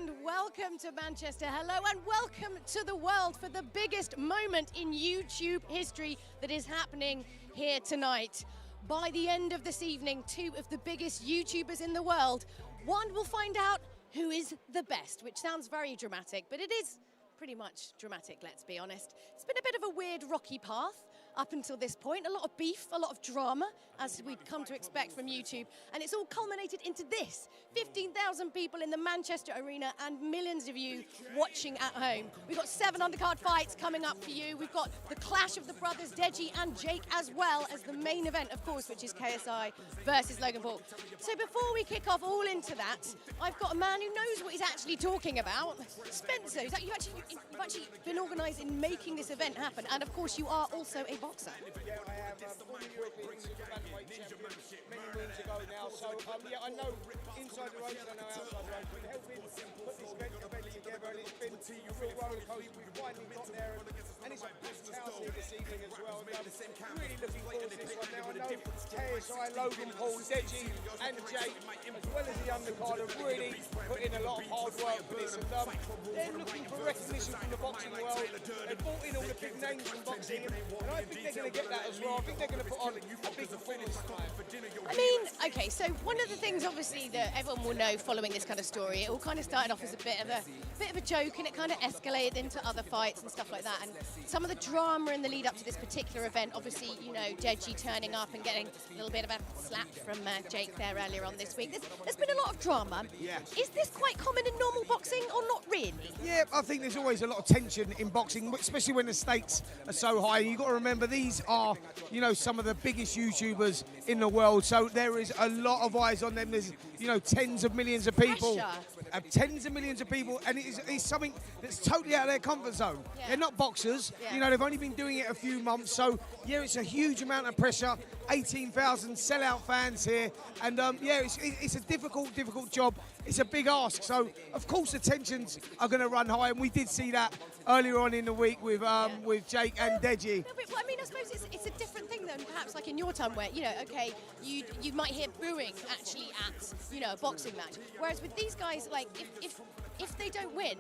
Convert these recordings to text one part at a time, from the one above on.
and welcome to Manchester. Hello and welcome to the world for the biggest moment in YouTube history that is happening here tonight. By the end of this evening, two of the biggest YouTubers in the world, one will find out who is the best, which sounds very dramatic, but it is pretty much dramatic, let's be honest. It's been a bit of a weird, rocky path up until this point. A lot of beef, a lot of drama, as we'd come to expect from YouTube. And it's all culminated into this. 15,000 people in the Manchester arena and millions of you watching at home. We've got 7 undercard fights coming up for you. We've got the clash of the brothers, Deji and Jake, as well as the main event, of course, which is KSI versus Logan Paul. So before we kick off all into that, I've got a man who knows what he's actually talking about. Spencer, you've actually been organising making this event happen. And of course, you are also a boxer. Yeah, I am former European super bantamweight champion many moons ago now. So yeah, I know inside the ropes, I know outside the ropes. Been helping put this event together, and it's been a real roller coaster. We finally got there, and it's a packed house here this evening as well. I'm really looking forward to this one now. I know KSI, Logan Paul, Deji, and Jake, as well as the undercard, have really put in a lot of hard work for this. And they're looking for recognition from the boxing world. They've brought in all the big names from boxing, and I think they're going to get that as well. I think they're going to put on a big performance tonight. I mean, okay, so one of the things obviously that everyone will know following this kind of story, it all kind of started off as a bit of a joke, and it kind of escalated into other fights and stuff like that. And some of the drama in the lead up to this particular event, obviously, you know, Deji turning up and getting a little bit of a slap from Jake there earlier on this week. There's been a lot of drama. Yeah. Is this quite common in normal boxing or not really? Yeah, I think there's always a lot of tension in boxing, especially when the stakes are so high. You've got to remember, these are, you know, some of the biggest YouTubers in the world, so there is a lot of eyes on them. There's, you know, tens of millions of people. Tens of millions of people, and it's something that's totally out of their comfort zone. Yeah. They're not boxers, you know, they've only been doing it a few months, so yeah, it's a huge amount of pressure. 18,000 sellout fans here, and yeah, it's a difficult job. It's a big ask, so of course the tensions are going to run high, and we did see that earlier on in the week with Jake and Deji. No, but I mean, I suppose it's a different thing than perhaps like in your time, where, you know, okay, you might hear booing actually at, you know, a boxing match, whereas with these guys, like if they don't win,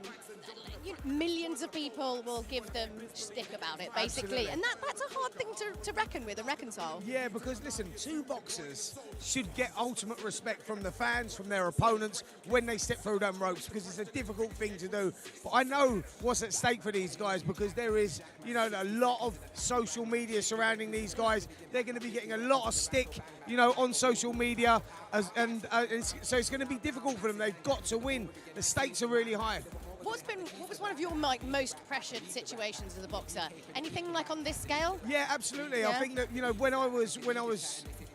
you know, millions of people will give them stick about it, basically. Absolutely. And that's a hard thing to reckon with and reconcile. Yeah, because listen, two boxers should get ultimate respect from the fans, from their opponents, when they step through them ropes, because it's a difficult thing to do. But I know what's at stake for these guys, because there is, you know, a lot of social media surrounding these guys. They're going to be getting a lot of stick, you know, on social media, so it's going to be difficult for them. They've got to win. The stakes are really high. What was one of your most pressured situations as a boxer? Anything like on this scale? Yeah, absolutely. Yeah. I think that, you know, when I was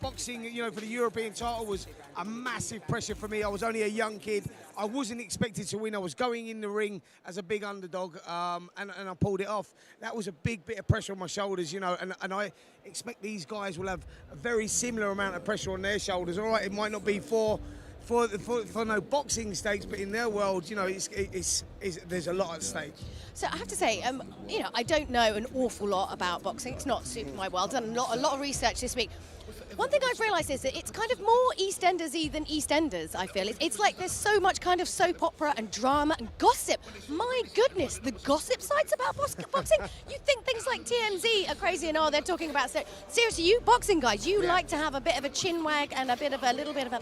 boxing, you know, for the European title was a massive pressure for me. I was only a young kid. I wasn't expected to win. I was going in the ring as a big underdog, and I pulled it off. That was a big bit of pressure on my shoulders, you know, and I expect these guys will have a very similar amount of pressure on their shoulders. All right, it might not be for no boxing stakes, but in their world, you know, there's a lot at stake. So I have to say, you know, I don't know an awful lot about boxing. It's not super my world. I've done a lot of research this week. One thing I've realised is that it's kind of more EastEnders-y than EastEnders, I feel. It's like there's so much kind of soap opera and drama and gossip. My goodness, the gossip sites about boxing. You think things like TMZ are crazy and, oh, they're talking about... Seriously, you boxing guys, you like to have a bit of a chin wag and a little bit of a...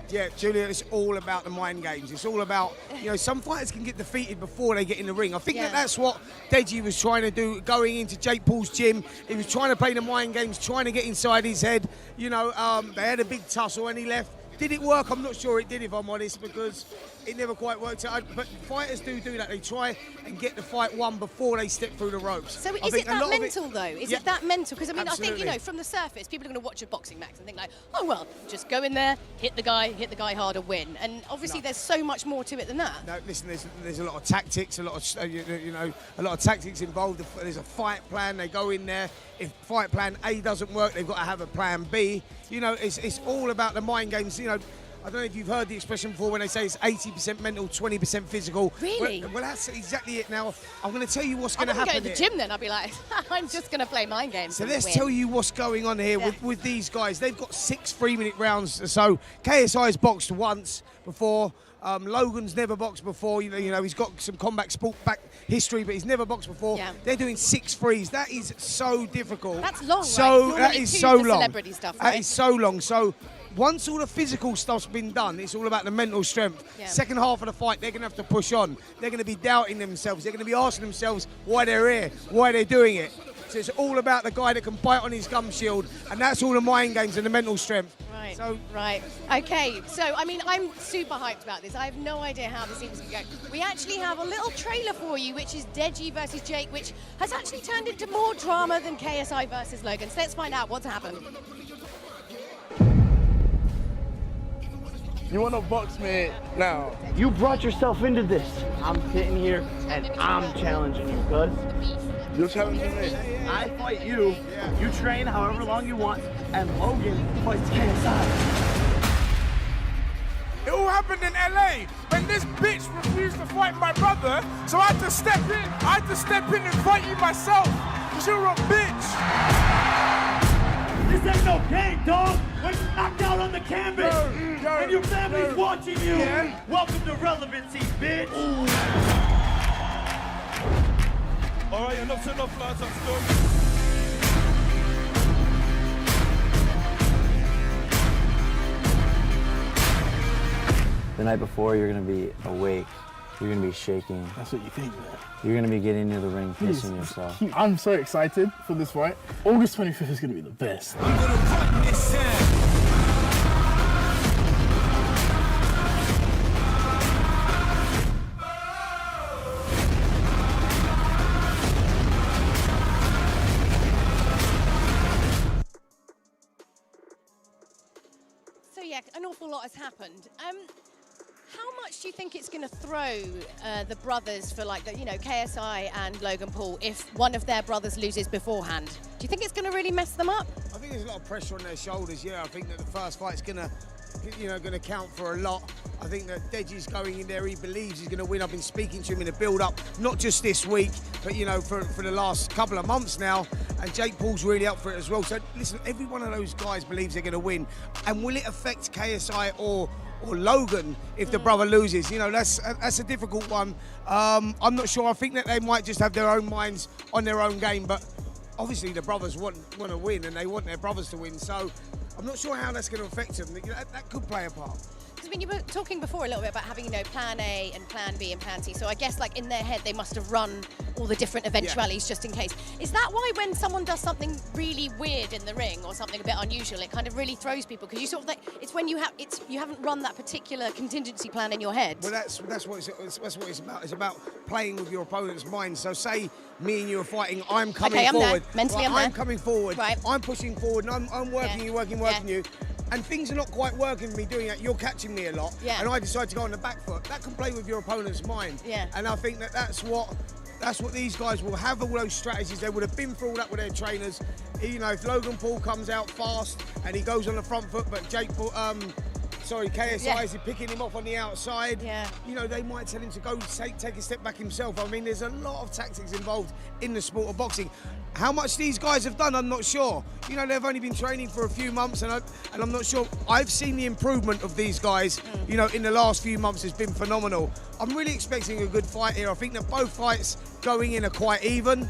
Yeah, Julia, it's all about the mind games. It's all about, you know, some fighters can get defeated before they get in the ring. I think that's what Deji was trying to do, going into Jake Paul's gym. He was trying to play the mind games, trying to get inside his head. You know, they had a big tussle and he left. Did it work? I'm not sure it did, if I'm honest, because it never quite worked out. But fighters do that. They try and get the fight won before they step through the ropes. So is it that mental, though? Is it that mental? Because, I mean, absolutely. I think, you know, from the surface, people are going to watch a boxing match and think like, oh, well, just go in there, hit the guy harder, win. And obviously there's so much more to it than that. No, listen, there's a lot of tactics, a lot of tactics involved. There's a fight plan. They go in there. If fight plan A doesn't work, they've got to have a plan B. You know, it's all about the mind games. You know, I don't know if you've heard the expression before when they say it's 80% mental, 20% physical. Really? Well, that's exactly it. Now, I'm going to tell you what's going to happen I'm going to go to the gym then. I'll be like, I'm just going to play mind games. So let's tell you what's going on here with these guys. They've got 6 3-minute rounds. So KSI's boxed once before. Logan's never boxed before. You know, he's got some combat sport back history, but he's never boxed before. Yeah. They're doing 6 threes. That is so difficult. That's long, so right? That is so long. Celebrity stuff, right? That is so long. So once all the physical stuff's been done, it's all about the mental strength. Yeah. Second half of the fight, they're going to have to push on. They're going to be doubting themselves. They're going to be asking themselves why they're here, why they're doing it. So it's all about the guy that can bite on his gum shield, and that's all the mind games and the mental strength. Right. So, right. Okay. So, I mean, I'm super hyped about this. I have no idea how this is going to go. We actually have a little trailer for you, which is Deji versus Jake, which has actually turned into more drama than KSI versus Logan. So let's find out what's happened. You want to box me now? You brought yourself into this. I'm sitting here and I'm challenging you, cuz. You're challenging me. I fight you, you train however long you want, and Logan fights KSI. It all happened in LA when this bitch refused to fight my brother, so I had to step in. I had to step in and fight you myself. Cause you're a bitch. This ain't no game, dog. When you knocked out on the canvas and your family's watching you. Yeah. Welcome to relevancy, bitch. All right, enough's enough, lads. I'm done. The night before, you're going to be awake. You're going to be shaking. That's what you think, man. You're going to be getting into the ring, pissing yourself. I'm so excited for this fight. August 25th is going to be the best. I'm gonna run this in. So, yeah, an awful lot has happened. How much do you think it's going to throw the brothers for, like, you know, KSI and Logan Paul if one of their brothers loses beforehand? Do you think it's going to really mess them up? I think there's a lot of pressure on their shoulders. Yeah, I think that the first fight's gonna count for a lot. I think that Deji's going in there. He believes he's going to win. I've been speaking to him in the build-up, not just this week, but you know, for the last couple of months now. And Jake Paul's really up for it as well. So listen, every one of those guys believes they're going to win. And will it affect KSI or Logan if the brother loses? You know, that's a difficult one. I'm not sure. I think that they might just have their own minds on their own game, but obviously the brothers want to win and they want their brothers to win. So I'm not sure how that's going to affect them. That could play a part. Because, I mean, you were talking before a little bit about having, you know, plan A and plan B and plan C. So I guess, like, in their head, they must have run all the different eventualities just in case. Is that why when someone does something really weird in the ring or something a bit unusual, it kind of really throws people? Because you sort of like, it's when you haven't run that particular contingency plan in your head. Well, that's what it's about. It's about playing with your opponent's mind. So say me and you are fighting, I'm coming forward. There. Mentally, I'm coming forward. Right. I'm pushing forward, and I'm working you, working you. And things are not quite working for me doing that. You're catching me a lot, and I decide to go on the back foot. That can play with your opponent's mind. Yeah. And I think that's what these guys will have, all those strategies. They would have been through all that with their trainers. You know, if Logan Paul comes out fast and he goes on the front foot, but KSI is picking him off on the outside. Yeah. You know, they might tell him to go take a step back himself. I mean, there's a lot of tactics involved in the sport of boxing. How much these guys have done, I'm not sure. You know, they've only been training for a few months, and I'm not sure. I've seen the improvement of these guys, you know, in the last few months has been phenomenal. I'm really expecting a good fight here. I think that both fights going in are quite even.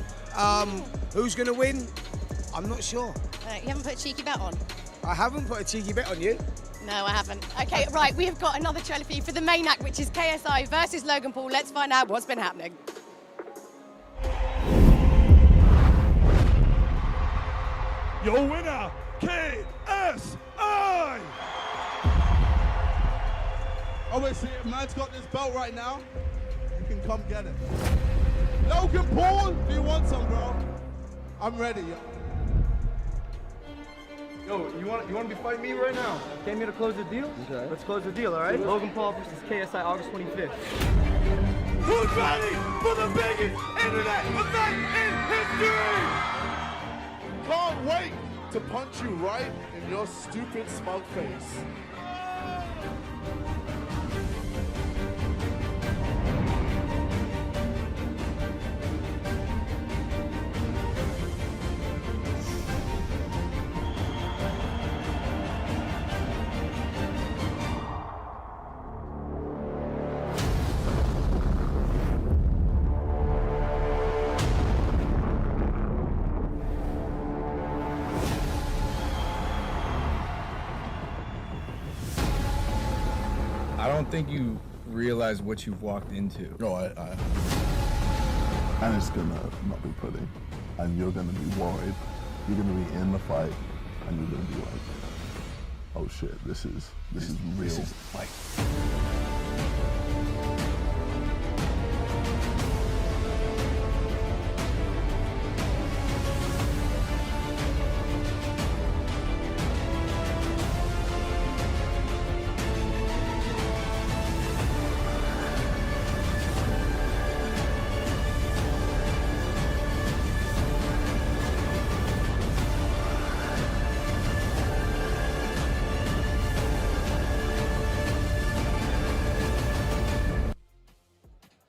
Who's going to win? I'm not sure. You haven't put a cheeky bet on? I haven't put a cheeky bet on you. No, I haven't. Okay, right, we have got another trailer for you for the main act, which is KSI versus Logan Paul. Let's find out what's been happening. Your winner, KSI! Obviously, man's got this belt right now. You can come get it. Logan Paul, do you want some, bro? I'm ready, yo. Yo, you want to be fighting me right now? Came here to close the deal? Okay. Let's close the deal, all right? Logan Paul versus KSI August 25th. Who's ready for the biggest internet event in history? Can't wait to punch you right in your stupid smug face. I don't think you realize what you've walked into. Oh, and it's gonna not be pretty. And you're gonna be worried. You're gonna be in the fight, and you're gonna be like, oh shit, this is real. This is like.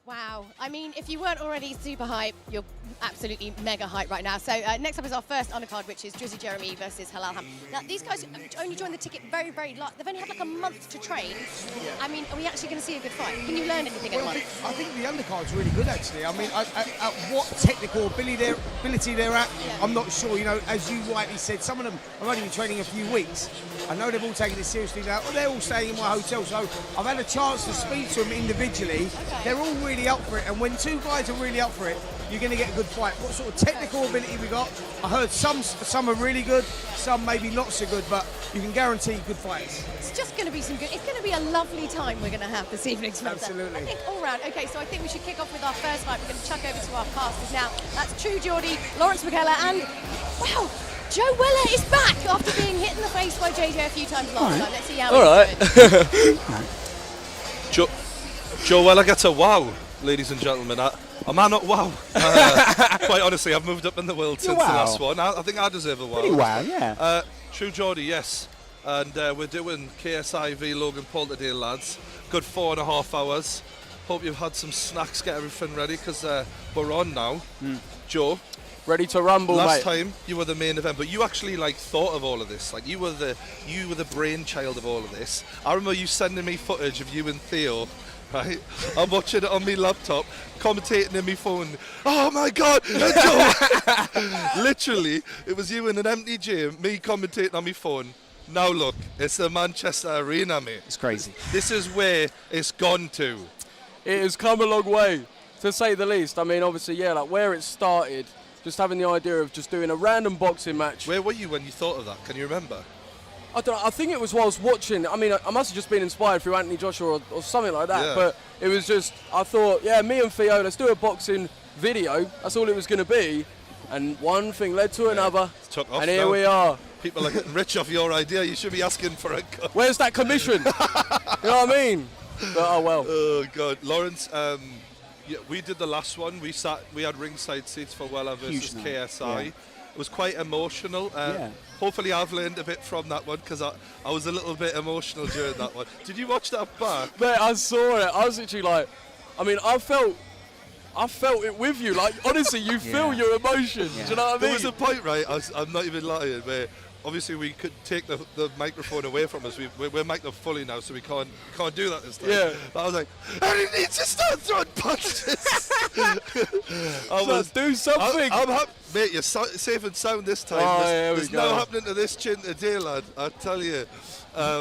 Wow. I mean, if you weren't already super hype, you're absolutely mega hype right now. So next up is our first undercard, which is Drizzy Jeremy versus Halal Ham. Now, these guys only joined the ticket very, very late. They've only had like a month to train. Yeah. I mean, are we actually going to see a good fight? Can you learn anything in a month? I think the undercard's really good, actually. I mean, at what technical ability they're at, yeah. I'm not sure. You know, as you rightly said, some of them have only been training a few weeks. I know they've all taken it seriously now. They're all staying in my hotel, so I've had a chance to speak to them individually. Okay. They're all really up for it, and when two guys are really up for it, you're going to get a good fight. What sort of technical ability we got? I heard some are really good, some maybe not so good, but you can guarantee good fights. It's just going to be some good. It's going to be a lovely time we're going to have this evening, Spencer. Absolutely. I think all round. Okay, so I think we should kick off with our first fight. We're going to chuck over to our casters now. That's True Geordie, Lawrence McKellar, and wow, Joe Weller is back after being hit in the face by JJ a few times last time. Let's see how he's doing. Joe Weller gets a wow, ladies and gentlemen. Am I not wow? Quite honestly, I've moved up in the world since the last one. I think I deserve a wow. Pretty wow, yeah. True Geordie, yes. And we're doing KSI v Logan Paul today, lads. Good 4.5 hours. Hope you've had some snacks, get everything ready, because we're on now. Joe. Ready to rumble, Last mate. time you were the main event, but you actually thought of all of this. Like you were the brainchild of all of this. I remember you sending me footage of you and Theo. Right, I'm watching it on my laptop, commentating in my phone. Oh my God! Literally, it was you in an empty gym, me commentating on my phone. Now look, it's the Manchester Arena, mate. It's crazy. This is where it's gone to. It has come a long way, to say the least. I mean, obviously, yeah, like where it started, just having the idea of just doing a random boxing match. Where were you when you thought of that? Can you remember? I don't know, I think it was whilst watching. I mean, I must have just been inspired through Anthony Joshua or something like that. Yeah. But it was just, I thought, yeah, me and Theo, let's do a boxing video. That's all it was going to be. And one thing led to another. Took off and here we are. People are getting rich off your idea. You should be asking for a cut. Where's that commission? You know what I mean? But, oh, well. Oh, God. Lawrence, yeah, we did the last one. We had ringside seats for Weller versus KSI. Yeah. It was quite emotional. Hopefully I've learned a bit from that one, because I was a little bit emotional during that one. Did you watch that back? Mate, I saw it. I was literally like, I mean, I felt it with you. Like, honestly, you feel your emotions. Do you know what I mean? There was a point, right, I'm not even lying, where obviously we could take the microphone away from us. We're mic'd up fully now, so we can't do that this time. Yeah. But I was like, I need to start throwing punches. Do something. I'm happy. Mate, you're safe and sound this time. There's no happening to this chin today, lad. I tell you.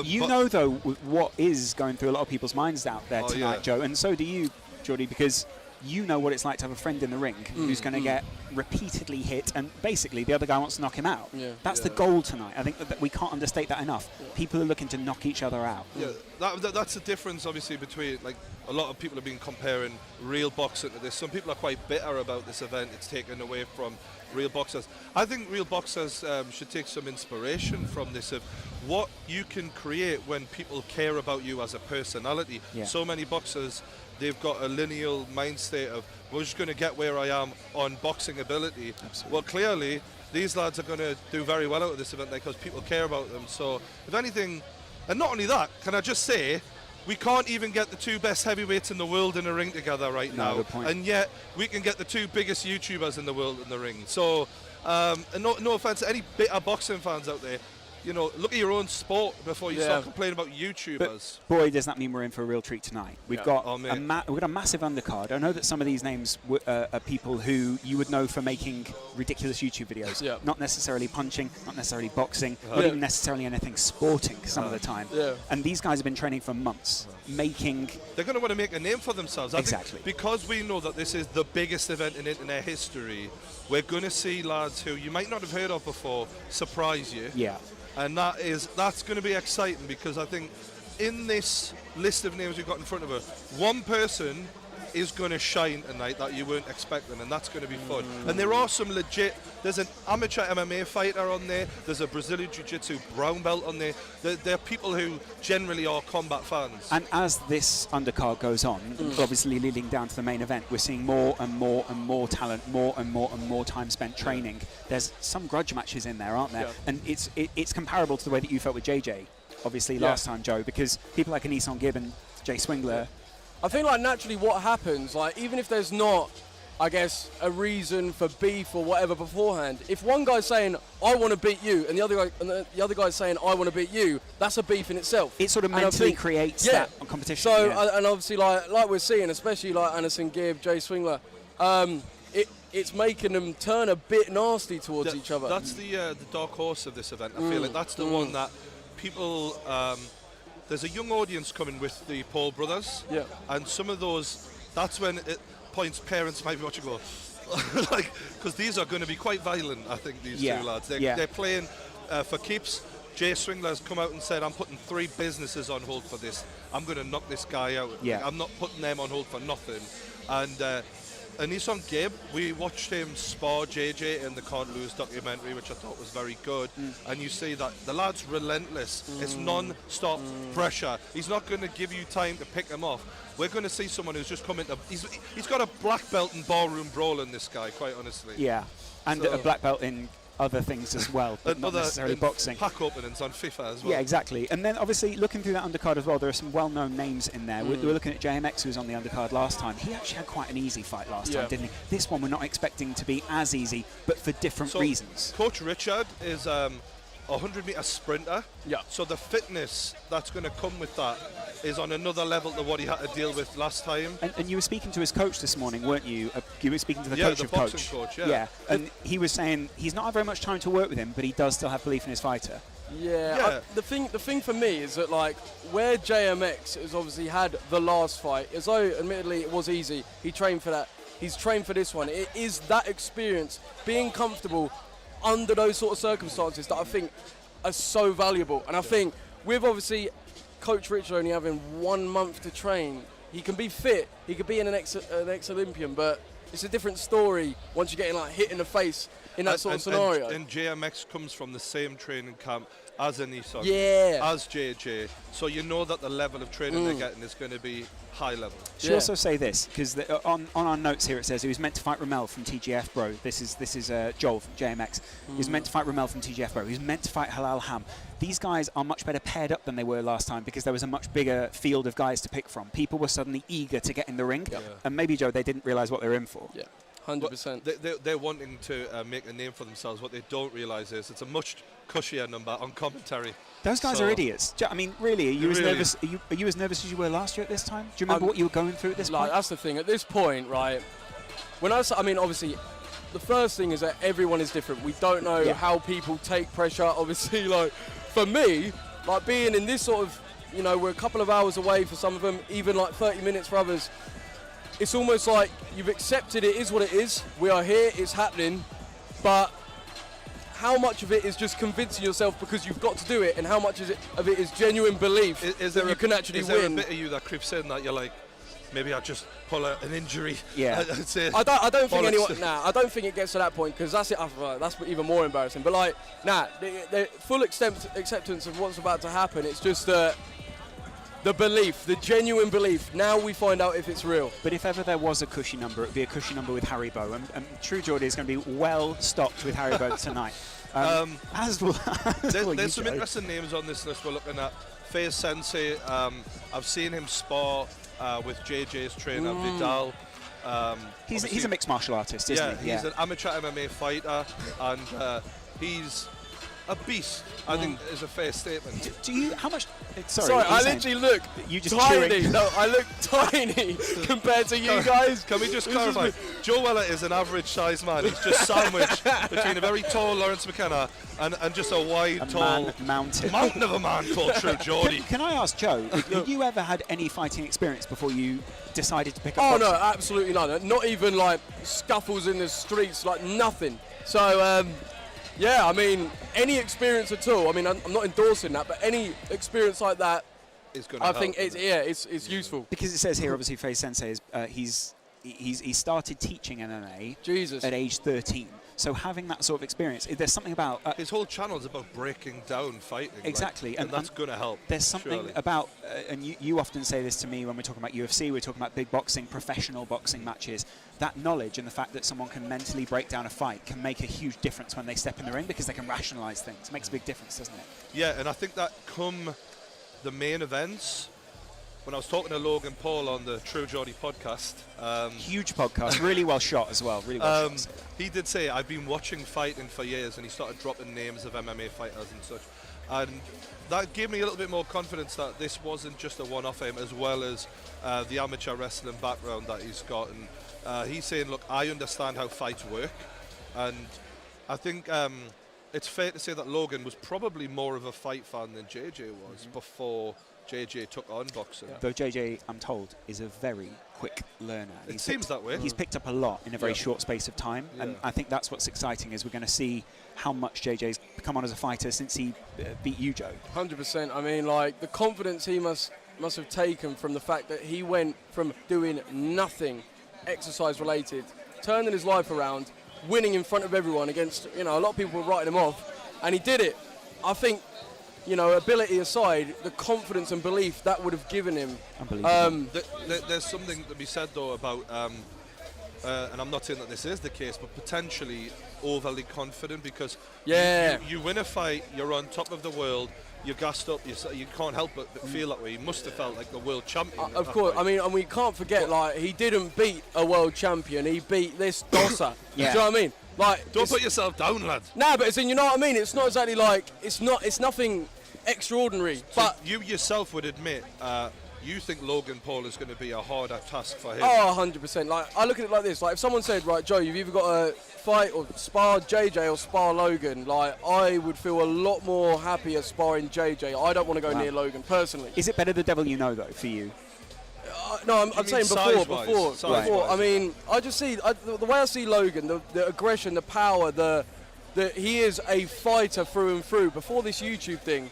You know, though, what is going through a lot of people's minds out there tonight, Joe, and so do you, Geordie, because you know what it's like to have a friend in the ring who's going to get repeatedly hit, and basically the other guy wants to knock him out. That's the goal tonight. I think that we can't understate that enough. People are looking to knock each other out. Yeah, that's the difference, obviously, between, like, a lot of people have been comparing real boxing to this. Some people are quite bitter about this event. It's taken away from real boxers. I think real boxers should take some inspiration from this, of what you can create when people care about you as a personality. So many boxers, they've got a lineal mind state of, we're just going to get where I am on boxing ability. Absolutely. Well, clearly, these lads are going to do very well out of this event because people care about them. So, if anything, And not only that, can I just say, we can't even get the 2 best heavyweights in the world in a ring together right now. Good point. And yet, we can get the 2 biggest YouTubers in the world in the ring. So, and no offense to any bitter boxing fans out there, you know, look at your own sport before you start complaining about YouTubers. But boy, does that mean we're in for a real treat tonight. We've got we've got a massive undercard. I know that some of these names are people who you would know for making ridiculous YouTube videos. Not necessarily punching, not necessarily boxing, not even necessarily anything sporting some of the time. And these guys have been training for months, making... They're going to want to make a name for themselves. Exactly. I think because we know that this is the biggest event in internet history, we're going to see lads who you might not have heard of before surprise you. Yeah. And that's going to be exciting, because I think in this list of names we've got in front of us, one person is going to shine tonight that you weren't expecting, and that's going to be fun. And there are some legit, there's an amateur MMA fighter on there, there's a Brazilian Jiu-Jitsu brown belt on there. There are people who generally are combat fans. And as this undercard goes on, obviously leading down to the main event, we're seeing more and more and more talent, more and more time spent training. There's some grudge matches in there, aren't there? And it's comparable to the way that you felt with JJ, obviously, last time, Joe, because people like Anisong Gibb and Jay Swingler... I think, like, naturally what happens, like, even if there's not, I guess, a reason for beef or whatever beforehand, if one guy's saying, I want to beat you, and the other guy's saying, I want to beat you, that's a beef in itself. It sort of mentally creates that competition. So, and obviously, like we're seeing, especially like Anderson Gibb, Jay Swingler, it's making them turn a bit nasty towards each other. That's the dark horse of this event. I feel like that's the one that people... there's a young audience coming with the Paul brothers, and some of those, that's when it points parents might be watching go, like, because these are going to be quite violent, I think, these two lads. They're playing for keeps. Jay Swingler has come out and said, I'm putting 3 businesses on hold for this. I'm going to knock this guy out. I'm not putting them on hold for nothing. And Anisong Gibb, we watched him spar JJ in the Can't Lose documentary, which I thought was very good. And you see that the lad's relentless. It's non-stop pressure. He's not going to give you time to pick him off. We're going to see someone who's just come into... He's got a black belt in ballroom brawling, this guy, quite honestly. Yeah, and a black belt in other things as well, but not necessarily boxing. Pack openings on FIFA as well. Yeah, exactly. And then obviously looking through that undercard as well, there are some well-known names in there. We're looking at JMX, who was on the undercard last time. He actually had quite an easy fight last time, didn't he? This one we're not expecting to be as easy, but for different reasons. Coach Richard is a 100-meter sprinter. So the fitness that's going to come with that is on another level to what he had to deal with last time. And you were speaking to his coach this morning, weren't you? You were speaking to the coach the of boxing coach. Yeah. And he was saying he's not had very much time to work with him, but he does still have belief in his fighter. The thing for me is that, like, where JMX has obviously had the last fight, as though admittedly it was easy, he trained for that. He's trained for this one. It is that experience, being comfortable under those sort of circumstances, that I think are so valuable. And I think with obviously Coach Richard only having 1 month to train, he can be fit, he could be an ex-Olympian, but it's a different story once you're getting, like, hit in the face in that sort of scenario. And JMX comes from the same training camp as Anisong, as JJ, so you know that the level of training they're getting is going to be high level. Should also say this, because on our notes here it says he was meant to fight Rommel from TGF Bro. This is Joel from JMX. He was meant to fight Rommel from TGF Bro. He was meant to fight Halal Ham. These guys are much better paired up than they were last time, because there was a much bigger field of guys to pick from. People were suddenly eager to get in the ring, and maybe, Joe, they didn't realise what they were in for. 100%. They're wanting to make a name for themselves. What they don't realise is it's a much cushier number on commentary. Those guys are idiots. I mean, really, are you as nervous? Are you as nervous as you were last year at this time? Do you remember what you were going through at this point? That's the thing. At this point, right? I mean, obviously, the first thing is that everyone is different. We don't know how people take pressure. Obviously, like, for me, like, being in this sort of, you know, we're a couple of hours away for some of them, even like 30 minutes for others. It's almost like you've accepted it is what it is. We are here, it's happening. But how much of it is just convincing yourself because you've got to do it, and how much of it is genuine belief that you can actually win? Is there a bit of you that creeps in that you're like, maybe I'll just pull an injury? Yeah. I don't think anyone. I don't think it gets to that point, because that's it. That's even more embarrassing. But like, the full acceptance of what's about to happen. It's just the belief, the genuine belief. Now we find out if it's real. But if ever there was a cushy number, it would be a cushy number with Haribo. And True Geordie is going to be well stocked with Haribo tonight. There's some interesting names on this list we're looking at. Faye Sensei, I've seen him spar with JJ's trainer, Vidal. He's a mixed martial artist, isn't he? He's an amateur MMA fighter, and he's a beast, I think is a fair statement. Do you, how much, sorry I literally look tiny. No, I look tiny compared to you guys. Can we just clarify? Joe Weller is an average sized man. He's just sandwiched between a very tall Lawrence McKenna and just a wide, tall mountain of a man called True Geordie. Can I ask Joe, have you ever had any fighting experience before you decided to pick up boxing? Oh no, absolutely none. Not even like scuffles in the streets, like nothing. So yeah, I mean, any experience at all. I mean, I'm not endorsing that, but any experience like that, I think it's useful. Because it says here, obviously, Faye Sensei is he started teaching MMA at age 13. So having that sort of experience, there's something about his whole channel is about breaking down fighting. Exactly, and that's going to help. There's something about, and you often say this to me when we're talking about UFC, we're talking about big boxing, professional boxing matches. That knowledge and the fact that someone can mentally break down a fight can make a huge difference when they step in the ring because they can rationalise things. It makes a big difference, doesn't it? Yeah, and I think that come the main events. When I was talking to Logan Paul on the True Geordie podcast, huge podcast, really well shot as well. Really well shot. He did say, I've been watching fighting for years, and he started dropping names of MMA fighters and such, and that gave me a little bit more confidence that this wasn't just a one-off aim, as well as the amateur wrestling background that he's got. And he's saying, look, I understand how fights work, and I think it's fair to say that Logan was probably more of a fight fan than JJ was before JJ took on boxing. Though JJ, I'm told, is a very quick learner. It seems that way. He's picked up a lot in a very short space of time, and I think that's what's exciting, is we're going to see how much JJ's come on as a fighter since he beat you, Joe. 100%. I mean, like, the confidence he must have taken from the fact that he went from doing nothing exercise-related, turning his life around, winning in front of everyone against, a lot of people were writing him off, and he did it. I think, ability aside, the confidence and belief that would have given him. There's something to be said, though, about, and I'm not saying that this is the case, but potentially overly confident, because you win a fight, you're on top of the world, you're gassed up, you can't help but feel that way. You must have felt like the world champion. Of course, I mean, and we can't forget, like, he didn't beat a world champion, he beat this Dossa. Do you know what I mean? Like, don't put yourself down, lad. Nah, but you know what I mean? It's not exactly like, it's nothing extraordinary. So but you yourself would admit, you think Logan Paul is going to be a harder task for him? Oh, 100%. Like, I look at it like this. Like, if someone said, right, Joe, you've either got to fight or spar JJ or spar Logan, like, I would feel a lot more happier sparring JJ. I don't want to go near Logan, personally. Is it better the devil you know, though, for you? No, I'm saying before. I mean, I just see, the way I see Logan, the aggression, the power, he is a fighter through and through. Before this YouTube thing,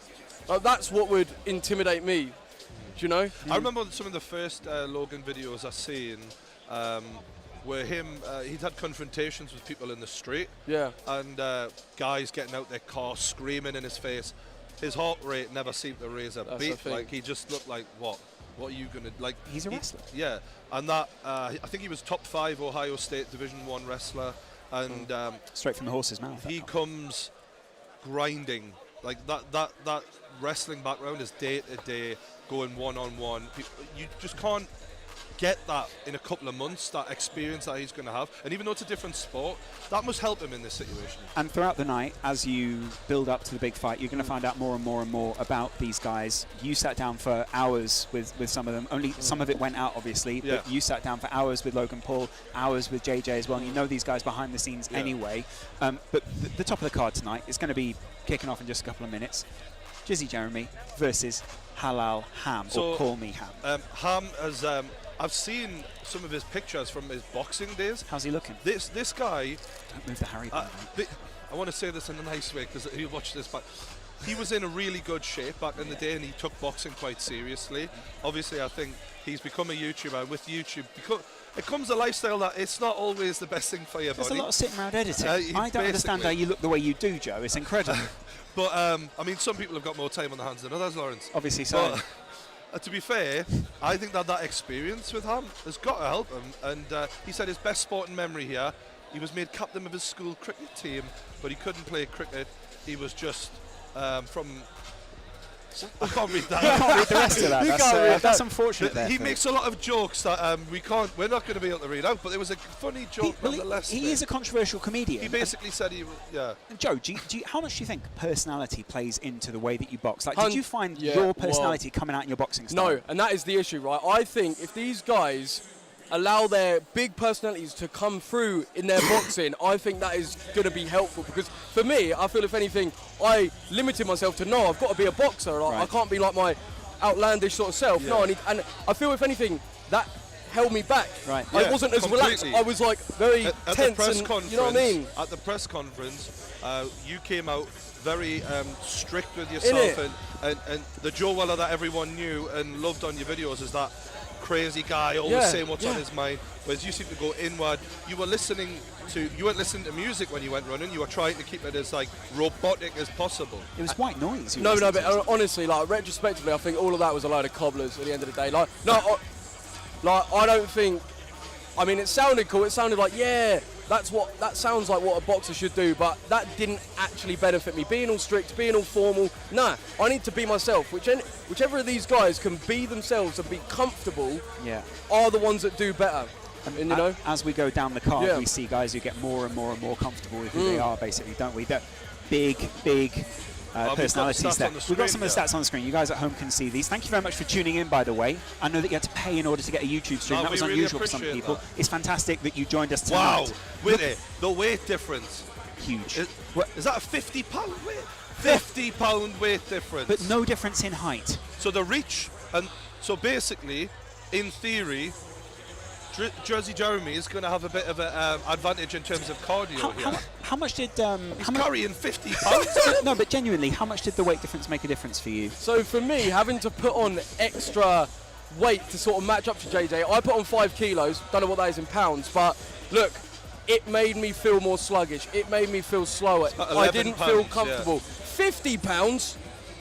that's what would intimidate me. Do you know? I remember some of the first Logan videos I seen where he'd had confrontations with people in the street. Yeah. And guys getting out their car screaming in his face. His heart rate never seemed to raise a beat. Like, he just looked like, what? What are you going to, like... He's a wrestler. Yeah. And that, I think he was top 5 Ohio State Division I wrestler. And straight from the horse's mouth. He comes grinding. Like, that wrestling background is day to day, going one-on-one. You just can't get that in a couple of months, that experience that he's going to have. And even though it's a different sport, that must help him in this situation. And throughout the night, as you build up to the big fight, you're going to find out more and more and more about these guys. You sat down for hours with some of them. Only some of it went out, obviously, but you sat down for hours with Logan Paul, hours with JJ as well, and you know these guys behind the scenes anyway. But the top of the card tonight is going to be kicking off in just a couple of minutes. Jizzy Jeremy versus Halal Ham, or Call Me Ham. Ham has... I've seen some of his pictures from his boxing days. How's he looking? This guy... Don't move the Harry Potter. I want to say this in a nice way, because he'll watch this, but he was in a really good shape back in the day, and he took boxing quite seriously. Obviously, I think he's become a YouTuber. With YouTube, it comes a lifestyle that it's not always the best thing for your body. There's a lot of sitting around editing. I don't understand how you look the way you do, Joe. It's incredible. But, I mean, some people have got more time on their hands than others, Lawrence. Obviously so. But, to be fair, I think that experience with Ham has got to help him. And he said his best sporting memory here He was made captain of his school cricket team, but he couldn't play cricket. He was just from... I can't read that. You can't read the rest of that. That's unfortunate. He makes a lot of jokes that we're not going to be able to read out, but there was a funny joke nonetheless. He is a controversial comedian. He basically said And Joe, how much do you think personality plays into the way that you box? Like, did you find your personality coming out in your boxing style? No, and that is the issue, right? I think if these guys allow their big personalities to come through in their boxing, I think that is going to be helpful, because for me, I feel if anything, I limited myself to, no, I've got to be a boxer. I can't be like my outlandish sort of self. No, and I feel if anything, that held me back. Right. I wasn't as relaxed. I was like very at tense. The press conference, you know what I mean? At the press conference, you came out very strict with yourself, and the Joe Weller that everyone knew and loved on your videos is that crazy guy, always saying what's on his mind. Whereas you seem to go inward. You weren't listening to music when you went running. You were trying to keep it as like robotic as possible. It was white noise. No, but honestly, like retrospectively, I think all of that was a load of cobblers at the end of the day. Like, no, I don't think. I mean, it sounded cool. It sounded like, that sounds like what a boxer should do, but that didn't actually benefit me. Being all strict, being all formal, nah. I need to be myself. Whichever of these guys can be themselves and be comfortable are the ones that do better. And you know, as we go down the card, we see guys who get more and more and more comfortable with who they are, basically, don't we? They're big personalities there. We've got some of the stats on the screen. You guys at home can see these. Thank you very much for tuning in, by the way. I know that you had to pay in order to get a YouTube stream. That was unusual for some people. It's fantastic that you joined us tonight. Wow, with it, the weight difference. Huge. Is that a 50-pound weight? 50-pound weight difference. But no difference in height. So the reach, and so basically, in theory, Jersey Jeremy is going to have a bit of an advantage in terms of cardio here. How much did... He's carrying 50 pounds. No, but genuinely, how much did the weight difference make a difference for you? So for me, having to put on extra weight to sort of match up to JJ, I put on 5 kilos, don't know what that is in pounds, but look, it made me feel more sluggish. It made me feel slower. I didn't feel comfortable. 50 pounds?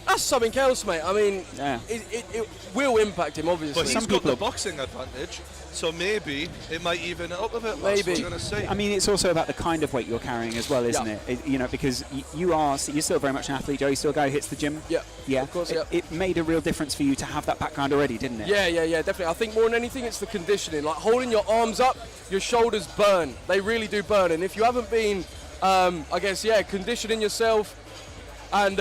That's something else, mate. I mean, it will impact him, obviously. But he's got the boxing advantage, so maybe it might even it up a bit. Maybe. Going to say. I mean, it's also about the kind of weight you're carrying as well, isn't it? You know, because you're still very much an athlete, Joe. You're still a guy who hits the gym. Yeah, of course. It made a real difference for you to have that background already, didn't it? Yeah, definitely. I think more than anything, it's the conditioning. Like holding your arms up, your shoulders burn. They really do burn. And if you haven't been, I guess, conditioning yourself, and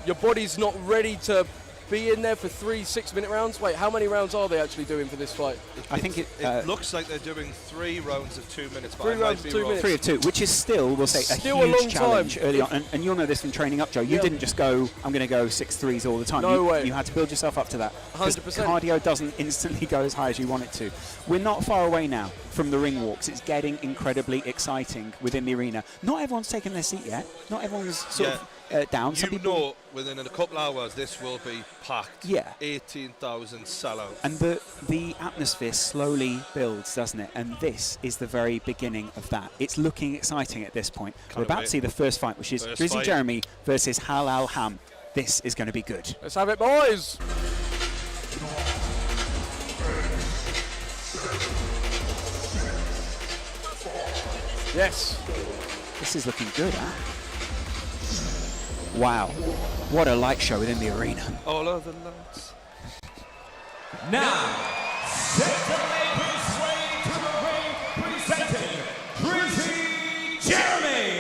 your body's not ready to be in there for 3 6-minute rounds. Wait, how many rounds are they actually doing for this fight? I think it looks like they're doing 3 rounds of 2 minutes. 3 rounds of 2 minutes. 3 of 2, which is still, we'll say, still a huge long challenge time. early on. And you'll know this from training up, Joe. You didn't just go, I'm going to go 6-3s all the time. No way. You had to build yourself up to that. 100%. Cardio doesn't instantly go as high as you want it to. We're not far away now from the ring walks. It's getting incredibly exciting within the arena. Not everyone's taken their seat yet. Not everyone's sort of down. Some people know within a couple of hours this will be packed. 18,000 sellout. And the atmosphere slowly builds, doesn't it? And this is the very beginning of that. It's looking exciting at this point. We're about to see the first fight, which is Jersey Jeremy versus Halal Ham. This is going to be good. Let's have it, boys. Yes. This is looking good, huh? Wow. What a light show within the arena. All of the lights. Now, set to make his way to the ring, presenting Jersey Jeremy.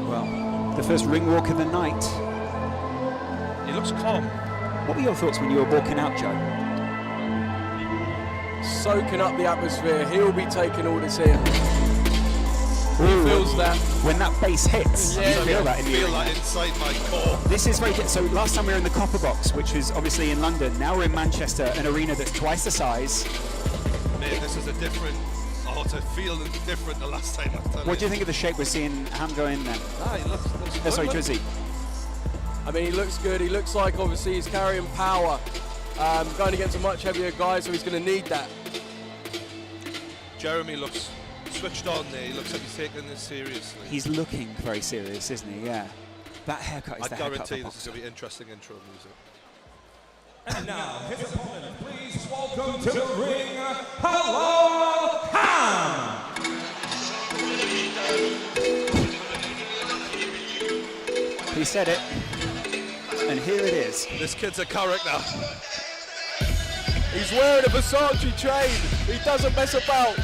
Well, the first ring walk of the night. He looks calm. What were your thoughts when you were walking out, Joe? Soaking up the atmosphere. He'll be taking all this in. He feels that. When that bass hits, you feel that in the feel that inside my core. This is very good. So last time we were in the Copper Box, which was obviously in London. Now we're in Manchester, an arena that's twice the size. Mate, this is a different... Oh, to feel different the last time. What do you think of the shape we're seeing Ham go in then? He looks good. Sorry, Jersey. I mean, he looks good. He looks like, obviously, he's carrying power. Going against a much heavier guy, so he's going to need that. Jeremy looks switched on there. He looks like he's taking this seriously. He's looking very serious, isn't he? Yeah. That haircut is I the haircut guarantee of a this is going to be interesting intro music. And now, his opponent, please welcome to the ring, Hello Ham! He said it, and here it is. This kid's a character. He's wearing a Versace chain. He doesn't mess about.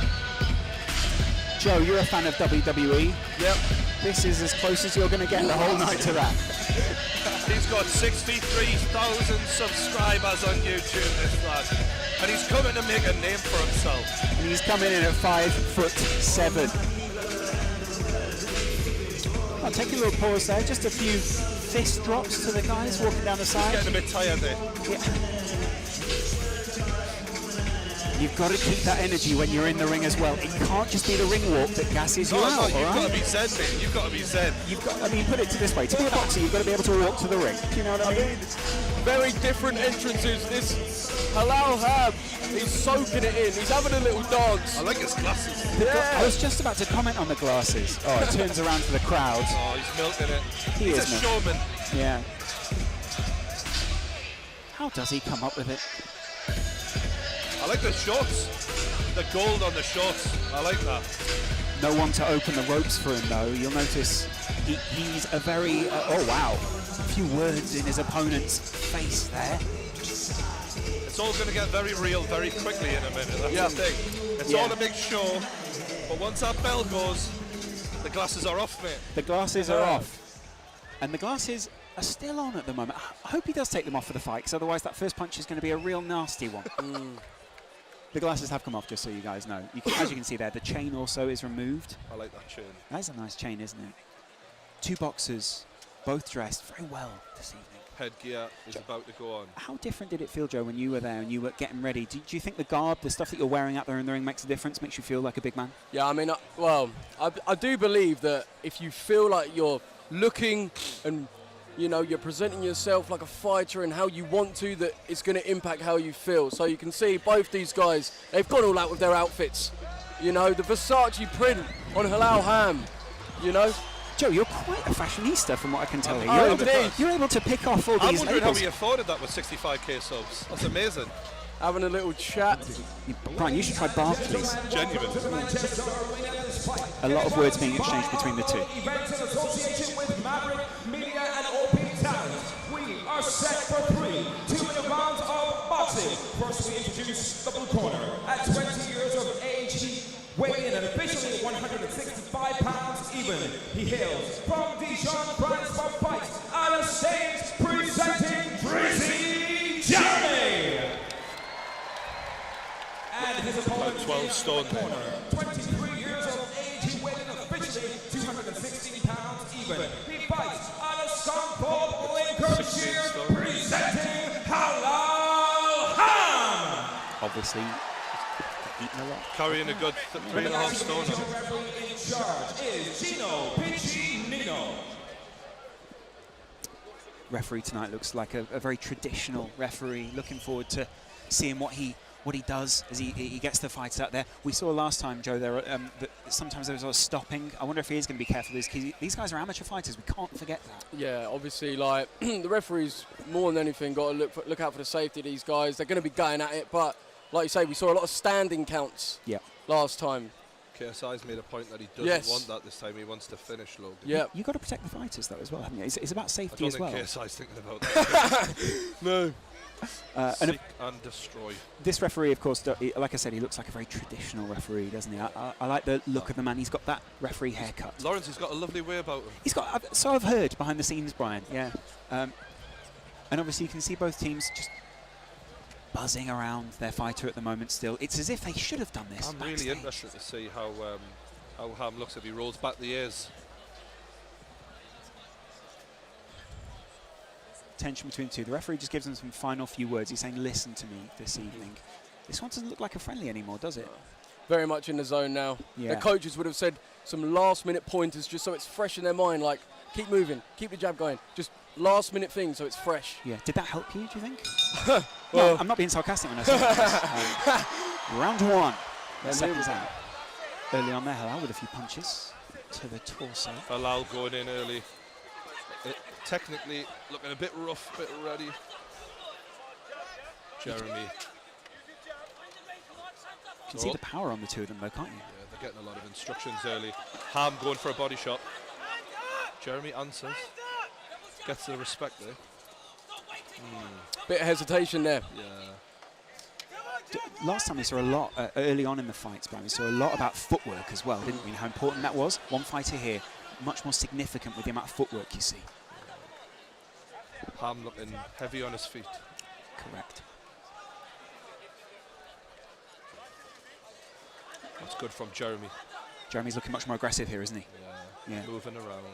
Joe, you're a fan of WWE. Yep. This is as close as you're going to get the whole night to that. He's got 63,000 subscribers on YouTube, this lad. And he's coming to make a name for himself. And he's coming in at 5'7". I'll take a little pause there. Just a few fist drops to the guys walking down the side. He's getting a bit tired there. Yeah. You've got to keep that energy when you're in the ring as well. It can't just be the ring walk that gasses you out. You've got to be zen, mate. You've got to be zen. I mean, put it this way. To be a boxer, you've got to be able to walk to the ring. Do you know what I mean? Very different entrances. This Halal Ham, he's soaking it in. He's having a little dance. I like his glasses. I was just about to comment on the glasses. Oh, it turns around to the crowd. Oh, he's milking it. He's a showman. Yeah. How does he come up with it? I like the shorts. The gold on the shorts. I like that. No one to open the ropes for him, though. You'll notice he's a very... oh, wow. A few words in his opponent's face there. It's all going to get very real very quickly in a minute. That's the thing. It's all a big show. But once that bell goes, the glasses are off, mate. The glasses are off. And the glasses are still on at the moment. I hope he does take them off for the fight, because otherwise that first punch is going to be a real nasty one. The glasses have come off, just so you guys know. As you can see there, the chain also is removed. I like that chain. That is a nice chain, isn't it? Two boxers, both dressed very well this evening. Headgear is about to go on. How different did it feel, Joe, when you were there and you were getting ready? Do you think the garb, the stuff that you're wearing out there in the ring makes a difference, makes you feel like a big man? Yeah, I mean, I do believe that if you feel like you're looking and, you know, you're presenting yourself like a fighter and how you want to, that it's going to impact how you feel. So you can see both these guys, they've gone all out with their outfits. You know, the Versace print on Halal Ham, you know. Joe, you're quite a fashionista from what I can tell you. You're able to pick off all I'm these wondering how labels. he afforded that with 65k subs. That's amazing. Having a little chat. Brian, you should try Barclays. Genuine. A lot of words being exchanged between the two. Events in association with Maverick Media and OP Talent. We are set for 2 minute rounds of boxing. First, we introduce the blue corner. At 20 years of age, he weighed in at officially 165 pounds even. He hails from Dijon, France for fight. Out of state, presenting Tracy Jeremy. And his opponent, 12 stone. 23 years of age, he weighed in officially 216 pounds even. He fights out of Scunthorpe, Lincolnshire, presenting Halal Ham. Obviously, eating a lot. Carrying a good 3.5 stone. Referee in charge is Gino Piccinino. Referee tonight looks like a very traditional referee. Looking forward to seeing what he does as he gets the fights out there. We saw last time, Joe, that sometimes there was a lot of stopping. I wonder if he is going to be careful of this, because these guys are amateur fighters. We can't forget that. Yeah, obviously, like the referees more than anything got to look out for the safety of these guys. They're going to be going at it, but like you say, we saw a lot of standing counts. Yeah. Last time. KSI's made a point that he doesn't want that this time. He wants to finish Logan. Yeah. You've got to protect the fighters, though, as well, haven't you? It's about safety as well. I don't think KSI's thinking about that. No. Seek and destroy. This referee, of course, like I said, he looks like a very traditional referee, doesn't he? I like the look of the man. He's got that referee haircut. Lawrence, he's got a lovely way about him. He's got, so I've heard behind the scenes, Brian, yeah. And obviously you can see both teams just buzzing around their fighter at the moment still. It's as if they should have done this. I'm really interested to see how Ham looks if he rolls back the ears. Tension between the two. The referee just gives them some final few words. He's saying, listen to me this evening. This one doesn't look like a friendly anymore, does it? Very much in the zone now. Yeah. The coaches would have said some last-minute pointers just so it's fresh in their mind, like, keep moving, keep the jab going. Just last-minute things so it's fresh. Yeah. Did that help you, do you think? Well, no, I'm not being sarcastic when I say that. Round one. Seconds out. early on there. Halal with a few punches to the torso. Halal going in early. Technically looking a bit rough, a bit ready. Jeremy. You can see the power on the two of them though, can't you? Yeah, they're getting a lot of instructions early. Ham going for a body shot. Jeremy answers. Gets the respect there. Bit of hesitation there. Yeah. Last time we saw a lot early on in the fights, Brian. We saw a lot about footwork as well, didn't we? And how important that was. One fighter here, much more significant with the amount of footwork you see. Ham looking heavy on his feet. Correct. That's good from Jeremy. Jeremy's looking much more aggressive here, isn't he? Yeah. Moving around.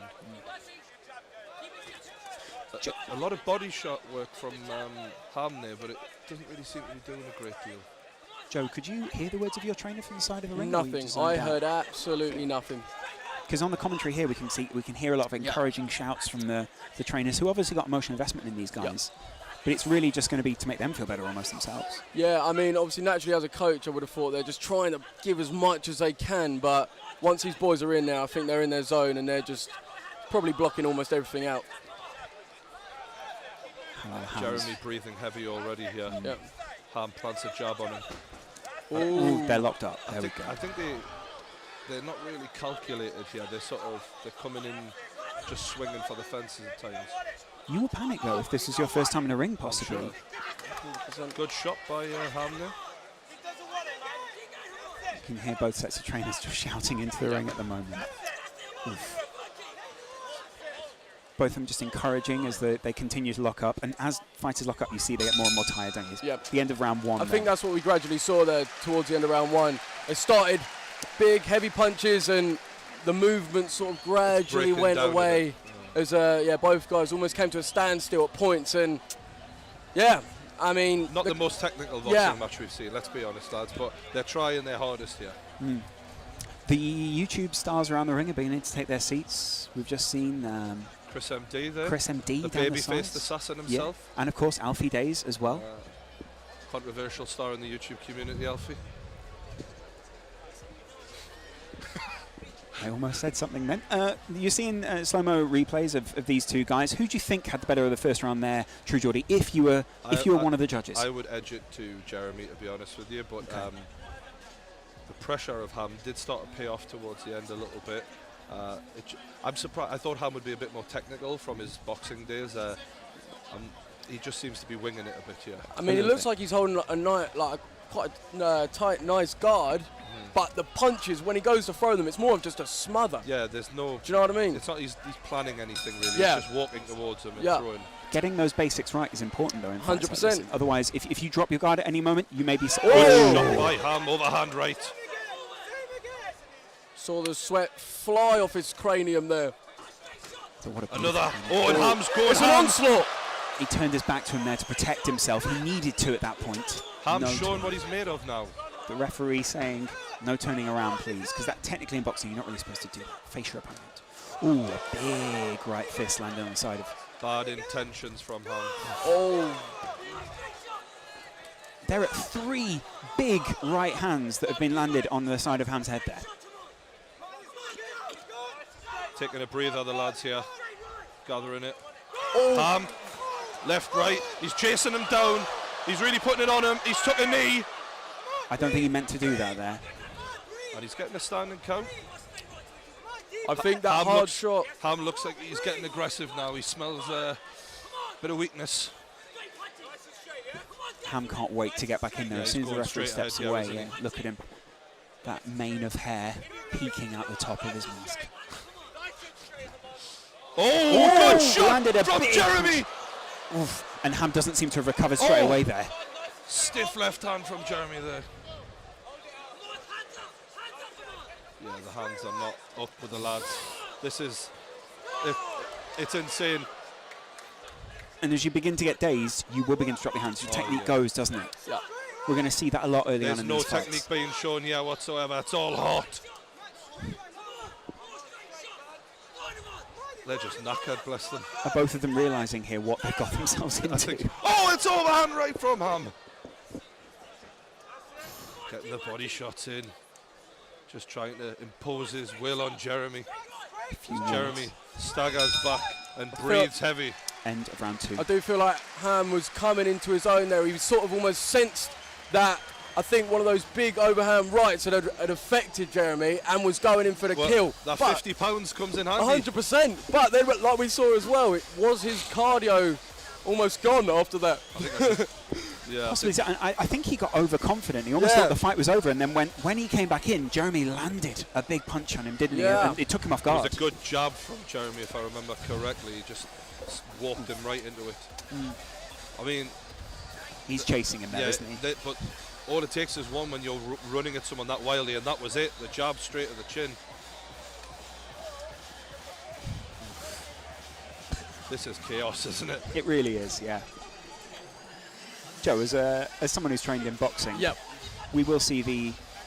A lot of body shot work from Ham there, but it doesn't really seem to be doing a great deal. Joe, could you hear the words of your trainer from the side of the ring? Nothing. I heard absolutely nothing. Because on the commentary here, we can hear a lot of encouraging shouts from the trainers, who obviously got emotional investment in these guys. But it's really just going to be to make them feel better almost themselves. Yeah, I mean, obviously, naturally, as a coach, I would have thought they're just trying to give as much as they can. But once these boys are in there, I think they're in their zone and they're just probably blocking almost everything out. Jeremy breathing heavy already here. Yep. Ham plants a jab on him. Ooh, they're locked up. There we go. I think they're not really calculated here. They're coming in just swinging for the fences at times. You will panic though if this is your first time in a ring, possibly. Sure. Good shot by Ham there. You can hear both sets of trainers just shouting into the ring at the moment. Oof. Both of them just encouraging as they continue to lock up. And as fighters lock up, you see they get more and more tired, don't you? Yep. The end of round one. I think that's what we gradually saw there towards the end of round one. They started big, heavy punches, and the movement sort of gradually went away. As both guys almost came to a standstill at points. And yeah, I mean, not the most technical boxing match we've seen. Let's be honest, lads. But they're trying their hardest here. The YouTube stars around the ring are beginning to take their seats. We've just seen Chris MD there. Chris MD, the baby-faced assassin himself. Yeah. And of course Alfie Days as well. Controversial star in the YouTube community, Alfie. I almost said something then. You're seeing slow-mo replays of these two guys. Who do you think had the better of the first round there, True Geordie, if you were one of the judges? I would edge it to Jeremy, to be honest with you, but the pressure of Ham did start to pay off towards the end a little bit. I'm surprised. I thought Ham would be a bit more technical from his boxing days. He just seems to be winging it a bit here. I mean, it looks like he's holding quite a tight, nice guard. But the punches, when he goes to throw them, it's more of just a smother. Yeah, there's no... Do you know what I mean? It's not he's planning anything, really. Yeah. He's just walking towards them and throwing. Getting those basics right is important, though. 100%. Like otherwise, if you drop your guard at any moment, you may be... Shot by Ham, overhand right. Saw the sweat fly off his cranium there. So what another... and Ham's going. It's an onslaught. He turned his back to him there to protect himself. He needed to at that point. Ham's showing what he's made of now. The referee saying, no turning around, please, because that technically in boxing you're not really supposed to do. Face your opponent. Ooh, a big right fist landing on the side of... Bad intentions from Ham. Oh. There are 3 big right hands that have been landed on the side of Ham's head there. Taking a breather, the lads here. Gathering it. Oh. Ham, left, right. He's chasing him down. He's really putting it on him. He's took a knee. I don't think he meant to do that there. And he's getting a standing count. I think that hard shot. Ham looks like he's getting aggressive now. He smells a bit of weakness. Ham can't wait to get back in there as soon as the referee steps away. Look at him. That mane of hair peeking out the top of his mask. Oh, good shot landed a from big Jeremy. Oof. And Ham doesn't seem to have recovered straight away there. Stiff left hand from Jeremy there. Yeah, the hands are not up with the lads. This is... It's insane. And as you begin to get dazed, you will begin to drop your hands. Your technique goes, doesn't it? Yeah. We're going to see that a lot early on in these fights. There's no technique being shown here whatsoever. It's all hot. They're just knackered, bless them. Are both of them realising here what they've got themselves into? It's overhand right from Ham. Getting the body shots in. just trying to impose his will on Jeremy. Jeremy staggers back and breathes heavy. End of round 2. I do feel like Ham was coming into his own there. He was sort of almost sensed that I think one of those big overhand rights had affected Jeremy and was going in for the kill. That 50 pounds comes in handy. 100%. But then, like we saw as well, it was his cardio almost gone after that. Yeah, I think he got overconfident. He almost thought the fight was over, and then when he came back in, Jeremy landed a big punch on him, didn't he? And it took him off guard. It was a good jab from Jeremy, if I remember correctly. He just walked him right into it. I mean, he's chasing him there, isn't he? But all it takes is one when you're running at someone that wildly, and that was it. The jab straight to the chin. This is chaos, isn't it? It really is, yeah. Joe, as someone who's trained in boxing, we will see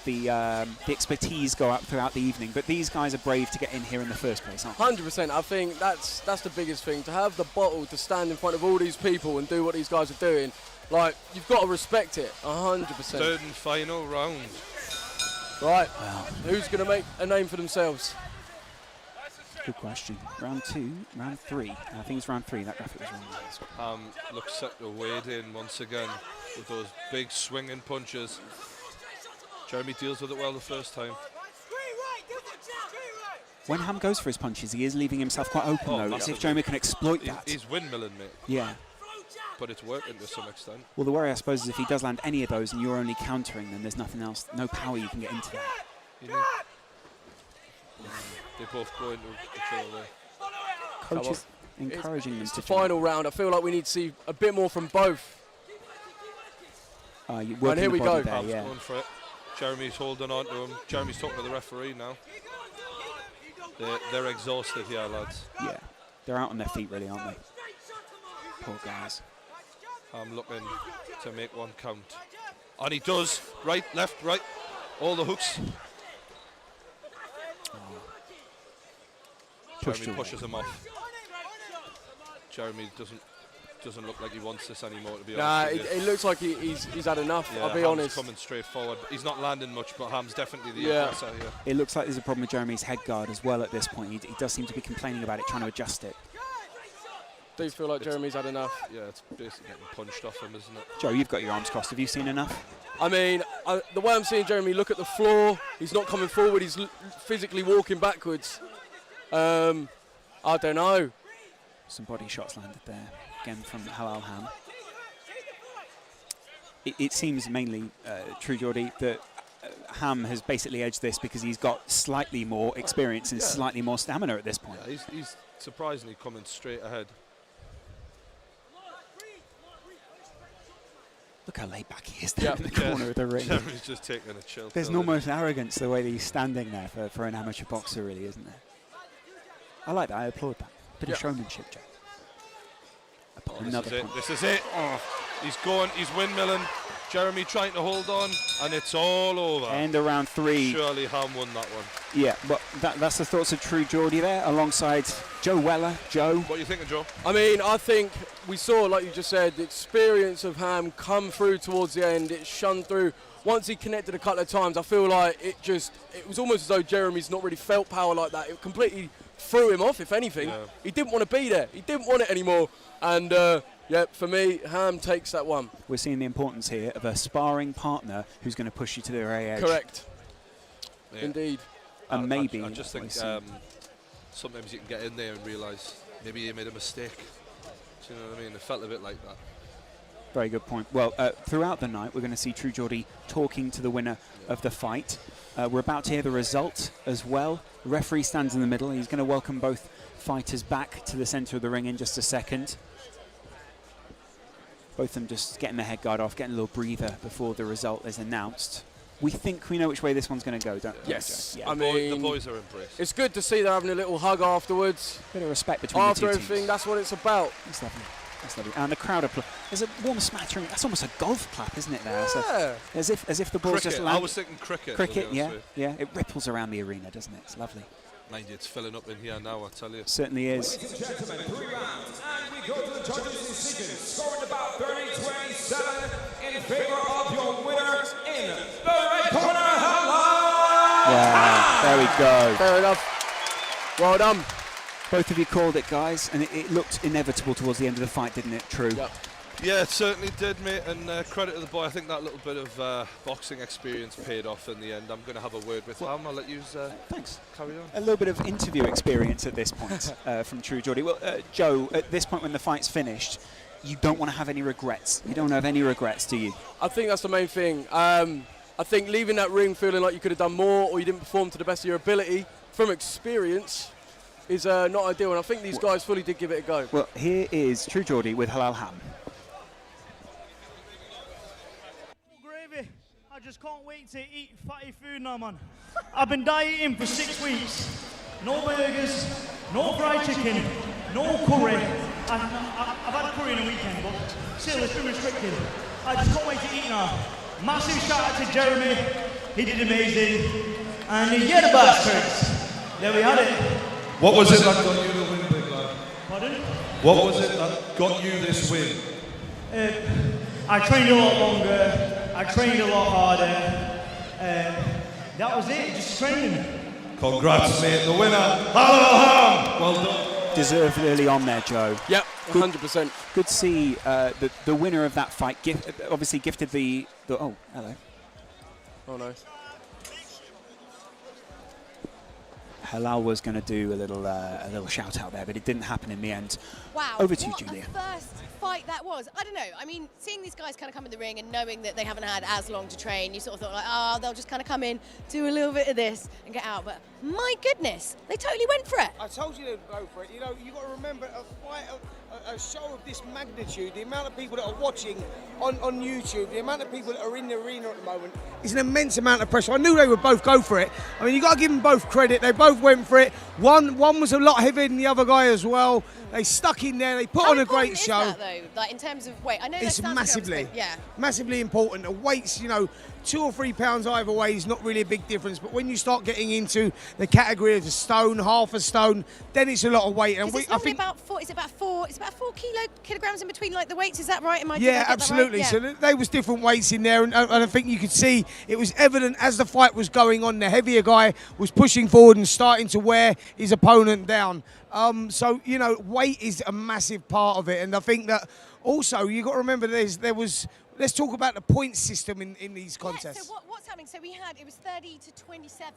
the expertise go up throughout the evening, but these guys are brave to get in here in the first place, aren't they? 100%. I think that's the biggest thing, to have the bottle to stand in front of all these people and do what these guys are doing. Like, you've got to respect it, 100%. Third and final round. Right, who's going to make a name for themselves? Good question. Round 2, round 3. I think it's round 3. That graphic was wrong. Looks set to wade in once again with those big swinging punches. Jeremy deals with it well the first time. When Ham goes for his punches, he is leaving himself quite open, though. Let's see if Jeremy can exploit that. He's windmilling, mate. Yeah. But it's working to some extent. Well, the worry, I suppose, is if he does land any of those and you're only countering them, there's nothing else, no power you can get into that. They both go into each other there. Coaches encouraging them it's to the final round. I feel like we need to see a bit more from both. And here we go. There, yeah. Going for it. Jeremy's holding on to him. Jeremy's talking to the referee now. They're exhausted here, lads. Yeah, they're out on their feet, really, aren't they? Poor guys. I'm looking to make one count. And he does. Right, left, right. All the hooks. Jeremy pushes him off. Jeremy doesn't look like he wants this anymore, to be honest. Nah, it looks like he's had enough, Yeah, I'll be Ham's honest. Coming straight forward. He's not landing much, but Ham's definitely the aggressor here. It looks like there's a problem with Jeremy's head guard as well at this point. He does seem to be complaining about it, trying to adjust it. Do you feel like Jeremy's had enough? Yeah, it's basically getting punched off him, isn't it? Joe, you've got your arms crossed. Have you seen enough? I mean, the way I'm seeing Jeremy look at the floor, he's not coming forward, he's physically walking backwards. I don't know. Some body shots landed there, again from Halal Ham. It seems mainly, True Geordie, that Ham has basically edged this because he's got slightly more experience and slightly more stamina at this point. Yeah, he's surprisingly coming straight ahead. Look how laid back he is there in the corner of the ring. Jeremy's just taking a chill. There's almost arrogance the way that he's standing there for an amateur boxer, really, isn't there? I like that. I applaud that. Bit of showmanship, Joe. This is it. Oh, he's going. He's windmilling. Jeremy trying to hold on, and it's all over. End of round 3. Surely Ham won that one. Yeah, but that's the thoughts of True Geordie there, alongside Joe Weller. Joe, what are you thinking, Joe? I mean, I think we saw, like you just said, the experience of Ham come through towards the end. It shone through. Once he connected a couple of times, I feel like it was almost as though Jeremy's not really felt power like that. It completely threw him off, if anything. Yeah. He didn't want to be there. He didn't want it anymore. And for me, Ham takes that one. We're seeing the importance here of a sparring partner who's going to push you to the very edge. Correct. Yeah. Indeed. And maybe... I just think sometimes you can get in there and realise maybe you made a mistake. Do you know what I mean? It felt a bit like that. Very good point. Well, throughout the night, we're going to see True Geordie talking to the winner of the fight. We're about to hear the result as well. The referee stands in the middle. He's going to welcome both fighters back to the centre of the ring in just a second. Both of them just getting their head guard off, getting a little breather before the result is announced. We think we know which way this one's going to go, don't we? Yes. Yeah. I mean, the boys are impressed. It's good to see they're having a little hug afterwards. Bit of respect between the two After teams. everything, that's what it's about. That's lovely. That's lovely. And the crowd there's a warm smattering. That's almost a golf clap, isn't it? There. Yeah. So as if the ball's Cricket. just landed. I was thinking cricket. Cricket, yeah. It ripples around the arena, doesn't it? It's lovely. Mind you, it's filling up in here now, I tell you. Certainly is. Ladies and gentlemen, 3 rounds, and we go to the judges' decision, scoring about 30-27 in favor of your winner in the red corner. Hello! Yeah. There we go. Fair enough. Well done. Both of you called it, guys, and it looked inevitable towards the end of the fight, didn't it? True. Yep. Yeah, it certainly did, mate, and credit to the boy. I think that little bit of boxing experience paid off in the end. I'm going to have a word with Ham. I'll let you thanks. Carry on. A little bit of interview experience at this point from True Geordie. Well, Joe, at this point when the fight's finished, you don't want to have any regrets. You don't have any regrets, do you? I think that's the main thing. I think leaving that ring feeling like you could have done more or you didn't perform to the best of your ability from experience is not ideal, and I think these guys fully did give it a go. Well, here is True Geordie with Halal Ham. Gravy. I just can't wait to eat fatty food now, man. I've been dieting for 6 weeks. No burgers, no fried chicken, no curry. I've had curry in a weekend, but still it's been restricted. I just can't wait to eat now. Massive shout out to Jeremy. He did amazing. And yeah, the bastards. There we had it. What was it that got you the win, big lad? Pardon? What was it that got you this win? I trained a lot longer. I trained a lot harder. That was it, just training. Congrats, mate. The winner, Halal Ham. Well done. Deserved early on there, Joe. Yep, 100%. Good to see the winner of that fight obviously gifted the... Oh, hello. Oh, no. Halal was going to do a little shout out there, but it didn't happen in the end. Wow. Over to you, what Julia. a first fight that was. I don't know. I mean, seeing these guys kind of come in the ring and knowing that they haven't had as long to train, you sort of thought like, oh, they'll just kind of come in, do a little bit of this and get out. But my goodness, they totally went for it. I told you they'd go for it. You know, you got to remember a show of this magnitude, the amount of people that are watching on YouTube, the amount of people that are in the arena at the moment is an immense amount of pressure. I knew they would both go for it. I mean, you got to give them both credit. They both went for it. One was a lot heavier than the other guy as well. They stuck in there. They put on a great show. How important is that, though? Like in terms of weight, I know it's that massively, yeah, massively important. The weights, you know, 2 or 3 pounds either way is not really a big difference. But when you start getting into the category of a stone, half a stone, then it's a lot of weight. And it's I think about 4. It's about 4 kilograms in between, like the weights. Is that right? Yeah, absolutely. Right? Yeah. So there was different weights in there, and I think you could see it was evident as the fight was going on. The heavier guy was pushing forward and starting to wear his opponent down. So you know, weight is a massive part of it, and I think that also you got to remember there was. Let's talk about the point system in these contests. So what's happening? So it was 30 to 27.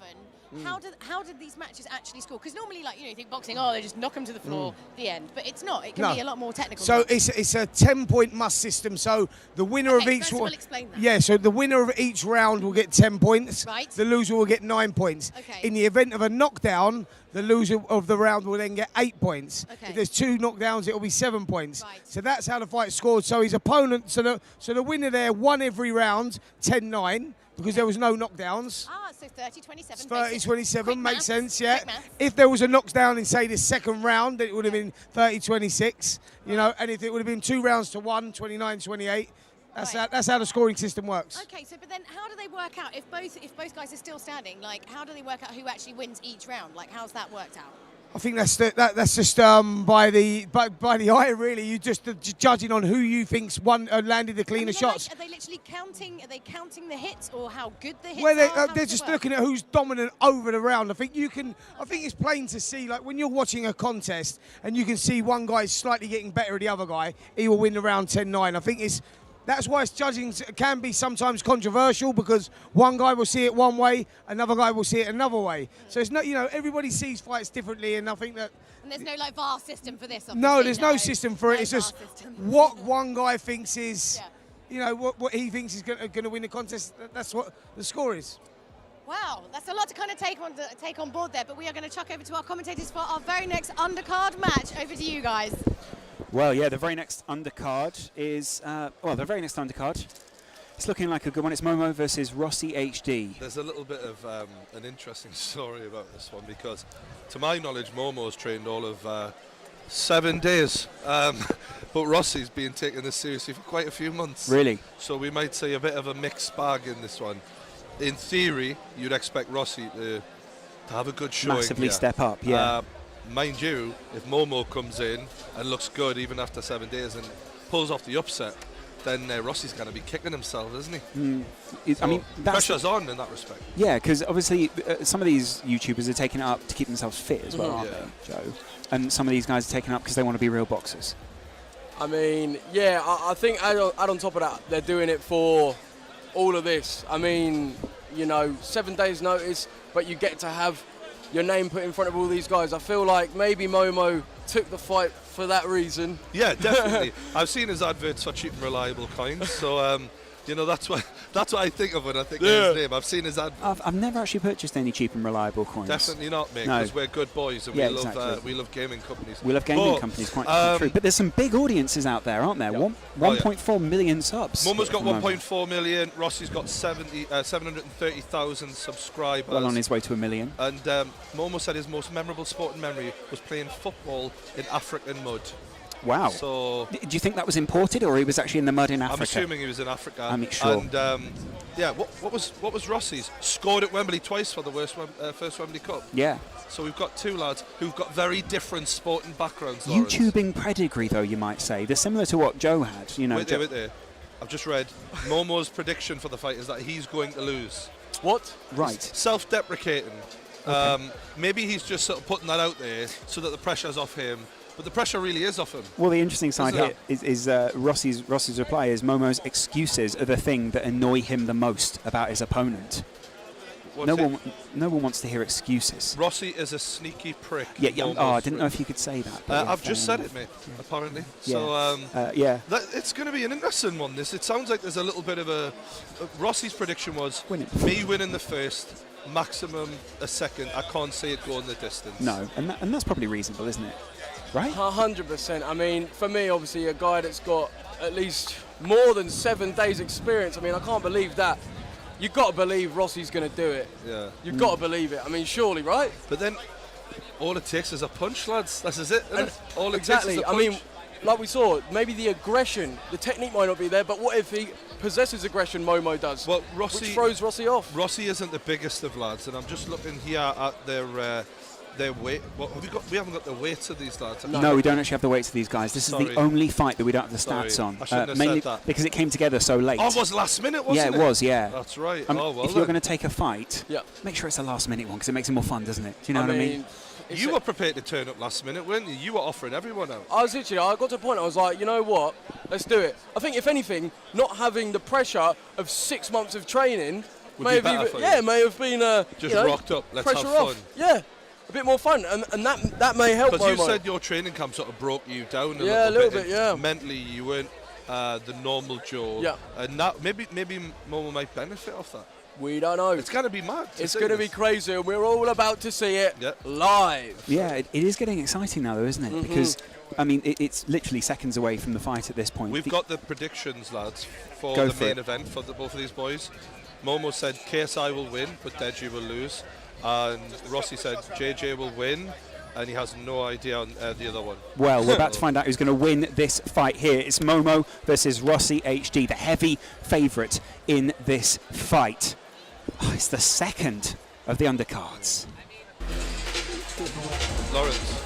How did these matches actually score? Because normally, like, you think boxing, they just knock them to the floor, the end. But it's not. It can be a lot more technical. So it's a 10-point must system. So the winner of each one. Explain that. Yeah. So the winner of each round will get 10 points. Right. The loser will get 9 points. Okay. In the event of a knockdown, the loser of the round will then get 8 points. Okay. If there's 2 knockdowns, it will be 7 points. Right. So that's how the fight scored. So his opponent, so the winner there won every round 10-9 because there was no knockdowns. So 30-27. 30-27 makes sense, yeah. If there was a knockdown in, say, the second round, then it would have been 30-26, you know, and if it would have been 2 rounds to 1, 29-28. That's how the scoring system works. Okay, so but then how do they work out if both guys are still standing? Like, how do they work out who actually wins each round? Like, how's that worked out? I think that's just by the eye, really. You just judging on who you think's landed the cleaner shots. Are they literally counting? Are they counting the hits or how good the hits are? They're just looking at who's dominant over the round. I think it's plain to see. Like when you're watching a contest and you can see one guy slightly getting better than the other guy, he will win the round 10-9. I think that's why judging can be sometimes controversial because one guy will see it one way, another guy will see it another way. So it's not, everybody sees fights differently, and I think that. And there's no like VAR system for this. Obviously. No, there's no system for it. It's just what one guy thinks is, what he thinks is going to win the contest. That's what the score is. Wow, that's a lot to kind of take on board there. But we are going to chuck over to our commentators for our very next undercard match. Over to you guys. Well, yeah, the very next undercard is, it's looking like a good one. It's Momo versus Rossi HD. There's a little bit of an interesting story about this one because, to my knowledge, Momo's trained all of 7 days. But Rossi's been taking this seriously for quite a few months. Really? So we might see a bit of a mixed bag in this one. In theory, you'd expect Rossi to have a good showing. Massively step up, yeah. Mind you, if Momo comes in and looks good even after 7 days and pulls off the upset, then Rossi's going to be kicking himself, isn't he? I mean, pressure's on in that respect. Yeah, because obviously some of these YouTubers are taking it up to keep themselves fit as well, aren't they, Joe? And some of these guys are taking it up because they want to be real boxers. I mean, yeah, I think add on top of that, they're doing it for all of this. I mean, you know, 7 days notice, but you get to have your name put in front of all these guys. I feel like maybe Momo took the fight for that reason. Yeah, definitely. I've seen his adverts for cheap and reliable coins, so you know, that's what I think of when I think of his name. I've seen his ad. I've never actually purchased any cheap and reliable coins. Definitely not, mate, because we're good boys and we love gaming companies. We love gaming companies, quite true. But there's some big audiences out there, aren't there? 1.4 million subs. Momo's got 1.4 million. Rossi's got 730,000 subscribers. Well on his way to 1 million. And Momo said his most memorable sporting memory was playing football in African mud. Wow. So, do you think that was imported, or he was actually in the mud in Africa? I'm assuming he was in Africa. I'm sure. And yeah, what was Rossi's? Scored at Wembley twice for the first Wembley Cup. Yeah. So we've got two lads who've got very different sporting backgrounds. Lawrence. YouTubing pedigree, though, you might say. They're similar to what Joe had. You know. Wait there. I've just read Momo's prediction for the fight is that he's going to lose. What? Right. Self-deprecating. Okay. Maybe he's just sort of putting that out there so that the pressure's off him. But the pressure really is off him. Well, the interesting side here is Rossi's reply is Momo's excuses are the thing that annoy him the most about his opponent. No one wants to hear excuses. Rossi is a sneaky prick. Yeah. I didn't know if you could say that. I've just said it, mate. Apparently. Yeah. So yeah. It's going to be an interesting one. It sounds like there's a little bit of a. Rossi's prediction was me winning the first, maximum a second. I can't see it going the distance. No, and that's probably reasonable, isn't it? Right? 100%. I mean, for me, obviously, a guy that's got at least more than 7 days experience. I mean, I can't believe that. You've got to believe Rossi's going to do it. Yeah. You've got to believe it. I mean, surely, right? But then, all it takes is a punch, lads. That's it. All it exactly. takes is a punch. I mean, like we saw, maybe the aggression, the technique might not be there, but what if he possesses aggression, Momo does? Well, Rossi, which throws Rossi off. Rossi isn't the biggest of lads, and I'm just looking here at their weight. What have we got? We haven't got the weights of these lads. No, we don't actually have the weights of these guys. This is the only fight that we don't have the stats on. I shouldn't have mainly said that. because it came together so late. Oh, it was last minute, wasn't it? Yeah, it was, yeah. That's right. I mean, well, if you're going to take a fight, yeah, make sure it's a last minute one because it makes it more fun, doesn't it? Do you know what I mean? You were prepared to turn up last minute, weren't you? You were offering everyone out. I got to a point, I was like, you know what, let's do it. I think, if anything, not having the pressure of 6 months of training may have been just rocked up, let's have fun. Off. Yeah, a bit more fun, and that may help. Because you said your training camp sort of broke you down a little bit. Yeah, mentally you weren't the normal Joe. Yeah, and that maybe Momo might benefit off that. We don't know. It's going to be mad. It's going to be crazy, and we're all about to see it live. Yeah, it is getting exciting now, though, isn't it? Mm-hmm. Because, I mean, it's literally seconds away from the fight at this point. We've got the predictions, lads, for the main event for both of these boys. Momo said KSI will win, but Deji will lose. And Rossi said JJ will win, and he has no idea on the other one. Well, we're about to find out who's going to win this fight here. It's Momo versus Rossi HD, the heavy favourite in this fight. Oh, it's the second of the undercards. Lawrence.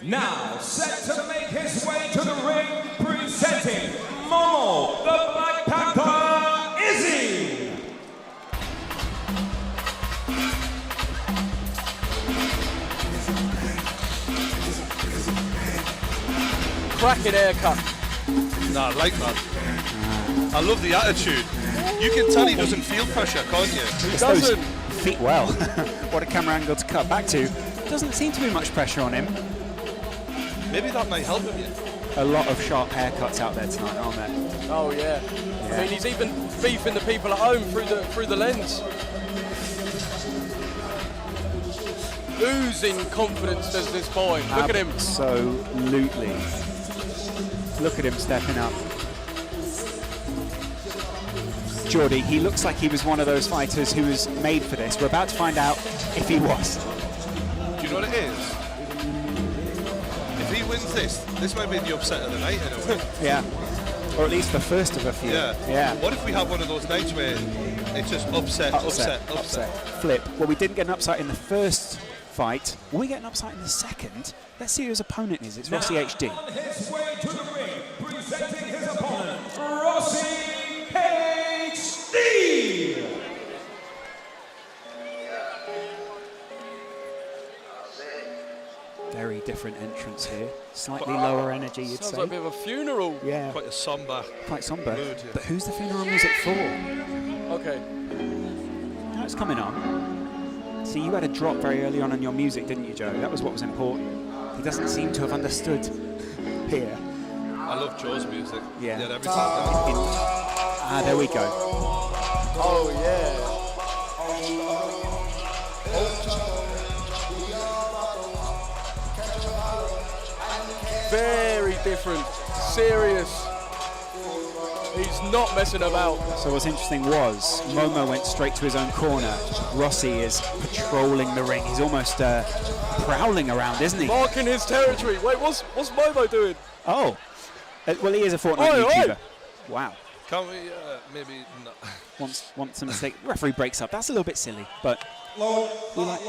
Now, set to make his way to the ring, presenting Momo, the Black Panther, Izzy. Cracking haircut. Nah, I like that. I love the attitude. You can tell he doesn't feel pressure, can't you? He doesn't. Feet well. What a camera angle to cut back to. Doesn't seem to be much pressure on him. Maybe that might help him. A lot of sharp haircuts out there tonight, aren't there? Oh yeah. I mean, he's even beefing the people at home through the lens. Oozing confidence does this boy. Look at him. Absolutely. Look at him stepping up. Geordie, he looks like he was one of those fighters who was made for this. We're about to find out if he was. Do you know what it is? If he wins this might be the upset of the night in a way. Yeah. Or at least the first of a few. Yeah. What if we have one of those nights where it's just upset. Flip. Well, we didn't get an upset in the first fight. Will we get an upset in the second? Let's see who his opponent is. It's Rossi HD. On his way to the ring, presenting his opponent, Rossi HD. Very different entrance here. Slightly lower energy, you'd Sounds say. like a bit of a funeral. Yeah. Quite somber mood, yeah. But who's the funeral music for? Okay. No, it's coming on. See, you had a drop very early on in your music, didn't you, Joe? That was what was important. He doesn't seem to have understood here. I love Joe's music. Yeah. Every time. There we go. Oh, yeah. Very different, serious. He's not messing about. So what's interesting was Momo went straight to his own corner. Rossi is patrolling the ring. He's almost prowling around, isn't he? Marking his territory. Wait, what's Momo doing? Oh, well, he is a Fortnite YouTuber. Wow. Can't we maybe not? Wants a mistake. Referee breaks up. That's a little bit silly, but Lord right.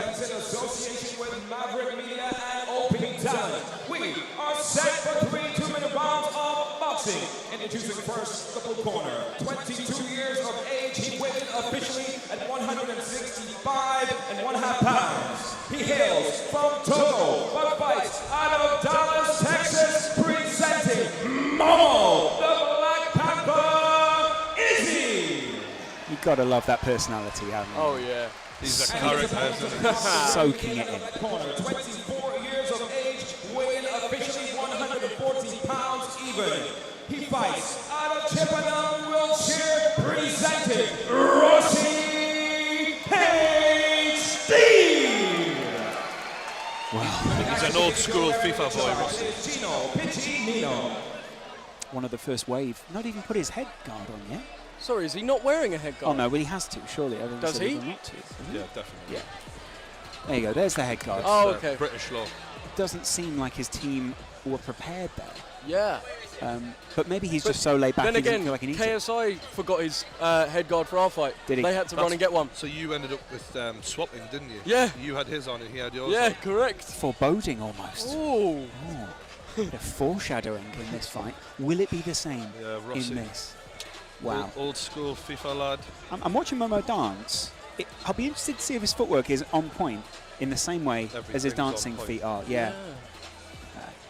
events in association with Maverick Media and Open Talent. We are set for 3 2-minute rounds of boxing. Introducing first, the blue corner. 22 years of age, he weighed officially at 165.5 pounds. He hails from Togo, but fights out of Dallas, Texas, presenting Momo, the Black Panther, Izzy. You gotta love that personality, haven't you? Oh yeah. He's a character, isn't he? Soaking it in. Corner, 24 years of age, weighing officially 140 pounds even. He fights out of Chippenham, Wiltshire, presenting Rossi HD. Wow. He's an old school FIFA boy, Rossi. One of the first wave. Not even put his head guard on yet. Sorry, is he not wearing a head Oh guard? no, well he has to, surely. Does he? Not to, Yeah, definitely. Yeah. There you go, there's the head guard. Oh, okay. British law. It doesn't seem like his team were prepared there. Yeah. But maybe he's just so laid back Then he doesn't again, feel like he needs it. KSI forgot his head guard for our fight. Did he? They had to run and get one. So you ended up with swapping, didn't you? Yeah. You had his on and he had yours Yeah, on. correct. Foreboding almost. Ooh. Oh. Bit of foreshadowing in this fight. Will it be the same Yeah, Rossi. in this? Wow. Old school FIFA lad. I'm watching Momo dance. I'll be interested to see if his footwork is on point in the same way as his Everything's on dancing point. feet are. Yeah.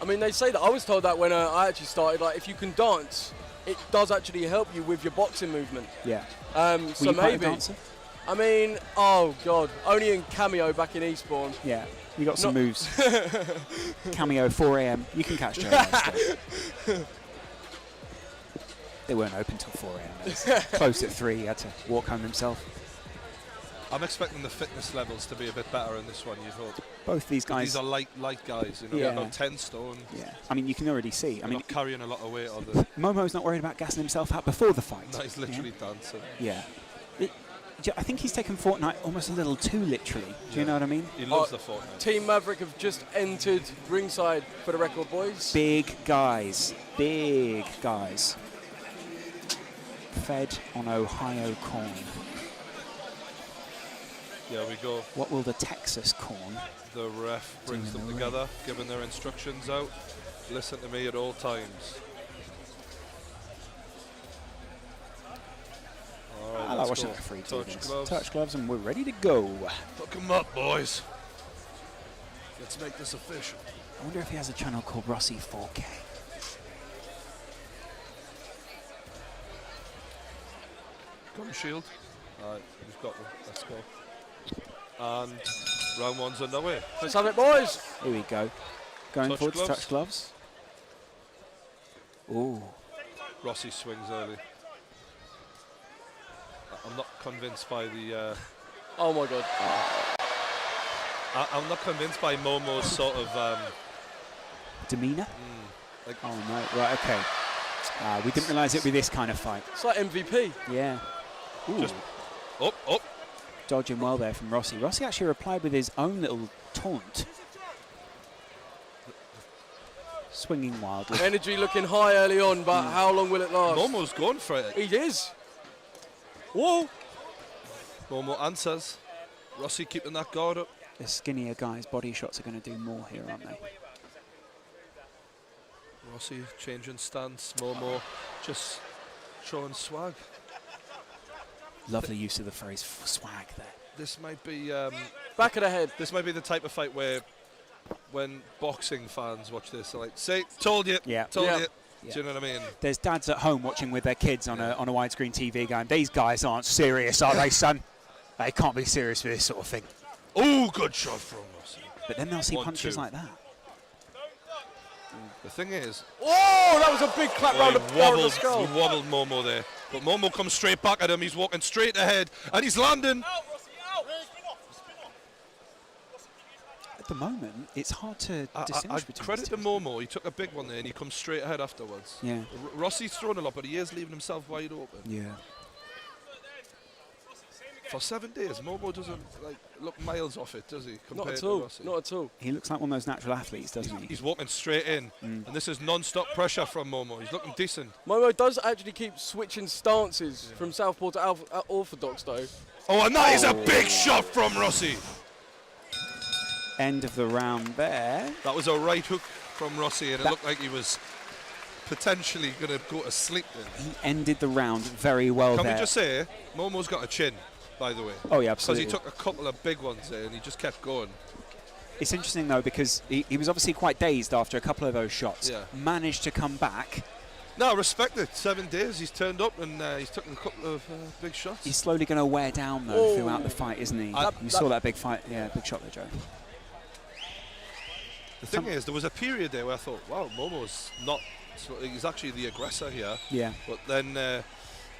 I mean, they say that. I was told that when I actually started. Like, if you can dance, it does actually help you with your boxing movement. Yeah. So Were you quite a maybe. dancer? I mean, oh god, only in Cameo back in Eastbourne. Yeah. You got some Not- moves. Cameo 4 a.m. You can catch Joe Wednesday. They weren't open till 4 a.m. Closed at 3. He had to walk home himself. I'm expecting the fitness levels to be a bit better in this one, you thought. Both these guys. These are light guys, you know, Yeah. about 10 stone. Yeah. I mean, you can already see. I mean, not carrying a lot of weight on the. Momo's not worried about gassing himself out before the fight. No, he's literally dancing. Yeah. I think he's taken Fortnite almost a little too literally. Do you know what I mean? He loves the Fortnite. Team Maverick have just entered ringside for the record, boys. Big guys. Big guys. Fed on Ohio corn. Yeah, we go. What will the Texas corn? The ref brings them together, giving their instructions out. Listen to me at all times. All right, I like let's watching go. the referee do Touch this. gloves. Touch gloves and we're ready to go. Hook 'em up, boys. Let's make this official. I wonder if he has a channel called Rossi 4K. Gum shield. All right, we've got one. Let's go. And round one's underway. Let's have it, boys. Here we go. Going Touch forward to gloves. touch gloves. Ooh. Rossi swings early. I'm not convinced by the. Oh my god. I'm not convinced by Momo's sort of. Demeanour? Like Oh no, right, okay. We didn't realise it would be this kind of fight. It's like MVP. Yeah. Ooh. Just up. Dodging well there from Rossi. Rossi actually replied with his own little taunt. swinging wildly. Energy looking high early on, but how long will it last? Momo's going for it. He is. Whoa. Momo answers. Rossi keeping that guard up. The skinnier guys' body shots are going to do more here, aren't they? Rossi changing stance. Momo just showing swag. Lovely use of the phrase swag there. This might be back of the head. This might be the type of fight where, when boxing fans watch this, they're like, "Say, told you, told you." Yeah. Do you know what I mean? There's dads at home watching with their kids on a widescreen TV going, "These guys aren't serious, are they, son? They can't be serious for this sort of thing." Oh, good shot from Rossi. But then they'll see 1-2. punches like that. The thing is, oh, that was a big clap round the skull. He wobbled Momo there, but Momo comes straight back at him. He's walking straight ahead, and he's landing. At the moment, it's hard to distinguish between credit these to two. Momo. He took a big one there, and he comes straight ahead afterwards. Yeah. Rossi's thrown a lot, but he is leaving himself wide open. Yeah. For 7 days, Momo doesn't look miles off it, does he? Not Compared at to all. Rossi? Not at all. He looks like one of those natural athletes, doesn't he? He's walking straight in, and this is non-stop pressure from Momo. He's looking decent. Momo does actually keep switching stances from southpaw to orthodox, though. Oh, and that is a big shot from Rossi. End of the round there. That was a right hook from Rossi, and it looked like he was potentially going to go to sleep then. He ended the round very well Can there. we just say, Momo's got a chin, by the way. Oh, yeah, absolutely. Because he took a couple of big ones there, and he just kept going. It's interesting, though, because he was obviously quite dazed after a couple of those shots. Yeah. Managed to come back. No, respect it. 7 days, he's turned up, and he's taken a couple of big shots. He's slowly going to wear down, though, throughout the fight, isn't he? You saw that big fight. Yeah, big shot there, Joe. The thing is, there was a period there where I thought, wow, Momo's not... So he's actually the aggressor here. Yeah. But then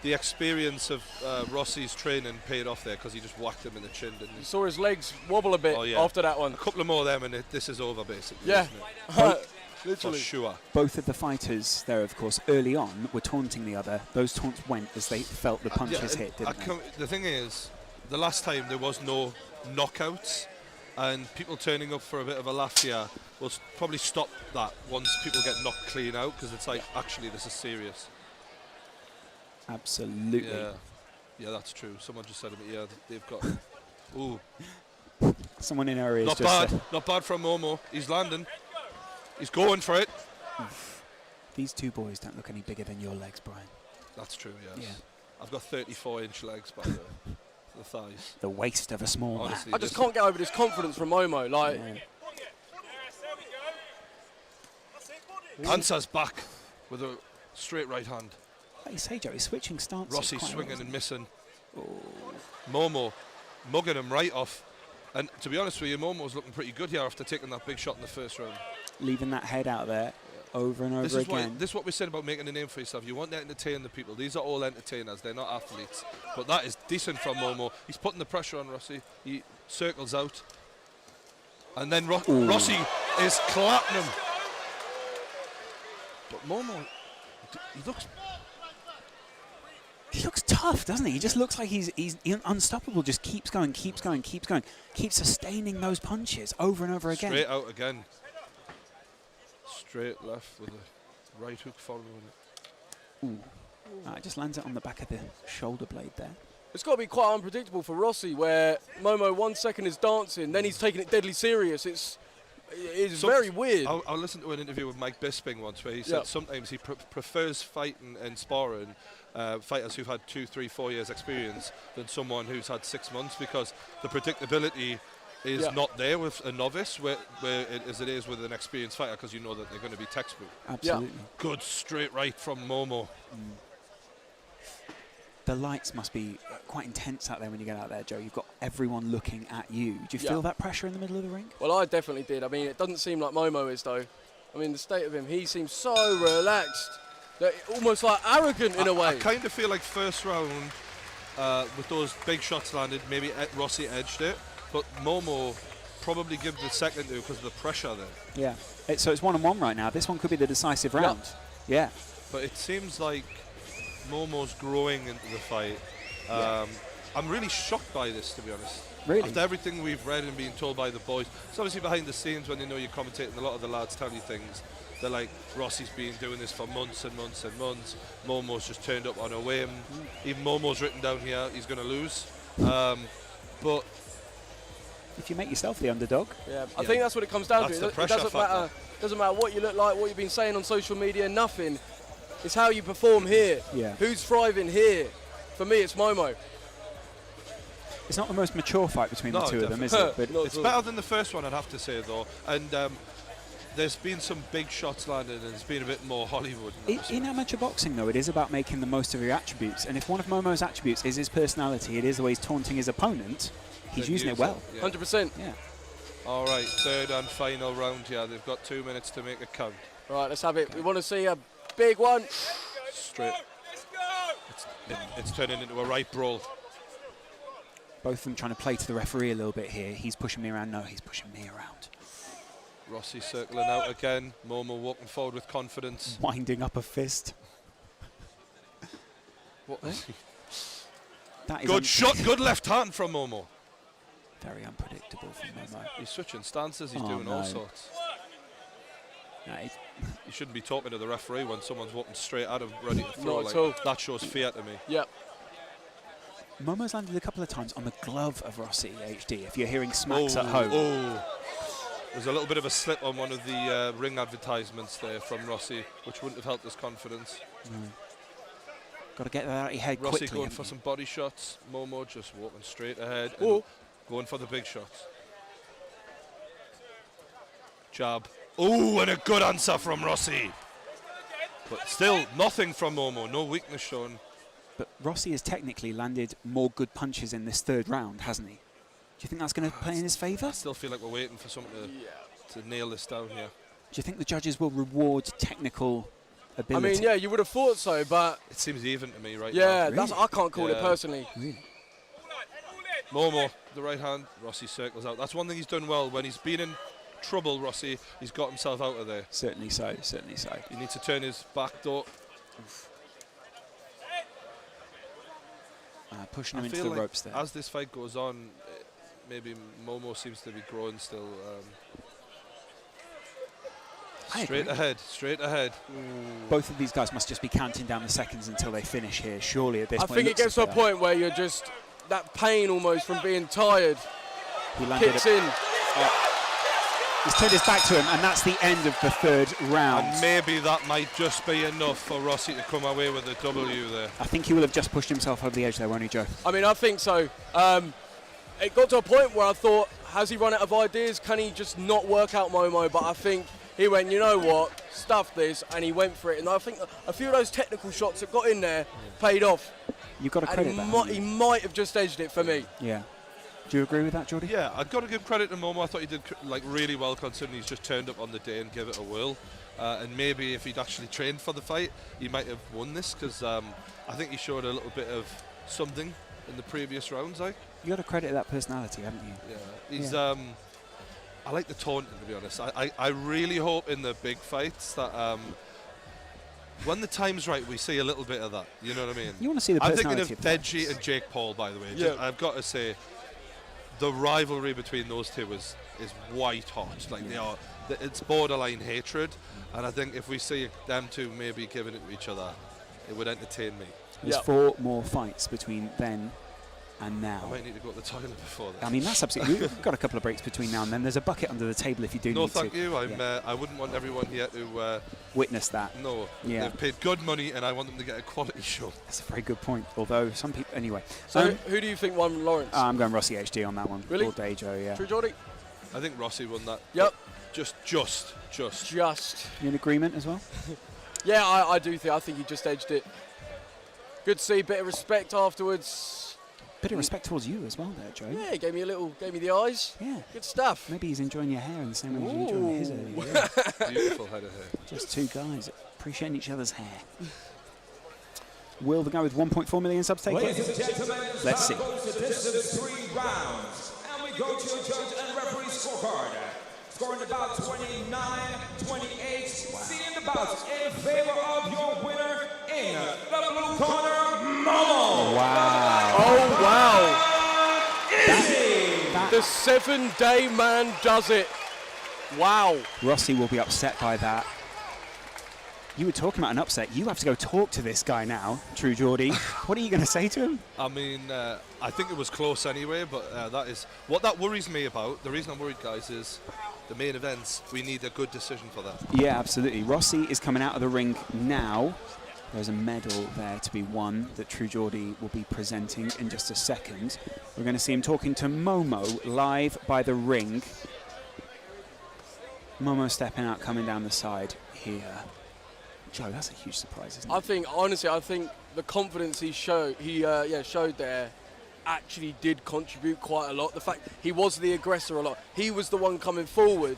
the experience of Rossi's training paid off there because he just whacked him in the chin, didn't he? You saw his legs wobble a bit after that one. A couple of more of them and this is over, basically. Yeah. Literally. For sure. Both of the fighters there, of course, early on were taunting the other. Those taunts went as they felt the punches hit, didn't they? The thing is, the last time there was no knockouts, and people turning up for a bit of a laugh here will probably stop that once people get knocked clean out, because it's like, actually, this is serious. Absolutely. Yeah, that's true. Someone just said to me, yeah, they've got... Ooh. Someone in our ears Not just bad. said, Not bad from Momo. He's landing. He's going for it. these two boys don't look any bigger than your legs, Brian. That's true, yes. Yeah. I've got 34-inch legs, by the way. The thighs. The waist of a small man. I just can't get over this confidence from Momo. Like, Answer's back with a straight right hand. Like you say, Joe, he's switching stances. Rossi quite swinging well, and missing. Momo mugging him right off. And to be honest with you, Momo's looking pretty good here after taking that big shot in the first round. Leaving that head out there over and over again. This is what we're saying about making a name for yourself. You want to entertain the people. These are all entertainers. They're not athletes. But that is decent from Momo. He's putting the pressure on Rossi. He circles out. And then Rossi is clapping him. But Momo, he looks tough, doesn't he? He just looks like he's unstoppable. Just keeps going, keeps sustaining those punches over and over again. Straight out again. Straight left with a right hook following it. Ooh. It just lands it on the back of the shoulder blade there. it's got to be quite unpredictable for Rossi, where Momo 1 second is dancing, then he's taking it deadly serious. It's very weird. I listened to an interview with Mike Bisping once where he said sometimes he prefers fighting and sparring fighters who've had 2, 3, 4 years experience than someone who's had 6 months, because the predictability is not there with a novice as it is with an experienced fighter, because you know that they're going to be textbook. Absolutely. Good straight right from Momo. The lights must be quite intense out there when you get out there, Joe. You've got everyone looking at you. Do you feel that pressure in the middle of the ring? Well, I definitely did. I mean, it doesn't seem like Momo is, though. I mean, the state of him, he seems so relaxed, almost like arrogant in a way. I kind of feel like first round, with those big shots landed, maybe Rossi edged it, but Momo probably give the second to because of the pressure there. Yeah. So it's 1-1 right now. This one could be the decisive round. Yeah. But it seems like Momo's growing into the fight. I'm really shocked by this, to be honest. Really? After everything we've read and been told by the boys. It's obviously behind the scenes when they know you're commentating, a lot of the lads tell you things. They're like, Rossi's been doing this for months and months and months. Momo's just turned up on a whim. Even Momo's written down here, he's going to lose. But if you make yourself the underdog. Yeah, I think that's what it comes down to. The It pressure doesn't factor. matter what you look like, what you've been saying on social media, nothing. It's how you perform here. Yeah. Who's thriving here? For me, it's Momo. It's not the most mature fight between the two of them, is it? But it's better than the first one, I'd have to say, though. And there's been some big shots landed, and it's been a bit more Hollywood. In amateur boxing, though, it is about making the most of your attributes. And if one of Momo's attributes is his personality, it is the way he's taunting his opponent, he's using it well. 100%. Yeah. All right, third and final round here. They've got 2 minutes to make a count. Right, let's have it. We want to see a big one. Straight. It's turning into a right brawl. Both of them trying to play to the referee a little bit here. He's pushing me around. No, he's pushing me around. Rossi circling out again. Momo walking forward with confidence. Winding up a fist. What? That is Good shot, good left hand from Momo. Very unpredictable from Momo. He's switching stances, he's doing all sorts. No, you shouldn't be talking to the referee when someone's walking straight at him, ready to throw. Not at all. That shows fear to me. Yep. Momo's landed a couple of times on the glove of Rossi, HD, if you're hearing smacks at home. There's a little bit of a slip on one of the ring advertisements there from Rossi, which wouldn't have helped his confidence. Got to get that out of your head Rossi quickly. going for some body shots. Momo just walking straight ahead and going for the big shots. Jab. Oh, and a good answer from Rossi. But still, nothing from Momo. No weakness shown. But Rossi has technically landed more good punches in this third round, hasn't he? Do you think that's going to play in his favour? I still feel like we're waiting for someone to nail this down here. Do you think the judges will reward technical ability? I mean, yeah, you would have thought so, but... It seems even to me right now. now. Yeah, I can't call it personally. Really? Momo, the right hand, Rossi circles out. That's one thing he's done well. When he's been in trouble, Rossi, he's got himself out of there. Certainly so, certainly so. He needs to turn his back though. Pushing him into the ropes there. As this fight goes on, maybe Momo seems to be growing still. Straight ahead. Both of these guys must just be counting down the seconds until they finish here, surely at this point. I think it gets to a point where you're just, that pain almost from being tired kicks in. He's turned his back to him, and that's the end of the third round. And maybe that might just be enough for Rossi to come away with a W there. I think he will have just pushed himself over the edge there, won't he, Joe? I mean, I think so. It got to a point where I thought, has he run out of ideas? Can he just not work out Momo? But I think he went, you know what, stuff this, and he went for it. And I think a few of those technical shots that got in there paid off. You've got to credit that. He might have just edged it for me. Yeah. Do you agree with that, Jordy? Yeah, I've got to give credit to Momo. I thought he did really well considering he's just turned up on the day and give it a whirl. And maybe if he'd actually trained for the fight, he might have won this because I think he showed a little bit of something in the previous rounds. You got to credit that personality, haven't you? Yeah, he's. I like the taunting, to be honest. I really hope in the big fights that when the time's right, we see a little bit of that. You know what I mean? You want to see the personality. I'm thinking of Deji and Jake Paul, by the way. Yeah. I've got to say, the rivalry between those two is white hot. Like they are, it's borderline hatred. And I think if we see them two maybe giving it to each other, it would entertain me. There's 4 more fights between then and now. I might need to go to the toilet before this. I mean, that's absolutely... We've got a couple of breaks between now and then. There's a bucket under the table if you do need to. No, thank you. I wouldn't want everyone here to... witness that. No. Yeah. They've paid good money and I want them to get a quality show. That's a very good point. Although some people... Anyway. So who do you think won, Lawrence? I'm going Rossi HD on that one. Really? All day, Joe, yeah. True, Jordy? I think Rossi won that. Yep. Just. You in agreement as well? Yeah, I do think. I think he just edged it. Good to see, bit of respect afterwards. Bit of respect towards you as well there, Joe. Yeah, he gave me the eyes. Yeah. Good stuff. Maybe he's enjoying your hair in the same way as you're enjoying his earlier. Yeah. Beautiful head of hair. Just 2 guys appreciating each other's hair. Will the guy with 1.4 million subs take Ladies it? and gentlemen, Let's see. goes the distance 3 rounds. And we go to a judge and referee scorecard. Scoring about 29-28. Seeing the bouts in favor of your winner in the blue corner, Momo. Wow. Oh, wow. The 7-day man does it. Wow. Rossi will be upset by that. You were talking about an upset. You have to go talk to this guy now, True Geordie. What are you going to say to him? I mean, I think it was close anyway, but that is what that worries me about. The reason I'm worried, guys, is the main events. We need a good decision for that. Yeah, absolutely. Rossi is coming out of the ring now. There's a medal there to be won that True Geordie will be presenting in just a second. We're going to see him talking to Momo live by the ring. Momo stepping out, coming down the side here. Joe, that's a huge surprise, isn't it? I think, honestly, the confidence he showed there actually did contribute quite a lot. The fact he was the aggressor a lot. He was the one coming forward.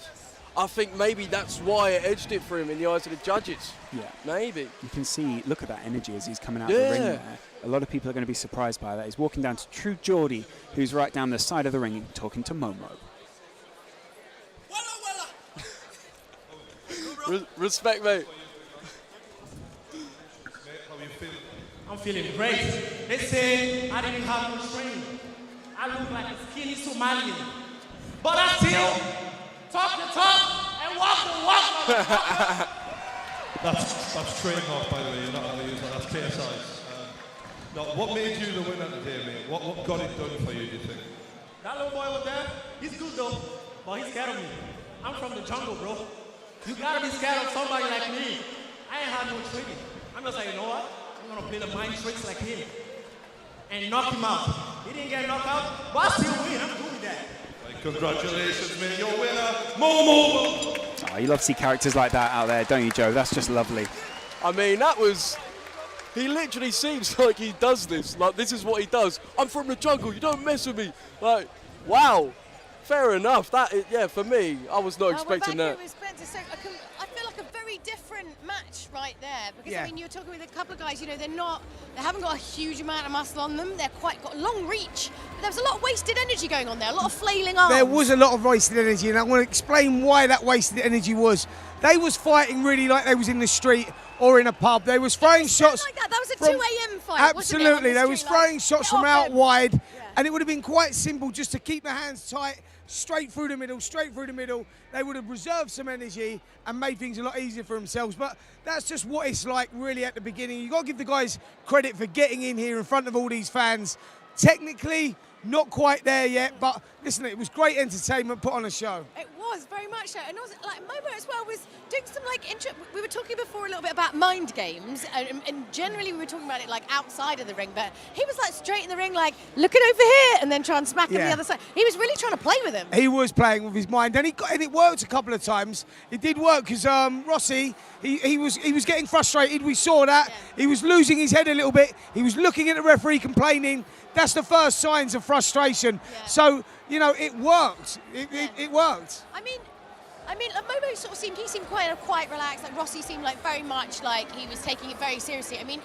I think maybe that's why it edged it for him in the eyes of the judges. Yeah. Maybe. You can see, look at that energy as he's coming out of the ring there. A lot of people are going to be surprised by that. He's walking down to True Geordie, who's right down the side of the ring, talking to Momo. Respect, mate. I'm feeling great. They say I didn't have no training. I look like a skinny Somalian. But I still talk the talk and walk the walk. That's trademark, by the way. You're not allowed to use that. That's KSI's. Now, what made you the winner today, mate? What got it done for you, do you think? That little boy with that, he's good though, but he's scared of me. I'm from the jungle, bro. You gotta be scared of somebody like me. I ain't had no training. I'm just like, you know what? I'm gonna play the mind tricks like him and knock him out. He didn't get knocked out, but I still win. I'm cool with that. Right, congratulations, man. Your winner, Momo. Oh, you love to see characters like that out there, don't you, Joe? That's just lovely. I mean, he literally seems like he does this. Like, this is what he does. I'm from the jungle. You don't mess with me. Like, wow. Fair enough. For me, I was not expecting that. I feel like a very different match right there because I mean you're talking with a couple of guys. They haven't got a huge amount of muscle on them. They're got long reach. But there was a lot of wasted energy going on there. A lot of flailing arms. There was a lot of wasted energy, and I want to explain why that wasted energy was. They was fighting really like they was in the street or in a pub. They was throwing shots. Like that was a 2 a.m. fight. Absolutely, they was throwing shots from out wide, and it would have been quite simple just to keep the hands tight. Straight through the middle. They would have reserved some energy and made things a lot easier for themselves. But that's just what it's like really at the beginning. You've got to give the guys credit for getting in here in front of all these fans. Technically, not quite there yet, but listen, it was great entertainment, put on a show. It was, very much so. And also, Momo as well was doing some, we were talking before a little bit about mind games, and generally we were talking about it, outside of the ring, but he was, straight in the ring, looking over here, and then try and smack him the other side. He was really trying to play with him. He was playing with his mind, and it worked a couple of times. It did work, because Rossi, he was getting frustrated. We saw that. Yeah. He was losing his head a little bit. He was looking at the referee, complaining. That's the first signs of frustration. Yeah. So, it worked. It worked. I mean, Momo sort of seemed quite relaxed. Rossi seemed very much like he was taking it very seriously. I mean,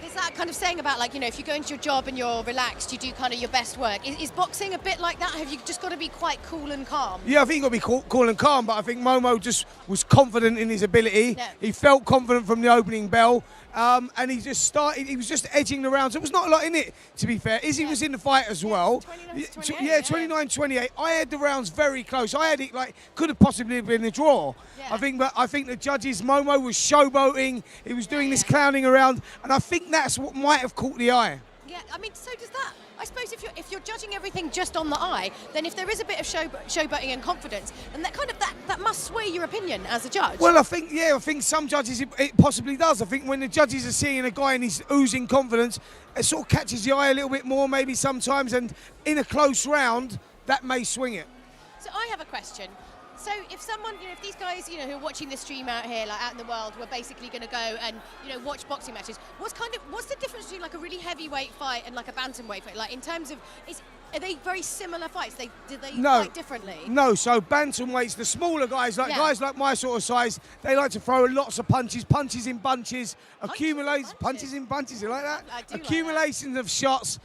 there's that kind of saying about if you go into your job and you're relaxed, you do kind of your best work. Is boxing a bit like that? Have you just got to be quite cool and calm? Yeah, I think you've got to be cool and calm, but I think Momo just was confident in his ability. Yeah. He felt confident from the opening bell. And he just started, he was just edging the rounds. There was not a lot in it, to be fair. Izzy was in the fight as well. 29-28. I had the rounds very close. I had it could have possibly been a draw. Yeah. I think the judges, Momo was showboating. He was doing this clowning around. And I think that's what might have caught the eye. Yeah, I mean, so does that. I suppose if you're judging everything just on the eye, then if there is a bit of showboating and confidence, then that must sway your opinion as a judge. Well, I think some judges it possibly does. I think when the judges are seeing a guy and he's oozing confidence, it sort of catches the eye a little bit more maybe sometimes, and in a close round, that may swing it. So I have a question. So if someone, if these guys, who are watching the stream out here, out in the world, were basically going to go and, watch boxing matches, what's the difference between a really heavyweight fight and a bantamweight fight? In terms of, are they very similar fights? Do they fight differently? No, so bantamweights, the smaller guys, guys like my sort of size, they like to throw lots of punches in bunches, punches in bunches, you like that? Accumulations of shots.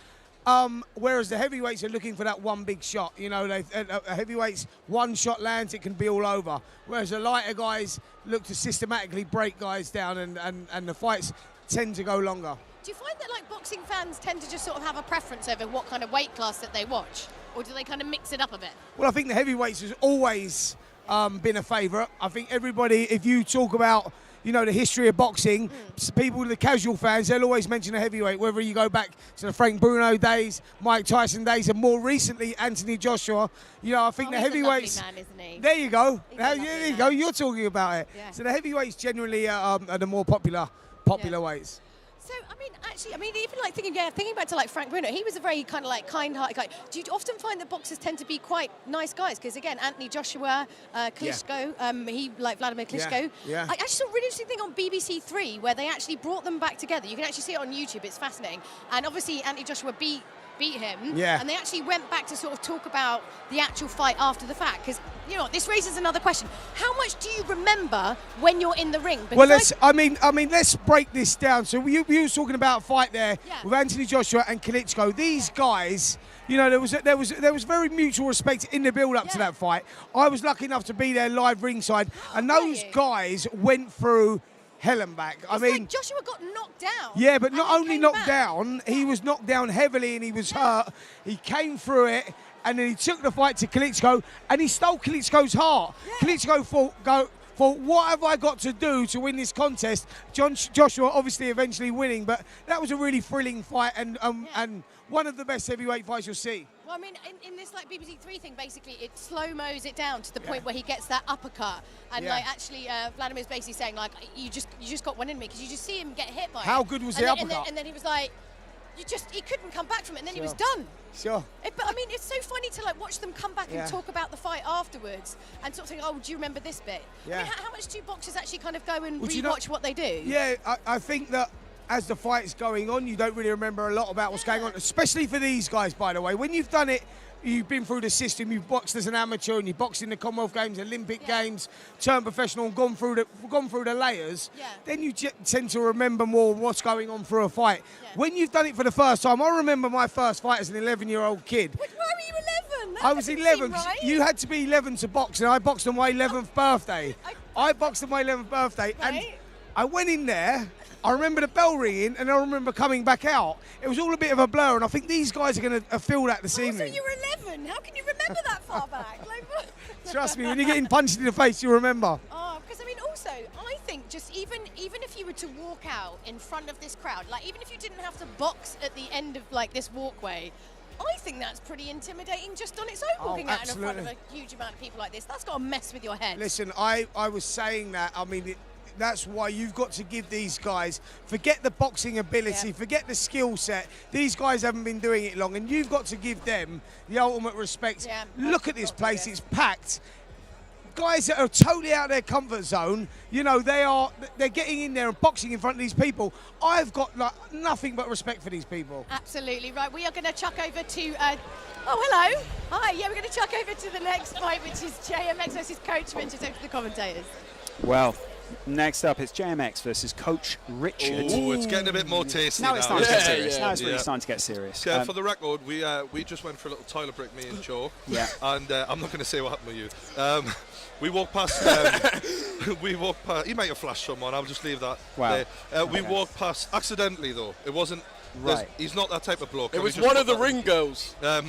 Whereas the heavyweights are looking for that one big shot. A heavyweights, one shot lands, it can be all over. Whereas the lighter guys look to systematically break guys down, and the fights tend to go longer. Do you find that boxing fans tend to just sort of have a preference over what kind of weight class that they watch? Or do they kind of mix it up a bit? Well, I think the heavyweights has always been a favourite. I think everybody, if you talk about, you know, the history of boxing, people, the casual fans, they'll always mention a heavyweight, whether you go back to the Frank Bruno days, Mike Tyson days, and more recently, Anthony Joshua. You know, I think the heavyweights... He's a lovely man, isn't he? There you go. There you man. go. You're talking about it. Yeah. So the heavyweights generally are the more popular weights. So, I mean, actually, even like thinking back to like Frank Bruno, he was a very kind of like kind-hearted guy. Do you often find that boxers tend to be quite nice guys? Because again, Anthony Joshua, Klitschko, he like Vladimir Klitschko. Yeah. I actually saw a really interesting thing on BBC Three where they actually brought them back together. You can actually see it on YouTube. It's fascinating. And obviously, Anthony Joshua beat him. Yeah. And they actually went back to sort of talk about the actual fight after the fact. Because, you know, this raises another question. How much do you remember when you're in the ring? Because well, let's break this down. So you were talking about a fight there with Anthony Joshua and Klitschko. These guys, you know, there was very mutual respect in the build-up to that fight. I was lucky enough to be there live ringside, and those guys went through hell and back. Like Joshua got knocked down. Yeah, but not only knocked down, he was knocked down heavily and he was hurt. He came through it, and then he took the fight to Klitschko, and he stole Klitschko's heart. Yeah. Klitschko thought, what have I got to do to win this contest? Joshua obviously eventually winning, but that was a really thrilling fight and one of the best heavyweight fights you'll see. Well, I mean, in this like BBC Three thing, basically it slow-mos it down to the point where he gets that uppercut, and like actually Vladimir's basically saying like, you just got one in me, because you just see him get hit by it. How good was the uppercut? And then he was like, he couldn't come back from it, and then he was done. Sure. But I mean, it's so funny to like watch them come back and talk about the fight afterwards, and sort of think, oh, do you remember this bit? Yeah. I mean, how much do boxers actually kind of go and rewatch what they do? Yeah, I think that as the fight's going on, you don't really remember a lot about what's going on, especially for these guys, by the way. When you've done it, you've been through the system, you've boxed as an amateur, and you've boxed in the Commonwealth Games, Olympic Games, turned professional, and gone through the layers, then you tend to remember more what's going on through a fight. When you've done it for the first time, I remember my first fight as an 11-year-old kid. Why were you 11? I was 11. Right? You had to be 11 to box, and I boxed on my 11th birthday. I boxed on my 11th birthday, and I went in there. I remember the bell ringing, and I remember coming back out. It was all a bit of a blur, and I think these guys are going to feel that this evening. So you were 11. How can you remember that far back? Trust me, when you're getting punched in the face, you remember. Oh, because I mean, also, I think just even if you were to walk out in front of this crowd, like even if you didn't have to box at the end of like this walkway, I think that's pretty intimidating just on its own, walking out in front of a huge amount of people like this. That's got to mess with your head. Listen, I was saying that. I mean, that's why you've got to give these guys, forget the boxing ability, forget the skill set. These guys haven't been doing it long, and you've got to give them the ultimate respect. Yeah, look at this place, it's packed. Guys that are totally out of their comfort zone, you know, they're getting in there and boxing in front of these people. I've got like nothing but respect for these people. Absolutely right. We are going to chuck over to oh, hello. Hi. Yeah, we're going to chuck over to the next fight, which is JMX versus Coach Richard. Over to the commentators. Well, next up, it's JMX versus Coach Richard. Oh, it's getting a bit more tasty now. Now it's starting to get serious. Now it's really starting to get serious. Yeah, for the record, we just went for a little toilet break, me and Joe. Yeah. And I'm not going to say what happened with you. We walked past. He might have flashed someone. I'll just leave that. Wow. There. We walked past accidentally, though. It wasn't. Right. He's not that type of bloke. It was one of the ring girls. No.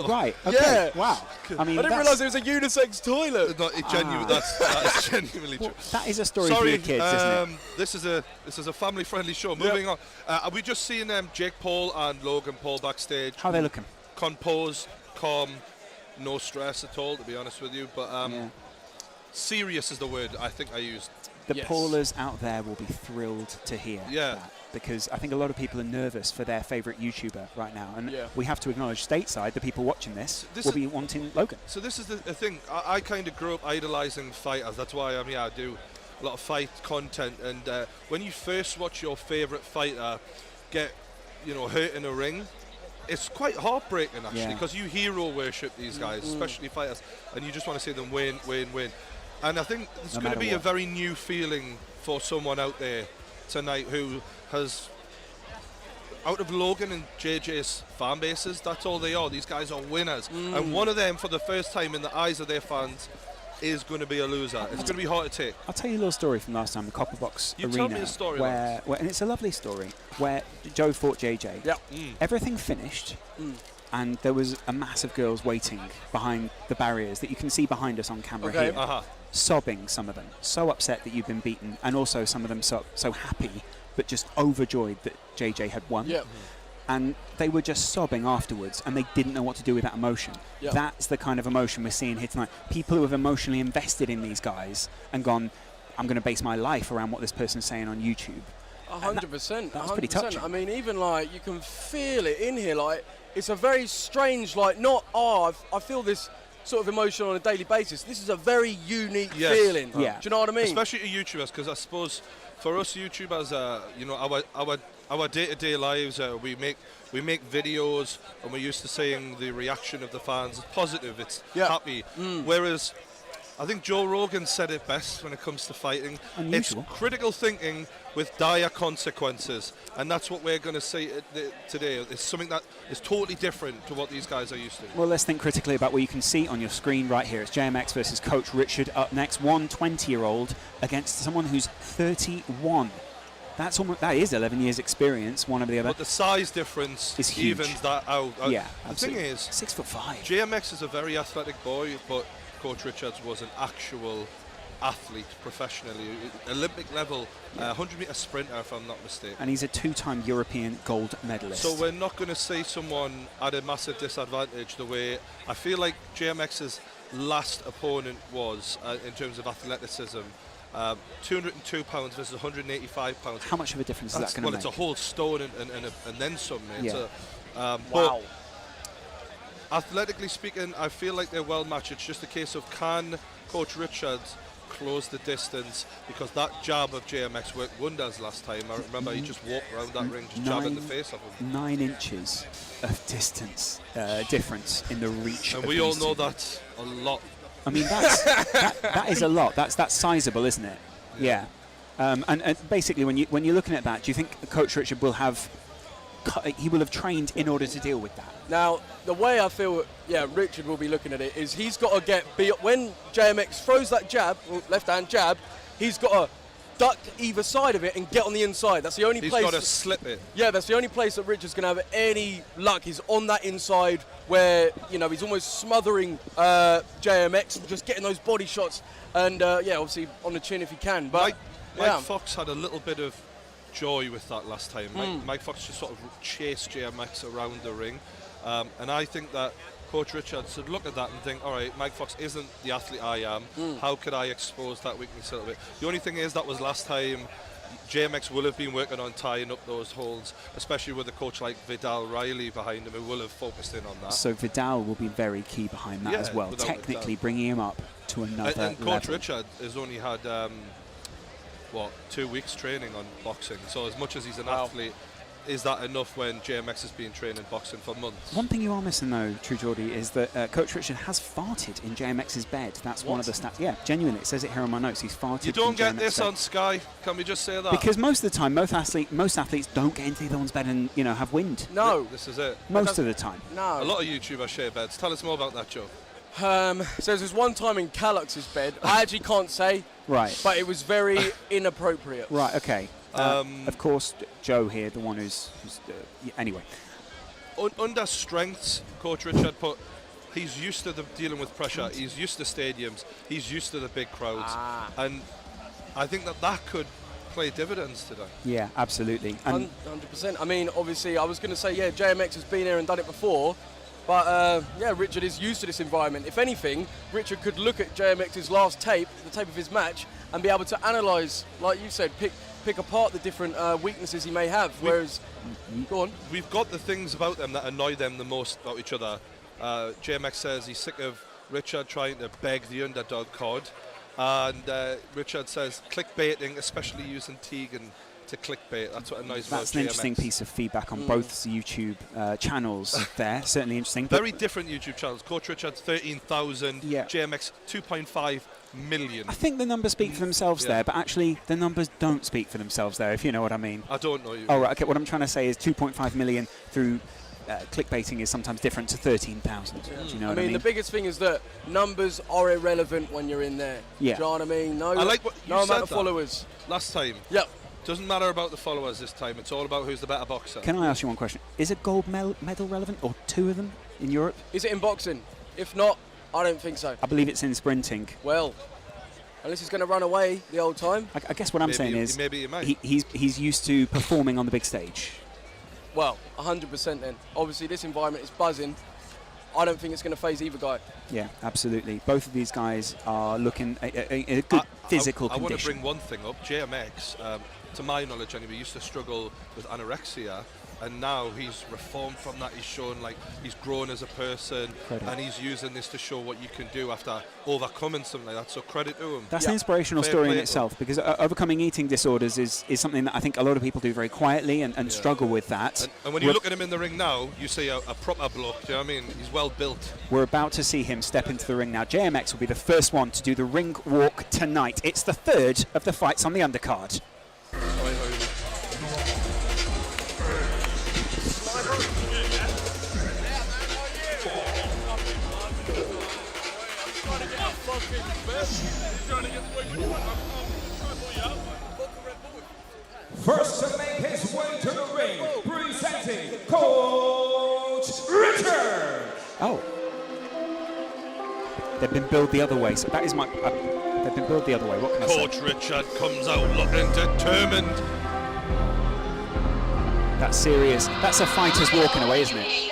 Right. Okay. Yeah. Wow. I mean, I didn't realise it was a unisex toilet. No, that is genuinely true. That is a story for your kids, isn't it? This is a family-friendly show. Moving on. Are we just seeing Jake Paul and Logan Paul backstage? How are they looking? Composed, calm, no stress at all, to be honest with you. But serious is the word I think I used. The Paulers out there will be thrilled to hear that, because I think a lot of people are nervous for their favourite YouTuber right now, and we have to acknowledge stateside, the people watching this will be wanting Logan. So this is the thing. I kind of grew up idolising fighters. That's why I do a lot of fight content, and when you first watch your favourite fighter get hurt in a ring, it's quite heartbreaking actually, because you hero worship these guys, especially fighters, and you just want to see them win. And I think it's going to be a very new feeling for someone out there tonight who has, out of Logan and JJ's fan bases, that's all they are. These guys are winners. And one of them, for the first time in the eyes of their fans, is going to be a loser. It's going to be hard to take. I'll tell you a little story from last time, the Copper Box Arena. Tell me a story, where and it's a lovely story, where Joe fought JJ. Yeah. Everything finished. and there was a mass of girls waiting behind the barriers that you can see behind us on camera here, sobbing, some of them, so upset that you've been beaten, and also some of them so happy, but just overjoyed that JJ had won. Yeah. And they were just sobbing afterwards, and they didn't know what to do with that emotion. Yep. That's the kind of emotion we're seeing here tonight. People who have emotionally invested in these guys and gone, I'm going to base my life around what this person's saying on YouTube. 100%. That's pretty touching. I mean, even like you can feel it in here. Like it's a very strange, like not I feel this sort of emotion on a daily basis. This is a very unique feeling. Yeah. Do you know what I mean? Especially to YouTubers, because I suppose for us YouTubers, you know, our day-to-day lives, we make videos, and we're used to seeing the reaction of the fans. It's positive. It's happy. Whereas I think Joe Rogan said it best when it comes to fighting. Unusual. It's critical thinking with dire consequences, and that's what we're going to see today. It's something that is totally different to what these guys are used to. Well, let's think critically about what you can see on your screen right here. It's JMX versus Coach Richard up next. One 20-year-old against someone who's 31. That is 11 years experience, one of the other. But the size difference is huge. Evens that out. Yeah, the absolutely. thing is, 6'5". JMX is a very athletic boy, but Coach Richards was an actual athlete professionally, Olympic level, 100-meter sprinter, if I'm not mistaken. And he's a 2-time European gold medalist. So we're not going to see someone at a massive disadvantage the way I feel like JMX's last opponent was in terms of athleticism. 202 pounds versus 185 pounds. How much of a difference is that going to make? Well, it's a whole stone and then some. Yeah. Wow. But athletically speaking, I feel like they're well matched. It's just a case of can Coach Richards close the distance, because that jab of JMX worked wonders last time. I remember he just walked around that ring, just jabbing the face off him. 9 inches of distance difference in the reach. And of we all these know two. that's a lot. I mean, that is a lot. That's sizable, isn't it? Yeah. And basically, when you're looking at that, do you think Coach Richard will have trained in order to deal with that? Now, the way I feel, Richard will be looking at it is he's got to get when JMX throws that jab, left hand jab, he's got to duck either side of it and get on the inside. That's the only place. He's got to slip it. Yeah, that's the only place that Richard's going to have any luck. He's on that inside where, he's almost smothering JMX, just getting those body shots. And, obviously on the chin if he can. But Mike Fox had a little bit of joy with that last time. Mike Fox just sort of chased JMX around the ring. And I think that Coach Richards should look at that and think, all right, Mike Fox isn't the athlete I am. How could I expose that weakness a little bit? The only thing is that was last time JMX will have been working on tying up those holes, especially with a coach like Vidal Riley behind him, who will have focused in on that. So Vidal will be very key behind that as well, technically bringing him up to another and Coach level. Richard has only had, 2 weeks training on boxing. So as much as he's an athlete, is that enough when JMX has been training boxing for months? One thing you are missing, though, True Geordie, is that Coach Richard has farted in JMX's bed. That's one of the stats. Yeah, genuinely, it says it here on my notes. He's farted. You don't in get JMX's this bed. on Sky. Can we just say that? Because most of the time, most athletes don't get into the other one's bed and have wind. No, this is it. Most of the time. No. A lot of YouTubers share beds. Tell us more about that, Joe. So there's one time in Callux's bed. I actually can't say. Right. But it was very inappropriate. Right. Okay. Of course, Joe here, the one who's anyway. Under strengths, Coach Richard he's used to dealing with pressure. He's used to stadiums. He's used to the big crowds, and I think that could play dividends today. Yeah, absolutely. 100%. I mean, obviously, I was going to say, JMX has been here and done it before. But, Richard is used to this environment. If anything, Richard could look at JMX's last tape, the tape of his match, and be able to analyse, like you said, pick apart the different weaknesses he may have. Whereas, go on. We've got the things about them that annoy them the most about each other. JMX says he's sick of Richard trying to beg the underdog card. And Richard says clickbaiting, especially using Tegan to clickbait. That's what annoys me about JMX. That's an interesting piece of feedback on both YouTube channels there. Certainly interesting. Very different YouTube channels. Coach Richard's 13,000, JMX 2.5 million. I think the numbers speak for themselves there, but actually the numbers don't speak for themselves there, if you know what I mean. I don't know you. Oh, right, okay, what I'm trying to say is 2.5 million through clickbaiting is sometimes different to 13,000. Do you know what I mean? The biggest thing is that numbers are irrelevant when you're in there. Yeah. Do you know what I mean? No, I like what you no said amount of followers. Last time. Yep. Doesn't matter about the followers this time. It's all about who's the better boxer. Can I ask you one question? Is a gold medal relevant, or 2 of them in Europe? Is it in boxing? If not, I don't think so. I believe it's in sprinting. Well, unless he's going to run away the old time. I guess what I'm saying is he's used to performing on the big stage. Well, 100% then. Obviously, this environment is buzzing. I don't think it's going to faze either guy. Yeah, absolutely. Both of these guys are looking a good physical I condition. want to bring one thing up. JMX, to my knowledge anyway, used to struggle with anorexia, and now he's reformed from that. He's shown like he's grown as a person, and he's using this to show what you can do after overcoming something like that. So credit to him. That's an inspirational story in itself, because overcoming eating disorders is something that I think a lot of people do very quietly and struggle with that. And when you look at him in the ring now, you see a proper bloke. Do you know what I mean? He's well built. We're about to see him step into the ring now. JMX will be the first one to do the ring walk tonight. It's the 3rd of the fights on the undercard. First to make his way to the ring, presenting Coach Richard. Oh. They've been billed the other way, so that is my... they've been billed the other way, what can I say? Coach Richard comes out looking determined. That's serious. That's a fighter's walking away, isn't it?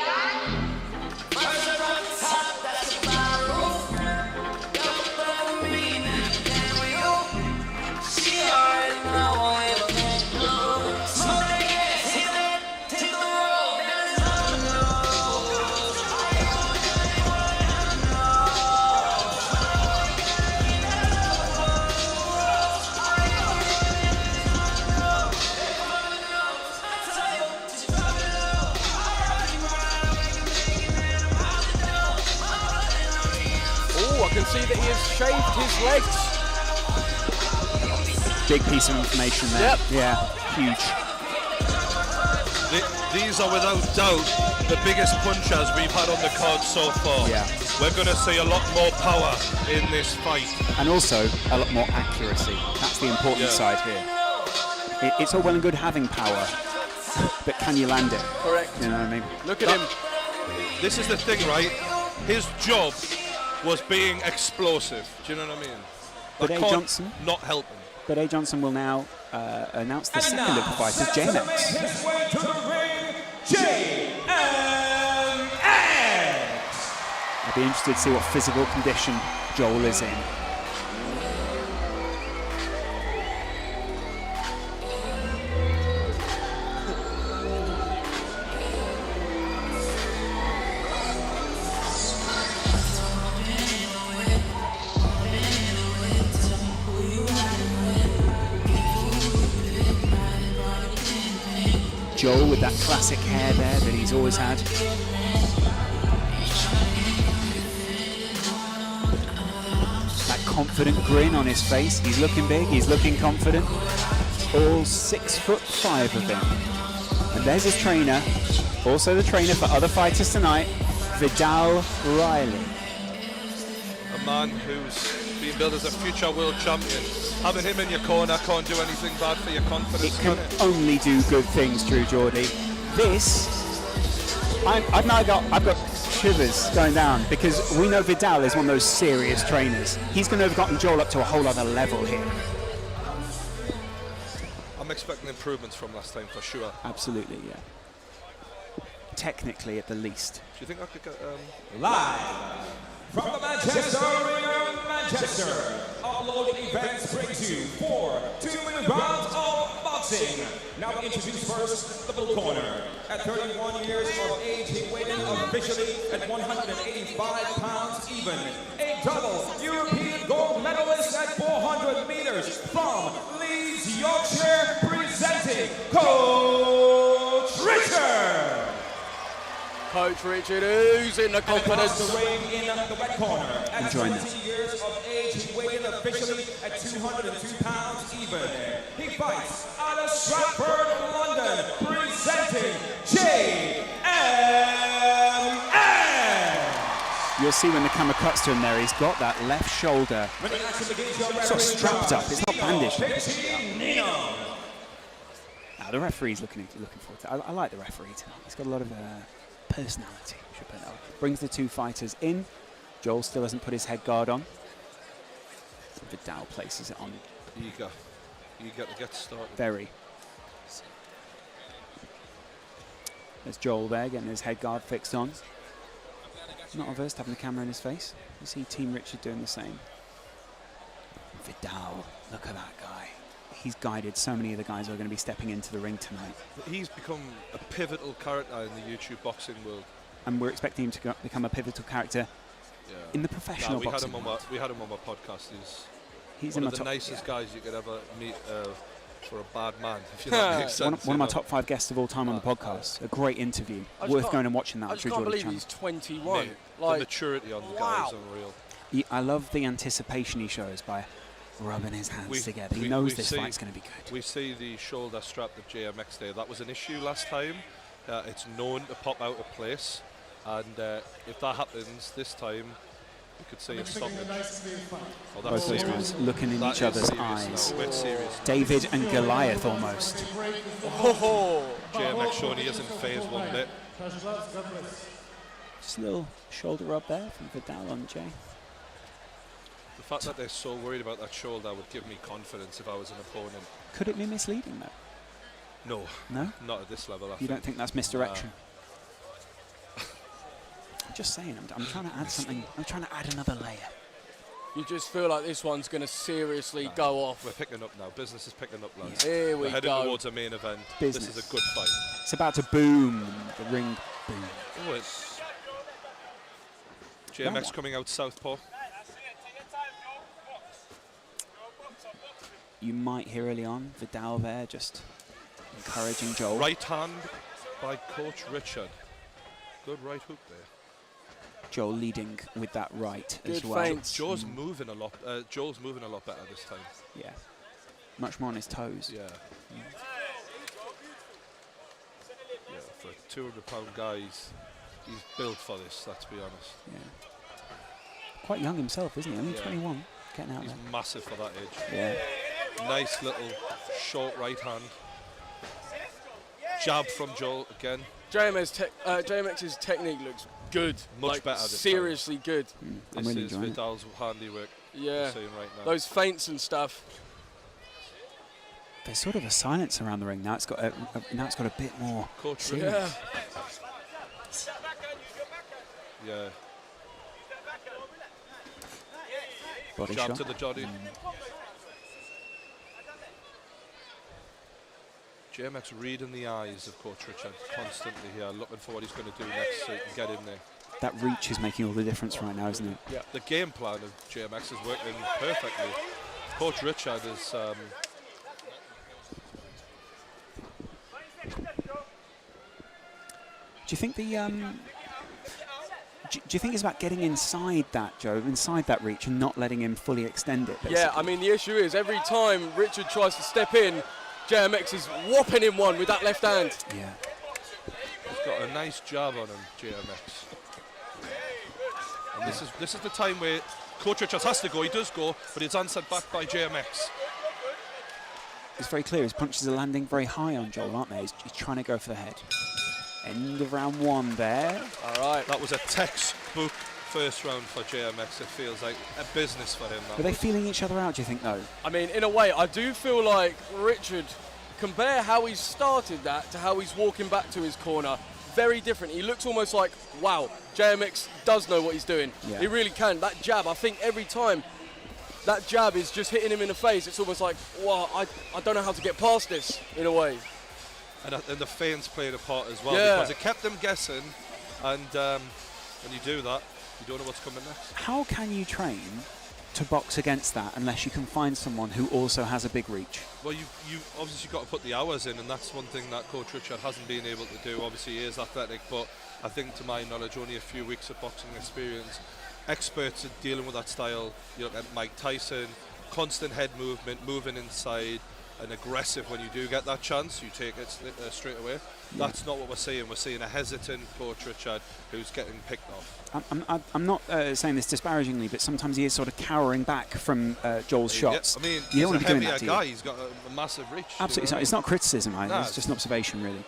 See that he has shaved his legs. Big piece of information there. Yep. Yeah, huge. These are without doubt the biggest punchers we've had on the card so far. Yeah. We're going to see a lot more power in this fight. And also a lot more accuracy. That's the important side here. It's all well and good having power, but can you land it? Correct. You know what I mean? Look at him. This is the thing, right? His job was being explosive. Do you know what I mean? But A. Johnson not help him. But A. Johnson will now announce the second of the fighters, JMX. His way to the ring, JMX. I'll be interested to see what physical condition Joel is in. Joel with that classic hair there that he's always had. That confident grin on his face. He's looking big, he's looking confident. All 6'5" of him. And there's his trainer, also the trainer for other fighters tonight, Vidal Riley. A man who's being billed as a future world champion. Having him in your corner can't do anything bad for your confidence. It can only do good things, Drew Geordie. This, I've got shivers going down, because we know Vidal is one of those serious trainers. He's going to have gotten Joel up to a whole other level here. I'm expecting improvements from last time for sure. Absolutely, yeah. Technically, at the least. Do you think I could get live from the Manchester Arena, Manchester, Upload Events brings you 4 2-minute rounds of boxing. Now we introduce first the blue corner. At 31 years of age, he weighed in officially at 185 pounds even. A double European gold medalist at 400 meters from Leeds, Yorkshire, presenting Coach Richard. Coach Richard oozing the confidence. The ring in the red corner. At Enjoying 20 years of age, he weighed in officially at 202 pounds even. He fights out of Stratford, London, presenting JMX. You'll see when the camera cuts to him there, he's got that left shoulder sort of strapped up. It's not bandaged. the referee's looking forward to it. I like the referee tonight. He's got a lot of personality, should put it that way. Brings the two fighters in. Joel still hasn't put his head guard on. Vidal places it on. Eager to get started. Very. There's Joel there getting his head guard fixed on. Not averse to having the camera in his face. You see Team Richard doing the same. Vidal, look at that guy. He's guided so many of the guys who are going to be stepping into the ring tonight. He's become a pivotal character in the YouTube boxing world. And we're expecting him to become a pivotal character in the professional boxing world. We had him on my podcast. He's in one my of the top, nicest guys you could ever meet for a bad man, if you know that makes sense. One of my top 5 guests of all time on the podcast. A great interview. Worth going and watching that. I just can't believe he's 21. The maturity on the guy is unreal. I love the anticipation he shows by rubbing his hands together. He knows this fight's going to be good. We see the shoulder strap that JMX there. That was an issue last time. It's known to pop out of place. And if that happens this time, you could see a stoppage. Oh, both those guys looking in each other's eyes. David and Goliath almost. JMX showing he isn't phased one bit. Just a little shoulder rub there from Vidal on Jay. The fact that they're so worried about that shoulder would give me confidence if I was an opponent. Could it be misleading though? No. No? Not at this level. You don't think that's misdirection? I'm just saying, I'm trying to add something. I'm trying to add another layer. You just feel like this one's going to seriously go off. We're picking up now. Business is picking up, lads. Here we We're heading go. towards a main event. Business. This is a good fight. It's about to boom. The ring boom. Oh, it's JMX coming out southpaw. You might hear early on Vidal there just encouraging Joel. Right hand by Coach Richard. Good right hook there. Joel leading with that right Good as well. feints. Joel's moving a lot better this time. Yeah. Much more on his toes. Yeah. Yeah, for a 200-pound guy, he's built for this, let's be honest. Yeah. Quite young himself, isn't he? Only 21. Getting out He's there. massive for that age. Yeah. Nice little short right hand. Jab from Joel again. JMX's technique looks good. Much better. Seriously good. I'm This really is enjoying it. Vidal's handiwork. Yeah. We're seeing right now. Those feints and stuff. There's sort of a silence around the ring now. It's got a bit more. Coach Yeah. Yeah. Body Jab shot. to the Joddy. JMX reading the eyes of Coach Richard constantly here, looking for what he's going to do next so he can get in there. That reach is making all the difference right now, isn't it? Yeah. The game plan of JMX is working perfectly. Coach Richard is... Do you think the do you think it's about getting inside that, Joe, inside that reach and not letting him fully extend it? Basically? Yeah, I mean, the issue is every time Richard tries to step in, JMX is whopping him one with that left hand. Yeah. He's got a nice jab on him, JMX. And this is the time where Coach Richards has to go. He does go, but it's answered back by JMX. It's very clear. His punches are landing very high on Joel, aren't they? He's trying to go for the head. End of round one there. All right. That was a textbook first round for JMX. It feels like a business for him. Are they feeling each other out, do you think, though? I mean, in a way, I do feel like Richard, compare how he started that to how he's walking back to his corner. Very different. He looks almost like, wow, JMX does know what he's doing. Yeah. He really can. That jab, I think every time that jab is just hitting him in the face, it's almost like, wow, I don't know how to get past this, in a way. And the feints played a part as well, Yeah. because it kept them guessing. And when you do that, you don't know what's coming next. How can you train to box against that unless you can find someone who also has a big reach? Well, you obviously got to put the hours in, and that's one thing that Coach Richard hasn't been able to do. Obviously, he is athletic, but I think, to my knowledge, only a few weeks of boxing experience. Experts at dealing with that style. You look at Mike Tyson, constant head movement, moving inside, and aggressive when you do get that chance. You take it straight away. That's not what we're seeing. We're seeing a hesitant Coach Richard who's getting picked off. I'm not saying this disparagingly, but sometimes he is sort of cowering back from Joel's shots. I mean, you don't he's want a to be doing heavier that, guy. He's got a massive reach. Absolutely, you know? it's not criticism, either. Nah, It's just an observation, really.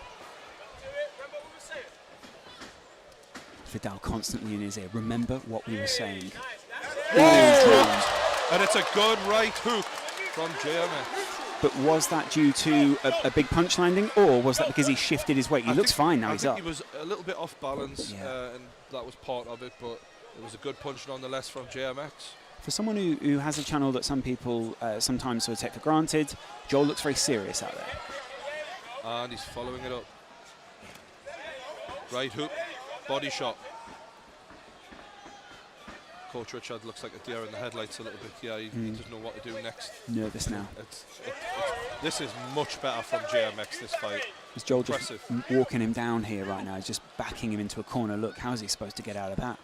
Vidal constantly in his ear. Remember what we were saying. And it's a good right hook from JMX. But was that due to a big punch landing, or was that because he shifted his weight? He looks fine now. He's up. He was a little bit off balance, and that was part of it. But it was a good punch nonetheless from JMX. For someone who has a channel that some people sometimes sort of take for granted, Joel looks very serious out there. And he's following it up. Right hook, body shot. Coach Richard looks like a deer in the headlights a little bit. Yeah, he doesn't know what to do next. Nervous now. This is much better from JMX, this fight. Is Joel just walking him down here right now? He's just backing him into a corner. Look, how is he supposed to get out of that?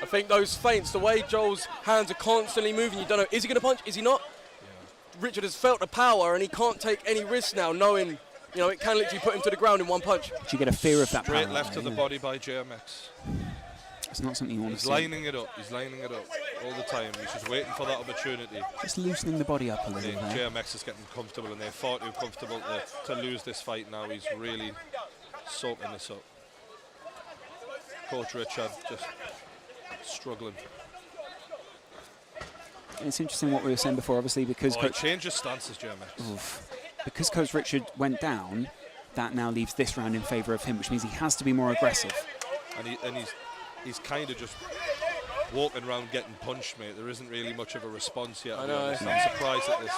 I think those feints, the way Joel's hands are constantly moving, you don't know, is he going to punch, is he not? Yeah. Richard has felt the power and he can't take any risks now, knowing, you know, it can literally put him to the ground in one punch. Do you get a fear of that power? Straight left to the body by JMX. It's not something you want to see. He's lining it up. He's lining it up all the time. He's just waiting for that opportunity. Just loosening the body up a little bit. JMX is getting comfortable, and they're far too comfortable to lose this fight now. He's really soaking this up. Coach Richard just struggling. It's interesting what we were saying before, obviously, because Coach changes stances, JMX. Because Coach Richard went down, that now leaves this round in favour of him, which means he has to be more aggressive. And he's kind of just walking around getting punched, mate. There isn't really much of a response yet. I know. I'm surprised at this.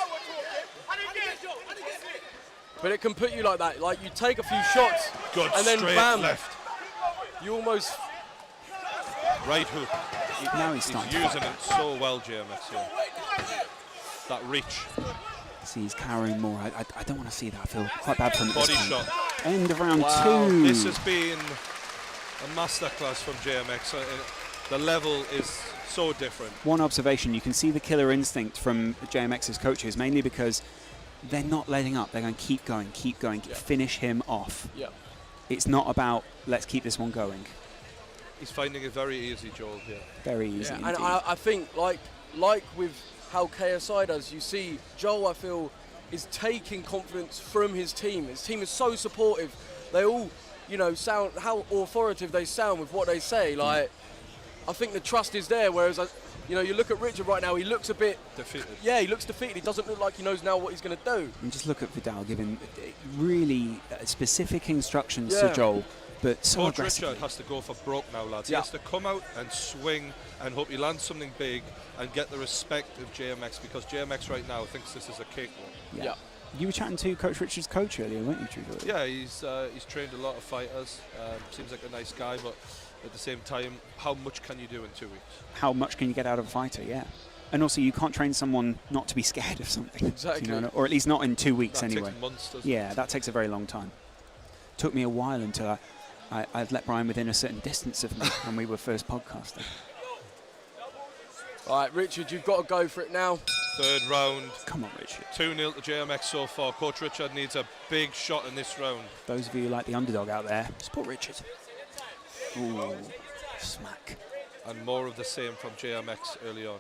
But it can put you like that. Like, you take a few shots, Good, and then straight bam, left. You almost... Right hook. Now he's using it so well, JMX. Yeah. That reach. See, he's cowering more. I don't want to see that. I feel quite bad for him. Body shot. End of round two. This has been a masterclass from JMX. The level is so different. One observation, you can see the killer instinct from JMX's coaches, mainly because they're not letting up. They're going keep going, finish him off. Yeah. It's not about let's keep this one going. He's finding it very easy, Joel, here. Very easy indeed. And I think, like with how KSI does, you see Joel, I feel, is taking confidence from his team. His team is so supportive. They all, you know, sound how authoritative they sound with what they say. Like, I think the trust is there, whereas, you know, you look at Richard right now, he looks a bit... defeated. Yeah, he looks defeated. He doesn't look like he knows now what he's going to do. And just look at Vidal giving really specific instructions to Joel, but so Coach aggressively. Richard has to go for broke now, lads. Yeah. He has to come out and swing and hope he lands something big and get the respect of JMX, because JMX right now thinks this is a cakewalk. Yeah. You were chatting to Coach Richard's coach earlier, weren't you, Trudeau? Yeah, he's trained a lot of fighters. Seems like a nice guy, but at the same time, how much can you do in 2 weeks? How much can you get out of a fighter, yeah. And also, you can't train someone not to be scared of something. Exactly. You know, or at least not in 2 weeks That anyway. takes months, doesn't Yeah, it? that takes a very long time. Took me a while until I'd let Brian within a certain distance of me when we were first podcasting. All right, Richard, you've got to go for it now. Third round. Come on, Richard. 2-0 to JMX so far. Coach Richard needs a big shot in this round. Those of you who like the underdog out there, support Richard. Ooh, smack. And more of the same from JMX early on.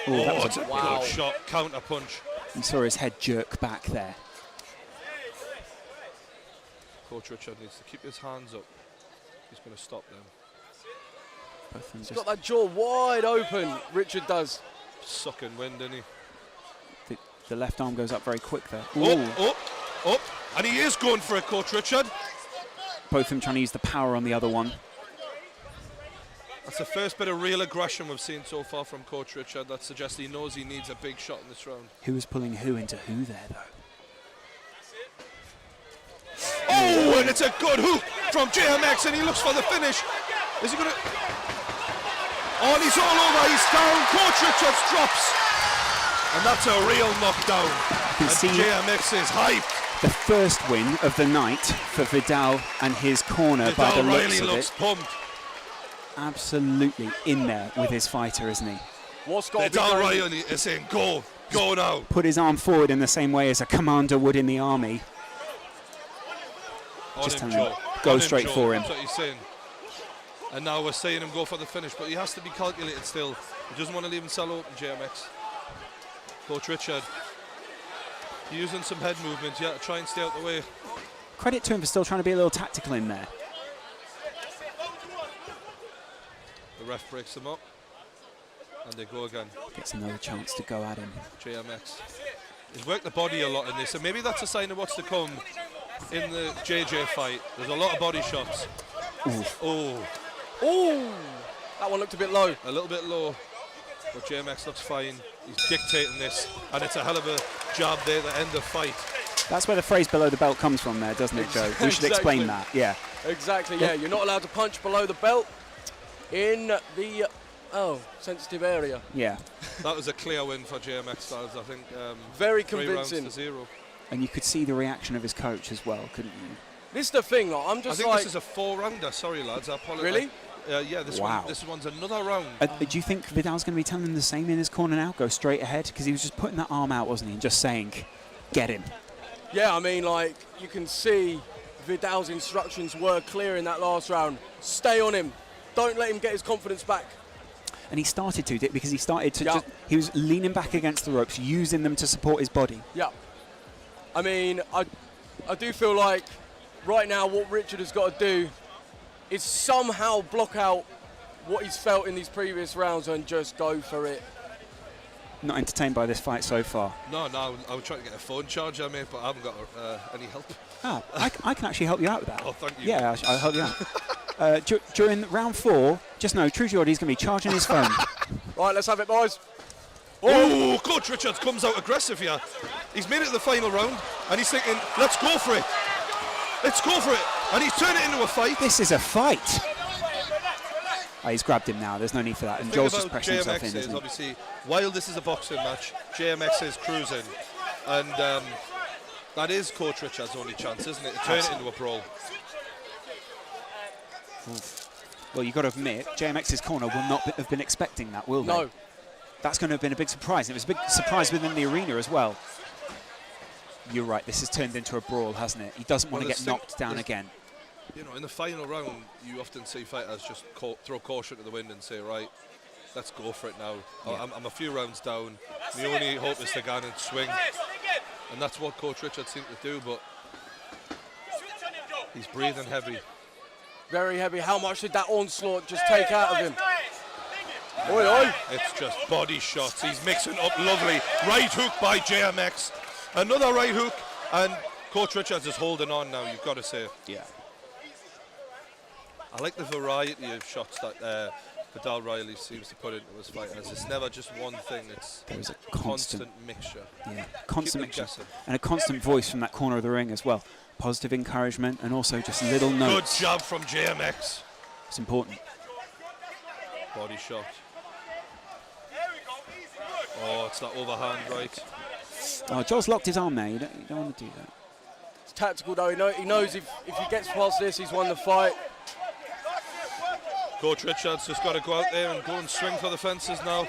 Ooh, that was it's a good shot. Counter punch. You saw his head jerk back there. Coach Richard needs to keep his hands up. He's going to stop them. He's got that jaw wide open, Richard does. Sucking wind, isn't he? The left arm goes up very quick there. Up. And he is going for it, Coach Richard. Both of them trying to use the power on the other one. That's the first bit of real aggression we've seen so far from Coach Richard. That suggests he knows he needs a big shot in this round. Who is pulling who into who there, though? Oh, and it's a good hook from JMX, and he looks for the finish. Is he going to... Oh, and he's all over. He's down. Coach Richards drops. And that's a real knockdown. You can see JMX is hyped. the first win of the night for Vidal and his corner by the looks really of looks it. pumped. absolutely in there with his fighter, isn't he? It's all right, and he's saying, go now. Put his arm forward in the same way as a commander would in the army. Just telling him, go straight for him. That's what he's saying. And now we're seeing him go for the finish, but he has to be calculated still. He doesn't want to leave himself open, JMX. Coach Richard using some head movement, yeah, to try and stay out the way. Credit to him for still trying to be a little tactical in there. The ref breaks him up, and they go again. Gets another chance to go at him. JMX. He's worked the body a lot in this, and maybe that's a sign of what's to come in the JJ fight. There's a lot of body shots. Ooh. Oh, that one looked a bit low. A little bit low, but JMX looks fine. He's dictating this, and it's a hell of a job there at the end of fight. That's where the phrase below the belt comes from there, doesn't it, Joe? We should explain that, yeah. Exactly, yeah. You're not allowed to punch below the belt in the, sensitive area. Yeah. That was a clear win for JMX Styles, I think. Very 3 convincing. rounds to 0. And you could see the reaction of his coach as well, couldn't you? This is the thing, like, I'm just I think this is a 4-rounder. Sorry, lads, I apologize. Really? Yeah, this one's another round. Do you think Vidal's going to be telling him the same in his corner now? Go straight ahead? Because he was just putting that arm out, wasn't he? And just saying, get him. Yeah, I mean, like, you can see Vidal's instructions were clear in that last round. Stay on him. Don't let him get his confidence back. And he started to, because he started to he was leaning back against the ropes, using them to support his body. Yeah. I mean, I do feel like right now what Richard has got to do is somehow block out what he's felt in these previous rounds and just go for it. Not entertained by this fight so far. No, I was trying to get a phone charger, mate, but I haven't got any help. Ah, I can actually help you out with that. Oh, thank you. Yeah, I'll help you out. During round 4, just know True Geordie's going to be charging his phone. Right, let's have it, boys. Oh, Coach Richards comes out aggressive here. He's made it to the final round, and he's thinking, let's go for it. Let's go for it. And he's turned it into a fight. This is a fight. Oh, he's grabbed him now. There's no need for that. And Joel's just pressing himself in, JMX is isn't he? obviously, while this is a boxing match, JMX is cruising. And that is Coach Richards' only chance, isn't it? To turn it into a brawl. Well, you've got to admit, JMX's corner will not have been expecting that, will they? No. That's going to have been a big surprise. It was a big surprise within the arena as well. You're right, this has turned into a brawl, hasn't it? He doesn't want to get knocked down again. You know, in the final round, you often see fighters just throw caution to the wind and say, right, let's go for it now. Yeah. I'm a few rounds down. The only hope is to go and swing. And that's what Coach Richard seemed to do, but he's breathing heavy. Very heavy. How much did that onslaught just take out of him? Oi, oi. It's just body shots. He's mixing up lovely. Right hook by JMX. Another right hook, and Coach Richards is holding on now, you've got to say. Yeah. I like the variety of shots that Vidal Riley seems to put into his fighters. It's never just one thing, it's There's a constant mixture. Yeah, constant Keep them mixture. guessing. And a constant voice from that corner of the ring as well. Positive encouragement and also just little notes. Good job from JMX. It's important. Body shot. Oh, it's that overhand right. Oh, Joel's locked his arm there. You don't want to do that. It's tactical though. He knows if he gets past this, he's won the fight. Coach Richards just got to go out there and go and swing for the fences now.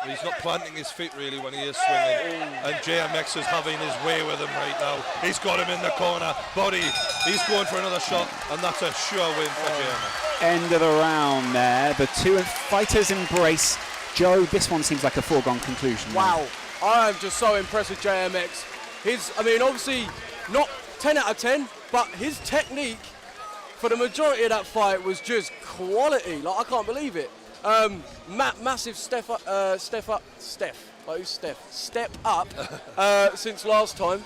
He's not planting his feet really when he is swinging. And JMX is having his way with him right now. He's got him in the corner. Body. He's going for another shot, and that's a sure win for JMX. End of the round there. The two fighters embrace. Joe, this one seems like a foregone conclusion. Wow. I am just so impressed with JMX. Obviously not 10 out of 10, but his technique for the majority of that fight was just quality. Like, I can't believe it. Massive step up since last time.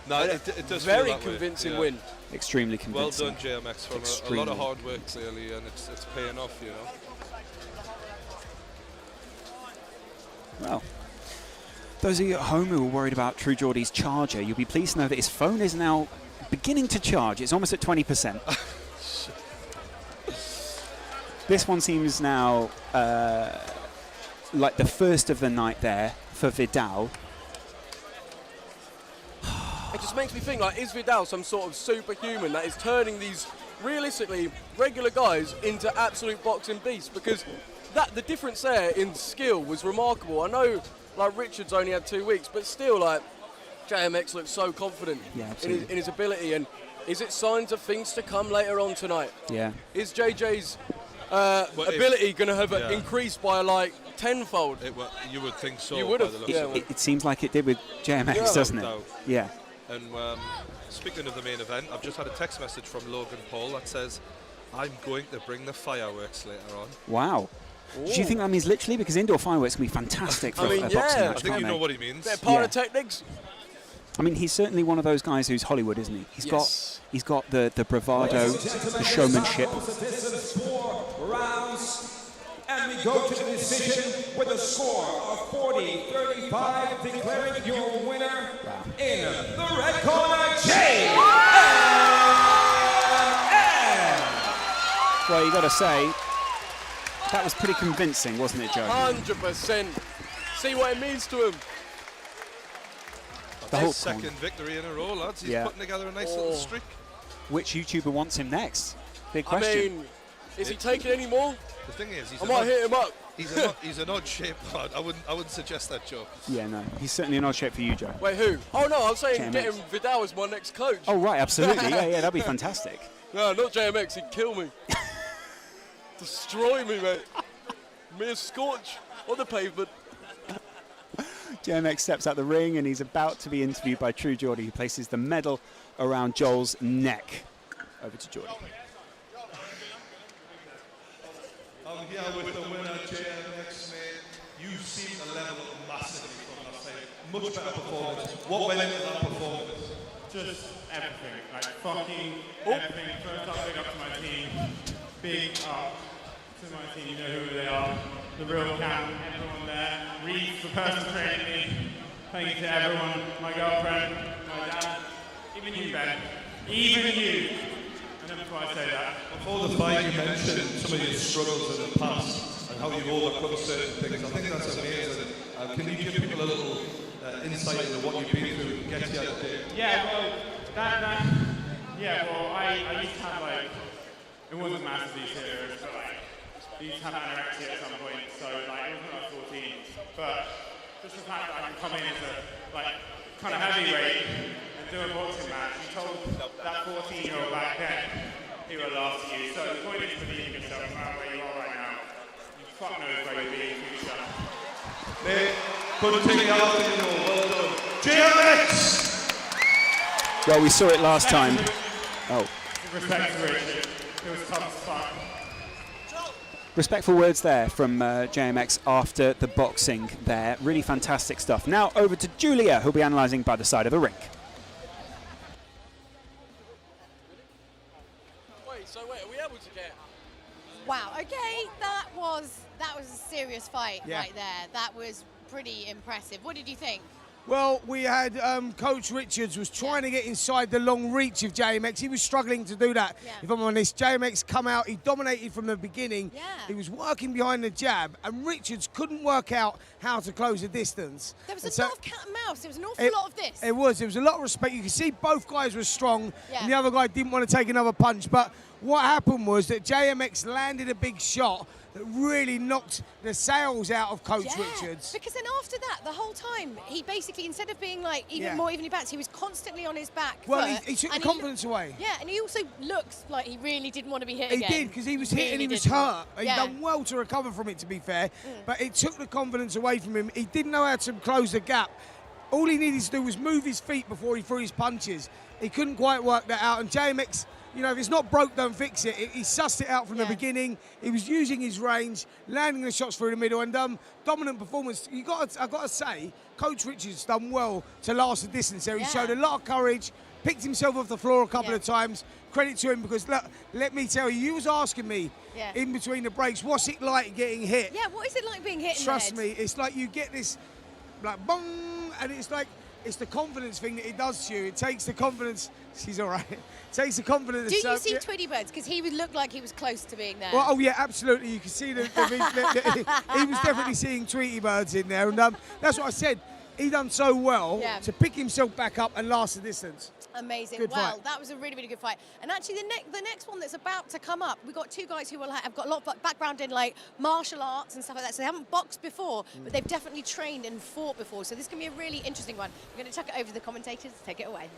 No, it does very feel that convincing way. win. Extremely convincing. Well done, JMX, from a lot of hard work clearly, and it's paying off, you know. Well, those of you at home who are worried about True Geordie's charger, you'll be pleased to know that his phone is now beginning to charge. It's almost at 20%. This one seems now like the first of the night there for Vidal. It just makes me think, like, is Vidal some sort of superhuman that is turning these realistically regular guys into absolute boxing beasts, because the difference there in skill was remarkable. I know like Richards only had 2 weeks, but still like JMX looks so confident in his ability. And is it signs of things to come later on tonight? Yeah. Is JJ's ability going to have increased by like tenfold? You would think so. You would have. It seems like it did with JMX, doesn't it? No. Yeah. And speaking of the main event, I've just had a text message from Logan Paul that says, "I'm going to bring the fireworks later on." Wow. Do you think that means literally? Because indoor fireworks can be fantastic for a boxing match. I think you know what he means. They're pyrotechnics. I mean, he's certainly one of those guys who's Hollywood, isn't he? He's got the bravado, the showmanship. 4 rounds, and we go to the decision with a score of 40-35, declaring your winner in the red corner, JMX. Well, you got to say, that was pretty convincing, wasn't it, Joe? 100%. See what it means to him. The whole second victory in a row, lads. He's putting together a nice little streak. Which YouTuber wants him next? Big question. I mean, is he taking any more? The thing is, I might hit him up. He's an odd shape, but I wouldn't suggest that, Joe. Yeah, no, he's certainly an odd shape for you, Joe. Wait, who? Oh no, I was saying JMX. getting Vidal as my next coach. Oh right, absolutely, yeah, that'd be fantastic. No, not JMX. He'd kill me, destroy me, mate. Mere scorch on the pavement. JMX steps out the ring and he's about to be interviewed by True Geordie, who places the medal around Joel's neck. Over to Geordie. I'm here with the winner, JMX, mate. You seem to level up massively from last night. Much better performance. What went into that performance? Just everything, like fucking everything. First off, big up to my team. Big up to my team, you know who they are. The real camp, everyone there. Reed, the person training me. Thank you to everyone, my girlfriend, my dad, even you, Ben. Even you. And then before I say that. Before the fight, you mentioned some of your struggles in the past and how you've overcome certain things. I think that's amazing. Can you give people a little insight into what you've been through and get you out of there? Yeah, well, I used to have like, it wasn't massively serious, but like, I used to have anorexia at some point, so like, it wasn't like 14, but just the fact that I can come in as a, like, kind of heavyweight and do a boxing match, you told that 14-year-old back then, he would laugh at you, so the point is believing yourself, no matter where you are right now, you fuck knows where you'll be in the future. Mate, couldn't take it out anymore, well done. JMX! Well, we saw it last time. Oh. Respect to Richard, it was tough as fuck. Respectful words there from JMX after the boxing there. Really fantastic stuff. Now over to Julia, who'll be analysing by the side of the ring. Wait, are we able to get... Wow, okay, that was a serious fight right there. That was pretty impressive. What did you think? Well, we had Coach Richards was trying to get inside the long reach of JMX. He was struggling to do that, if I'm honest. JMX come out, he dominated from the beginning. He was working behind the jab, and Richards couldn't work out how to close the distance. There was a lot of cat and mouse. There was an awful lot of this. There was a lot of respect. You could see both guys were strong, and the other guy didn't want to take another punch. But what happened was that JMX landed a big shot that really knocked the sails out of Coach Richards. Because then after that, the whole time, he basically, instead of being like more evenly backed, he was constantly on his back. Well, he took the confidence away. Yeah, and he also looks like he really didn't want to be hit He again. did, because he was hit and he was hurt. He done well to recover from it, to be fair. But it took the confidence away from him. He didn't know how to close the gap. All he needed to do was move his feet before he threw his punches. He couldn't quite work that out. And JMX, you know, if it's not broke, don't fix it. He sussed it out from the beginning. He was using his range, landing the shots through the middle, and dominant performance. I've got to say, Coach Richards done well to last the distance there. He showed a lot of courage, picked himself off the floor a couple of times. Credit to him, because look, let me tell you, he was asking me in between the breaks, what's it like getting hit? Yeah, what is it like being hit Trust in the head? me, it's like you get this, like, bong, and it's like, it's the confidence thing that it does to you. It takes the confidence. She's all right. It takes the confidence. Do you see Twitty Birds? Because he would look like he was close to being there. Well, oh yeah, absolutely. You can see he was definitely seeing Tweety Birds in there, and that's what I said. He done so well to pick himself back up and last the distance. Amazing. Good Well, fight. that was a really, really good fight. And actually, the next one that's about to come up, we've got two guys who have got a lot of background in like martial arts and stuff like that. So they haven't boxed before, but they've definitely trained and fought before. So this can be a really interesting one. I'm going to chuck it over to the commentators. Take it away.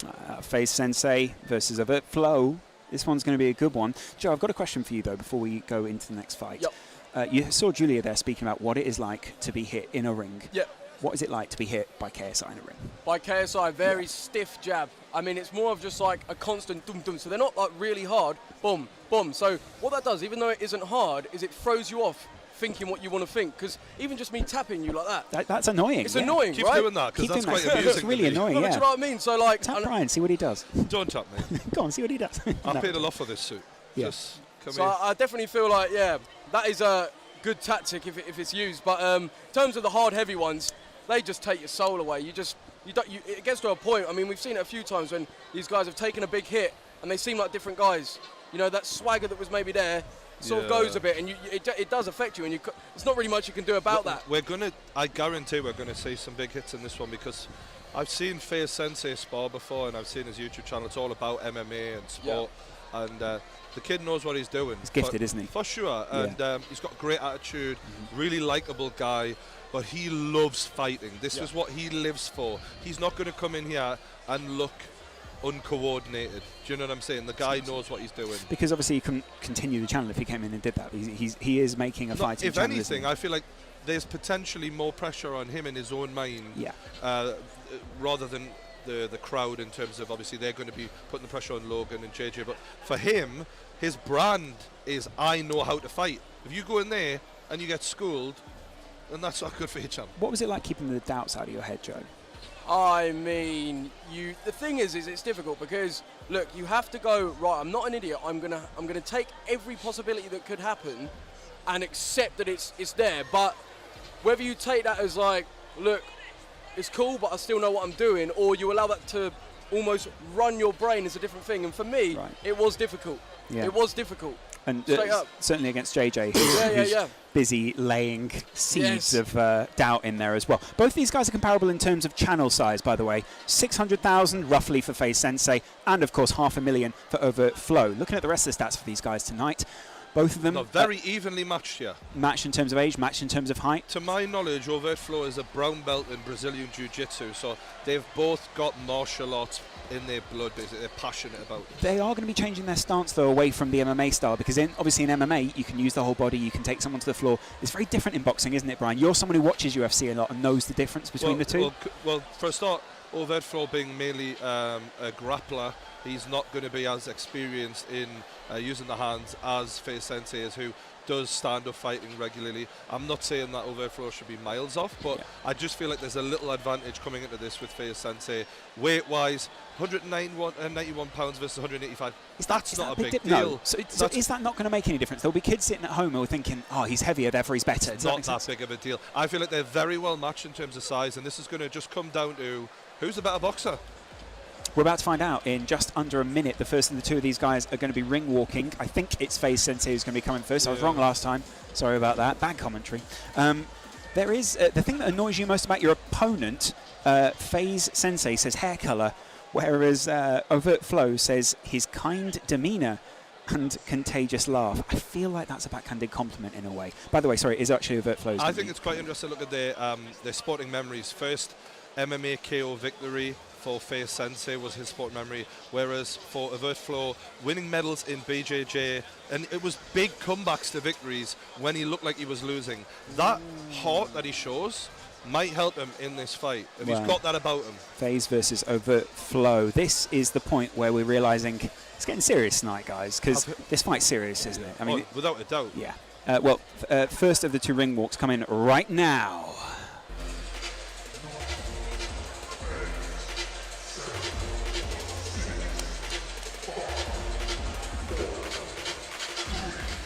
FaZe Sensei versus Avert Flow. This one's going to be a good one. Joe, I've got a question for you though before we go into the next fight. Yep. You saw Julia there speaking about what it is like to be hit in a ring. Yep. What is it like to be hit by KSI in a ring? By KSI, very stiff jab. I mean, it's more of just like a constant dum-dum. So they're not like really hard. Boom, boom. So what that does, even though it isn't hard, is it throws you off thinking what you want to think. Because even just me tapping you like that. That's annoying. It's annoying, Keep right? doing that, because that's quite that. amusing. It's really to me. annoying, No, yeah. but you know what I mean? So like... Tap Brian, see what he does. Don't tap me. Go on, see what he does. I No. paid a lot for this suit. Yeah. Just come So here. I definitely feel like, yeah, that is a good tactic if it's used. But in terms of the hard, heavy ones, they just take your soul away. It gets to a point. I mean, we've seen it a few times when these guys have taken a big hit and they seem like different guys. You know, that swagger that was maybe there sort of goes a bit, and it does affect you. And there's not really much you can do about that. I guarantee we're gonna see some big hits in this one, because I've seen FaZe Sensei spar before, and I've seen his YouTube channel. It's all about MMA and sport, and the kid knows what he's doing. He's gifted, isn't he? For sure, and he's got great attitude, really likable guy, but he loves fighting. This is what he lives for. He's not going to come in here and look uncoordinated. Do you know what I'm saying? The guy knows what he's doing. Because obviously he couldn't continue the channel if he came in and did that. He is making a fighting If channel. anything, I feel like there's potentially more pressure on him in his own mind, rather than the crowd, in terms of obviously they're going to be putting the pressure on Logan and JJ. But for him, his brand is I know how to fight. If you go in there and you get schooled, then that's not good for your channel. What was it like keeping the doubts out of your head, Joe? I mean, the thing is it's difficult because look, you have to go right. I'm not an idiot. I'm gonna take every possibility that could happen and accept that it's there. But whether you take that as like, look, it's cool, but I still know what I'm doing, or you allow that to almost run your brain is a different thing. And for me, it was difficult. Yeah. It was difficult. And Straight up. certainly against JJ, who's busy laying seeds of doubt in there as well. Both these guys are comparable in terms of channel size, by the way. 600,000 roughly for FaZe Sensei, and of course 500,000 for Overt Flow. Looking at the rest of the stats for these guys tonight, both of them very evenly matched here. Matched in terms of age, matched in terms of height. To my knowledge, Overt Flow is a brown belt in Brazilian Jiu-Jitsu, so they've both got martial arts in their blood. Basically, they're passionate about it. They are going to be changing their stance though away from the MMA style, because obviously in MMA you can use the whole body, you can take someone to the floor. It's very different in boxing, isn't it, Brian? You're someone who watches UFC a lot and knows the difference between the two. Well, for a start, Overt Flow being mainly a grappler, he's not going to be as experienced in using the hands as FaZe Sensei is, who does stand-up fighting regularly. I'm not saying that Overt Flow should be miles off, but I just feel like there's a little advantage coming into this with FaZe Sensei. Weight-wise, 191 pounds versus 185. That's not a big deal. No. So is that not going to make any difference? There'll be kids sitting at home who are thinking, oh, he's heavier, therefore he's better. It's not that big of a deal. I feel like they're very well matched in terms of size, and this is going to just come down to who's the better boxer. We're about to find out in just under a minute. The first of the two of these guys are going to be ring walking. I think it's FaZe Sensei who's going to be coming first. I was wrong last time. Sorry about that. Bad commentary. There is the thing that annoys you most about your opponent. FaZe Sensei says hair colour, whereas Overt Flow says his kind demeanour and contagious laugh. I feel like that's a backhanded compliment in a way. By the way, sorry, is actually Overt Flow's. I think it's quite interesting to look at their sporting memories. First MMA KO victory for FaZe Sensei was his sport memory, whereas for Overt Flow, winning medals in BJJ, and it was big comebacks to victories when he looked like he was losing. That heart that he shows might help him in this fight, if he's got that about him. FaZe versus Overt Flow. This is the point where we're realising it's getting serious tonight, guys, because this fight's serious, isn't it? I mean, without a doubt. Yeah. First of the two ring walks come in right now.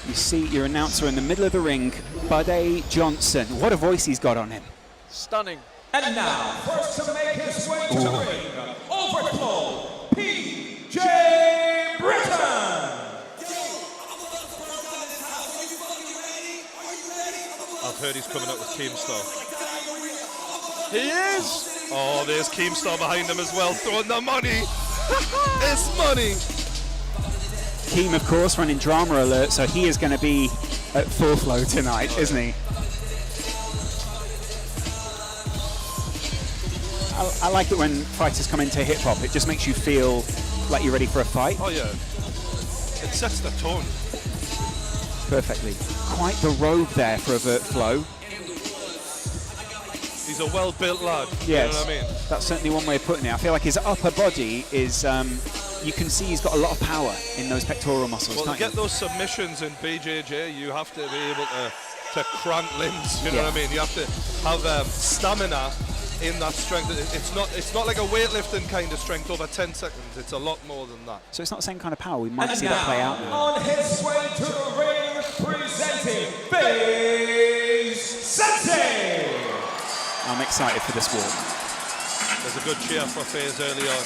You see your announcer in the middle of the ring, Budday Johnson. What a voice he's got on him. Stunning. And now, first to make his way to the ring, Overt Flow, PJ Britton. I've heard he's coming up with Keemstar. He is! Oh, there's Keemstar behind him as well, throwing the money. It's money. Keem, of course, running drama alert, so he is going to be at full flow tonight, isn't he? I like it when fighters come into hip hop. It just makes you feel like you're ready for a fight. Oh yeah, it sets the tone. Perfectly. Quite the robe there for a vert flow. He's a well-built lad. Yes, you know what I mean? That's certainly one way of putting it. I feel like his upper body is, you can see he's got a lot of power in those pectoral muscles. Well, to can't get you? those submissions in BJJ, you have to be able to crank limbs. You know what I mean? You have to have stamina in that strength. It's not like a weightlifting kind of strength over 10 seconds. It's a lot more than that. So it's not the same kind of power. We might see that play out now. On his way to the ring, presenting FaZe Sensei. I'm excited for this war. There's a good cheer for FaZe early on.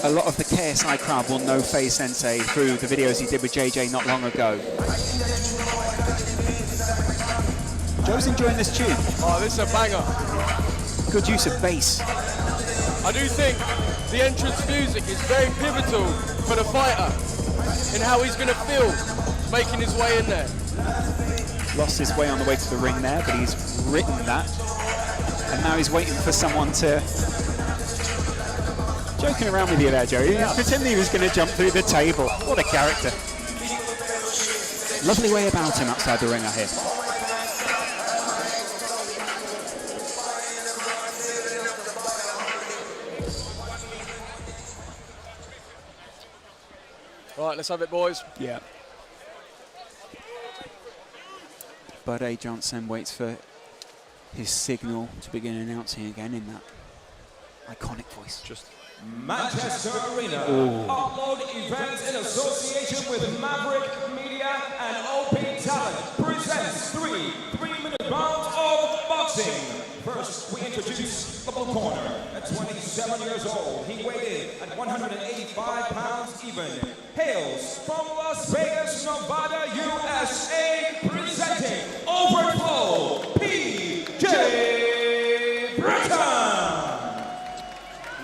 A lot of the KSI crowd will know FaZe Sensei through the videos he did with JJ not long ago. Joe's enjoying this tune. Oh, this is a banger. Good use of bass. I do think the entrance music is very pivotal for the fighter in how he's going to feel making his way in there. Lost his way on the way to the ring there, but he's written that. And now he's waiting for someone to... Joking around with you there, Joe. He was pretending he was going to jump through the table. What a character. Lovely way about him outside the ring, I hear. Right, let's have it, boys. Yeah. Bud A. Johnson waits for his signal to begin announcing again in that iconic voice. Just Manchester Arena. Upload events in association with Maverick Media and OP Talent presents 3-minute rounds of boxing. First, we introduce the blue corner. At 27 years old, he weighed in at 185 pounds even. Hails from Las Vegas, Nevada, USA, presenting Overflow PJ Britton.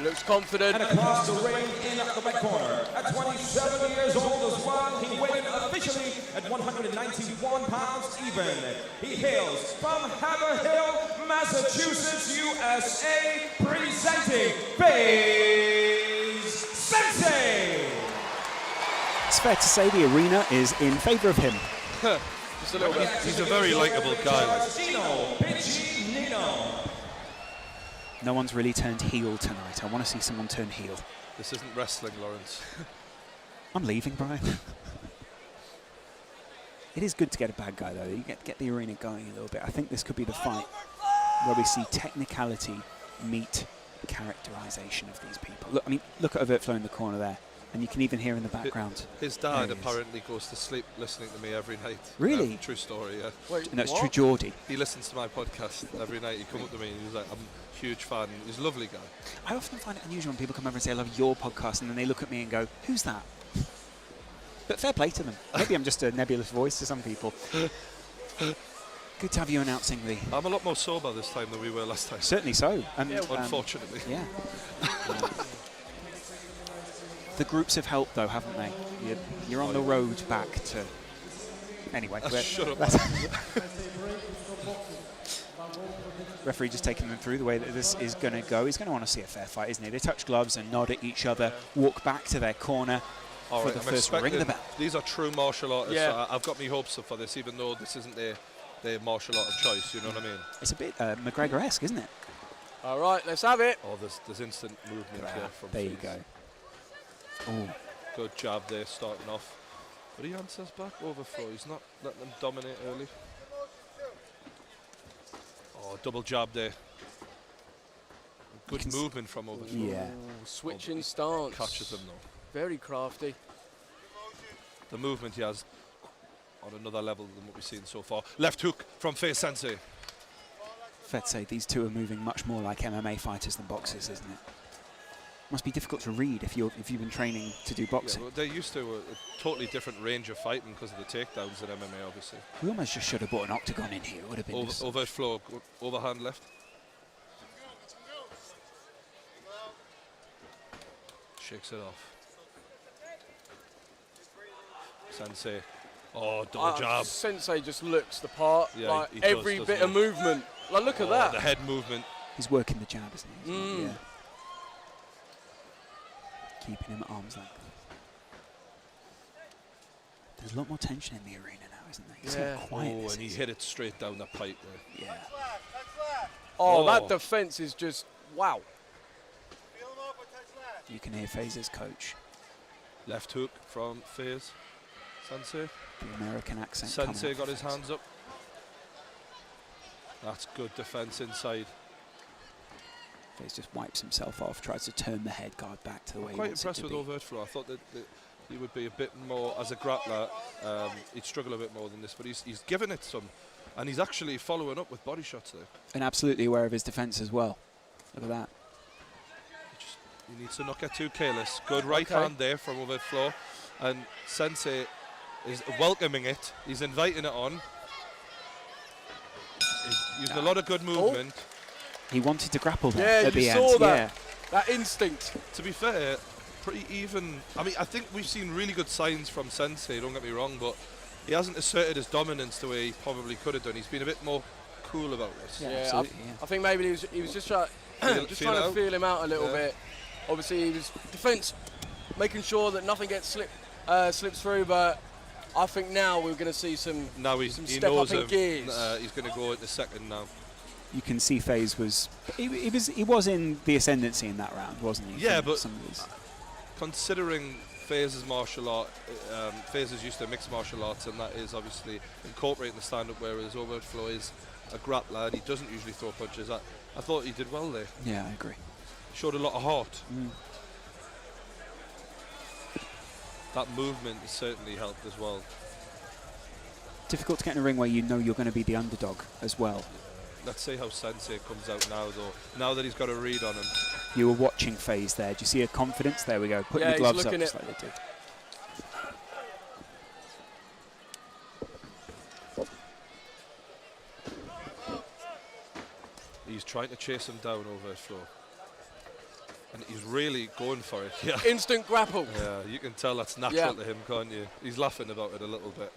Looks confident. And across the ring in the red corner. At 27 years old as well, he weighed in officially at 191 pounds even. He hails from Haverhill, Massachusetts, USA, presenting FaZe Sensei. It's fair to say the arena is in favour of him. Just a little bit. He's a very likeable guy. No one's really turned heel tonight. I want to see someone turn heel. This isn't wrestling, Lawrence. I'm leaving, Brian. It is good to get a bad guy, though. You get the arena going a little bit. I think this could be the fight where we see technicality meet characterization of these people. Look, I mean, look at Overflow in the corner there. And you can even hear in the background. His dad apparently goes to sleep listening to me every night. Really? True story, yeah. Wait, and that's what? true Geordie. He listens to my podcast every night. He come up to me and he's like, I'm a huge fan. He's a lovely guy. I often find it unusual when people come over and say, I love your podcast, and then they look at me and go, who's that? But fair play to them. Maybe I'm just a nebulous voice to some people. Good to have you announcing the... I'm a lot more sober this time than we were last time. Certainly so. And, unfortunately. Yeah. The groups have helped, though, haven't they? You're on the road back to... Anyway. Shut up. Referee just taking them through the way that this is going to go. He's going to want to see a fair fight, isn't he? They touch gloves and nod at each other, walk back to their corner for the first ring of the bell. These are true martial artists. Yeah. So I've got my hopes up for this, even though this isn't their martial art of choice, you know what I mean? It's a bit McGregor-esque, isn't it? All right, let's have it. Oh, there's instant movement here from There you FaZe. go. Oh, Good jab there, starting off. But he answers back, Overflow. He's not letting them dominate early. Oh, double jab there. Good movement from Overflow. Yeah. Ooh, switching stance. Catches him though. Very crafty. The movement he has on another level than what we've seen so far. Left hook from FaZe Sensei. fair to say these two are moving much more like MMA fighters than boxers, isn't it? Must be difficult to read if you've been training to do boxing. Yeah, well, they're used to a totally different range of fighting because of the takedowns in MMA, obviously. We almost just should have bought an octagon in here. It would have been Overflow, overhand left. shakes it off. Sensei. Oh, double jab. Sensei just looks the part. Yeah, like he every does, bit of movement. Like, look at that. The head movement. He's working the jab, isn't he? Yeah. Keeping him at arm's length. There's a lot more tension in the arena now, isn't there? You see how quiet this and he is. hit it straight down the pipe there. Yeah. Oh, that defense is just, wow. You can hear FaZe's coach. Left hook from FaZe. Sensei. The American accent. Sensei got his hands up. That's good defense inside. FaZe just wipes himself off, tries to turn the head guard back to the way he Quite wants it impressed to with be. overt flow. I thought that he would be a bit more, as a grappler, he'd struggle a bit more than this, but he's given it some. And he's actually following up with body shots there. And absolutely aware of his defense as well. Look at that. He needs to not get too careless. Good right hand there from overt flow. And Sensei is welcoming it. He's inviting it on. He's using a lot of good movement. He wanted to grapple there at the you end. saw that. That instinct. To be fair, pretty even. I mean, I think we've seen really good signs from Sensei, don't get me wrong, but he hasn't asserted his dominance the way he probably could have done. He's been a bit more cool about this. Yeah, I think maybe he was just trying to feel him out a little bit. Obviously, he was defense, making sure that nothing gets slips through, but I think now we're going to see some he step knows up in gears. He's going to go into second now. You can see FaZe was he was in the ascendancy in that round, wasn't he? Yeah, from but some of these. Considering FaZe's martial art, FaZe is used to mixed martial arts, and that is obviously incorporating the stand-up, whereas overt flow is a grappler and he doesn't usually throw punches. I thought he did well there. Yeah, I agree. Showed a lot of heart. That movement has certainly helped as well. Difficult to get in a ring where you know you're going to be the underdog as well. Let's see how Sensei comes out now, though. Now that he's got a read on him. You were watching FaZe there. Do you see a confidence? There we go. Putting the gloves up just like they did. He's trying to chase him down over his floor. And he's really going for it. Yeah. Instant grapple. Yeah, you can tell that's natural to him, can't you? He's laughing about it a little bit.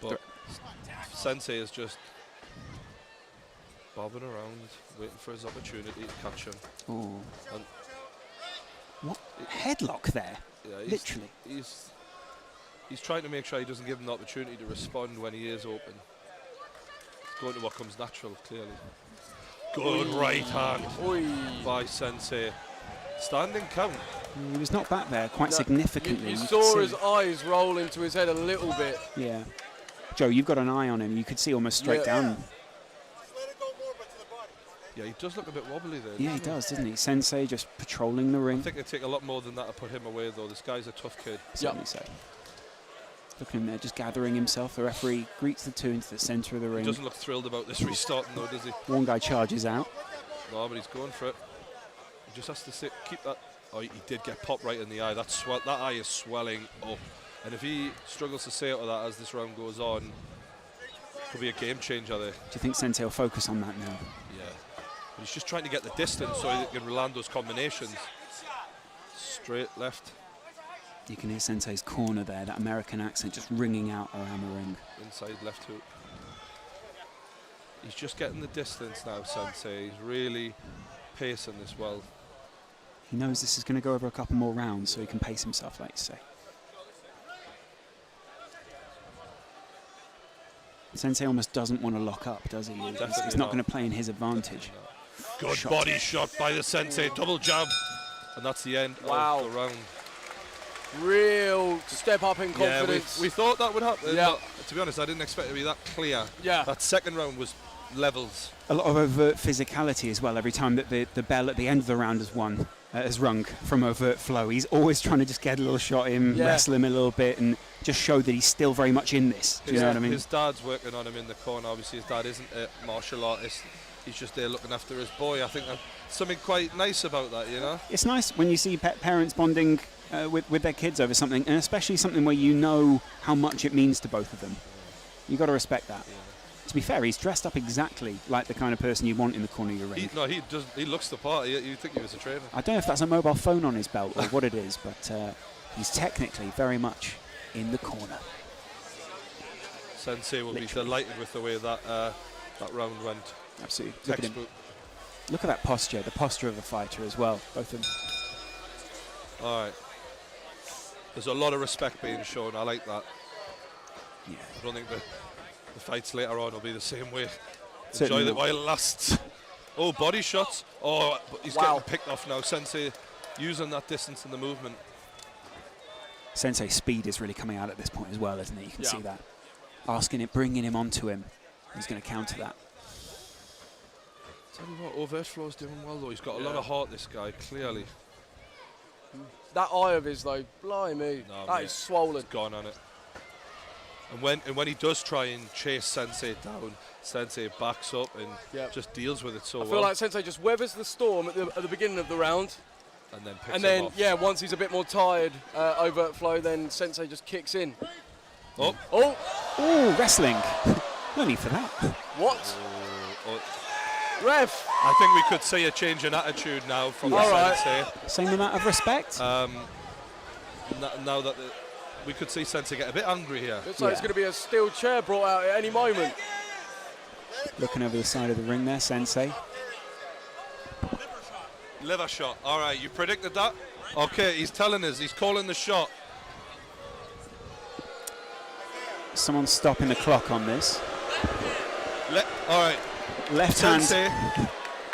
But Sensei is just bobbing around, waiting for his opportunity to catch him. Ooh. And what? Headlock there? Yeah, literally. He's trying to make sure he doesn't give him the opportunity to respond when he is open. Going to what comes natural, clearly. Good right hand by Sensei. Standing count. He was knocked back there quite significantly. You saw his eyes roll into his head a little bit. Yeah. Joe, you've got an eye on him. You could see almost straight down. Yeah, he does look a bit wobbly there. Yeah, he does, doesn't he? Sensei just patrolling the ring. I think it'd take a lot more than that to put him away, though. This guy's a tough kid. Certainly so. Look at him there, just gathering himself. The referee greets the two into the centre of the ring. He doesn't look thrilled about this restarting, though, does he? One guy charges out. No, but he's going for it. He just has to keep that. Oh, he did get popped right in the eye. That eye is swelling up. And if he struggles to stay out of that as this round goes on, could be a game changer there. Do you think Sensei will focus on that now? Yeah. But he's just trying to get the distance so he can land those combinations. Straight left. You can hear Sensei's corner there, that American accent just ringing out around the ring. Inside left hook. He's just getting the distance now, Sensei. He's really pacing this well. He knows this is going to go over a couple more rounds, so he can pace himself, like you say. Sensei almost doesn't want to lock up, does he? He's not going to play in his advantage. No. Good body shot by the Sensei. Double jab. And that's the end of the round. Real step up in confidence. Yeah, we thought that would happen. Yeah. But to be honest, I didn't expect it to be that clear. Yeah. That second round was levels. A lot of overt physicality as well. Every time that the bell at the end of the round has rung from overt flow, he's always trying to just get a little shot in, wrestle him a little bit, and just show that he's still very much in this. Do you know what I mean? His dad's working on him in the corner. Obviously, his dad isn't a martial artist. He's just there looking after his boy. I think something quite nice about that, you know? It's nice when you see parents bonding with their kids over something, and especially something where you know how much it means to both of them. You've got to respect that. To be fair, he's dressed up exactly like the kind of person you want in the corner of your ring. He looks the part. You think he was a trainer. I don't know if that's a mobile phone on his belt or what it is, but he's technically very much in the corner. Sensei will be delighted with the way that round went. Absolutely. Textbook. Look at that posture, the posture of a fighter as well, both of them. All right. There's a lot of respect being shown. I like that. Yeah. I don't think the fights later on will be the same way. Certainly Enjoy it not. while it lasts. Oh, body shots. Oh, but he's getting picked off now. Sensei using that distance in the movement. Sensei's speed is really coming out at this point as well, isn't it? You can see that. Asking it, bringing him onto him. He's going to counter that. Tell you what, Overflow's doing well though. He's got a lot of heart, this guy, clearly. That eye of his though, blimey, that is swollen. He's gone on it. And when he does try and chase Sensei down, Sensei backs up and just deals with it so well. I feel like Sensei just weathers the storm at the beginning of the round. And then picks him off. Yeah, once he's a bit more tired, Overflow, then Sensei just kicks in. Oh, wrestling. No need for that. What? Ref. I think we could see a change in attitude now from Sensei. Same amount of respect. Now that we could see Sensei get a bit angry here. Looks like it's going to be a steel chair brought out at any moment. Looking over the side of the ring there, Sensei. Liver shot. All right, you predicted that? Okay, he's telling us. He's calling the shot. Someone's stopping the clock on this. All right. Left Sensei, hand.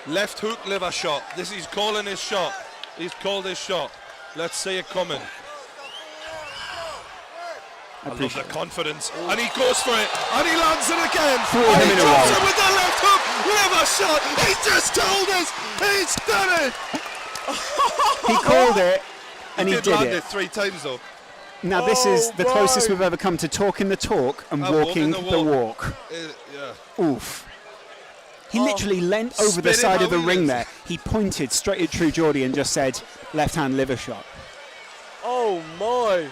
left hook liver shot. He's calling his shot. He's called his shot. Let's see it coming. I love the confidence. And he goes for it. And he lands it again. And he drops it with the left hook. Liver shot. He just told us. He's done it. He called it, and he did did land it. 3 times though. Now this is the closest we've ever come to talking the talk and walking the walk. Yeah. Oof. He literally leant over the side of the ring there. He pointed straight at True Geordie and just said, left hand liver shot. Oh my.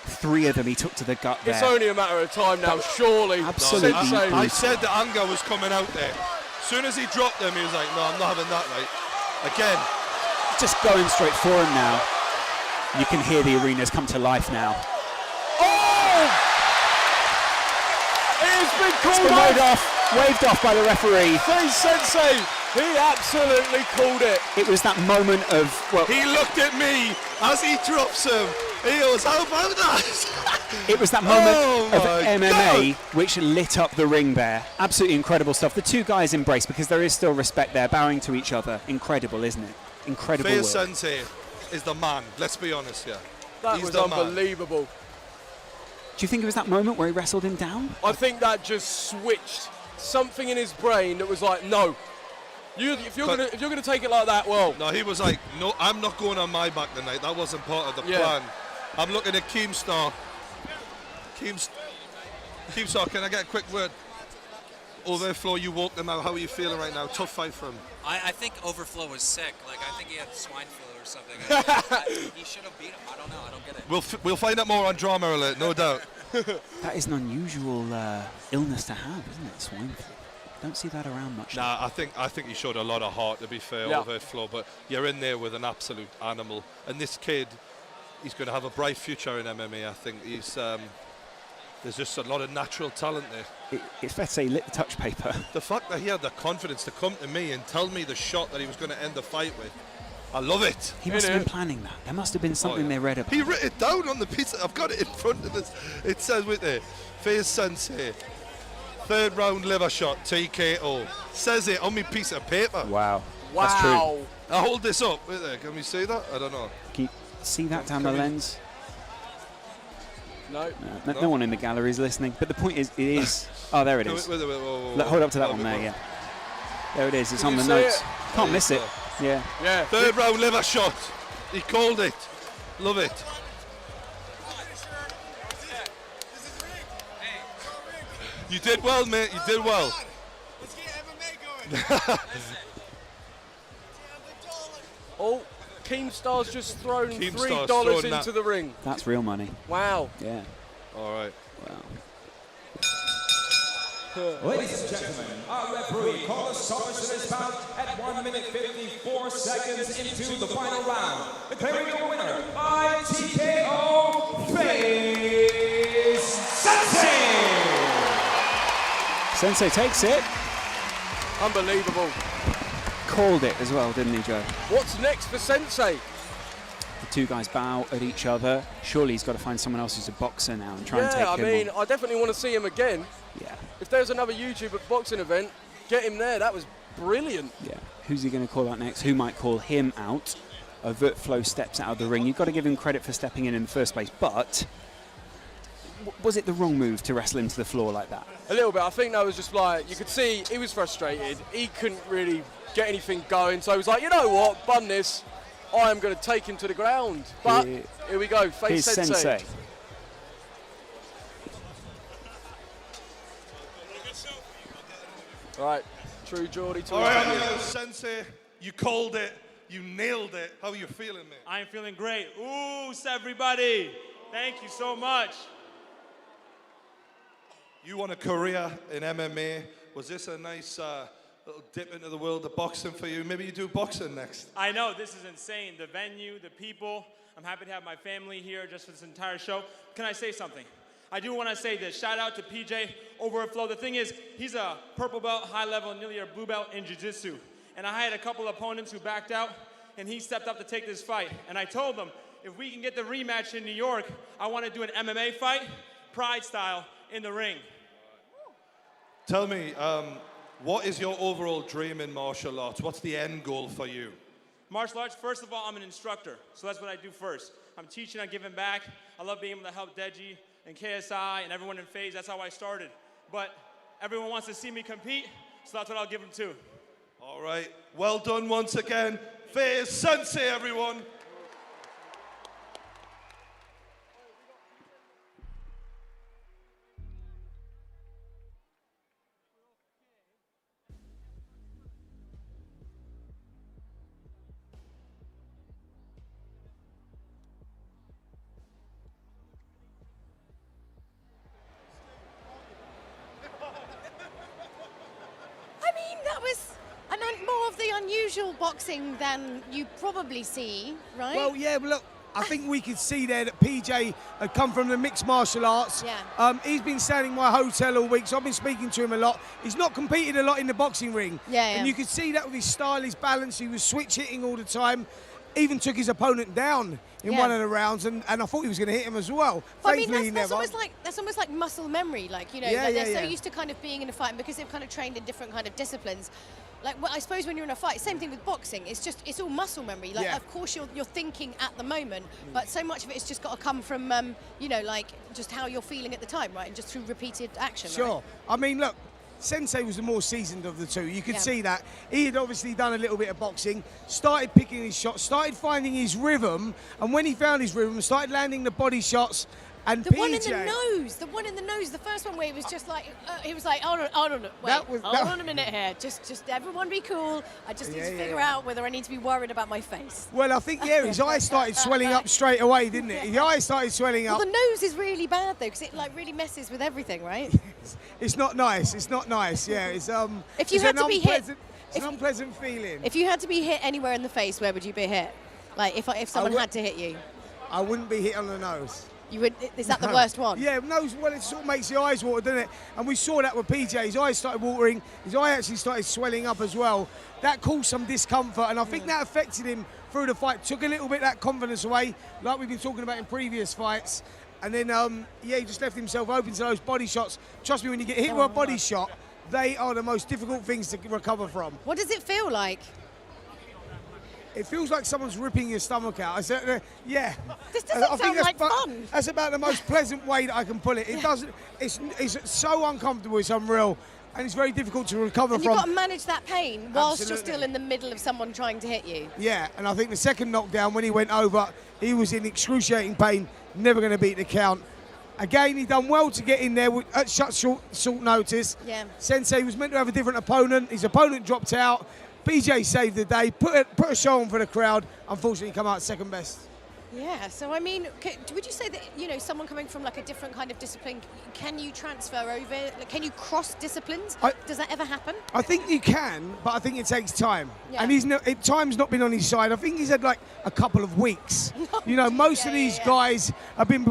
3 of them he took to the gut there. It's only a matter of time now, surely. Absolutely. I said the anger was coming out there. As soon as he dropped them, he was like, no, I'm not having that, right? Again. Just going straight for him now. You can hear the arenas come to life now. Oh! It has been called waved off by the referee. Face Sensei, he absolutely called it. It was that moment of, well... He looked at me as he drops him. He goes, how about that? It was that moment of God. MMA which lit up the ring there. Absolutely incredible stuff. The 2 guys embrace because there is still respect there, bowing to each other. Incredible, isn't it? Incredible Face work. Sensei is the man. Let's be honest here. That was unbelievable. Do you think it was that moment where he wrestled him down? I think that just switched something in his brain that was like, no. If you're gonna take it like that, well. No, he was like, no, I'm not going on my back tonight. That wasn't part of the plan. I'm looking at Keemstar. Keemstar, can I get a quick word? Overflow, you walked them out. How are you feeling right now? Tough fight for him. I think Overflow was sick. Like, I think he had swine flu or something. He should have beat him. I don't know. I don't get it. We'll find out more on Drama Alert, no doubt. That is an unusual illness to have, isn't it? Swine flu. Don't see that around much. Nah, I think he showed a lot of heart, to be fair, Overflow. But you're in there with an absolute animal. And this kid, he's going to have a bright future in MMA. I think there's just a lot of natural talent there. It's fair to say he lit the touch paper. The fact that he had the confidence to come to me and tell me the shot that he was going to end the fight with, I love it. He must have been planning that. There must have been something they read about. He wrote it down on the piece. I've got it in front of us. It says with it, Face Sensei, 3rd round liver shot, TKO. Says it on my piece of paper. Wow. That's true. I hold this up. Wait there. Can we see that? I don't know. Can you see that down the lens? No. No one in the gallery is listening. But the point is, it is. Oh, there it is. Hold up to that one there, yeah. There it is. It's on the notes. Can't miss it. Yeah. 3rd round liver shot. He called it. Love it. You did well, mate. You did well. Oh, Keemstar's just thrown $3 into the ring. That's real money. Wow. Yeah. All right. Wow. Ladies and gentlemen, our referee called a stoppage to this bout at 1 minute 54 seconds into the final round, declaring the winner by TKO Face Sensei! Sensei takes it. Unbelievable. Called it as well, didn't he, Joe? What's next for Sensei? The two guys bow at each other. Surely he's got to find someone else who's a boxer now and try and take him I mean, I definitely want to see him again. Yeah. If there's another YouTube boxing event, get him there. That was brilliant. Yeah. Who's he going to call out next? Who might call him out? Overt Flow steps out of the ring. You've got to give him credit for stepping in the first place, but was it the wrong move to wrestle him to the floor like that? A little bit. I think that was just like, you could see he was frustrated. He couldn't really get anything going, so he was like, you know what, bun this. I am going to take him to the ground. But here we go, Face Sensei. Right, true Geordie. All right, Sensei, you called it. You nailed it. How are you feeling, man? I am feeling great. Ooh, everybody. Thank you so much. You won a career in MMA. Was this a nice little dip into the world of boxing for you? Maybe you do boxing next. I know, this is insane. The venue, the people. I'm happy to have my family here just for this entire show. Can I say something? I do want to say this. Shout out to PJ Overt Flow. The thing is, he's a purple belt, high level, nearly a blue belt in jiu-jitsu. And I had a couple opponents who backed out, and he stepped up to take this fight. And I told them, if we can get the rematch in New York, I want to do an MMA fight, Pride style, in the ring. Tell me, what is your overall dream in martial arts? What's the end goal for you? Martial arts, first of all, I'm an instructor. So that's what I do first. I'm teaching, I'm giving back. I love being able to help Deji and KSI and everyone in FaZe. That's how I started. But everyone wants to see me compete, so that's what I'll give them too. All right, well done once again. FaZe Sensei, everyone. More of the unusual boxing than you probably see, right? Well, yeah, but look, I think we could see there that PJ had come from the mixed martial arts. Yeah. He's been staying in my hotel all week, so I've been speaking to him a lot. He's not competed a lot in the boxing ring. Yeah. And you could see that with his style, his balance. He was switch hitting all the time. Even took his opponent down in one of the rounds, and I thought he was going to hit him as well. Well, Thankfully, he never. That's almost like muscle memory, like, you know, they're so used to kind of being in a fight, and because they've kind of trained in different kind of disciplines. Like, well, I suppose when you're in a fight, same thing with boxing. It's all muscle memory. Like, of course you're thinking at the moment, but so much of it's just got to come from, you know, like just how you're feeling at the time, right? And just through repeated action. Sure. Right? I mean, look, Sensei was the more seasoned of the two. You could see that. He had obviously done a little bit of boxing, started picking his shots, started finding his rhythm, and when he found his rhythm, started landing the body shots. And the one in the nose, the first one where he was just like, he was like, hold on a minute here, just everyone be cool. I just need to figure out whether I need to be worried about my face. Well, I think, his eyes started swelling up straight away, didn't it? His eyes started swelling up. Well, the nose is really bad, though, because it, like, really messes with everything, right? It's not nice. It's not nice, yeah. It's, if you had to be hit... It's an unpleasant feeling. If you had to be hit anywhere in the face, where would you be hit? Like, if someone had to hit you? I wouldn't be hit on the nose. You would? Is that the worst one? Yeah, nose. Well, it sort of makes your eyes water, doesn't it? And we saw that with PJ. His eyes started watering. His eye actually started swelling up as well. That caused some discomfort, and I think that affected him through the fight. Took a little bit of that confidence away, like we've been talking about in previous fights. And then, he just left himself open to those body shots. Trust me, when you get hit with a body shot, they are the most difficult things to recover from. What does it feel like? It feels like someone's ripping your stomach out. I said, yeah. This doesn't sound like fun. That's about the most pleasant way that I can put it. It doesn't. It's so uncomfortable. It's unreal, and it's very difficult to recover and from. You've got to manage that pain whilst you're still in the middle of someone trying to hit you. Yeah, and I think the second knockdown, when he went over, he was in excruciating pain. Never going to beat the count. Again, he done well to get in there at short notice. Yeah. Sensei was meant to have a different opponent. His opponent dropped out. PJ saved the day, put a show on for the crowd. Unfortunately, come out second best. Yeah, so I mean, would you say that, you know, someone coming from like a different kind of discipline, can you transfer over, like, can you cross disciplines? Does that ever happen? I think you can, but I think it takes time. Yeah. And time's not been on his side. I think he's had like a couple of weeks. You know, most of these guys have been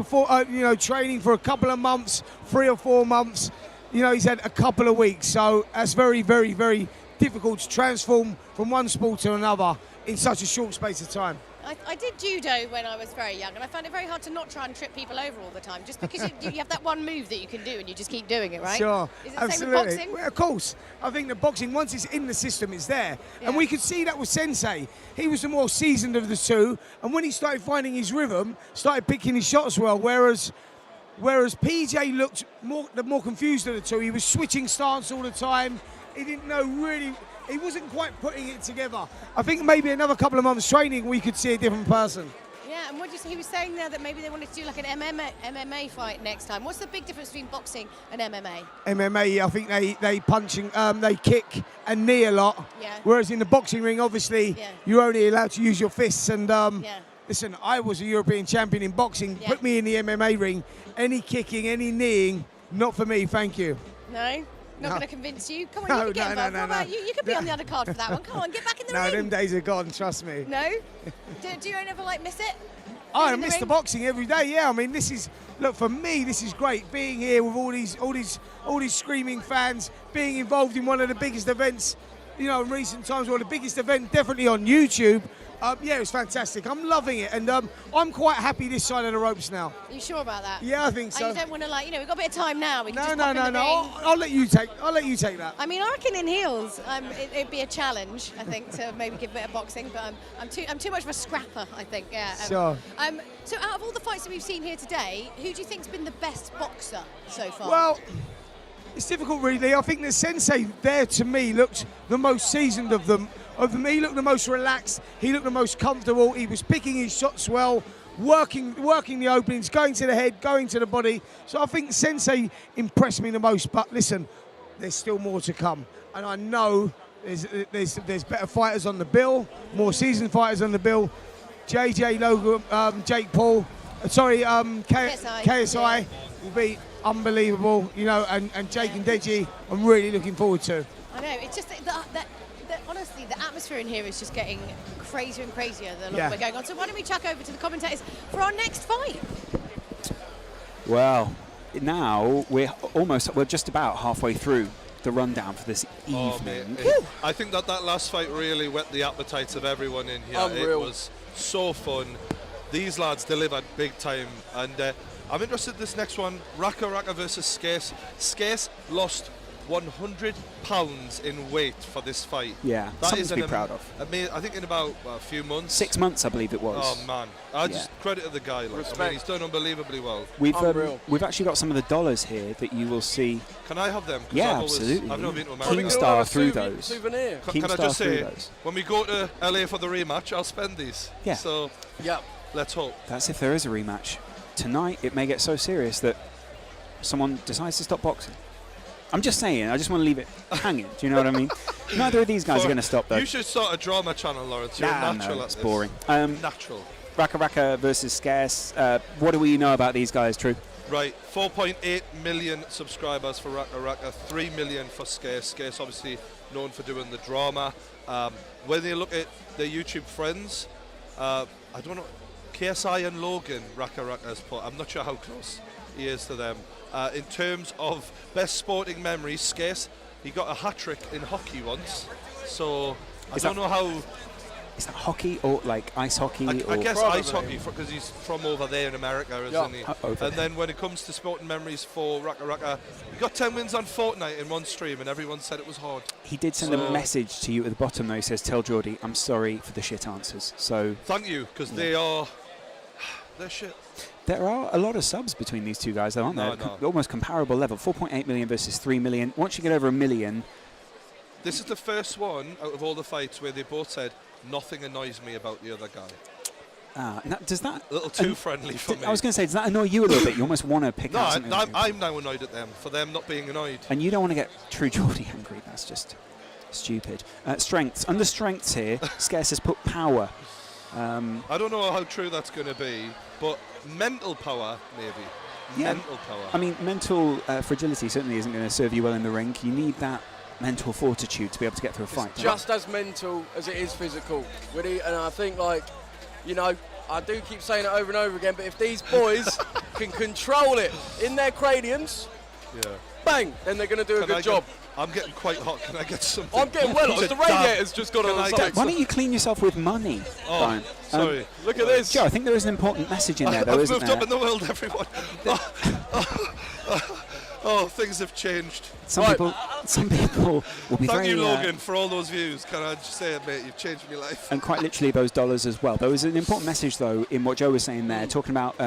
training for a couple of months, 3 or 4 months. You know, he's had a couple of weeks. So that's very, very, very difficult to transform from one sport to another in such a short space of time. I did judo when I was very young, and I found it very hard to not try and trip people over all the time, just because you have that one move that you can do and you just keep doing it, right? Sure, Is it the absolutely. same with boxing? Well, of course. I think that boxing, once it's in the system, it's there. Yeah. And we could see that with Sensei. He was the more seasoned of the two, and when he started finding his rhythm, started picking his shots well, whereas PJ looked the more confused of the two. He was switching stance all the time. He didn't know really. He wasn't quite putting it together. I think maybe another couple of months training, we could see a different person. Yeah, and he was saying there that maybe they wanted to do like an MMA fight next time. What's the big difference between boxing and MMA? MMA, I think they kick and knee a lot. Yeah. Whereas in the boxing ring, obviously, you're only allowed to use your fists. And listen, I was a European champion in boxing. Put me in the MMA ring. Any kicking, any kneeing, not for me. Thank you. No. Not going to convince you. Come on, No, you can get involved. no, What about no. you? You could be on the other card for that one. Come on, get back in the ring. No, them days are gone, trust me. No? Do you ever miss it? I miss the boxing every day, yeah. I mean, for me, this is great. Being here with all these screaming fans, being involved in one of the biggest events, you know, in recent times, or the biggest event definitely on YouTube. Yeah, it's fantastic. I'm loving it, and I'm quite happy this side of the ropes now. Are you sure about that? Yeah, I think so. And you don't want to, like, you know, we've got a bit of time now. We can just No. pop in the ring. I'll let you take that. I mean, I reckon in heels, it'd be a challenge, I think, to maybe give a bit of boxing. But I'm too much of a scrapper, I think. Yeah. Sure. So out of all the fights that we've seen here today, who do you think's been the best boxer so far? Well, it's difficult, really. I think the Sensei there, to me, looked the most seasoned of them. He looked the most relaxed. He looked the most comfortable. He was picking his shots well, working the openings, going to the head, going to the body. So I think Sensei impressed me the most. But listen, there's still more to come, and I know there's better fighters on the bill, more seasoned fighters on the bill. JJ Logan, Jake Paul, KSI will be unbelievable, you know, and Jake and Deji, I'm really looking forward to. I know, it's just that honestly, the atmosphere in here is just getting crazier and crazier the longer we're going on. So why don't we chuck over to the commentators for our next fight? Well, now we're just about halfway through the rundown for this evening. I think that last fight really whet the appetites of everyone in here. Unreal. It was so fun. These lads delivered big time, and I'm interested in this next one, Raka versus Scarce. Scarce lost 100 pounds in weight for this fight. Yeah, something to be proud of. I think in about a few months. 6 months, I believe it was. Oh man, I just credited the guy. Like, I mean, he's done unbelievably well. We've actually got some of the dollars here that you will see. Can I have them? Yeah, absolutely. I've never been to America. Keemstar through those. Souvenir. Can I just say, when we go to LA for the rematch, I'll spend these. Yeah. So, let's hope. That's if there is a rematch. Tonight, it may get so serious that someone decides to stop boxing. I'm just saying, I just want to leave it hanging. Do you know what I mean? Neither of these guys are going to stop, though. You should start a drama channel, Lawrence. You're natural at this. Boring. Natural. Raka versus Scarce. What do we know about these guys, True? Right, 4.8 million subscribers for Raka, 3 million for Scarce. Scarce obviously known for doing the drama. When you look at their YouTube friends, I don't know, KSI and Logan, Raka's put. I'm not sure how close he is to them. In terms of best sporting memories, Scarce, he got a hat-trick in hockey once. So I don't know how... Is that hockey or like ice hockey? I guess ice hockey, because he's from over there in America, isn't he? And then when it comes to sporting memories for Raka, he got 10 wins on Fortnite in one stream, and everyone said it was hard. He did send a message to you at the bottom, though. He says, tell Geordie, I'm sorry for the shit answers. So thank you, because they're shit. There are a lot of subs between these two guys, though, aren't there? No. Almost comparable level. 4.8 million versus 3 million. Once you get over 1 million... This is the first one out of all the fights where they both said, nothing annoys me about the other guy. Does that... A little too friendly for me. I was going to say, does that annoy you a little bit? You almost want to pick out something. I'm now annoyed at them for them not being annoyed. And you don't want to get True Geordie angry. That's just stupid. Strengths. Under strengths here, Scarce has put power. I don't know how true that's going to be, but mental power, maybe. Yeah. Mental power. I mean, mental fragility certainly isn't going to serve you well in the ring. You need that mental fortitude to be able to get through a fight. Just as mental as it is physical. And I think, like, you know, I do keep saying it over and over again, but if these boys can control it in their craniums, bang, then they're going to do a good job. I'm getting quite hot. Can I get something? I'm getting well hot. The radiator's just got on the side. Why don't you clean yourself with money, Brian? Sorry. Look at this. Joe, I think there is an important message in there, though, isn't there? I've moved up in the world, everyone. Oh, things have changed. Some people will be Thank very... you, Logan, for all those views. Can I just say, mate, you've changed my life. And quite literally those dollars as well. There was an important message, though, in what Joe was saying there, talking about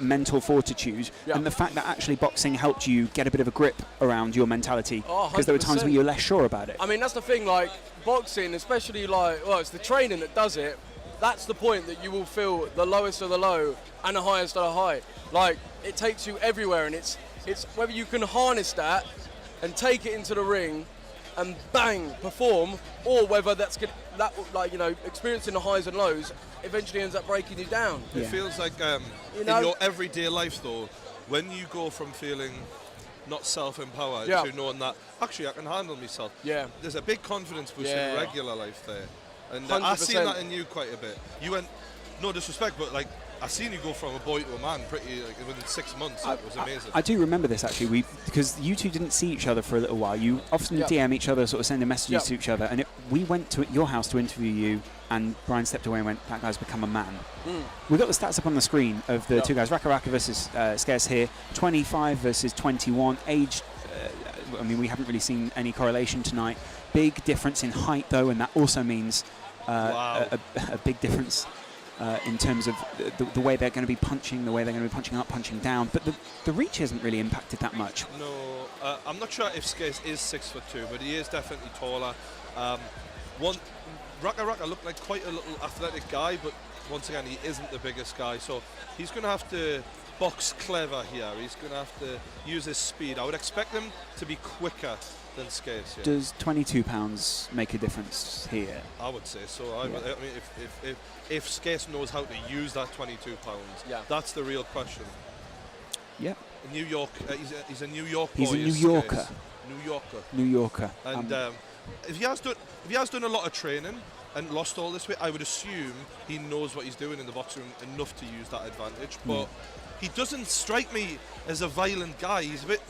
mental fortitude and the fact that actually boxing helped you get a bit of a grip around your mentality, because there were times where you were less sure about it. I mean, that's the thing, like, boxing, especially, like, well, it's the training that does it. That's the point that you will feel the lowest of the low and the highest of the high. Like, it takes you everywhere, and it's whether you can harness that and take it into the ring and bang, perform, or whether like, you know, experiencing the highs and lows eventually ends up breaking you down. It feels like in your everyday life, though, when you go from feeling not self-empowered to knowing that actually I can handle myself. Yeah. There's a big confidence boost in regular life there, and I've seen that in you quite a bit. You went, no disrespect, but like, I've seen you go from a boy to a man pretty within 6 months. It was amazing. I do remember this actually, because you two didn't see each other for a little while. You often DM each other, sort of sending messages to each other, and we went to your house to interview you, and Brian stepped away and went, "That guy's become a man." We got the stats up on the screen of the two guys, Raka Raka versus Scarce here, 25 versus 21, age. I mean, we haven't really seen any correlation tonight. Big difference in height though, and that also means a big difference. In terms of the way they're going to be punching, the way they're going to be punching up, punching down, but the reach hasn't really impacted that much. No, I'm not sure if Skace is 6'2", but he is definitely taller. Raka Raka looked like quite a little athletic guy, but once again, he isn't the biggest guy, so he's going to have to box clever here. He's going to have to use his speed. I would expect him to be quicker than Skace. Yeah. Does 22 pounds make a difference here? I would say so. I mean, if Skace knows how to use that 22 pounds, that's the real question. Yeah. New York, he's a New York boy. He's a New Yorker. New Yorker. And if he has done a lot of training and lost all this weight, I would assume he knows what he's doing in the boxing room enough to use that advantage. But he doesn't strike me as a violent guy. He's a bit.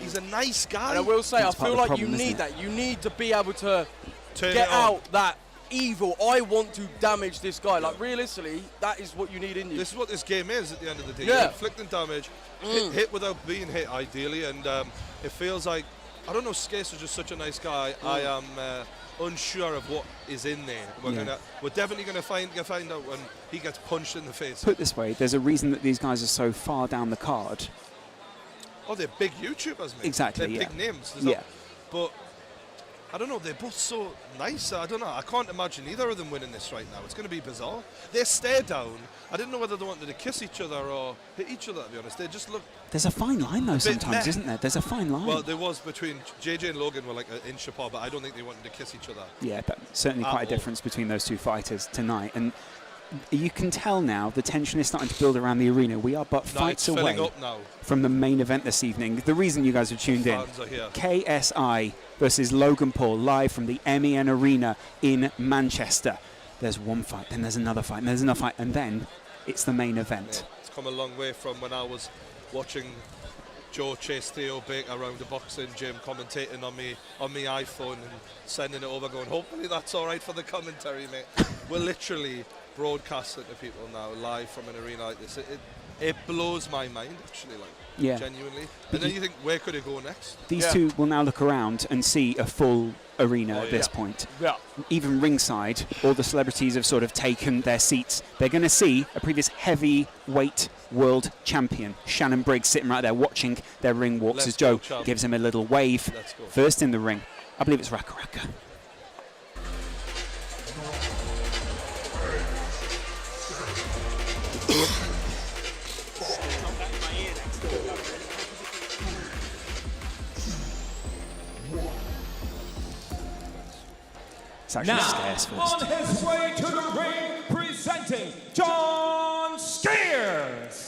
He's a nice guy. And I will say, That's I feel like you need that. You need to be able to get out that evil. I want to damage this guy. Like, realistically, that is what you need in you. This is what this game is at the end of the day. Yeah. You're inflicting damage, hit without being hit, ideally, and it feels like, I don't know, Skace is just such a nice guy. I am unsure of what is in there. We're definitely going to find out when he gets punched in the face. Put this way, there's a reason that these guys are so far down the card. Oh, they're big YouTubers, mate. Exactly, They're big names. But I don't know, they're both so nice. I don't know, I can't imagine either of them winning this right now. It's going to be bizarre. They stare down. I didn't know whether they wanted to kiss each other or hit each other, to be honest. They just look... There's a fine line, though, sometimes, isn't there? There's a fine line. Well, there was between JJ and Logan were like an inch apart, but I don't think they wanted to kiss each other. Yeah, but certainly quite a difference between those two fighters tonight. And you can tell now the tension is starting to build around the arena. We are but fights away from the main event this evening. The reason you guys have tuned in, KSI versus Logan Paul, live from the MEN Arena in Manchester. There's one fight, then there's another fight, and there's another fight, and then it's the main event. Yeah, it's come a long way from when I was watching Joe chase Theo Baker around the boxing gym, commentating on me iPhone and sending it over, going, hopefully that's all right for the commentary, mate. We're literally broadcasting to people now live from an arena like this. It blows my mind, actually, genuinely. And then you think, where could it go next? These two will now look around and see a full arena at this point. Yeah. Even ringside, all the celebrities have sort of taken their seats. They're going to see a previous heavyweight world champion, Shannon Briggs, sitting right there watching their ring walks as Joe gives him a little wave. First in the ring, I believe it's Raka Raka. Now, on his way to the ring, presenting representing John Scares.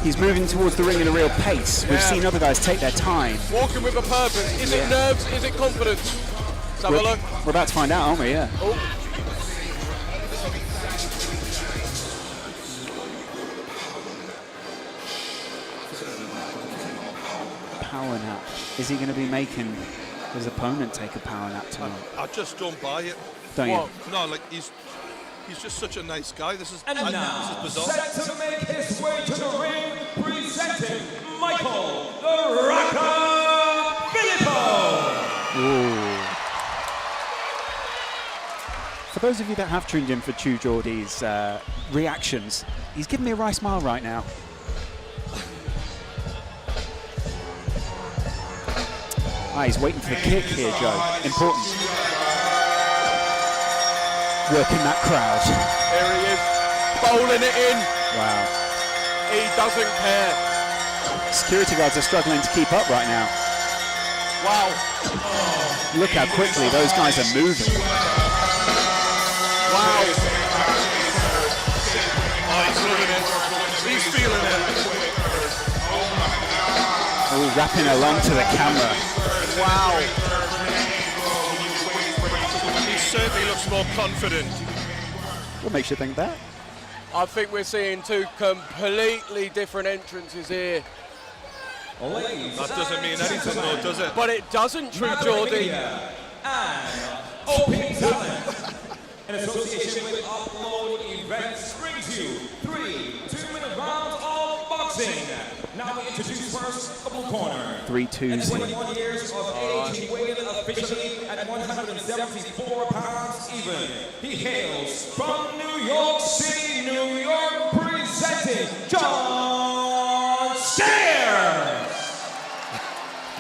He's moving towards the ring in a real pace. We've seen other guys take their time. Walking with a purpose. Is it nerves? Is it confidence? Let's have a look. We're about to find out, aren't we? Yeah. Oh. Power nap. Is he going to be making his opponent take a power nap tonight? I just don't buy it. Don't you? No, like he's just such a nice guy. This is And now, this is bizarre. set to make his way to the ring, presenting Michael the Rocker Filippo. Ooh. For those of you that have tuned in for Chew Geordie's reactions, he's giving me a wry smile right now. He's waiting for the kick here, Joe. Important. Working that crowd. There he is, bowling it in. Wow. He doesn't care. Security guards are struggling to keep up right now. Wow. Look how quickly those guys are moving. Wow. Oh, he's loving it. He's feeling it. Oh, wrapping along to the camera. Wow. He certainly looks more confident. What makes you think that? I think we're seeing two completely different entrances here. That doesn't mean anything though, does it? But it doesn't, True Geordie. And Open Talent, in association with Upload Events, brings you 3 2-minute rounds of boxing. Now we introduce first the blue corner. 3 2s. 21 years of age, weighing officially at 174 pounds even. He hails from New York City, New York, presenting John Scares.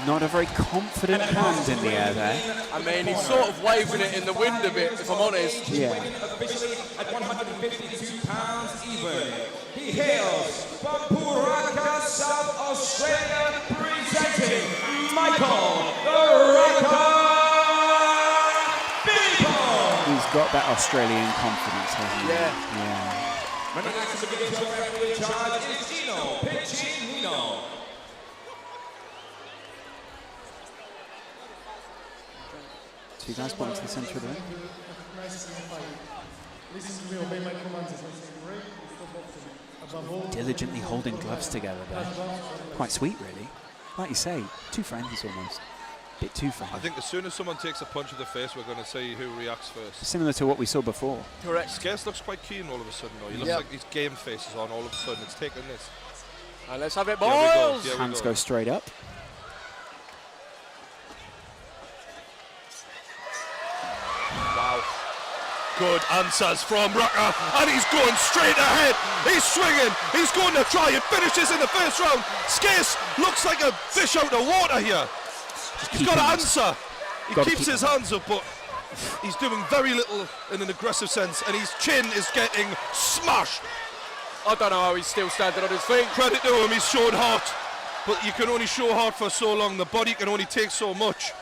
Not a very confident hand in the air there. I mean, he's sort of waving it in the wind a bit, if I'm honest. Yeah. Officially at 152 pounds even. He hails from Puraka, South Australia, presenting Michael the Rocker Filippo. He's got that Australian confidence, hasn't he? Yeah. When the next to begin your referee in charge is Gino Piccinino. Two guys put into the centre of the ring. Diligently holding gloves together there. Quite sweet, really. Like you say, two friends almost. Bit too friendly. I think as soon as someone takes a punch to the face, we're going to see who reacts first. Similar to what we saw before. Correct. Scarce looks quite keen all of a sudden, though. He looks like his game face is on all of a sudden. It's taking this. And let's have it, boys! Hands go straight up. Wow. Good answers from Rocker, and he's going straight ahead. He's swinging. He's going to try and finish this in the first round. Scarce looks like a fish out of water here. He's got to answer. He keeps his hands up, but he's doing very little in an aggressive sense, and his chin is getting smashed. I don't know how he's still standing on his feet. Credit to him, he's showed heart, but you can only show heart for so long. The body can only take so much.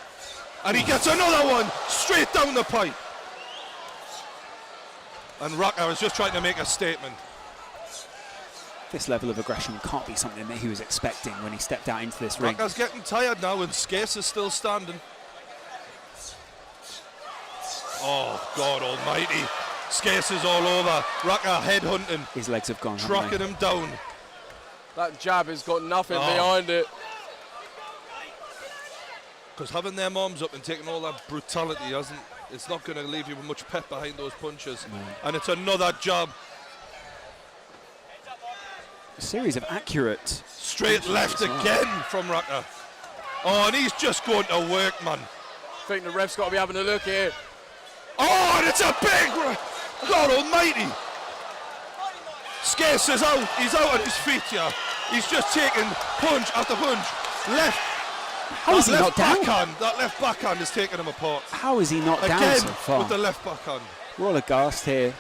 And he gets another one straight down the pipe. And Rocker is just trying to make a statement. This level of aggression can't be something that he was expecting when he stepped out into this ring. Rocker's getting tired now, and Scarce is still standing. Oh, God almighty. Scarce is all over. Rocker headhunting. His legs have gone, tracking him down. That jab has got nothing behind it. Because having their arms up and taking all that brutality it's not going to leave you with much pep behind those punches. No. And it's another jab. A series of accurate... Straight left again from Rocker. Oh, and he's just going to work, man. I think the ref's got to be having a look here. Oh, and it's a big... God almighty. Scarce is out. He's out on his feet here. He's just taking punch after punch. Left, How is he not down? That left backhand is taking him apart. How is he not down Again, so far? with the left backhand. We're all aghast here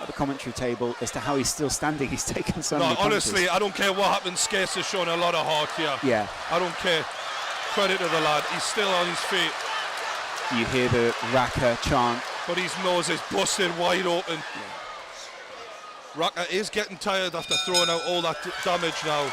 at the commentary table as to how he's still standing. He's taken so many punches. Honestly, I don't care what happens. Skase has shown a lot of heart here. Yeah. I don't care. Credit to the lad. He's still on his feet. You hear the Raka chant. But his nose is busted wide open. Raka is getting tired after throwing out all that damage now.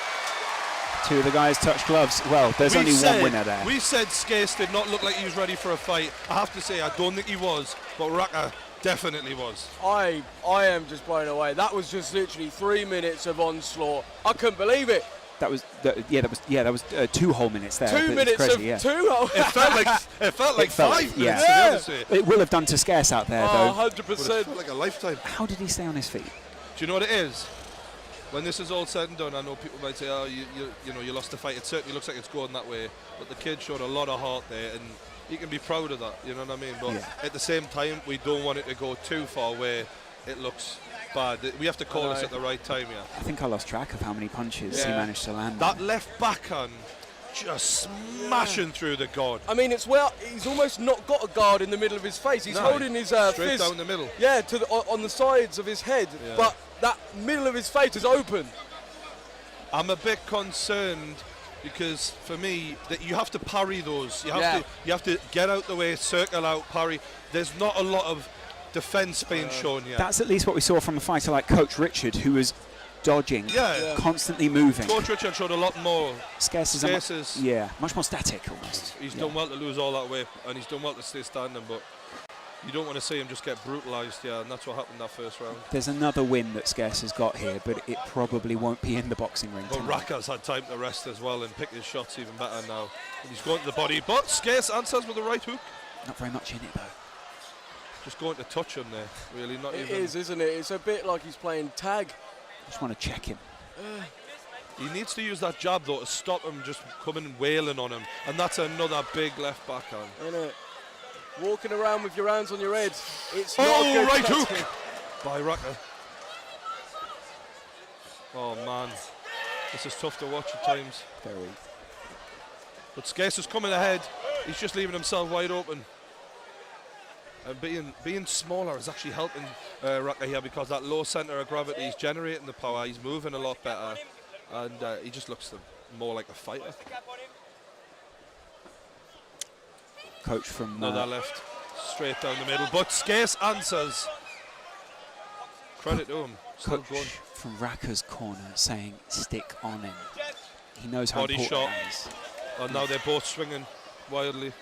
Two of the guys touch gloves. Well, there's only one winner there. We said Skase did not look like he was ready for a fight. I have to say, I don't think he was, but Raka definitely was. I am just blown away. That was just literally 3 minutes of onslaught. I couldn't believe it. That was 2 whole minutes there. 2 minutes crazy, of 2 whole. It felt like 5 minutes. To be honest with you. It will have done to Skase out there, though. 100%. But it felt like a lifetime. How did he stay on his feet? Do you know what it is? When this is all said and done, I know people might say, "Oh, you lost the fight." It certainly looks like it's going that way. But the kid showed a lot of heart there, and he can be proud of that. You know what I mean? But at the same time, we don't want it to go too far where it looks bad. We have to call this at the right time, yeah. I think I lost track of how many punches he managed to land. That left backhand just smashing through the guard. I mean, he's almost not got a guard in the middle of his face. He's holding his straight fist down the middle. Yeah, on the sides of his head, but that middle of his face is open. I'm a bit concerned because for me that you have to parry those. You have to get out the way, circle out, parry. There's not a lot of defense being shown yet. That's at least what we saw from a fighter like Coach Richard, who was dodging, constantly moving. Coach Richard showed a lot more. Skase is much more static almost. He's done well to lose all that weight, and he's done well to stay standing, but you don't want to see him just get brutalised, and that's what happened that first round. There's another win that Skase has got here, but it probably won't be in the boxing ring. But Raka's had time to rest as well and pick his shots even better now. And he's going to the body, but Skase answers with the right hook. Not very much in it though. Just going to touch him there, really. Not It even. is, isn't it? It's a bit like he's playing tag. Just want to check him. He needs to use that jab though to stop him just coming and wailing on him, and that's another big left backhand. Isn't it? Walking around with your hands on your head. It's Oh, not a good right tactic. hook by Raka. Oh man, this is tough to watch at times. Very. But Skase is coming ahead. He's just leaving himself wide open. And being smaller is actually helping Raka here because that low centre of gravity is generating the power. He's moving a lot better, and he just looks more like a fighter. Coach from another left, straight down the middle. But Skase answers. Credit to him. Still Coach going. from Raka's corner saying, "Stick on him." He knows how Body important shot. that is. And now they're both swinging wildly.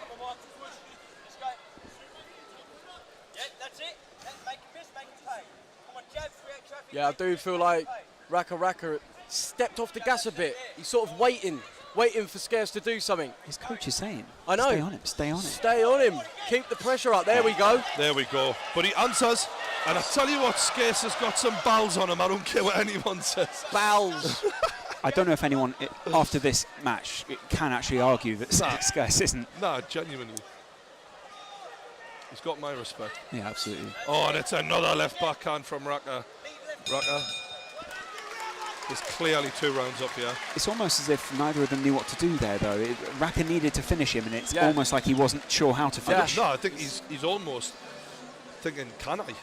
Yeah, I do feel like Raka stepped off the gas a bit. He's sort of waiting for Skase to do something. His coach is saying, I know. Stay on him, stay on him. Stay on him. Keep the pressure up. There we go. There we go. But he answers. And I tell you what, Skase has got some balls on him. I don't care what anyone says. Balls. I don't know if anyone, after this match, can actually argue that Skase isn't. Nah, genuinely. He's got my respect. Yeah, absolutely. Oh, and it's another left backhand from Raka. There's clearly 2 rounds up here. It's almost as if neither of them knew what to do there, though. Raka needed to finish him, and it's almost like he wasn't sure how to finish. No, I think he's almost thinking, can I?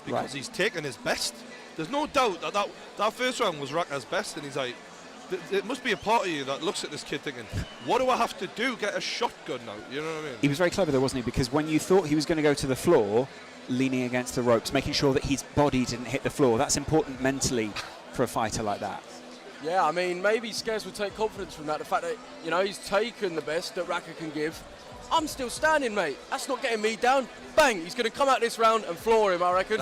Because he's taken his best. There's no doubt that first round was Raka's best, and he's like, there must be a part of you that looks at this kid thinking, what do I have to do? Get a shotgun now? You know what I mean? He was very clever, though, wasn't he? Because when you thought he was going to go to the floor, leaning against the ropes, making sure that his body didn't hit the floor, that's important mentally for a fighter like that. Yeah, I mean, maybe Skase would take confidence from that. The fact that, he's taken the best that Raka can give. I'm still standing, mate. That's not getting me down. Bang! He's going to come out this round and floor him, I reckon.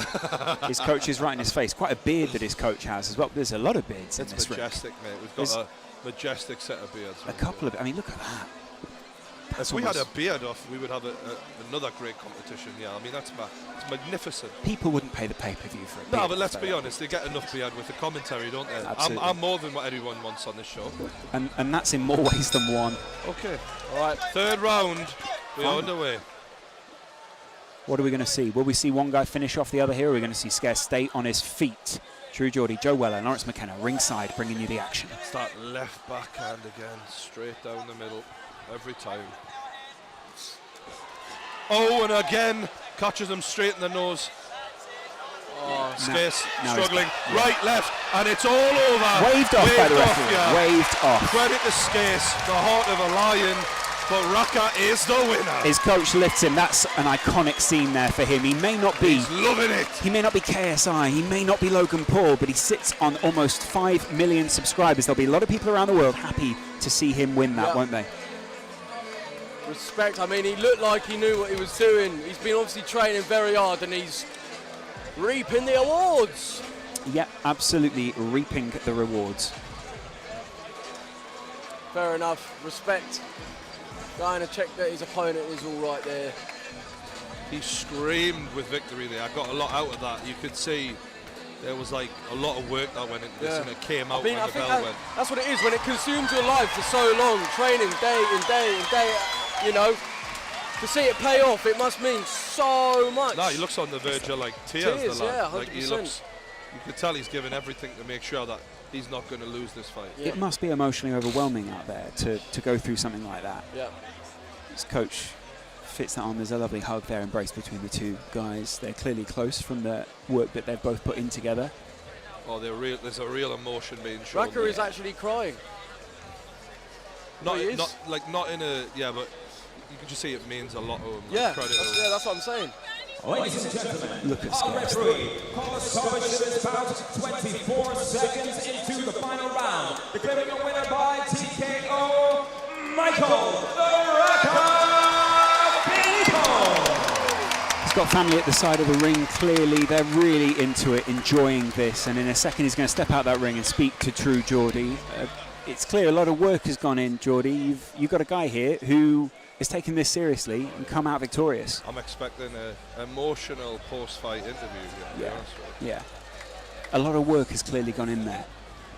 His coach is right in his face. Quite a beard that his coach has as well. There's a lot of beards in this ring. It's majestic, mate. We've got a majestic set of beards. A couple of, I mean, look at that. If we had a beard off, we would have another great competition. Yeah, I mean, it's magnificent. People wouldn't pay the pay-per-view for it. No, but let's be honest, they get enough beard with the commentary, don't they? Absolutely. I'm more than what everyone wants on this show. And that's in more ways than one. Okay. All right, 3rd round. We are underway. What are we going to see? Will we see one guy finish off the other here, or are we going to see Skase stay on his feet? Drew Geordie, Joe Weller, Lawrence McKenna, ringside, bringing you the action. It's that left backhand again, straight down the middle. Every time. Oh, and again, catches him straight in the nose. Oh, Scarce struggling. Right, left, and it's all over. Waved off by the referee. Yeah. Waved off. Credit to Scarce, the heart of a lion, but Raka is the winner. His coach lifts him. That's an iconic scene there for him. He may not be... He's loving it. He may not be KSI, he may not be Logan Paul, but he sits on almost 5 million subscribers. There'll be a lot of people around the world happy to see him win that, won't they? Respect. I mean, he looked like he knew what he was doing. He's been obviously training very hard, and he's reaping the awards. Yeah, absolutely reaping the rewards. Fair enough. Respect. Going to check that his opponent is all right there. He screamed with victory there. I got a lot out of that. You could see there was like a lot of work that went into this, and it came out when the bell went. That's what it is. When it consumes your life for so long, training day in, day in, day out, you know, to see it pay off, it must mean so much. No, he looks on the verge of like tears, the lad. Yeah, 100%. Like he looks, you could tell he's given everything to make sure that he's not going to lose this fight. It must be emotionally overwhelming out there to go through something like that. Yeah. His coach fits that on. There's a lovely hug there, embrace between the two guys. They're clearly close from the work that they've both put in together. Oh, there's a real emotion being shown. Raka is actually crying. Not in a, but you can just see it means a lot to him. Yeah, credit that's what I'm saying. Ladies and gentlemen, look at our referee, call a stoppage is about 24 seconds into the final round. Declaring a winner by TKO, Michael the Raka People. He's got family at the side of the ring. Clearly, they're really into it, enjoying this. And in a second, he's going to step out that ring and speak to True Geordie. It's clear a lot of work has gone in, Geordie. You've got a guy here who is taking this seriously and come out victorious. I'm expecting an emotional post-fight interview. Yeah. A lot of work has clearly gone in there.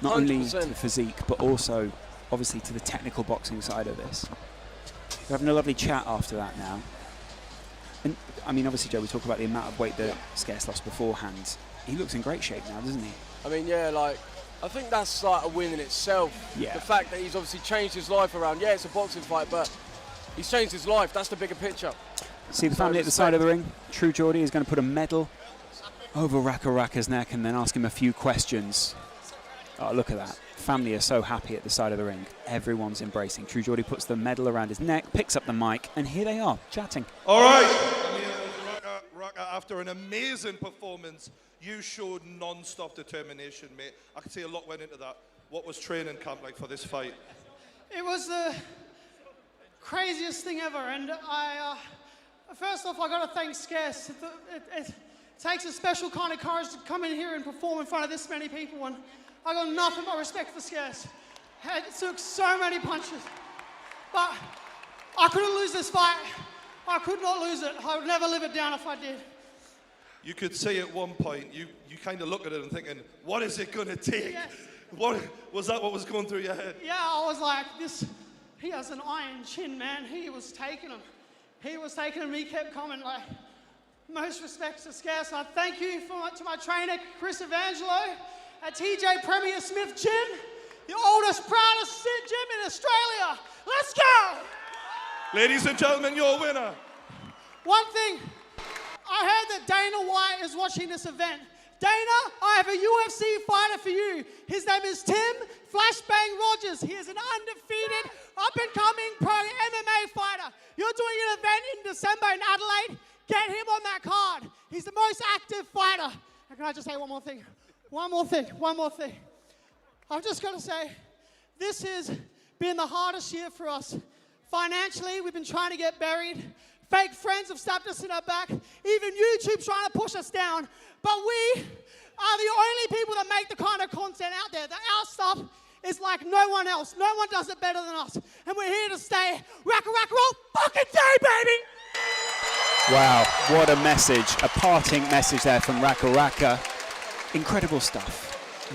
Not 100%. Only to the physique, but also, obviously, to the technical boxing side of this. We're having a lovely chat after that now. And, I mean, obviously, Joe, we talk about the amount of weight that Scarce lost beforehand. He looks in great shape now, doesn't he? I mean, yeah, like, I think that's like a win in itself. Yeah. The fact that he's obviously changed his life around. Yeah, it's a boxing fight, but he's changed his life. That's the bigger picture. See the family at the side of the ring? True Geordie is going to put a medal over Raka's neck and then ask him a few questions. Oh, look at that. Family are so happy at the side of the ring. Everyone's embracing. True Geordie puts the medal around his neck, picks up the mic, and here they are, chatting. All right. Raka, after an amazing performance, you showed non-stop determination, mate. I can see a lot went into that. What was training camp like for this fight? It was the craziest thing ever, and first off, I got to thank Scarce. It takes a special kind of courage to come in here and perform in front of this many people, and I got nothing but respect for Scarce. It took so many punches, but I couldn't lose this fight. I could not lose it. I would never live it down if I did. You could say at one point, you kind of look at it and thinking, what is it going to take? Yes. What was that? What was going through your head? Yeah, I was like, he has an iron chin, man. He was taking him. He was taking him. He kept coming. Like, most respects to Scarce. And I thank you to my trainer, Chris Evangelo, at TJ Premier Smith Gym, the oldest, proudest gym in Australia. Let's go! Ladies and gentlemen, your winner. One thing, I heard that Dana White is watching this event. Dana, I have a UFC fighter for you. His name is Tim Flashbang Rogers. He is an undefeated, up-and-coming pro MMA fighter. You're doing an event in December in Adelaide. Get him on that card. He's the most active fighter. And can I just say one more thing? One more thing. I've just got to say, this has been the hardest year for us. Financially, we've been trying to get buried. Fake friends have stabbed us in our back. Even YouTube's trying to push us down. But we are the only people that make the kind of content out there. That our stuff is like no one else. No one does it better than us. And we're here to stay. Raka all fucking day, baby! Wow, what a message. A parting message there from Raka. Incredible stuff.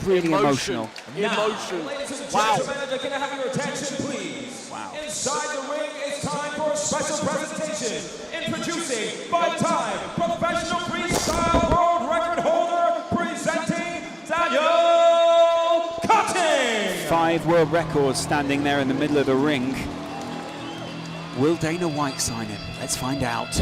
Really emotional. Emotion. Ladies and gentlemen, can I have your attention, please? Wow. Inside the ring, it's time for a special presentation. Introducing, by time, professional freestyle world record holder, presenting Daniel Cutting. 5 world records standing there in the middle of the ring. Will Dana White sign him? Let's find out.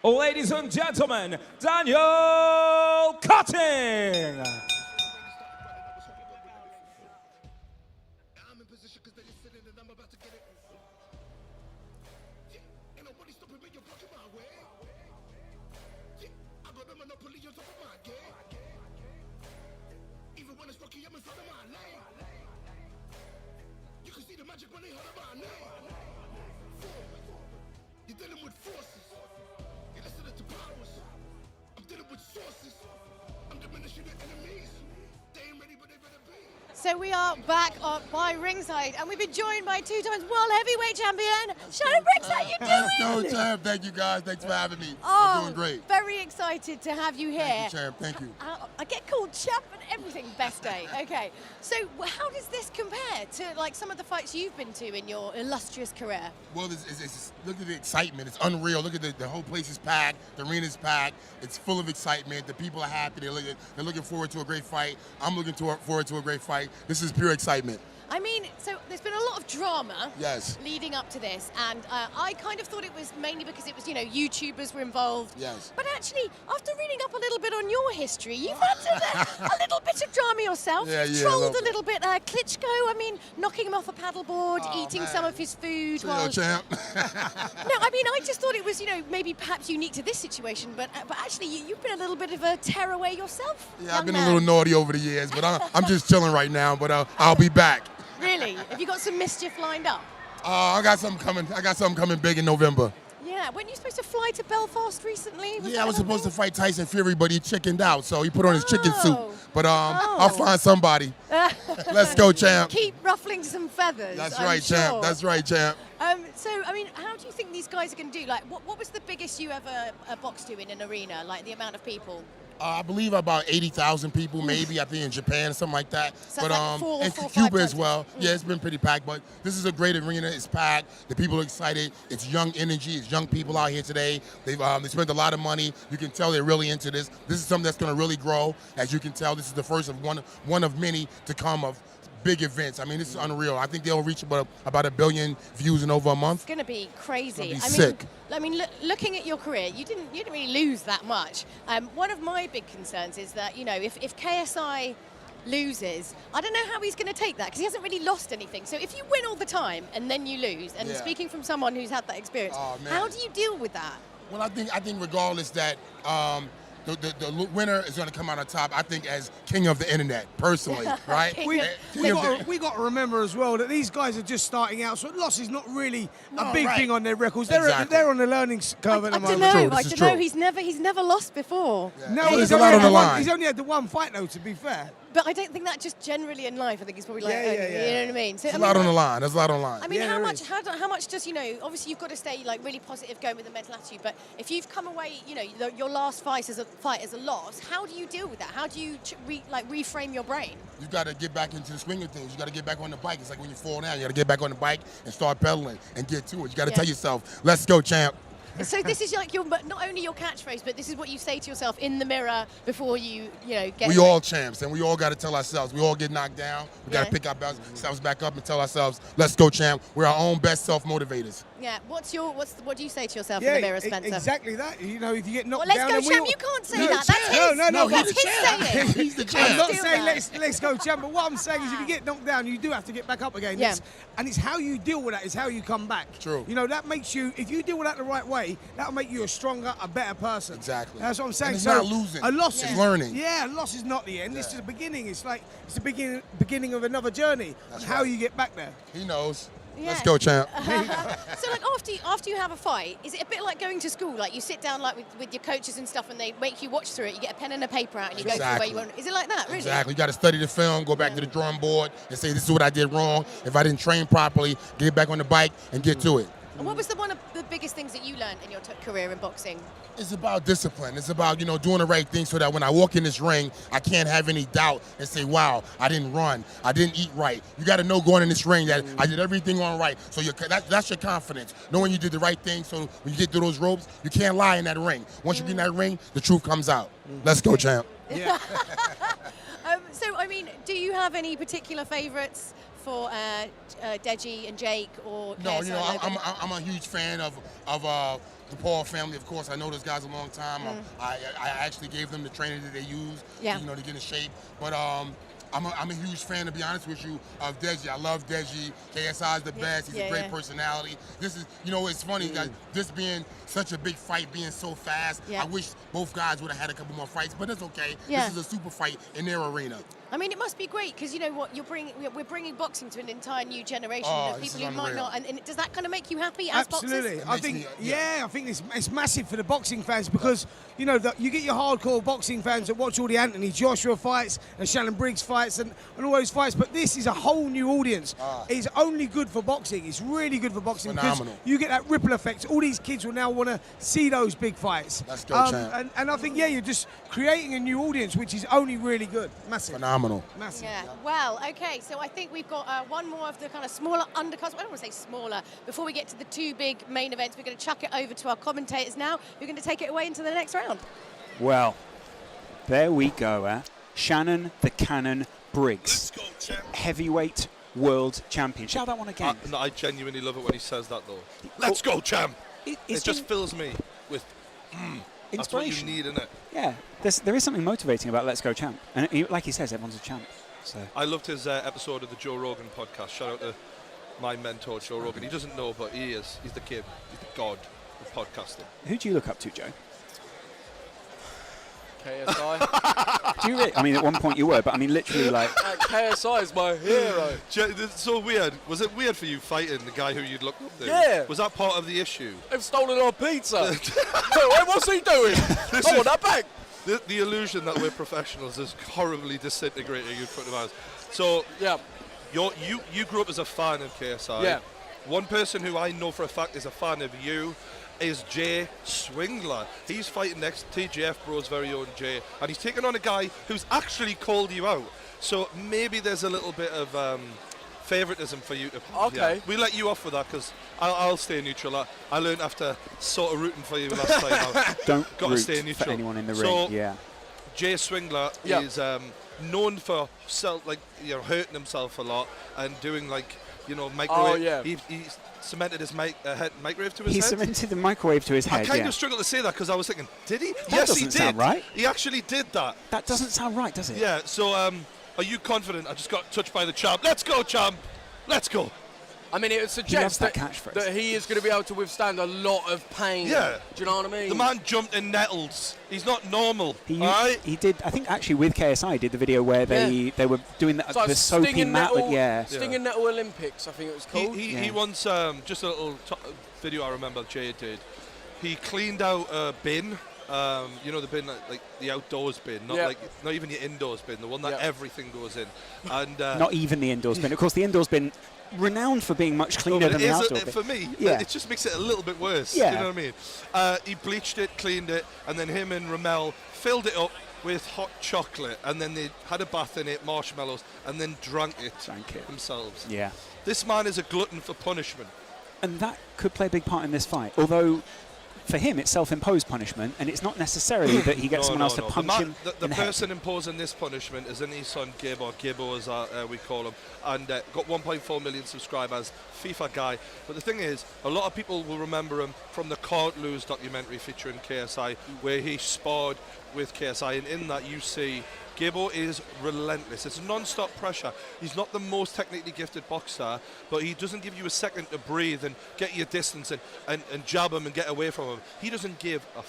Ladies and gentlemen, Daniel Cutting. So we are back by ringside, and we've been joined by 2-time world heavyweight champion Shannon Briggs. How you doing? No, champ. Thank you, guys. Thanks for having me. Oh, I'm doing great. Very excited to have you here. Thank you, champ. Thank you. I get called champ and everything. Best day. Okay. So how does this compare to like some of the fights you've been to in your illustrious career? Well, it's look at the excitement. It's unreal. Look at the whole place is packed. The arena's packed. It's full of excitement. The people are happy. They're looking forward to a great fight. I'm looking forward to a great fight. This is pure excitement. I mean, so there's been a lot of drama Yes. leading up to this, and I kind of thought it was mainly because it was, you know, YouTubers were involved. Yes. But actually, after reading up a little bit on your history, you've had a little bit of drama yourself. Yeah, You've yeah, trolled a a little bit. Klitschko, I mean, knocking him off a paddleboard, eating some of his food. Yo, champ. No, I mean, I just thought it was, you know, maybe perhaps unique to this situation, but actually, you've been a little bit of a tearaway yourself. Yeah, I've been a little naughty over the years, but I'm just chilling right now. But I'll be back. Really? Have you got some mischief lined up? I got something coming big in November. Yeah. Weren't you supposed to fly to Belfast recently? Yeah, I was supposed to fight Tyson Fury, but he chickened out, so he put on his chicken suit. but I'll find somebody. Let's go, champ. Keep ruffling some feathers. That's I'm right, sure. champ. That's right, champ. So, I mean, how do you think these guys are going to do? Like, what was the biggest you ever boxed to in an arena? Like, the amount of people? I believe about 80,000 people, maybe. I think in Japan, something like that. So but like and four, Cuba 5 as well. countries. Yeah, it's been pretty packed. But this is a great arena. It's packed. The people are excited. It's young energy. It's young people out here today. They spent a lot of money. You can tell they're really into this. This is something that's going to really grow. As you can tell, this is the first of one of many to come of big events. I mean, this is unreal. I think they'll reach about 1 billion views in over a month. It's going to be crazy. It's gonna be sick. I mean, looking at your career, you didn't really lose that much. One of my big concerns is that, you know, if KSI loses, I don't know how he's going to take that, because he hasn't really lost anything. So if you win all the time and then you lose, and speaking from someone who's had that experience, how do you deal with that? Well, I think regardless that the winner is going to come out on top, I think, as king of the internet, personally, right? We got to remember as well that these guys are just starting out, so loss is not really a big thing on their records. They're on the learning curve at the moment. I don't know. He's never lost before. No, there's a lot on the line. He's only had the one fight, though, to be fair. But I don't think that just generally in life. I think it's probably like, you know what I mean? So, There's a lot on the line. There's a lot on the line. I mean, how much does, you know, obviously you've got to stay like really positive going with the mental attitude, but if you've come away, you know, your last fight as a loss, how do you deal with that? How do you reframe your brain? You got to get back into the swing of things. You got to get back on the bike. It's like when you fall down, you got to get back on the bike and start pedaling and get to it. You got to tell yourself, let's go, champ. So this is like not only your catchphrase, but this is what you say to yourself in the mirror before you get. We all champs, and we all got to tell ourselves. We all get knocked down. We got to pick ourselves back up and tell ourselves, "Let's go, champ." We're our own best self-motivators. Yeah. What do you say to yourself in the mirror, Spencer? Exactly that. You know, if you get knocked let's down, go, champ. You can't say that. That's his. No, that's his saying. He's the champ. I'm not saying let's go, champ. But what I'm saying is, if you get knocked down, you do have to get back up again. Yeah. And it's how you deal with that. It's how you come back. True. You know, that makes you. If you deal with that the right way, that'll make you a stronger, a better person. Exactly. That's what I'm saying. And it's not losing. A loss is learning. Yeah, a loss is not the end. It's the beginning. It's like it's the beginning of another journey. That's how you get back there. He knows. Yeah. Let's go, champ. So like after you have a fight, is it a bit like going to school? Like you sit down like with your coaches and stuff, and they make you watch through it. You get a pen and a paper out, and you go through where you want. Is it like that? Really? Exactly. You got to study the film, go back to the drawing board, and say, "This is what I did wrong. If I didn't train properly, get back on the bike and get to it." And what was one of the biggest things that you learned in your career in boxing? It's about discipline. It's about, doing the right thing so that when I walk in this ring, I can't have any doubt and say, wow, I didn't run. I didn't eat right. You got to know going in this ring that I did everything on right. So that's your confidence, knowing you did the right thing. So when you get through those ropes, you can't lie in that ring. Once you get in that ring, the truth comes out. Let's go, champ. Yeah. So, I mean, do you have any particular favorites for Deji and Jake or No, KSI? I'm a huge fan of the Paul family. Of course, I know those guys a long time. I actually gave them the training that they use to get in shape. But I'm a huge fan, to be honest with you, of Deji. I love Deji. KSI is the best. He's a great personality. This is, it's funny, guys, this being such a big fight, being so fast, I wish both guys would have had a couple more fights, but it's okay. This is a super fight in their arena. I mean, it must be great because you know what we're bringing boxing to an entire new generation of people who might not. And does that kind of make you happy as Absolutely. boxers? I think I think it's massive for the boxing fans because you get your hardcore boxing fans that watch all the Anthony Joshua fights and Shannon Briggs fights and all those fights, but this is a whole new audience. It's only good for boxing. It's really good for boxing because you get that ripple effect. All these kids will now want to see those big fights. Let's go, champ. And I think you're just creating a new audience, which is only really good. Massive. Phenomenal. Massive. Yeah. Well, okay. So I think we've got one more of the kind of smaller undercuts. I don't want to say smaller. Before we get to the two big main events, we're going to chuck it over to our commentators now. We're going to take it away into the next round. Well, there we go. Shannon the Cannon Briggs, heavyweight world champion. Shout that one again. I genuinely love it when he says that, though. Let's go, champ. It just fills me with that's what you need, isn't it? Yeah, there is something motivating about Let's Go Champ. And like he says, everyone's a champ. So I loved his episode of the Joe Rogan podcast. Shout out to my mentor, Joe Rogan. He doesn't know, but he is. He's the kid. He's the god of podcasting. Who do you look up to, Joe? KSI. Do you really? I mean, at one point you were, but I mean, literally, like. KSI is my hero. It's so weird. Was it weird for you fighting the guy who you'd looked up to? Yeah. Was that part of the issue? They've stolen our pizza. What's he doing? I want that back. the illusion that we're professionals is horribly disintegrating in front of us. So yeah, you grew up as a fan of KSI. Yeah. One person who I know for a fact is a fan of you is Jay Swingler. He's fighting next TGF Bro's very own Jay, and he's taking on a guy who's actually called you out. So maybe there's a little bit of favoritism for you to. Okay. Yeah. We let you off with that because I'll stay neutral. I learned after sort of rooting for you last time. Don't got root to stay neutral. for anyone in the so, ring. Yeah. Jay Swingler is known for hurting himself a lot and doing microwave. Oh, yeah. He cemented his microwave to his He head. cemented the microwave to his head. I kind of struggle to say that because I was thinking, did he? That Yes, doesn't he did. sound right. He actually did that. That doesn't sound right, does it? Yeah. So, are you confident? I just got touched by the champ. Let's go, champ. Let's go. I mean, it would suggest that catchphrase. that he is going to be able to withstand a lot of pain. Yeah. Do you know what I mean? The man jumped in nettles. He's not normal. He did. I think actually with KSI did the video where they were doing It's like the soapy mat. Stinging Nettle Olympics, I think it was called. He once just a little video I remember Jay did. He cleaned out a bin. The bin like the outdoors bin, not even your indoors bin, the one that everything goes in, and not even the indoors bin. Of course, the indoors bin, renowned for being much cleaner than the outdoor bin. For me, yeah. It just makes it a little bit worse. Yeah. You know what I mean? He bleached it, cleaned it, and then him and Ramel filled it up with hot chocolate, and then they had a bath in it, marshmallows, and then drank it themselves. Yeah. This man is a glutton for punishment. And that could play a big part in this fight. Although, for him, it's self-imposed punishment, and it's not necessarily that he gets someone else to punch him The person imposing this punishment is an son, Gib, or Gibbo as we call him, and got 1.4 million subscribers, FIFA guy. But the thing is, a lot of people will remember him from the Can't Lose documentary featuring KSI, where he sparred with KSI, and in that you see Gibbo is relentless. It's non-stop pressure. He's not the most technically gifted boxer, but he doesn't give you a second to breathe and get your distance and jab him and get away from him. He doesn't give a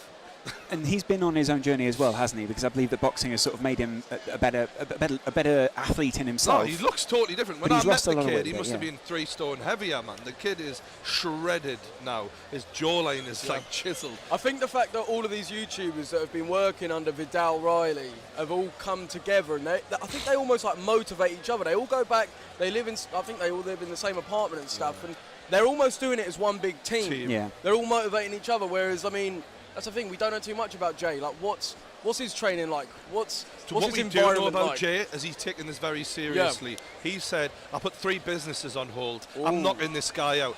And he's been on his own journey as well, hasn't he? Because I believe that boxing has sort of made him a better athlete in himself. Oh, he looks totally different. When But I he's met lost a the lot of kid, weight he there, must have yeah. been 3 stone heavier, man. The kid is shredded now. His jawline is like chiseled. I think the fact that all of these YouTubers that have been working under Vidal Riley have all come together, and I think they almost like motivate each other. They all go back. They live in. I think they all live in the same apartment and stuff, and they're almost doing it as one big team. Yeah. They're all motivating each other. Whereas, I mean, that's the thing. We don't know too much about Jay. Like, what's his training like? What's what his we do environment know about like? Jay is he's taking this very seriously. He said, I put 3 businesses on hold. I'm knocking this guy out.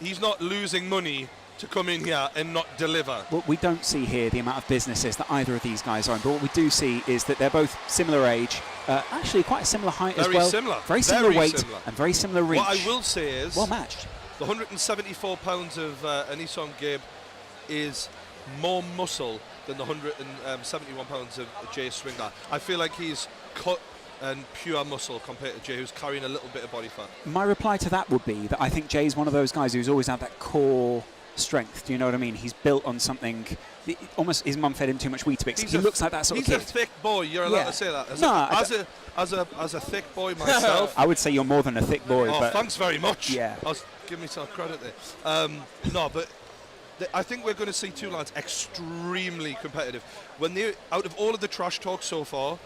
He's not losing money to come in here and not deliver. Well, we don't see here the amount of businesses that either of these guys are in, but what we do see is that they're both similar age, actually quite a similar height as well. Very similar. Very similar weight similar. and very similar reach. What I will say is, well matched. The 174 pounds of Anisom Gabe is more muscle than the 171 pounds of Jay Swingler. I feel like he's cut and pure muscle compared to Jay, who's carrying a little bit of body fat. My reply to that would be that I think Jay's one of those guys who's always had that core strength. Do you know what I mean? He's built on something. Almost his mum fed him too much Weetabix. He looks like that sort of kid. He's a thick boy. You're allowed to say that. As a thick boy myself. I would say you're more than a thick boy. Oh, but thanks very much. Yeah. Give me some credit there. No, but I think we're going to see 2 lads extremely competitive. When they, out of all of the trash talk so far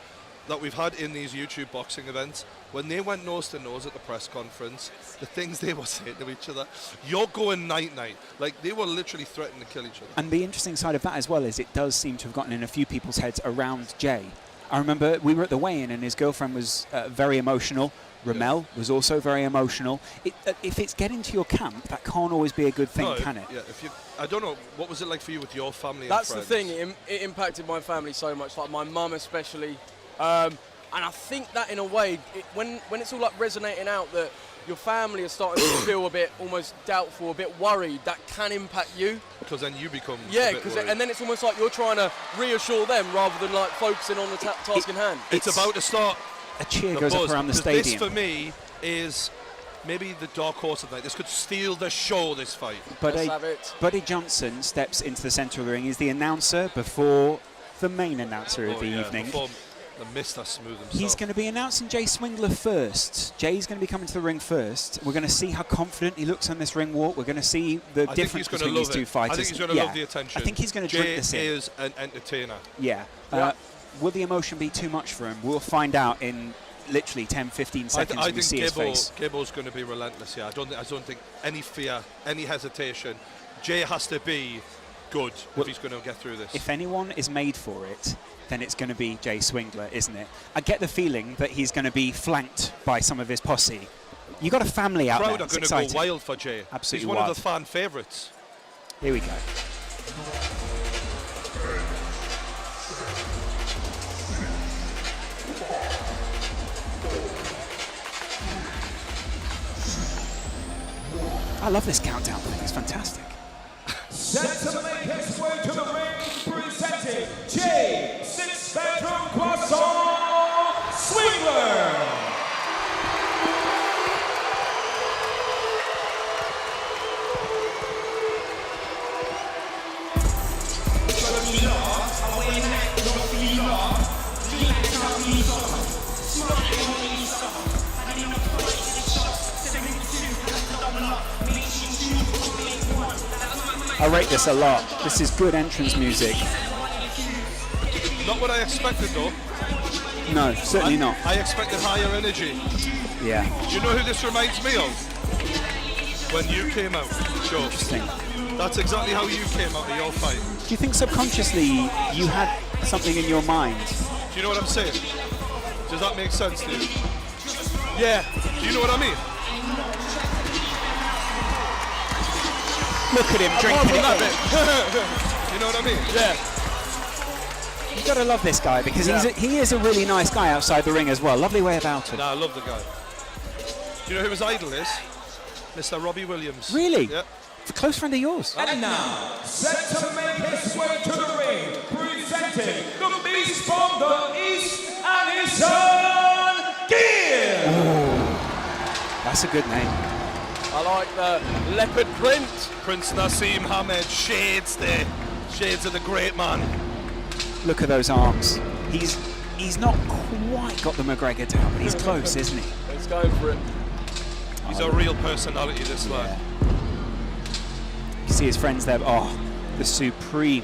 that we've had in these YouTube boxing events, when they went nose to nose at the press conference, the things they were saying to each other, you're going night-night. Like, they were literally threatening to kill each other. And the interesting side of that as well is it does seem to have gotten in a few people's heads around Jay. I remember we were at the weigh-in and his girlfriend was very emotional. Ramel was also very emotional. If it's getting to your camp, that can't always be a good thing, can it? Yeah, I don't know, what was it like for you with your family That's and the friends? thing. It impacted my family so much, like my mum especially. And I think that in a way, when it's all like resonating out that your family are starting to feel a bit almost doubtful, a bit worried, that can impact you. Because then you become and then it's almost like you're trying to reassure them rather than like focusing on the task in hand. It's about to start. A cheer goes up around the stadium. This for me is maybe the dark horse of the night. This could steal the show, this fight. Buddy Johnson steps into the centre of the ring. He's the announcer before the main announcer of the evening. The Mr. Smooth himself. He's going to be announcing Jay Swingler first. Jay's going to be coming to the ring first. We're going to see how confident he looks on this ring walk. We're going to see the difference between these two fighters. I think he's going to love the attention. I think he's going to drink this in. Jay is an entertainer. Yeah. Will the emotion be too much for him? We'll find out in literally 10, 15 seconds when we see his face. Gibbo's going to be relentless here. I don't think any fear, any hesitation. Jay has to be good if he's going to get through this. If anyone is made for it, then it's going to be Jay Swingler, isn't it? I get the feeling that he's going to be flanked by some of his posse. You got a family out there. The crowd are going to go wild for Jay. Absolutely He's one wild. of the fan favourites. Here we go. I love this countdown thing. It's fantastic. Set to make his way to the ring, presenting Jay Six-Bedroom Croissant Swingler. I rate this a lot. This is good entrance music. Not what I expected, though. No, certainly not. I expected higher energy. Yeah. Do you know who this reminds me of? When you came out, Joe. Interesting. That's exactly how you came out of your fight. Do you think subconsciously you had something in your mind? Do you know what I'm saying? Does that make sense to you? Yeah. Do you know what I mean? Look at him drinking it. You know what I mean? Yeah. You've got to love this guy because he is a really nice guy outside the ring as well. Lovely way about it. Nah, I love the guy. Do you know who his idol is? Mr. Robbie Williams. Really? Yeah. A close friend of yours. And now, set to make his way to the ring, presenting the Beast from the East and his son, Gear. That's a good name. I like the leopard print. Prince Nassim Hamed, shades there. Shades of the great man. Look at those arms. He's not quite got the McGregor down, but he's close, isn't he? Let's go for it. He's a real personality, this lad. You see his friends there. Oh, the supreme.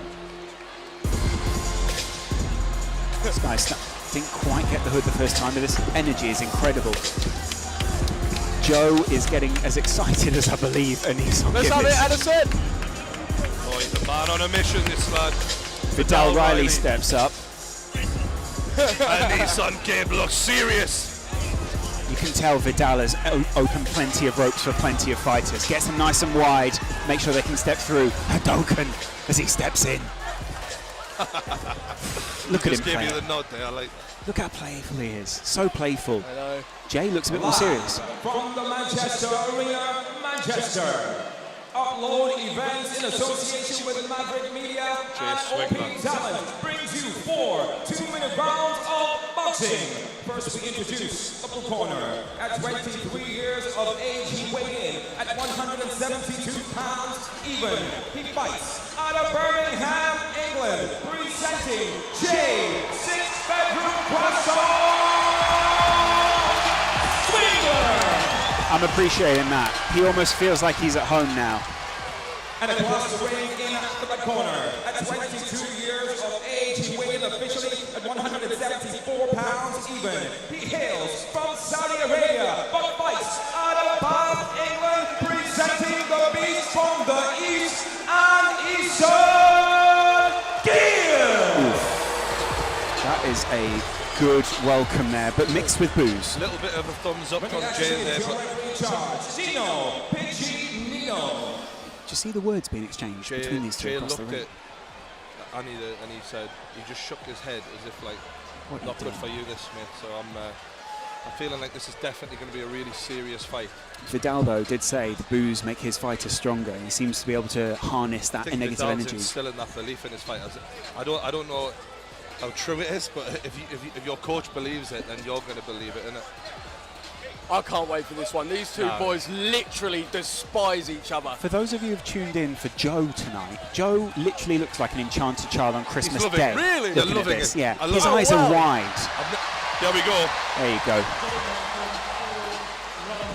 This guy didn't quite get the hood the first time, but this energy is incredible. Joe is getting as excited as I believe, and he's on Let's have it, Addison. Oh, he's a man on a mission, this lad. Vidal Riley steps up. And his son Gabe looks serious. You can tell Vidal has opened plenty of ropes for plenty of fighters. Gets them nice and wide, make sure they can step through. Hadoken as he steps in. Look at him Just gave play. you the nod there, I like that. Look how playful he is. So playful. I know. Jay looks a bit more serious. From the Manchester Arena, Manchester. Upload events in association with Maverick Media and OP Talent brings you 4 2-minute rounds of boxing. First we introduce the blue corner. At 23 years of age, he weighed in at 172 pounds even. He fights out of Birmingham, England, presenting Jay Six-Bedroom Croissant Swingler. I'm appreciating that. He almost feels like he's at home now. And across the ring in the red corner, at 22 years of age, he weighed in officially at 174 pounds even. He hails from Saudi Arabia, but fights out of Bath, England, presenting the Beast from the East and Eastern Gear. That is a good welcome there, but mixed with booze. A little bit of a thumbs up from Jay there. Dino Piccinino. Do you see the words being exchanged between these two Jay across the looked ring? at Annie and he said, he just shook his head as if like, What not you good doing? for you this, Smith. So I'm feeling like this is definitely going to be a really serious fight. Vidal, though, did say the booze make his fighters stronger. He seems to be able to harness I that think negative Vidal's energy. still in that belief in his fight. I don't know how true it is, but if your coach believes it, then you're going to believe it, innit? I can't wait for this one. These two boys literally despise each other. For those of you who've tuned in for Joe tonight, Joe literally looks like an enchanted child on Christmas Day. Really? Looking at this, yeah. His eyes are wide. There we go. There you go.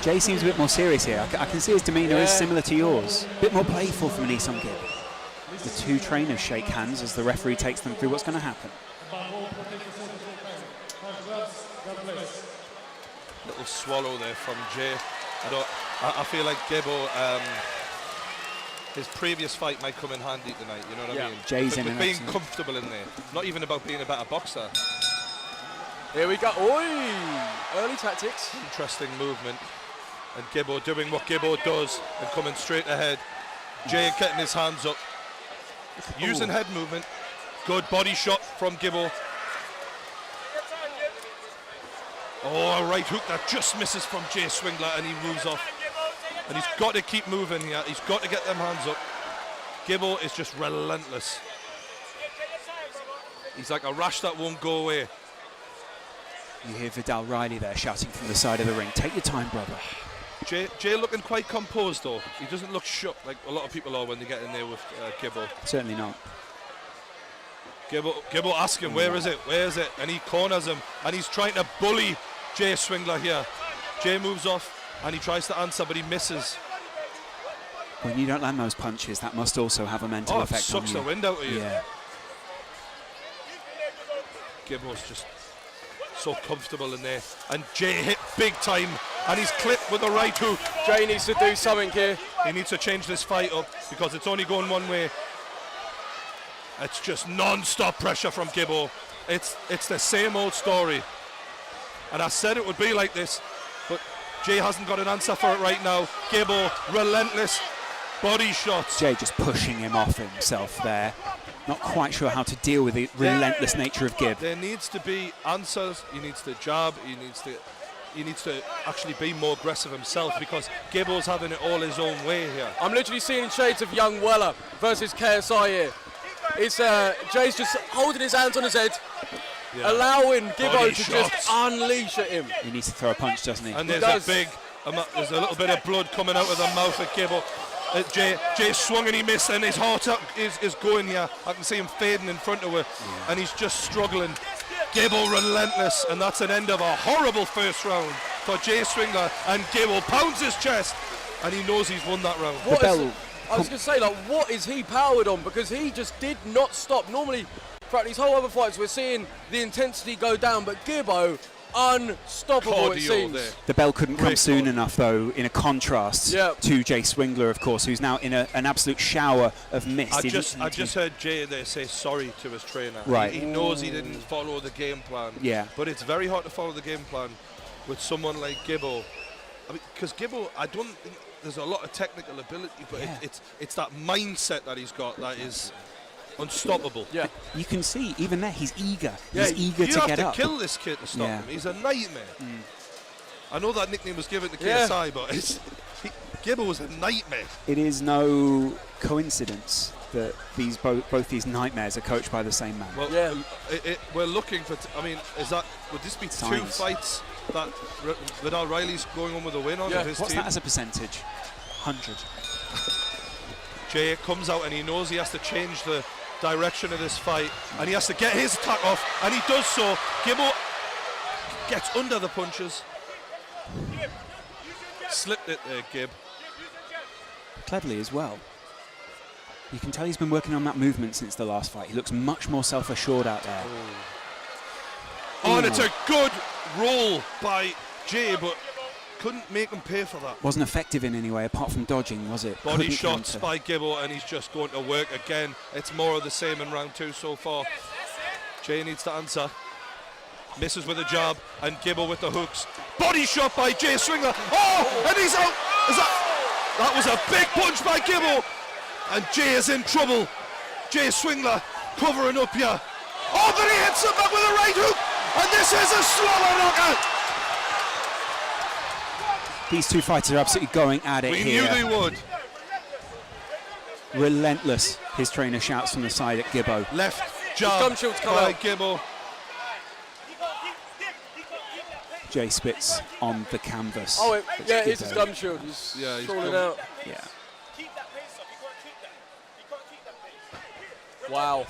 Jay seems a bit more serious here. I can see his demeanour is similar to yours. A bit more playful from Nissan Gibb. The two trainers shake hands as the referee takes them through what's going to happen. Little swallow there from Jay. I feel like Gibbo, his previous fight might come in handy tonight, you know what I mean? Jay's but in being comfortable in there. Not even about being a better boxer. Here we go. Oi! Early tactics. Interesting movement. And Gibbo doing what Gibbo does and coming straight ahead. Jay getting his hands up. Using head movement. Good body shot from Gibbo. Oh, a right hook that just misses from Jay Swingler and he moves off. And he's got to keep moving here. He's got to get them hands up. Gibbo is just relentless. He's like a rash that won't go away. You hear Vidal Riley there shouting from the side of the ring, take your time, brother. Jay looking quite composed though. He doesn't look shook like a lot of people are when they get in there with Gibbo. Certainly not. Gibbo asking, where is it? And he corners him and he's trying to bully Jay Swingler here. Jay moves off and he tries to answer but he misses. When you don't land those punches, that must also have a mental effect on you. It sucks the wind out of you. Yeah. Gibbo's just so comfortable in there. And Jay hit big time and he's clipped with the right hook. Jay needs to do something here. He needs to change this fight up because it's only going one way. It's just non-stop pressure from Gibbo. It's the same old story. And I said it would be like this, but Jay hasn't got an answer for it right now. Gibbo, relentless body shots. Jay just pushing him off himself there. Not quite sure how to deal with the relentless nature of Gibb. There needs to be answers. He needs to jab. He needs to actually be more aggressive himself because Gibbo's having it all his own way here. I'm literally seeing shades of Young Weller versus KSI here. It's Jay's just holding his hands on his head, allowing Gibbo to just unleash at him. He needs to throw a punch, doesn't he? And there's a little bit of blood coming out of the mouth of Gibbo. Jay swung and he missed, and his heart is going here. I can see him fading in front of her, and he's just struggling. Gibbo relentless, and that's an end of a horrible first round for Jay Swingler. And Gibbo pounds his chest, and he knows he's won that round. I was going to say, like, what is he powered on? Because he just did not stop. Normally, throughout these whole other fights, we're seeing the intensity go down, but Gibbo, unstoppable it seems. The bell couldn't come soon enough, though, in a contrast to Jay Swingler, of course, who's now in an absolute shower of mist. I just heard Jay there say sorry to his trainer. Right. He knows he didn't follow the game plan. Yeah. But it's very hard to follow the game plan with someone like Gibbo. I mean, because Gibbo, I don't think there's a lot of technical ability, but it's that mindset that he's got that is unstoppable. Yeah. You can see, even there, he's eager. Yeah, he's eager to get up. You have to kill this kid to stop him. He's a nightmare. I know that nickname was given to KSI, but Gibbo was a nightmare. It is no coincidence that both these nightmares are coached by the same man. Well, we're looking for. Would this be Signs. 2 fights that Vidal Riley's going on with a win on of his What's team? that as a percentage? 100. Jay comes out and he knows he has to change the direction of this fight, and he has to get his attack off, and he does so. Gibbo gets under the punches. Slipped it there, Gibb. Cleverly as well. You can tell he's been working on that movement since the last fight. He looks much more self-assured out there. Oh, and it's a good roll by Jay, but couldn't make him pay for that. Wasn't effective in any way, apart from dodging, was it? Body Couldn't shots counter. by Gibbo, and he's just going to work again. It's more of the same in round 2 so far. Jay needs to answer. Misses with a jab, and Gibbo with the hooks. Body shot by Jay Swingler. Oh, and he's out. That was a big punch by Gibbo, and Jay is in trouble. Jay Swingler covering up here. Oh, but he hits him back with a right hook, and this is a swallow knockout. These two fighters are absolutely going at it We here. knew they would. Relentless, his trainer shouts from the side at Gibbo. Left jab by Gibbo. Jay spits on the canvas. Oh, yeah, Gibbo. it's his gum shield. He's crawling out. Yeah. Wow.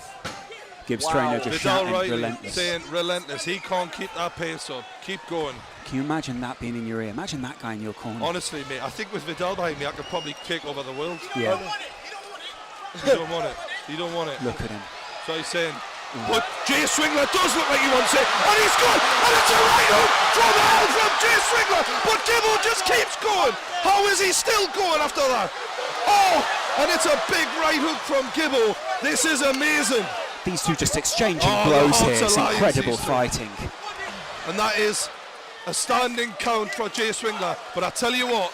Gibbs trainer just shouting relentless. saying relentless. He can't keep that pace up. Keep going. Can you imagine that being in your ear? Imagine that guy in your corner. Honestly, mate, I think with Vidal behind me, I could probably take over the world. Yeah. You don't want it. You don't want it. Look at him. So he's saying, but Jay Swingler does look like he wants it, and he's good, and it's a right hook from hell from Jay Swingler, but Gibbo just keeps going. How is he still going after that? Oh, and it's a big right hook from Gibbo. This is amazing. These two just exchanging blows here. It's incredible fighting. And that is a standing count for Jay Swingler. But I tell you what,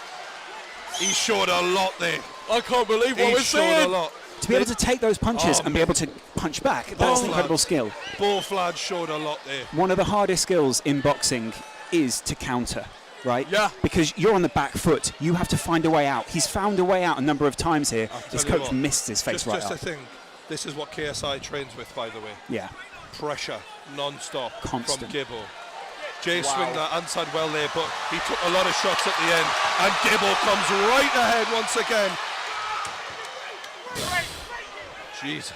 he showed a lot there. I can't believe what we're seeing. He showed a lot. To be able to take those punches and be able to punch back, that's incredible skill. Both lads showed a lot there. One of the hardest skills in boxing is to counter, right? Yeah. Because you're on the back foot. You have to find a way out. He's found a way out a number of times here. His coach missed his face right Just up. a thing. This is what KSI trains with, by the way. Yeah. Pressure, non-stop from Constant. Gibbo. Jay Swingler answered well there, but he took a lot of shots at the end, and Gibbo comes right ahead once again. Jesus.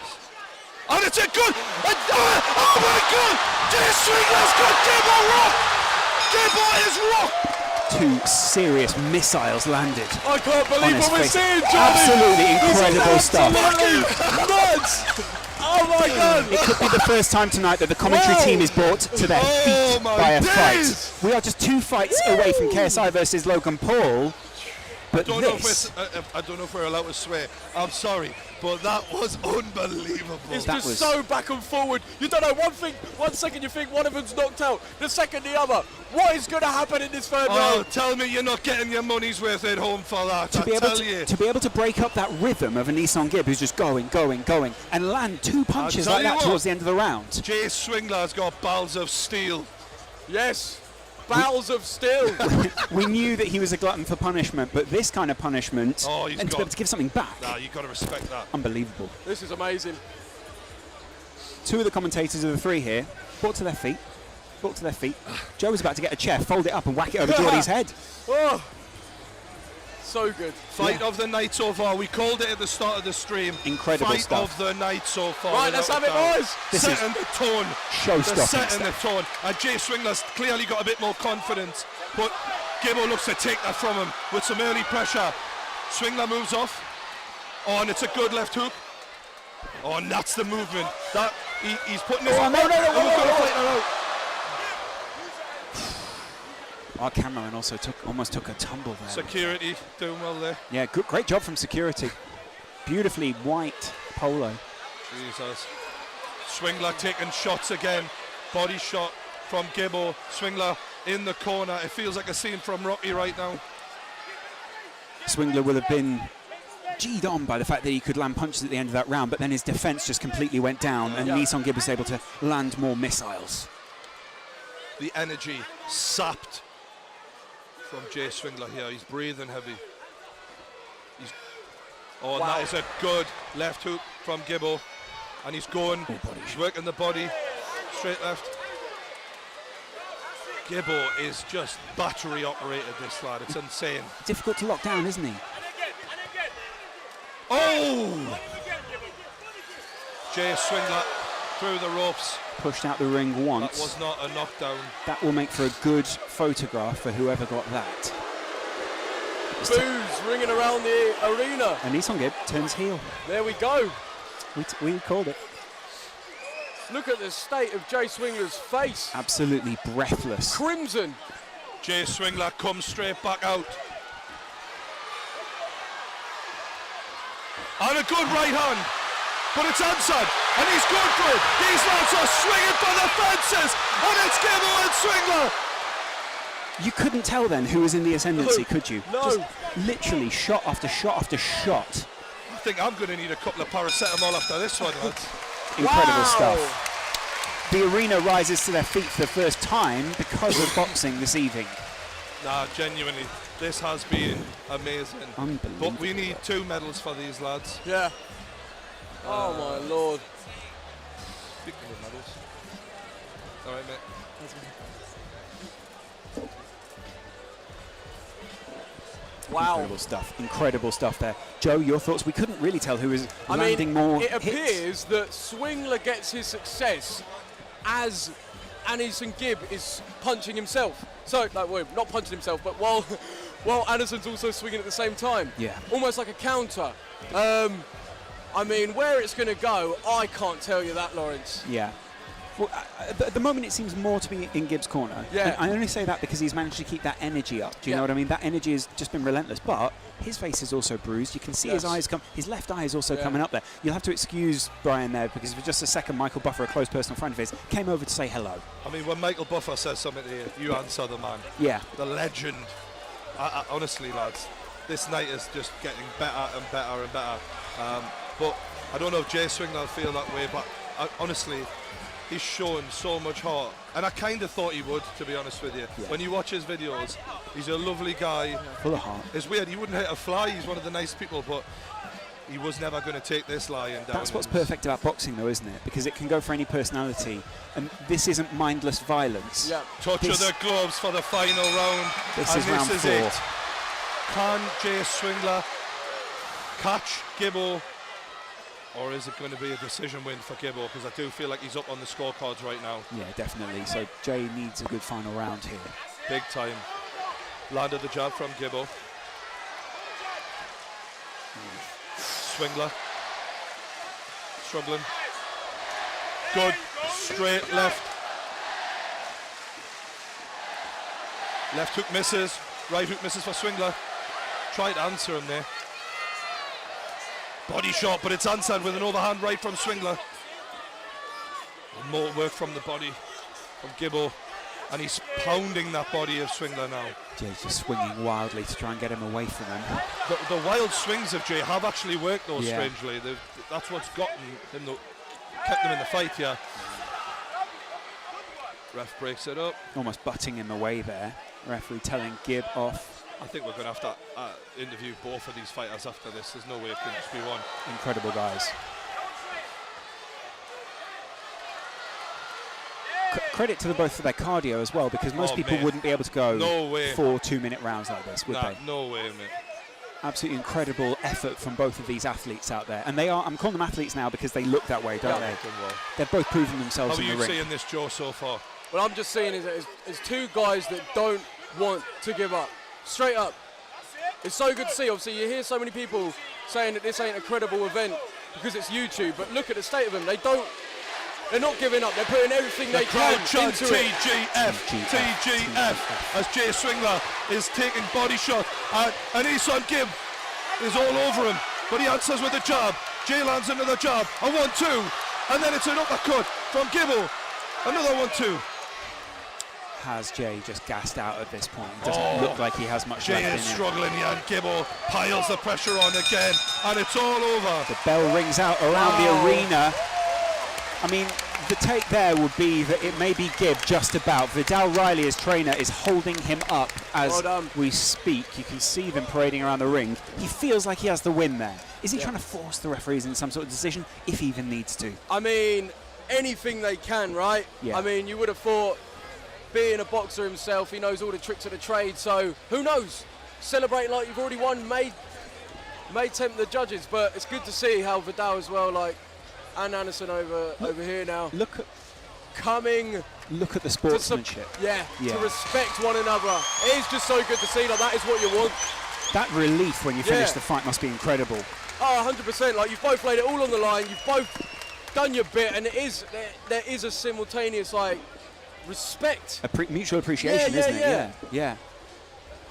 And it's a good, oh my God! Jay Swingler's got Gibbo rocked! Gibbo is rocked! Two serious missiles landed. I can't believe what we're seeing, Johnny. Absolutely incredible stuff. Absolutely nuts! Oh my God! It could be the first time tonight that the commentary team is brought to their feet by a fight. We are just 2 fights away from KSI versus Logan Paul. But I don't know if we're allowed to swear. I'm sorry, but that was unbelievable. It's just so back and forward. You don't know, 1 second you think one of them's knocked out, the second the other. What is going to happen in this third round? Tell me you're not getting your money's worth at home for that. To be able to break up that rhythm of a Nissan Gibb who's just going, and land 2 punches like that towards the end of the round. Jay Swingler's got balls of steel. Yes. Bowels of steel. We knew that he was a glutton for punishment, but this kind of punishment, and to be able to give something back. Nah, you've got to respect that. Unbelievable. This is amazing. 2 of the commentators of the 3 here brought to their feet. Joe was about to get a chair, fold it up and whack it over Geordie's head. Oh, so good. Fight of the night so far. We called it at the start of the stream. Incredible Fight stuff. of the night so far. Right, let's have it, boys. This is setting the tone. Showstopping Setting the tone. And Jay Swingler's clearly got a bit more confidence, but Gibbo looks to take that from him with some early pressure. Swingler moves off. Oh, and it's a good left hook. Oh, and that's the movement. That he's putting his. Oh, no. No. Our cameraman also almost took a tumble there. Security doing well there. Yeah, great job from security. Beautifully white polo. Jesus. Swingler taking shots again. Body shot from Gibbo. Swingler in the corner. It feels like a scene from Rocky right now. Swingler will have been G'd on by the fact that he could land punches at the end of that round, but then his defense just completely went down, and Nissan Gibb was able to land more missiles. The energy sapped from Jay Swingler here. He's breathing heavy. And that is a good left hook from Gibbo. And he's going, he's working the body, straight left. Gibbo is just battery operated, this lad. It's insane. Difficult to lock down, isn't he? Oh! Jay Swingler through the ropes. Pushed out the ring once. That was not a knockdown. That will make for a good photograph for whoever got that. Boos ringing around the arena. And Nissan Gibb turns heel. There we go. We called it. Look at the state of Jay Swingler's face. Absolutely breathless. Crimson. Jay Swingler comes straight back out. And a good right hand. But it's answered, and he's good for it. These lads are swinging for the fences, and it's Gibbo and Swingler. You couldn't tell then who was in the ascendancy, could you? No. Just literally shot after shot after shot. I think I'm going to need a couple of paracetamol after this one, lads. Incredible stuff. The arena rises to their feet for the first time because of boxing this evening. Nah, genuinely, this has been amazing. Unbelievable. But we need 2 medals for these lads. Yeah. Oh my lord. Speaking of medals. All right, mate. Wow. Incredible stuff there. Joe, your thoughts? We couldn't really tell who was landing more it hits. appears that Swingler gets his success as Anderson Gibb is punching himself. So, well, not punching himself, but while Anderson's also swinging at the same time. Yeah. Almost like a counter. I mean, where it's going to go, I can't tell you that, Lawrence. Yeah. Well, at the moment, it seems more to be in Gibbs' corner. Yeah. And I only say that because he's managed to keep that energy up. Do you know what I mean? That energy has just been relentless. But his face is also bruised. You can see his eyes come. His left eye is also coming up there. You'll have to excuse Brian there because for just a second, Michael Buffer, a close personal friend of his, came over to say hello. I mean, when Michael Buffer says something to you, you answer the man. Yeah. The legend. Honestly, lads, this night is just getting better and better and better. But I don't know if Jay Swingler will feel that way, but honestly, he's shown so much heart. And I kind of thought he would, to be honest with you. Yeah. When you watch his videos, he's a lovely guy. Full of heart. It's weird, he wouldn't hit a fly, he's one of the nice people, but he was never going to take this lion down. That's what's perfect about boxing, though, isn't it? Because it can go for any personality. And this isn't mindless violence. Yeah. Touch of the gloves for the final round. This is round 4. It. Can Jay Swingler catch Gibbo? Or is it going to be a decision win for Gibbo? Because I do feel like he's up on the scorecards right now. Yeah, definitely. So Jay needs a good final round here. Big time. Landed the jab from Gibbo. Swingler. Struggling. Good. Straight left. Left hook misses. Right hook misses for Swingler. Tried to answer him there. Body shot, but it's answered with an overhand right from Swingler. More work from the body from Gibbo. And he's pounding that body of Swingler now. Jay's just swinging wildly to try and get him away from him. The wild swings of Jay have actually worked, though, strangely. That's what's gotten him, kept him in the fight, yeah. Ref breaks it up. Almost butting him away there. Referee telling Gibb off. I think we're going to have to interview both of these fighters after this. There's no way it can just be one. Incredible guys. Credit to both for their cardio as well, because most people wouldn't be able to go 4 2-minute rounds like this, would they? No way, mate. Absolutely incredible effort from both of these athletes out there. And they are, I'm calling them athletes now because they look that way, don't they? Well. They've both proven themselves in the ring. How are you seeing this, Joe, so far? Well, I'm just seeing is two guys that don't want to give up. Straight up. It's so good to see. Obviously, you hear so many people saying that this ain't a credible event because it's YouTube, but look at the state of them. They're not giving up. They're putting everything they can into it. TGF, as Jay Swingler is taking body shot. And Eson Gibb is all over him, but he answers with a jab. Jay lands another jab, a 1-2, and then it's an uppercut from Gibbo. Another 1-2. Has Jay just gassed out at this point? It doesn't look like he has much Jay left in him. is struggling, yeah, and Gibbo piles the pressure on again, and it's all over. The bell rings out around the arena. I mean, the take there would be that it may be Gibb just about. Vidal Riley, his trainer, is holding him up as we speak. You can see them parading around the ring. He feels like he has the win there. Is he trying to force the referees in some sort of decision, if he even needs to? I mean, anything they can, right? Yeah. I mean, you would have thought, being a boxer himself, he knows all the tricks of the trade, so who knows? Celebrating like you've already won may tempt the judges, but it's good to see how Vidal as well, and Anderson over here now. Look at the sportsmanship. To respect one another. It is just so good to see. That is what you want. That relief when you finish the fight must be incredible. Oh, 100%. Like, you've both laid it all on the line. You've both done your bit, and there is a simultaneous respect. Mutual appreciation, isn't it? Yeah.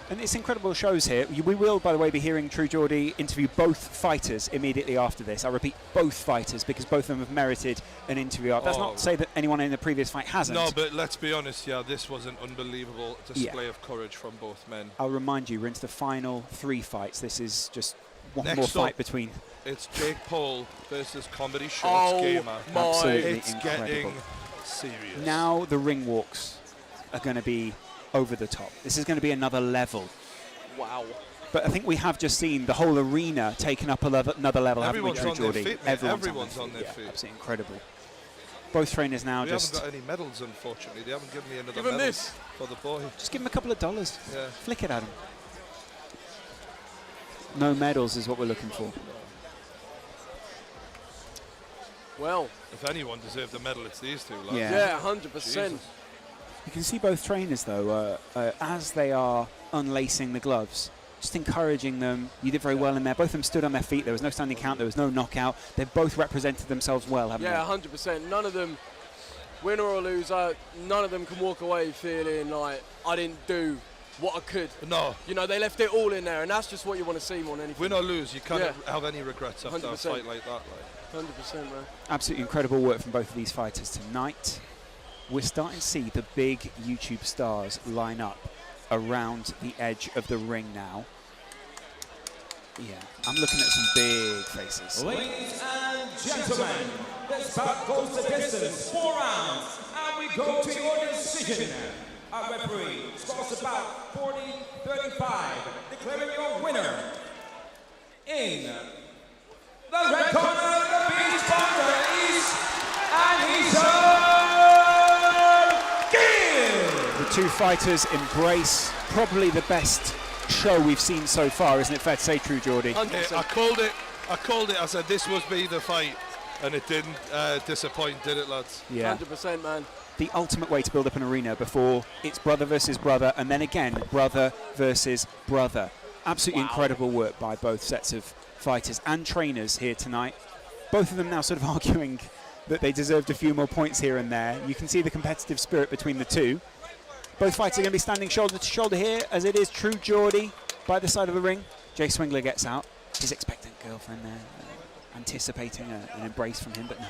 And it's incredible shows here. We will, by the way, be hearing True Geordie interview both fighters immediately after this. I repeat, both fighters, because both of them have merited an interview. That's not to say that anyone in the previous fight hasn't. No, but let's be honest, this was an unbelievable display of courage from both men. I'll remind you, we're into the final 3 fights. This is just one more fight between... It's Jake Paul versus Comedy Shorts Gamer. Absolutely it's incredible. Getting serious. Now the ring walks are going to be over the top. This is going to be another level. Wow. But I think we have just seen the whole arena taken up another level, Everyone's haven't we, True on their Geordie? feet, Everyone's on their feet. Absolutely incredible. Both trainers now we just... haven't got any medals, unfortunately. They haven't given me another Give him medal this. for the boy. Just give him a couple of dollars. Yeah. Flick it at him. No medals is what we're looking for. Well, if anyone deserved a medal, it's these two. Lads. Yeah, 100%. You can see both trainers, though, as they are unlacing the gloves, just encouraging them. You did very well in there. Both of them stood on their feet. There was no standing count. There was no knockout. They've both represented themselves well, haven't they? Yeah, 100%. None of them, win or lose, none of them can walk away feeling like I didn't do what I could. No. You know, they left it all in there, and that's just what you want to see more than anything. Win or lose, you can't have any regrets after 100%. a fight like that. 100%, man. Absolutely incredible work from both of these fighters tonight. We're starting to see the big YouTube stars line up around the edge of the ring now. Yeah, I'm looking at some big faces. Ladies and gentlemen, this bout goes the distance, 4 rounds, and we go to your decision. Our referee scores about 40-35, declaring your winner in the red corner, the beach from the east, and he's The two fighters embrace probably the best show we've seen so far, isn't it fair to say, True Geordie? I called it. I said this must be the fight, and it didn't disappoint, did it, lads? Yeah. 100%, man. The ultimate way to build up an arena before it's brother versus brother, and then again, brother versus brother. Absolutely incredible work by both sets of fighters and trainers here tonight. Both of them now sort of arguing that they deserved a few more points here and there. You can see the competitive spirit between the two. Both fighters are going to be standing shoulder to shoulder here, as it is True Geordie by the side of the ring. Jay Swingler gets out. His expectant girlfriend there, anticipating an embrace from him, but no.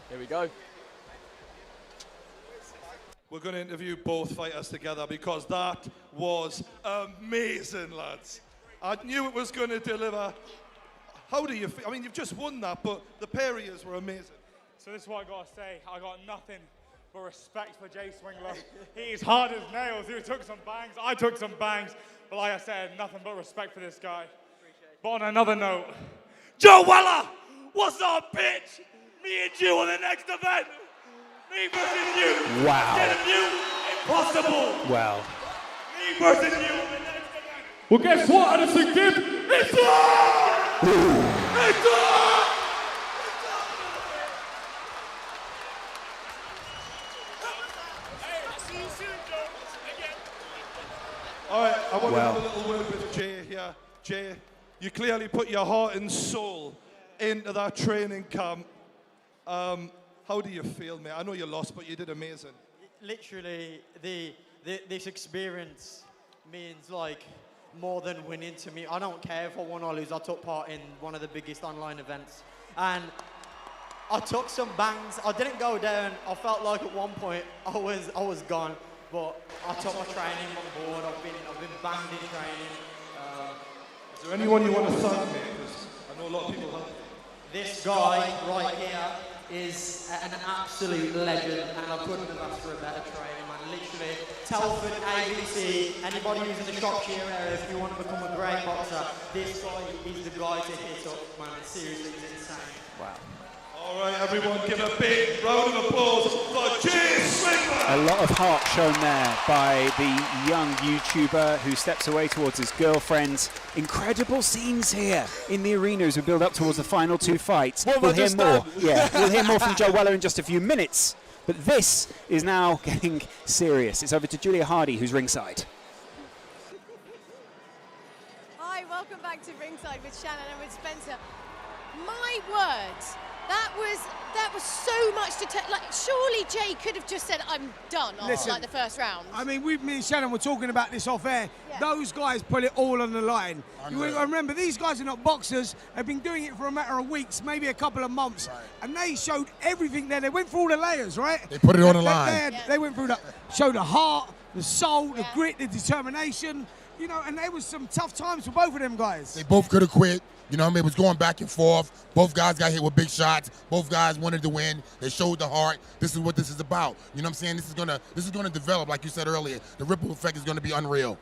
Here we go. We're going to interview both fighters together because that was amazing, lads. I knew it was going to deliver. How do you feel? I mean, you've just won that, but the parriers were amazing. So this is what I got to say. I got nothing but respect for Jay Swingler. He's hard as nails. He took some bangs. I took some bangs. But like I said, nothing but respect for this guy. But on another note, Joe Weller, what's up, bitch? Me and you on the next event. Me versus you. Wow. Getting you, impossible. Well. Me versus you on the next event. Well, guess what, Addison Gibb? It's on! It's on! All right, I want to have a little word with Jay here. Jay, you clearly put your heart and soul into that training camp. How do you feel, mate? I know you lost, but you did amazing. Literally, this experience means like more than winning to me. I don't care if I win or lose. I took part in one of the biggest online events, and I took some bangs. I didn't go down. I felt like at one point I was gone, but I took my training on board. I've been banged in training. Is there anyone you want to thank, mate? Because I know a lot of people have. This guy right here is an absolute legend, and I couldn't have asked for a better trainer, man. Literally, Telford, ABC, anybody who's in the Shropshire area, if you want to become a great boxer, this guy is the guy to hit up, man. Seriously, it's insane. Wow. All right, everyone, give a big round of applause for Jay Swingler. A lot of heart shown there by the young YouTuber who steps away towards his girlfriend. Incredible scenes here in the arena as we build up towards the final two fights. We'll hear more. Yeah, we'll hear more from Joe Weller in just a few minutes. But this is now getting serious. It's over to Julia Hardy, who's ringside. Hi, welcome back to Ringside with Shannon and with Spencer. My words. That was so much to take. Like, surely Jay could have just said, "I'm done" after like the first round. I mean, me and Shannon were talking about this off air. Yeah. Those guys put it all on the line. You remember, these guys are not boxers. They've been doing it for a matter of weeks, maybe a couple of months, and they showed everything there. They went through all the layers, right? They put it on the line. They went through showed the heart, the soul, the grit, the determination. You know, and there was some tough times for both of them guys. They both could have quit. You know what I mean? It was going back and forth. Both guys got hit with big shots. Both guys wanted to win. They showed the heart. This is what this is about. You know what I'm saying? This is gonna develop, like you said earlier. The ripple effect is gonna be unreal.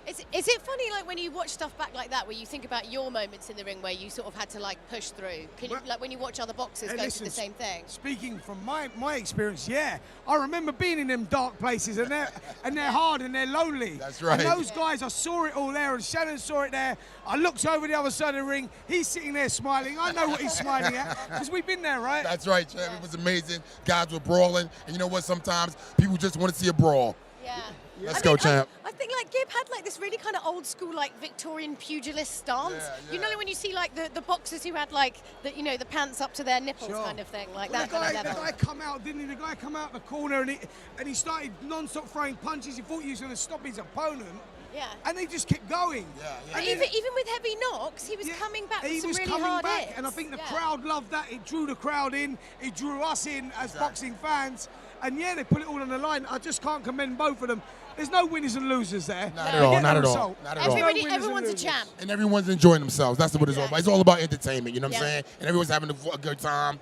Is it funny, like, when you watch stuff back like that, where you think about your moments in the ring where you sort of had to, like, push through? Can you, like, when you watch other boxers go through the same thing? Speaking from my experience, yeah. I remember being in them dark places, and they're hard and they're lonely. That's right. And those guys, I saw it all there, and Shannon saw it there. I looked over the other side of the ring. He's sitting there smiling. I know what he's smiling at, because we've been there, right? That's right, Trev. It was amazing. Guys were brawling, and you know what? Sometimes people just want to see a brawl. Yeah. Let's go, champ. I think, like, Gib had, like, this really kind of old school, like, Victorian pugilist stance. Yeah. You know, when you see, like, the boxers who had, like, the pants up to their nipples kind of thing, like that kind of level. The guy come out, didn't he? The guy come out the corner, and he started non-stop throwing punches. He thought he was going to stop his opponent. Yeah. And they just kept going. And even with heavy knocks, he was coming back with some really hard hits. And I think the crowd loved that. It drew the crowd in. It drew us in as boxing fans. And yeah, they put it all on the line. I just can't commend both of them. There's no winners and losers there. Not at all. Not at all. Not at all. Everyone's a champ. And everyone's enjoying themselves. That's what it's all about. It's all about entertainment. You know what I'm saying? And everyone's having a good time.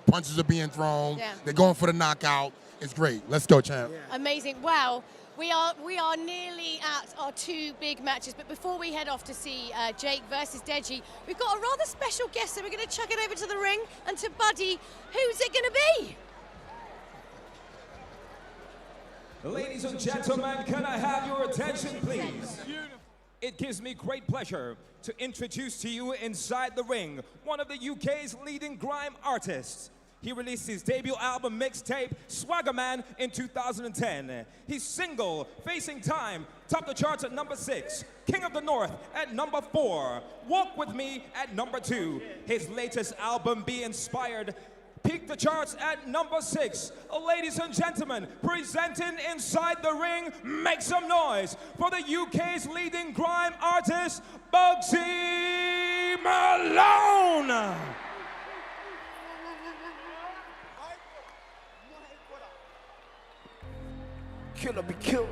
Punches are being thrown. Yeah. They're going for the knockout. It's great. Let's go, champ. Amazing. Wow. We are nearly at our 2 big matches, but before we head off to see Jake versus Deji, we've got a rather special guest, so we're going to chuck it over to the ring and to Buddy. Who's it going to be? Ladies and gentlemen, can I have your attention, please? It gives me great pleasure to introduce to you inside the ring one of the UK's leading grime artists. He released his debut album mixtape, Swagger Man, in 2010. His single, Facing Time, topped the charts at number 6. King of the North at number 4. Walk With Me at number 2. His latest album, Be Inspired, peaked the charts at number 6. Ladies and gentlemen, presenting inside the ring, make some noise for the UK's leading grime artist, Bugsy Malone. Killer be killed,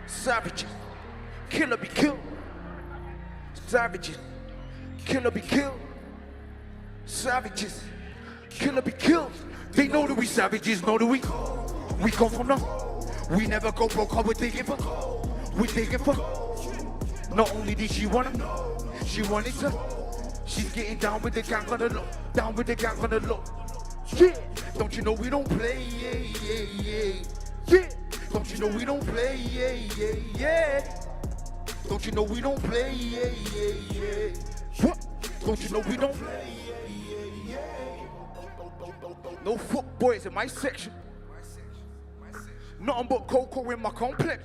savages. Killer be killed, savages. Killer be killed, savages. Killer be killed. They know that we savages, know that we come from them. We never go broke, how we digging for. We digging for. Not only did she want it, she wanted to. She's getting down with the gang on the low, down with the gang on the low. Yeah, don't you know we don't play? Yeah. Don't you know we don't play? Yeah. Don't you know we don't play? Yeah. What? Don't you know we don't play? No fuck boys in my section. Nothing but cocoa in my complex.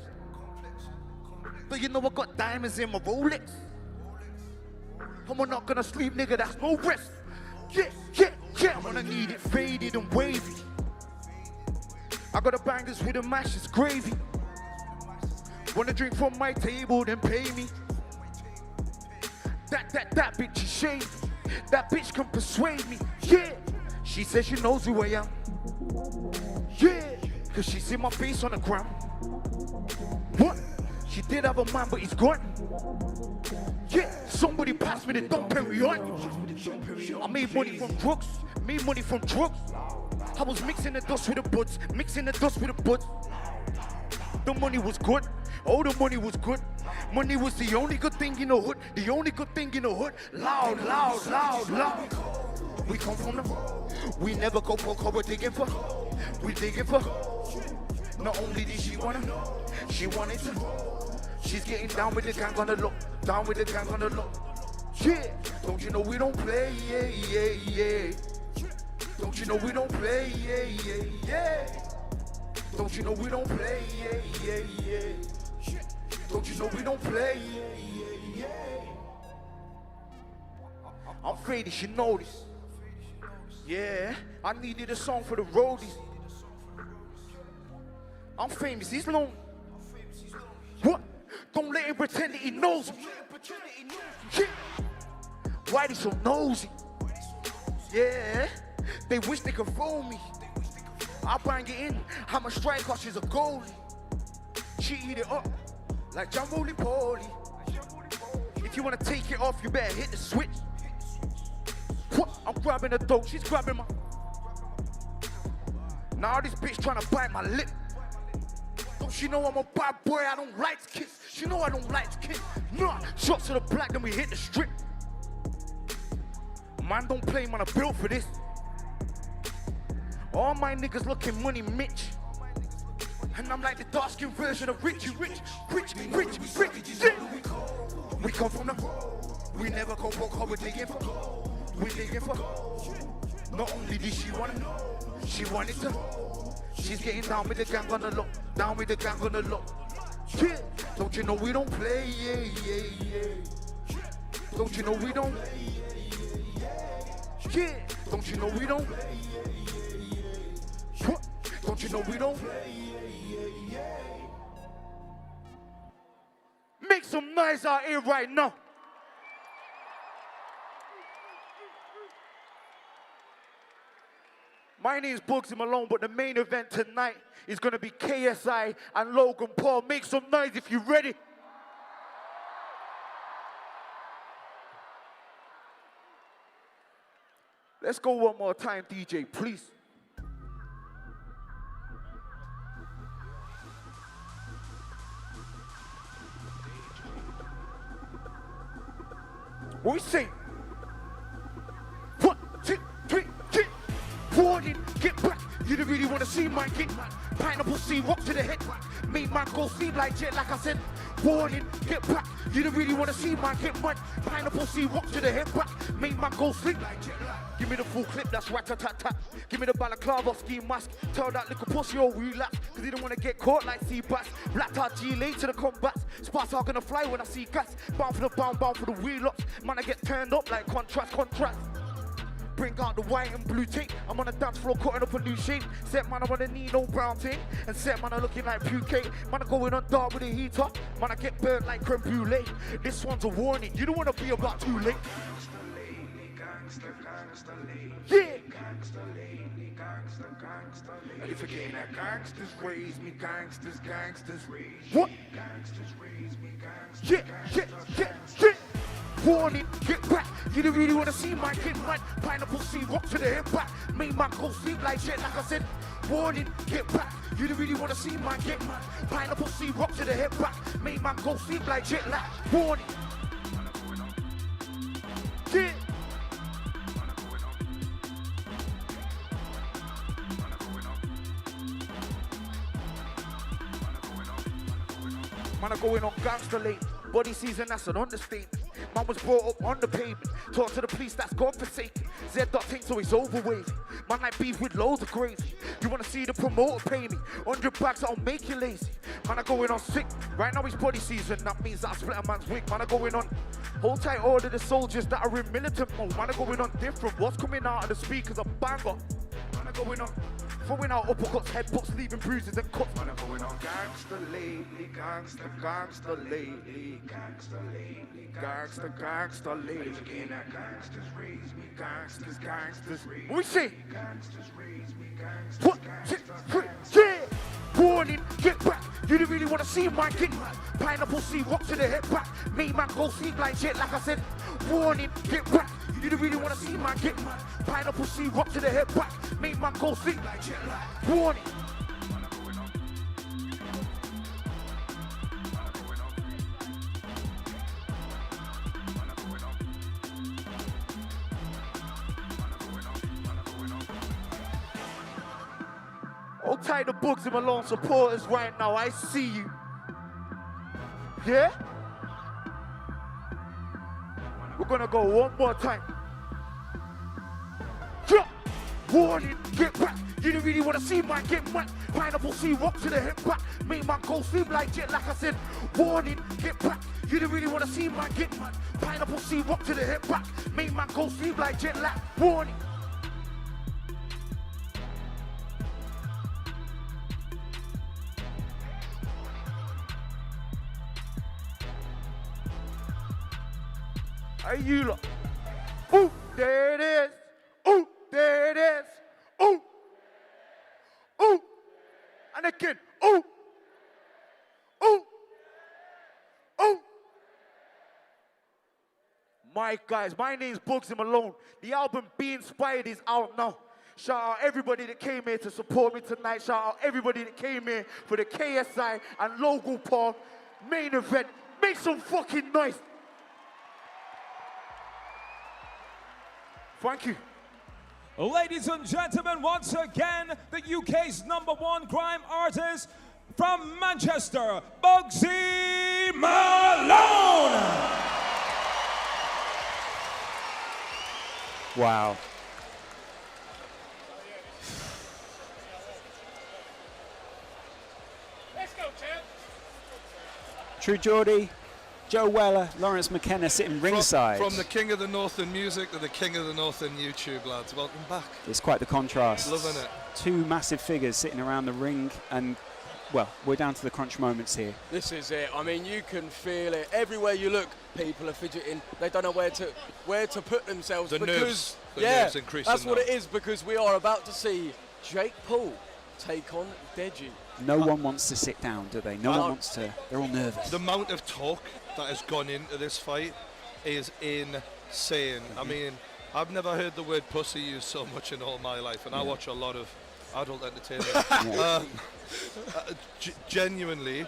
But you know I got diamonds in my Rolex. I'm not gonna sleep, nigga, that's no rest. Yeah. I'm gonna need it faded and wavy. I got a bangers with a mash, it's gravy. Wanna drink from my table, then pay me. That bitch is shady. That bitch can persuade me. Yeah. She says she knows who I am. Yeah. Cause she see my face on the ground. What? She did have a man, but he's gone. Yeah. Somebody pass me the Dom Perignon. I made money from drugs. I was mixing the dust with the buds, The money was good. Oh, the money was good. Money was the only good thing in the hood. Loud. We come from them. We never go for cover digging for. We digging for. Not only did she wanted to. She's getting down with the gang on the low. Yeah. Don't you know we don't play? Yeah. Don't you know we don't play? Yeah. Don't you know we don't play? Yeah. Don't you know we don't play? Yeah. I'm faded, she noticed. Yeah, I needed a song for the roadies. I'm famous, he's lonely. What? Don't let him pretend that he knows me. Yeah. Why they so nosy? Yeah. They wish they could fool me. I bang it in. I'm a striker, she's a goalie. She eat it up like John Roly Poly. If you wanna take it off, you better hit the switch. What? I'm grabbing the dope, she's grabbing my. Now this bitch trying to bite my lip. Don't She know I'm a bad boy, I don't like to kiss. She know I don't like to kiss. Nah, shots to the black, then we hit the strip. Man, don't play, man, I built for this. All my niggas looking money Mitch. And I'm like the dark-skinned version of Richie, rich. Yeah. We come from the, we never go broke, how we digging for. We digging for. Not only did she want it, she wanted to. She's getting down with the gang on the low, down with the gang on the low. Yeah. Don't you know we don't play, yeah. Don't you know we don't, yeah. Don't you know we don't, don't you know we don't. Make some noise out here right now. My name's Bugsy Malone, but the main event tonight is going to be KSI and Logan Paul. Make some noise if you're ready. Let's go one more time, DJ, please. What we say? 1, 2, 3, get warning, get back. You don't really want to see my get pineapple C, rock to the head. Make man go sleep like jet, like I said. Warning, get back. You don't really want to see my get mad. Pineapple C, rock to the head back. Make man go sleep like jet. Give me the full clip, that's rat-a-tat-tat. Give me the balaclava ski mask. Tell that little pussy or relapse. Cause he don't want to get caught like sea-bats. Blacked out G late to the combats. Sparks are gonna fly when I see gas. Bound for the bound for the wheel ups. Man, I get turned up like contrast. Bring out the white and blue tape. I'm on a dance floor cutting up a new shape. Set man, I wanna need no brown tape. And set man, I looking like Phuket. Man, I going on dark with a heater. Man, I get burnt like creme brulee. This one's a warning. You don't wanna be about too late. Yeah. And if again that gangsters raise me, gangsters. What? Yeah. Warning, get back. You don't really wanna see my kid, man. Pineapple C, rock to the hip back. Make my go sleep like shit, like I said. Warning, get back. You don't really wanna see my kid, man. Pineapple C, rock to the hip back. Make my go sleep like shit, like warning. Yeah. Man, I'm going on gangster lane. Body season, that's an understatement. Man was brought up on the pavement. Talk to the police, that's godforsaken. Z.Ting, so he's overweight. Man, like beef with loads of gravy. You wanna see the promoter pay me? 100 bags, I'll make you lazy. Man, I'm going on sick. Right now it's body season, that means that I split a man's wig. Man, I'm going on. Hold tight order the soldiers that are in militant mode. Man, I'm going on different. What's coming out of the speakers? A banger. Man, I'm going on. Throwing out uppercuts, headbutts, leaving bruises and cuts. Man, I'm going on gangster lately, gangster lately, gangster lately. Again, that gangsters raise me, gangsters. What we say? Gangsters raise me, gangsters. Yeah. Warning, get back. You don't really want to see my kid. Pineapple C, rock to the head back. Make man go sleep like shit, like I said. Warning, get back. You don't really want to see my kid. Pineapple C, rock to the head back. Make man go sleep like shit. Warning. Hold tight the Bugsy Malone supporters right now. I see you. Yeah? We're gonna go one more time. Yeah. Warning, get back. You don't really wanna see my get back. Pineapple C, rock to the hip back. Make my go sleep like jet, like I said. Warning, get back. You don't really wanna see my get back. Pineapple C, rock to the hip back. Make my go sleep like jet, like warning. Hey, you lot. Ooh, there it is. Ooh, there it is. Ooh. Ooh. And again. Ooh. Ooh. Ooh. My guys, my name's Bugsy Malone. The album Be Inspired is out now. Shout out everybody that came here to support me tonight. Shout out everybody that came here for the KSI and Logan Paul main event. Make some fucking noise. Thank you. Ladies and gentlemen, once again, the UK's #1 grime artist from Manchester, Bugsy Malone. Wow. Let's go, champ. True Geordie, Joe Weller, Lawrence McKenna sitting ringside. From the king of the north in music to the king of the north in YouTube, lads. Welcome back. It's quite the contrast. Loving it. Two massive figures sitting around the ring, and, well, we're down to the crunch moments here. This is it. I mean, you can feel it. Everywhere you look, people are fidgeting. They don't know where to put themselves. The because, nerves increasing that's what now. it is, because we are about to see Jake Paul take on Deji. No one wants to sit down, do they? No one wants to. They're all nervous. The amount of talk that has gone into this fight is insane. I mean, I've never heard the word pussy used so much in all my life, and I watch a lot of adult entertainment. Genuinely,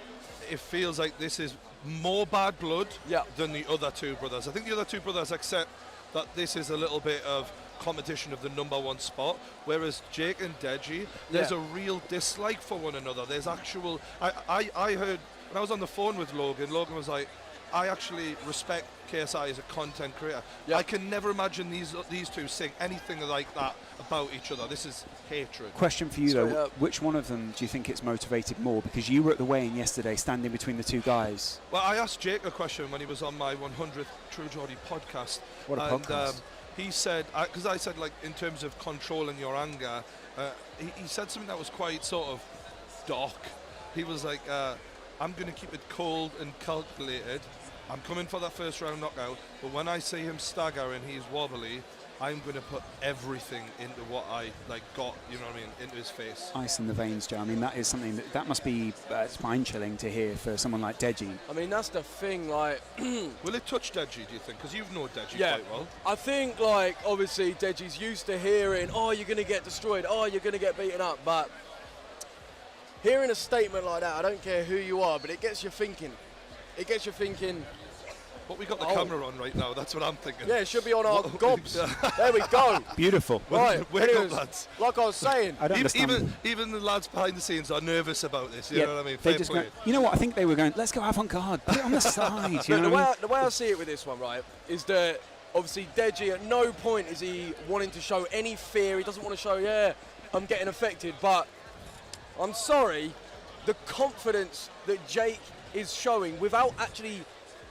it feels like this is more bad blood than the other two brothers. I think the other two brothers accept that this is a little bit of competition of the #1 spot, whereas Jake and Deji, there's a real dislike for one another. There's actual, I heard, when I was on the phone with Logan was like, I actually respect KSI as a content creator. I can never imagine these two saying anything like that about each other. This is hatred. Question for you, though. Which one of them do you think it's motivated more? Because you were at the weigh-in yesterday, standing between the two guys. Well, I asked Jake a question when he was on my 100th True Geordie podcast. What a podcast. He said, because I said, like, in terms of controlling your anger, he said something that was quite sort of dark. He was like, I'm going to keep it cold and calculated. I'm coming for that first round knockout, but when I see him stagger and he's wobbly, I'm going to put everything into what I got, you know what I mean, into his face. Ice in the veins, Joe. I mean, that is something that must be spine-chilling to hear for someone like Deji. I mean, that's the thing, like... Will it touch Deji, do you think? Because you've known Deji quite well. I think, like, obviously, Deji's used to hearing, oh, you're going to get destroyed, oh, you're going to get beaten up, but hearing a statement like that, I don't care who you are, but it gets you thinking. It gets you thinking... But we got the camera on right now, that's what I'm thinking. Yeah, it should be on our gobs. There we go. Beautiful. Right, wake up, lads. Like I was saying. Even the lads behind the scenes are nervous about this, you know what I mean? They just go, you know what, I think they were going, let's go avant-garde, put it on the side. You know the way I see it with this one, right, is that obviously Deji at no point is he wanting to show any fear. He doesn't want to show, I'm getting affected. But I'm sorry, the confidence that Jake is showing without actually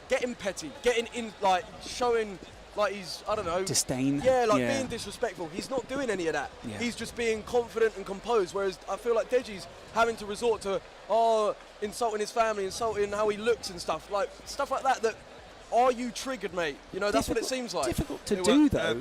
getting petty, getting in, like, showing, like, he's, I don't know. Disdain. Yeah, like, being disrespectful. He's not doing any of that. Yeah. He's just being confident and composed, whereas I feel like Deji's having to resort to, insulting his family, insulting how he looks and stuff like that, are you triggered, mate? You know, that's what it seems like. Difficult to do, though.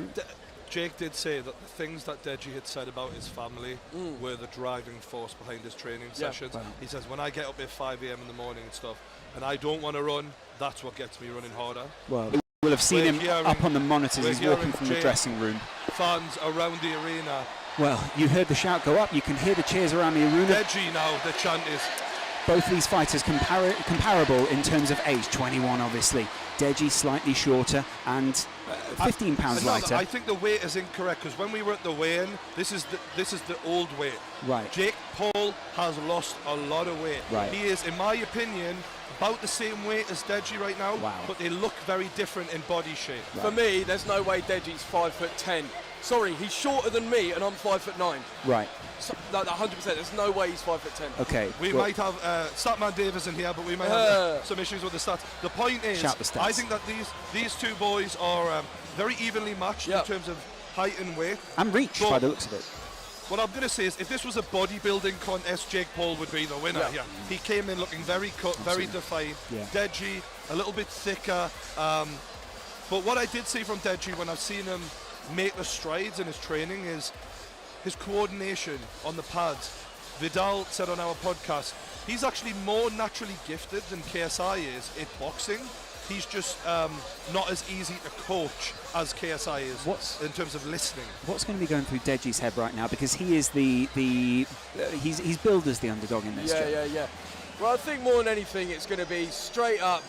Jake did say that the things that Deji had said about his family were the driving force behind his training sessions. Wow. He says, when I get up at 5 a.m. in the morning and stuff, and I don't want to run, that's what gets me running harder. Well, we'll have seen him up on the monitors. He's walking from the dressing room. Fans around the arena. Well, you heard the shout go up. You can hear the cheers around the arena. Deji now, the chant is. Both these fighters comparable in terms of age. 21, obviously. Deji slightly shorter and 15 pounds lighter. I think the weight is incorrect because when we were at the weigh-in, this is the old weight. Right. Jake Paul has lost a lot of weight. Right. He is, in my opinion, about the same weight as Deji right now, but they look very different in body shape. Right. For me, there's no way Deji's 5'10". Sorry, he's shorter than me and I'm 5'9". Right. So, no, 100%. There's no way he's 5'10". Okay. We might have Statman Davis in here, but we might have some issues with the stats. The point is, Shout the stats. I think that these two boys are very evenly matched in terms of height and weight. And reach, by the looks of it. What I'm going to say is, if this was a bodybuilding contest, Jake Paul would be the winner. Yeah. He came in looking very cut, very defined. Yeah. Deji, a little bit thicker. But what I did see from Deji when I've seen him make the strides in his training is his coordination on the pads. Vidal said on our podcast, he's actually more naturally gifted than KSI is at boxing. he's just not as easy to coach as KSI is in terms of listening. What's going to be going through Deji's head right now? Because he is he's billed as the underdog in this. Yeah. Well, I think more than anything, it's going to be straight up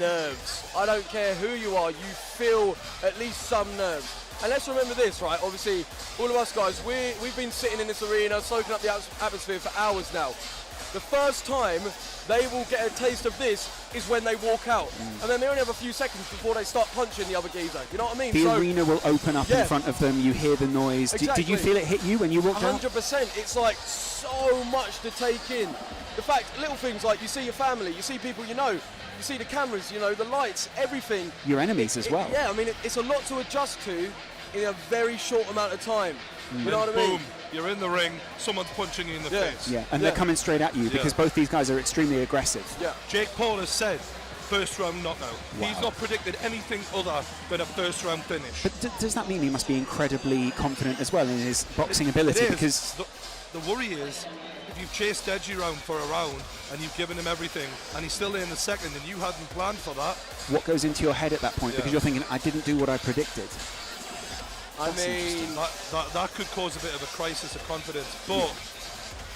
nerves. I don't care who you are, you feel at least some nerves. And let's remember this, right? Obviously, all of us guys, we've been sitting in this arena, soaking up the atmosphere for hours now. The first time they will get a taste of this is when they walk out. And then they only have a few seconds before they start punching the other geezer. You know what I mean? The arena will open up in front of them. You hear the noise. Exactly. Did you feel it hit you when you walked out? 100%. It's like so much to take in. The fact, little things like you see your family, you see people you know, you see the cameras, you know, the lights, everything. Your enemies as well. Yeah, I mean, it's a lot to adjust to in a very short amount of time. You know what I mean? Boom, you're in the ring, someone's punching you in the face. Yeah, and they're coming straight at you because both these guys are extremely aggressive. Yeah. Jake Paul has said first round knockout. Wow. He's not predicted anything other than a first round finish. But does that mean he must be incredibly confident as well in his boxing ability? It is. Because the worry is, if you've chased Deji round for a round and you've given him everything and he's still in the second and you hadn't planned for that. what goes into your head at that point? Because you're thinking, I didn't do what I predicted. I mean, that could cause a bit of a crisis of confidence. But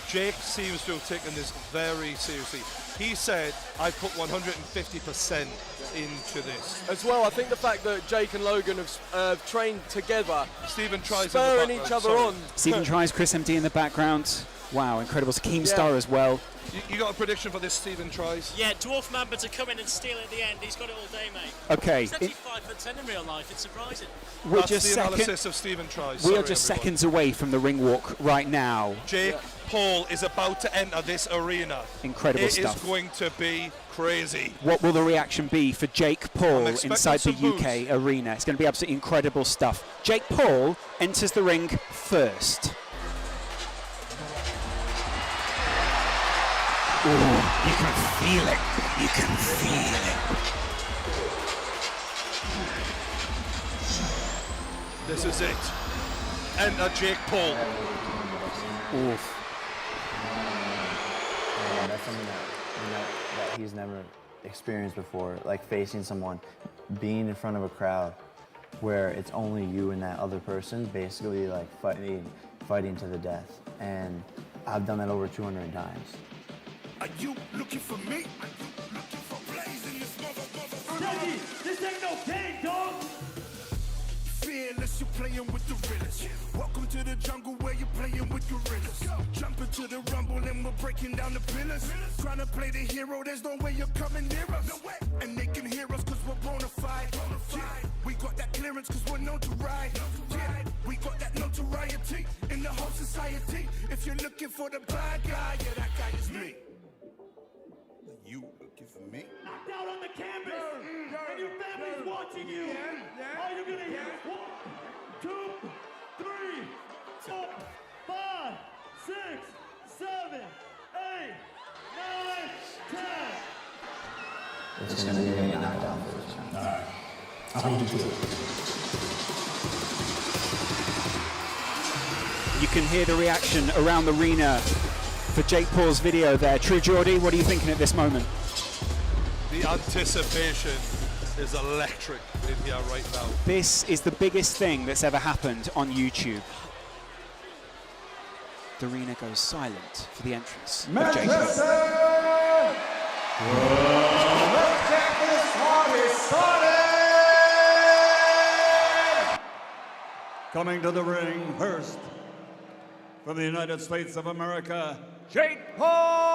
Jake seems to have taken this very seriously. He said, I put 150% into this. As well, I think the fact that Jake and Logan have trained together, Stephen tries spurring each other on. Stephen tries, Chris MD in the background. Wow, incredible. Keemstar as well. You got a prediction for this, Stephen tries? Yeah, Dwarf Mamba to come in and steal at the end. He's got it all day, mate. Okay. He's actually 5'10" in real life. It's surprising. We're That's just the analysis of Stephen tries. We are Sorry, just everyone. seconds away from the ring walk right now. Jake Paul is about to enter this arena. Incredible stuff. It stuff. is going to be crazy. What will the reaction be for Jake Paul expecting inside the some UK arena? It's going to be absolutely incredible stuff. Jake Paul enters the ring first. Ooh, you can feel it. You can feel it. This is it. Enter Jake Paul. Oof. Yeah, that's something that he's never experienced before, like facing someone, being in front of a crowd where it's only you and that other person, basically like fighting to the death. And I've done that over 200 times. Are you looking for me? Are you looking for blaze in this Deji, this ain't no game, dog. Fearless, you're playing with the realest. Welcome to the jungle where you're playing with gorillas. Jump into the rumble and we're breaking down the pillars. Trying to play the hero, there's no way you're coming near us. No way. And they can hear us cause we're bona fide. Yeah. We got that clearance cause we're known to ride. Yeah. We got that notoriety in the whole society. If you're looking for the bad guy, yeah, that guy is me. You looking for me? Knocked out on the canvas, and your family's watching you. All you're gonna hear is 1, 2, 3, 4, 5, 6, 7, 8, 9, 10. It's going to be a knockdown for this one. All right. I'm going to do it. You can hear the reaction around the arena for Jake Paul's video there. True Geordie, what are you thinking at this moment? The anticipation is electric in here right now. This is the biggest thing that's ever happened on YouTube. The arena goes silent for the entrance of Jake Paul. Let's get this party started! Coming to the ring first, from the United States of America, Jake Paul!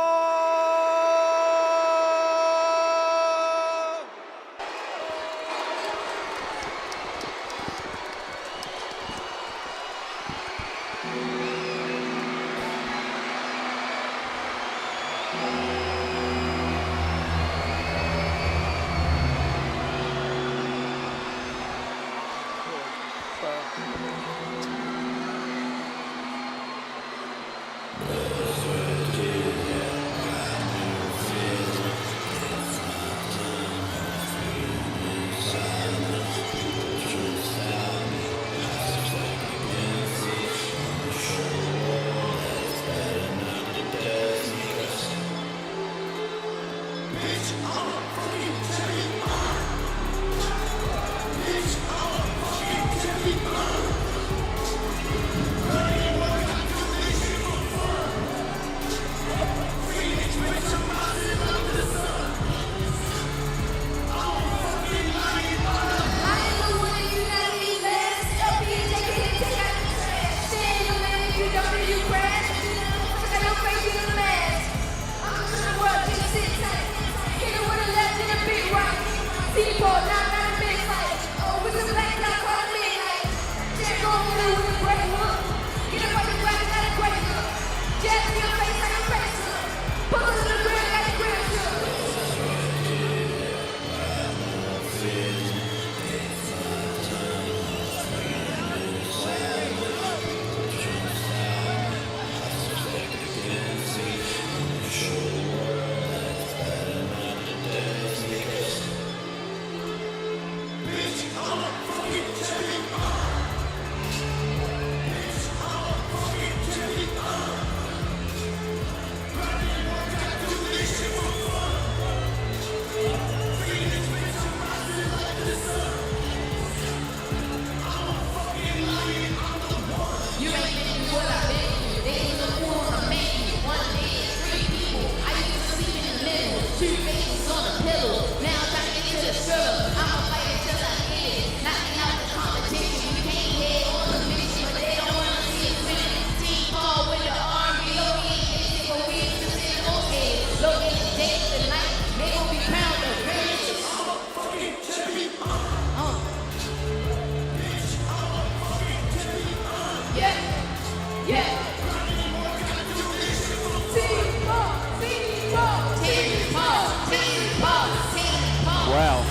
Well,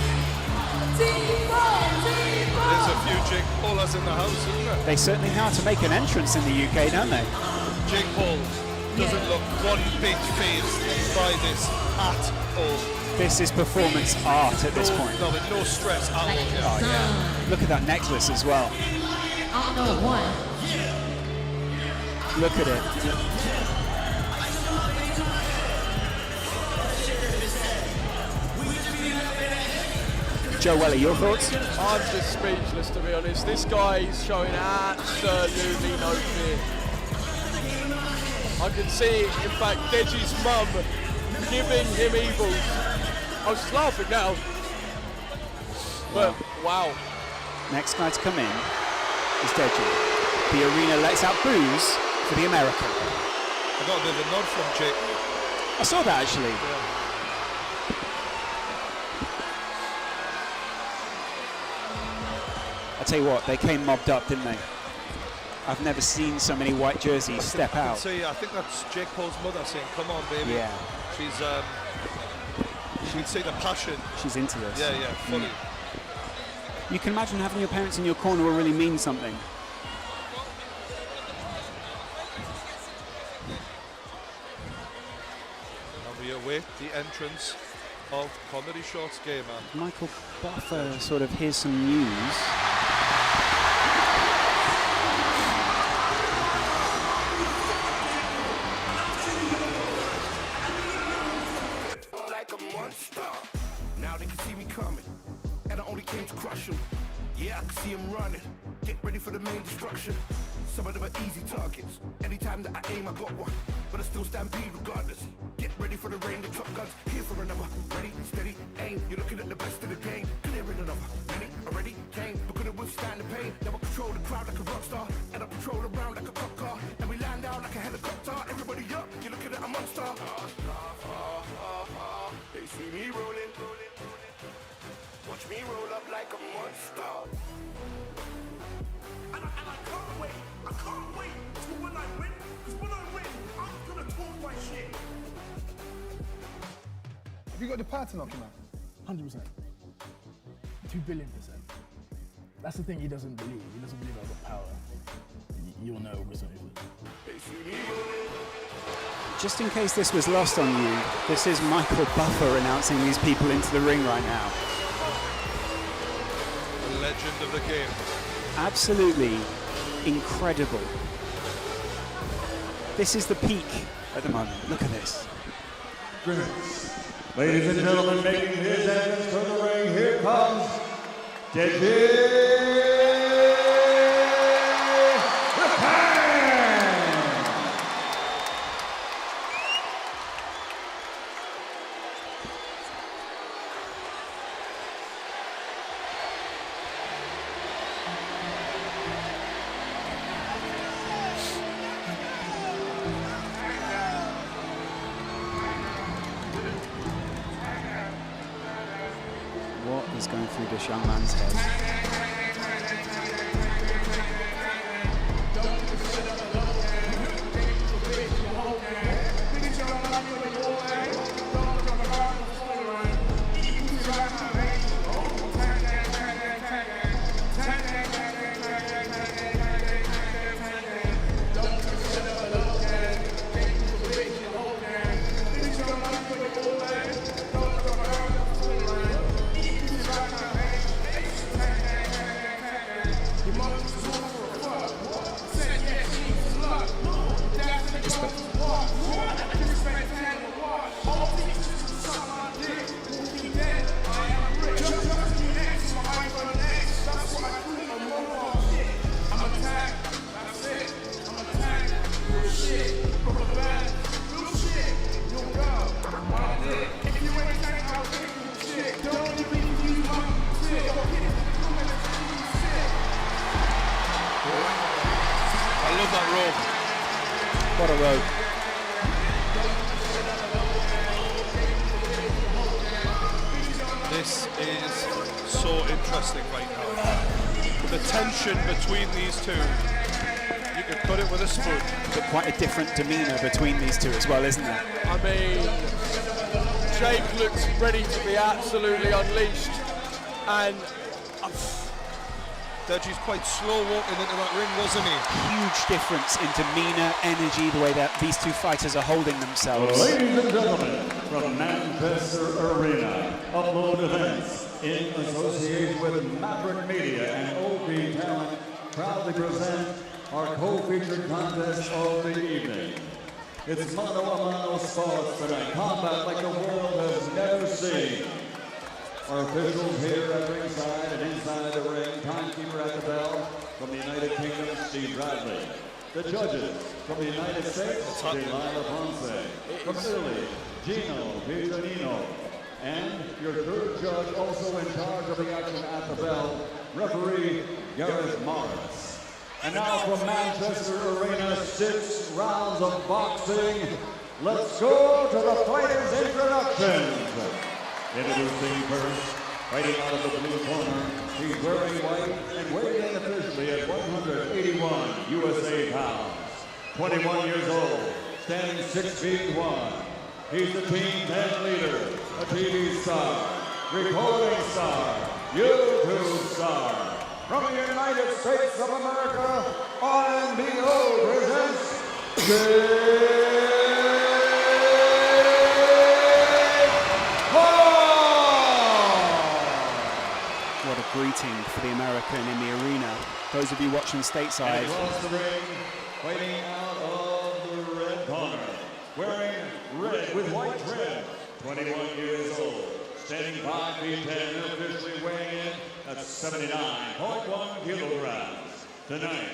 There's a few Jake Paulers in the house, isn't there? they certainly know how to make an entrance in the UK, don't they? Jake Paul doesn't look one bit phased by this at all. This is performance art at this point. No, with no stress at all. Oh, yeah. Look at that necklace as well. I'm number one. Look at it. Joe Weller, your thoughts? I'm just speechless, to be honest. This guy is showing absolutely no fear. I can see, in fact, Deji's mum giving him evils. I was just laughing now. But, wow. Next guy to come in is Deji. The arena lets out boos for the American. I got a bit of a nod from Jake. I saw that actually. Yeah. I tell you what, they came mobbed up, didn't they? I've never seen so many white jerseys step out. See, I think that's Jake Paul's mother saying, "Come on, baby." Yeah. She's you can see the passion. She's into this. Yeah, yeah, fully. You can imagine having your parents in your corner will really mean something. And we await the entrance of Comedy Shorts Gamer. Michael Buffer sort of hears some news. Like a monster. Now they can see me coming, and I only came to crush them. Yeah, I can see them running. Get ready for the main destruction. Some of them are easy targets. Anytime that I aim, I got one. But I still stampede regardless. Get ready for the rain, the top guns here for another. Ready, steady, aim. You're looking at the best of the game. Clearing another. Many already came, but couldn't withstand the pain. Now I control the crowd like a rock star, and I patrol around like a cop car. And we land down like a helicopter. Everybody up, you're looking at a monster. They see me rolling. Watch me roll up like a monster. And I can't wait. I can't wait till when I win. Because when I win, I'm gonna talk my shit. Have you got the power to knock him out? 100%. 2 billion%. That's the thing he doesn't believe. He doesn't believe I've got power. You'll know August 25th. Just in case this was lost on you, this is Michael Buffer announcing these people into the ring right now. The legend of the game. Absolutely incredible. This is the peak at the moment. Look at this. Ladies and gentlemen, making his entrance to the ring, here comes Deji. What is going through this young man's head. What a road. This is so interesting right now. The tension between these two, you could cut it with a spoon. But quite a different demeanour between these two as well, isn't there? I mean, Jake looks ready to be absolutely unleashed, and Deji's quite slow walking into that ring, wasn't he? Huge difference in demeanour, energy, the way that these two fighters are holding themselves. Ladies and gentlemen, from Manchester Arena, Upload Events, in association with Maverick Media and OP Talent, proudly present our co-featured contest of the evening. It's mano a mano sports tonight, combat like the world has never seen. Our officials here at ringside and inside the ring, timekeeper at the bell from the United Kingdom, Steve Bradley. The judges from the United States, Delilah Ponce. From Italy, Gino Pizzanino. And your third judge, also in charge of the action at the bell, referee Gareth Morris. And now from Manchester Arena, 6 rounds of boxing. Let's go to the fighters' introductions. Introducing first, fighting out of the blue corner, he's wearing white and weighing in officially at 181 USA pounds. 21 years old, standing 6 feet 1. He's the team band leader, a TV star, recording star, YouTube star. From the United States of America, RNBO presents What a greeting for the American in the arena. Those of you watching stateside. And across the ring, fighting out of the red corner, wearing red with white trim, 21 years old, standing 5 feet 10, officially weighing in at 79.1 kilograms. Tonight,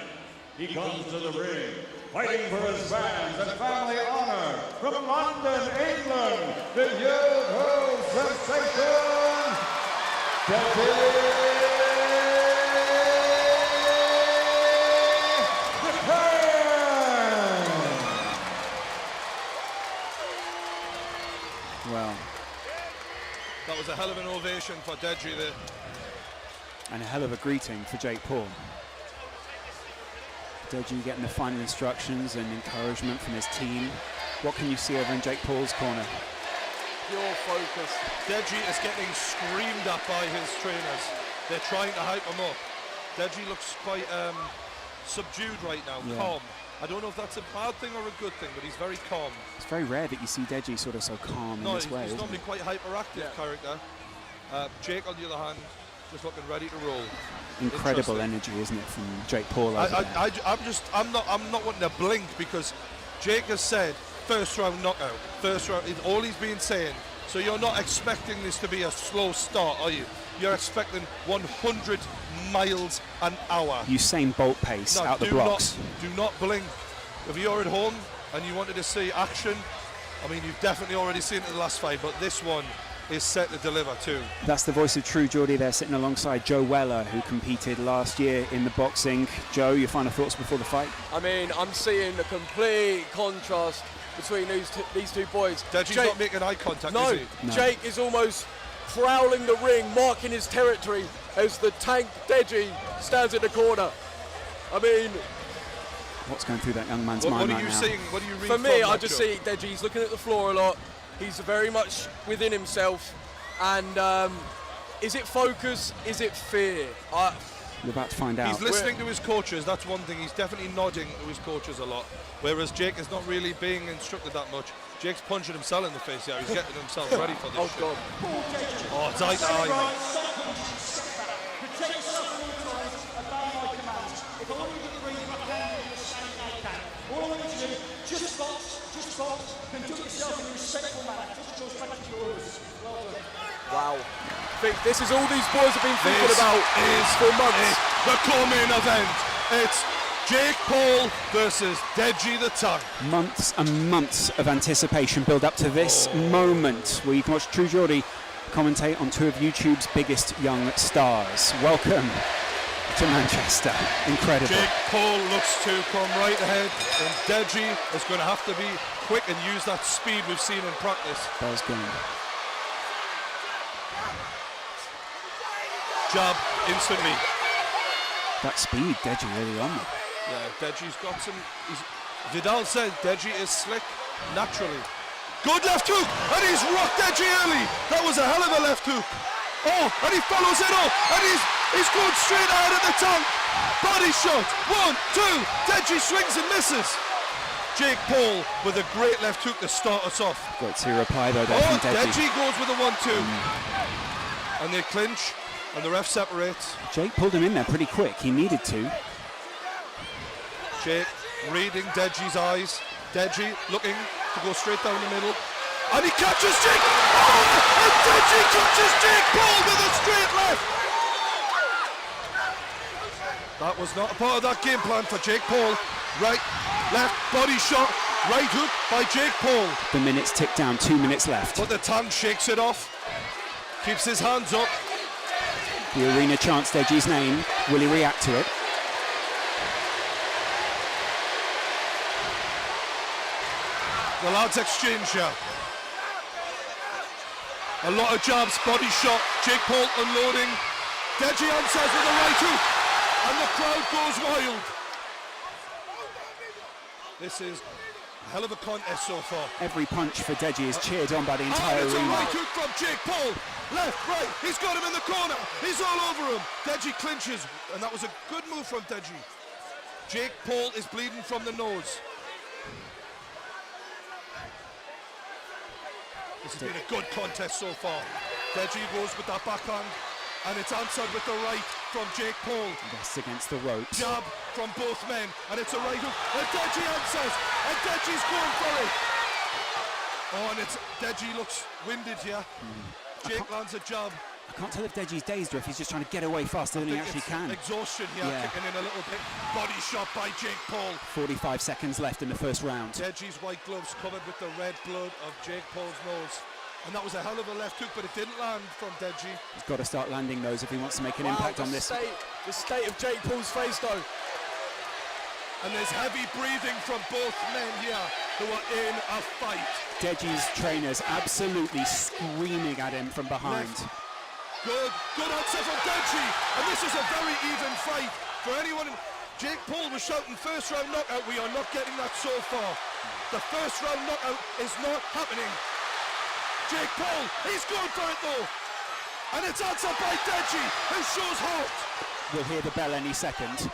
he comes to the ring, fighting for his fans and family honor, from London, England, the youthful sensation, Well, that was a hell of an ovation for Deji there. and a hell of a greeting for Jake Paul. Deji getting the final instructions and encouragement from his team. What can you see over in Jake Paul's corner? Pure focus. Deji is getting screamed at by his trainers. They're trying to hype him up. Deji looks quite subdued right now, Yeah. calm. I don't know if that's a bad thing or a good thing, but he's very calm. It's very rare that you see Deji sort of so calm No, in this way, he's isn't normally it? quite hyperactive character. Jake, on the other hand, just looking ready to roll. Incredible energy, isn't it, from Jake Paul over there? I'm not wanting to blink because Jake has said first round knockout. First round is all he's been saying. So you're not expecting this to be a slow start, are you? You're expecting 100 miles an hour. Usain Bolt pace out the blocks. Do not blink. If you're at home and you wanted to see action, I mean, you've definitely already seen it in the last fight, but this one is set to deliver too. That's the voice of True Geordie there, sitting alongside Joe Weller, who competed last year in the boxing. Joe, your final thoughts before the fight? I mean, I'm seeing a complete contrast between these two boys. Deji's not making eye contact, no, is he? Jake is almost prowling the ring, marking his territory as the tank Deji stands in the corner. I mean, what's going through that young man's mind right now? What do you read For me, from I that, just Joe? see Deji. He's looking at the floor a lot. He's very much within himself. And is it focus? Is it fear? We're about to find out. He's listening to his coaches, that's one thing. He's definitely nodding to his coaches a lot. Whereas Jake is not really being instructed that much. Jake's punching himself in the face here. He's getting himself ready for this shit. God. Oh, it's eye to eye, man. Just box, conduct yourself in a respectful manner. Just goes back to yours. Well done. Wow. This is all these boys have been thinking about for months. The co-main event. It's Jake Paul versus Deji the Tank. Months and months of anticipation build up to this moment where you can watch True Geordie commentate on two of YouTube's biggest young stars. Welcome to Manchester. Incredible. Jake Paul looks to come right ahead, and Deji is going to have to be quick and use that speed we've seen in practice. Bell's gone. Jab instantly. That speed, Deji really on. Yeah, Deji's got some. Vidal said Deji is slick naturally. Good left hook, and he's rocked Deji early. That was a hell of a left hook. Oh, and he follows it up, and he's going straight out at the tank. Body shot. 1, 2. Deji swings and misses. Jake Paul with a great left hook to start us off. Great to reply though there from Deji. Deji goes with a 1-2. And they clinch, and the ref separates. Jake pulled him in there pretty quick. He needed to. Jake reading Deji's eyes. Deji looking to go straight down the middle. And he catches Jake. Oh! And Deji catches Jake Paul with a straight left. That was not a part of that game plan for Jake Paul. Right, left, body shot, right hook by Jake Paul. The minutes tick down, 2 minutes left. But the tank shakes it off. Keeps his hands up. The arena chants Deji's name. Will he react to it? The lads exchange here. A lot of jabs, body shot. Jake Paul unloading. Deji answers with a right hook. And the crowd goes wild. This is a hell of a contest so far. Every punch for Deji is cheered on by the entire it's a arena. right hook from Jake Paul. Left, right. He's got him in the corner. He's all over him. Deji clinches. And that was a good move from Deji. Jake Paul is bleeding from the nose. This has been a good contest so far. Deji goes with that backhand, and it's answered with the right from Jake Paul. That's against the ropes. Jab from both men, and it's a right hook. And Deji answers, and Deji's going for it. Oh, and Deji looks winded here. Jake lands a jab. I can't tell if Deji's dazed or if he's just trying to get away faster than he actually can. Exhaustion here, Yeah. kicking in a little bit. Body shot by Jake Paul. 45 seconds left in the first round. Deji's white gloves covered with the red blood of Jake Paul's nose. And that was a hell of a left hook, but it didn't land from Deji. He's got to start landing those if he wants to make an impact on this. The state of Jake Paul's face, though. And there's heavy breathing from both men here who are in a fight. Deji's trainers absolutely screaming at him from behind. Good answer from Deji. And this is a very even fight. For anyone, Jake Paul was shouting first round knockout. We are not getting that so far. The first round knockout is not happening. Jake Paul, he's going for it though. And it's answered by Deji, who shows heart. We'll hear the bell any second.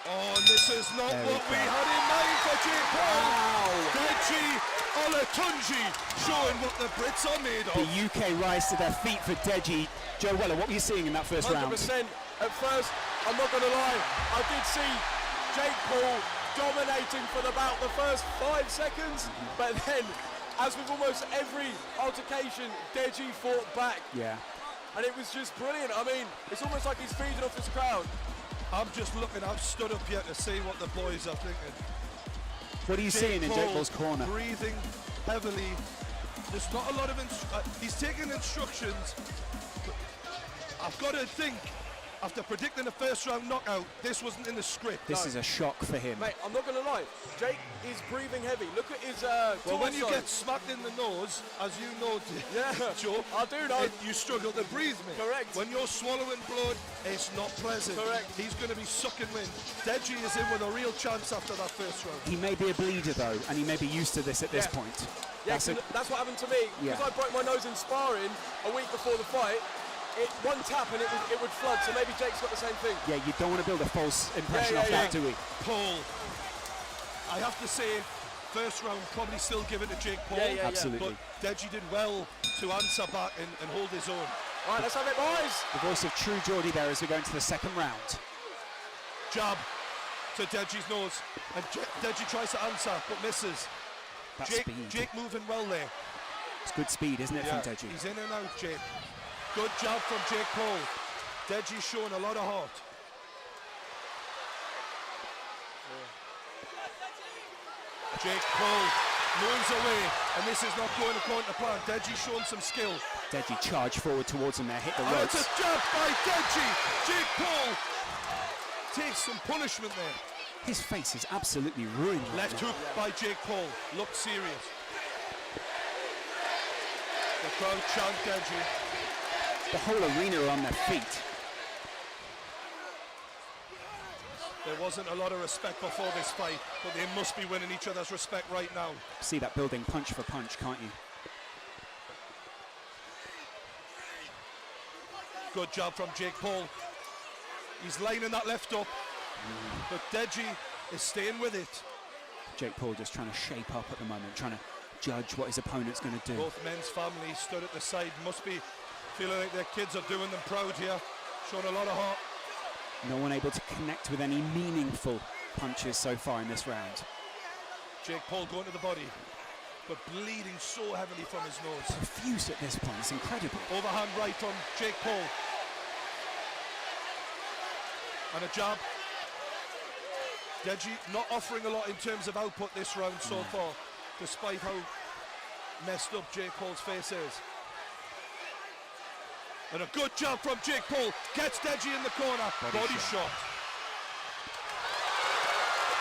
Oh, and this is not what we had in mind for Jake Paul. Deji Olatunji showing what the Brits are made of. The UK rise to their feet for Deji. Joe Weller, what were you seeing in that first 100%. round? At first, I'm not going to lie, I did see Jake Paul dominating for about the first 5 seconds, but then, as with almost every altercation, Deji fought back. Yeah. And it was just brilliant. I mean, it's almost like he's feeding off his crowd. I'm just looking, I've stood up here to see what the boys are thinking. What are you seeing in Jake Paul's corner? Breathing heavily. There's not a lot of he's taking instructions. But I've got to think After predicting a first round knockout, this wasn't in the script. This is a shock for him. Mate, I'm not going to lie. Jake is breathing heavy. Look at his Well, when you torso. get smacked in the nose, as you know, Yeah, Joe, I do know. you struggle to breathe, mate. Correct. When you're swallowing blood, it's not pleasant. Correct. He's going to be sucking wind. Deji is in with a real chance after that first round. He may be a bleeder though, and he may be used to this at this point. Yeah, that's what happened to me. Yeah. Because I broke my nose in sparring a week before the fight. One tap and it would flood, so maybe Jake's got the same thing. Yeah, you don't want to build a false impression off that, do we? Paul, I have to say, first round probably still give it to Jake Paul. Yeah. Absolutely. But Deji did well to answer back and hold his own. All right, let's have it, boys. The voice of true Geordie there as we go into the second round. Jab to Deji's nose, and Deji tries to answer but misses. That Jake, speed. Jake moving well there. It's good speed, isn't it, Yeah, from Deji? he's in and out, Jake. Good job from Jake Paul. Deji's showing a lot of heart. Jake Paul moves away, and this is not going according to plan. Deji's showing some skill. Deji charged forward towards him there, hit the And it's ropes. a jab by Deji. Jake Paul takes some punishment there. His face is absolutely ruined. right Left now. hook by Jake Paul. Looked serious. The crowd chant Deji. The whole arena are on their feet. There wasn't a lot of respect before this fight, but they must be winning each other's respect right now. See that building punch for punch, can't you? Good job from Jake Paul. He's lining that left up, but Deji is staying with it. Jake Paul just trying to shape up at the moment, trying to judge what his opponent's going to do. Both men's families stood at the side, must be feeling like their kids are doing them proud here, showing a lot of heart. No one able to connect with any meaningful punches so far in this round. Jake Paul going to the body, but bleeding so heavily from his nose. Profuse at this point, it's incredible. Overhand right from Jake Paul. And a jab. Deji not offering a lot in terms of output this round so far, despite how messed up Jake Paul's face is. And a good jab from Jake Paul. Gets Deji in the corner. Body shot.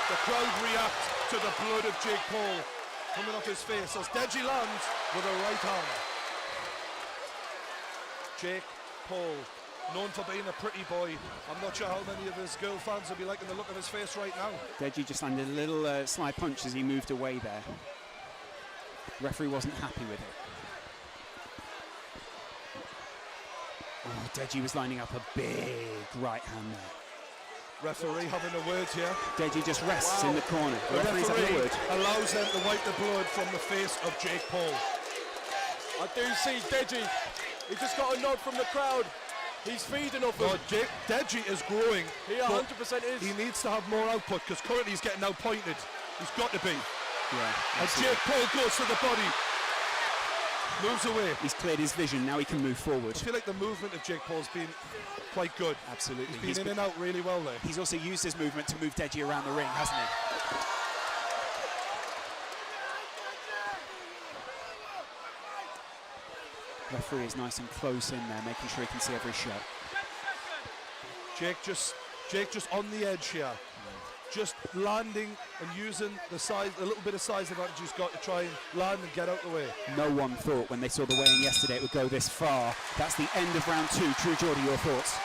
The crowd react to the blood of Jake Paul coming off his face as Deji lands with a right hand. Jake Paul, known for being a pretty boy. I'm not sure how many of his girl fans will be liking the look of his face right now. Deji just landed a little slide punch as he moved away there. Referee wasn't happy with it. Oh, Deji was lining up a big right hand there. Referee having a word here. Deji just rests in the corner. The referee's having a referee word. allows them to wipe the blood from the face of Jake Paul. I do see Deji. He just got a nod from the crowd. He's feeding off him. Deji is growing. He but 100% is. He needs to have more output because currently he's getting outpointed. He's got to be. Yeah, and Jake Paul goes to the body. Moves away. He's cleared his vision, now he can move forward. I feel like the movement of Jake Paul's been quite good. Absolutely. He's been in and out really well there. He's also used his movement to move Deji around the ring, hasn't he? Referee is nice and close in there, making sure he can see every shot. Jake just on the edge here. Just landing and using the size, a little bit of size advantage he's got to try and land and get out the way. No one thought when they saw the weigh-in yesterday it would go this far. That's the end of round two. True Geordie, your thoughts?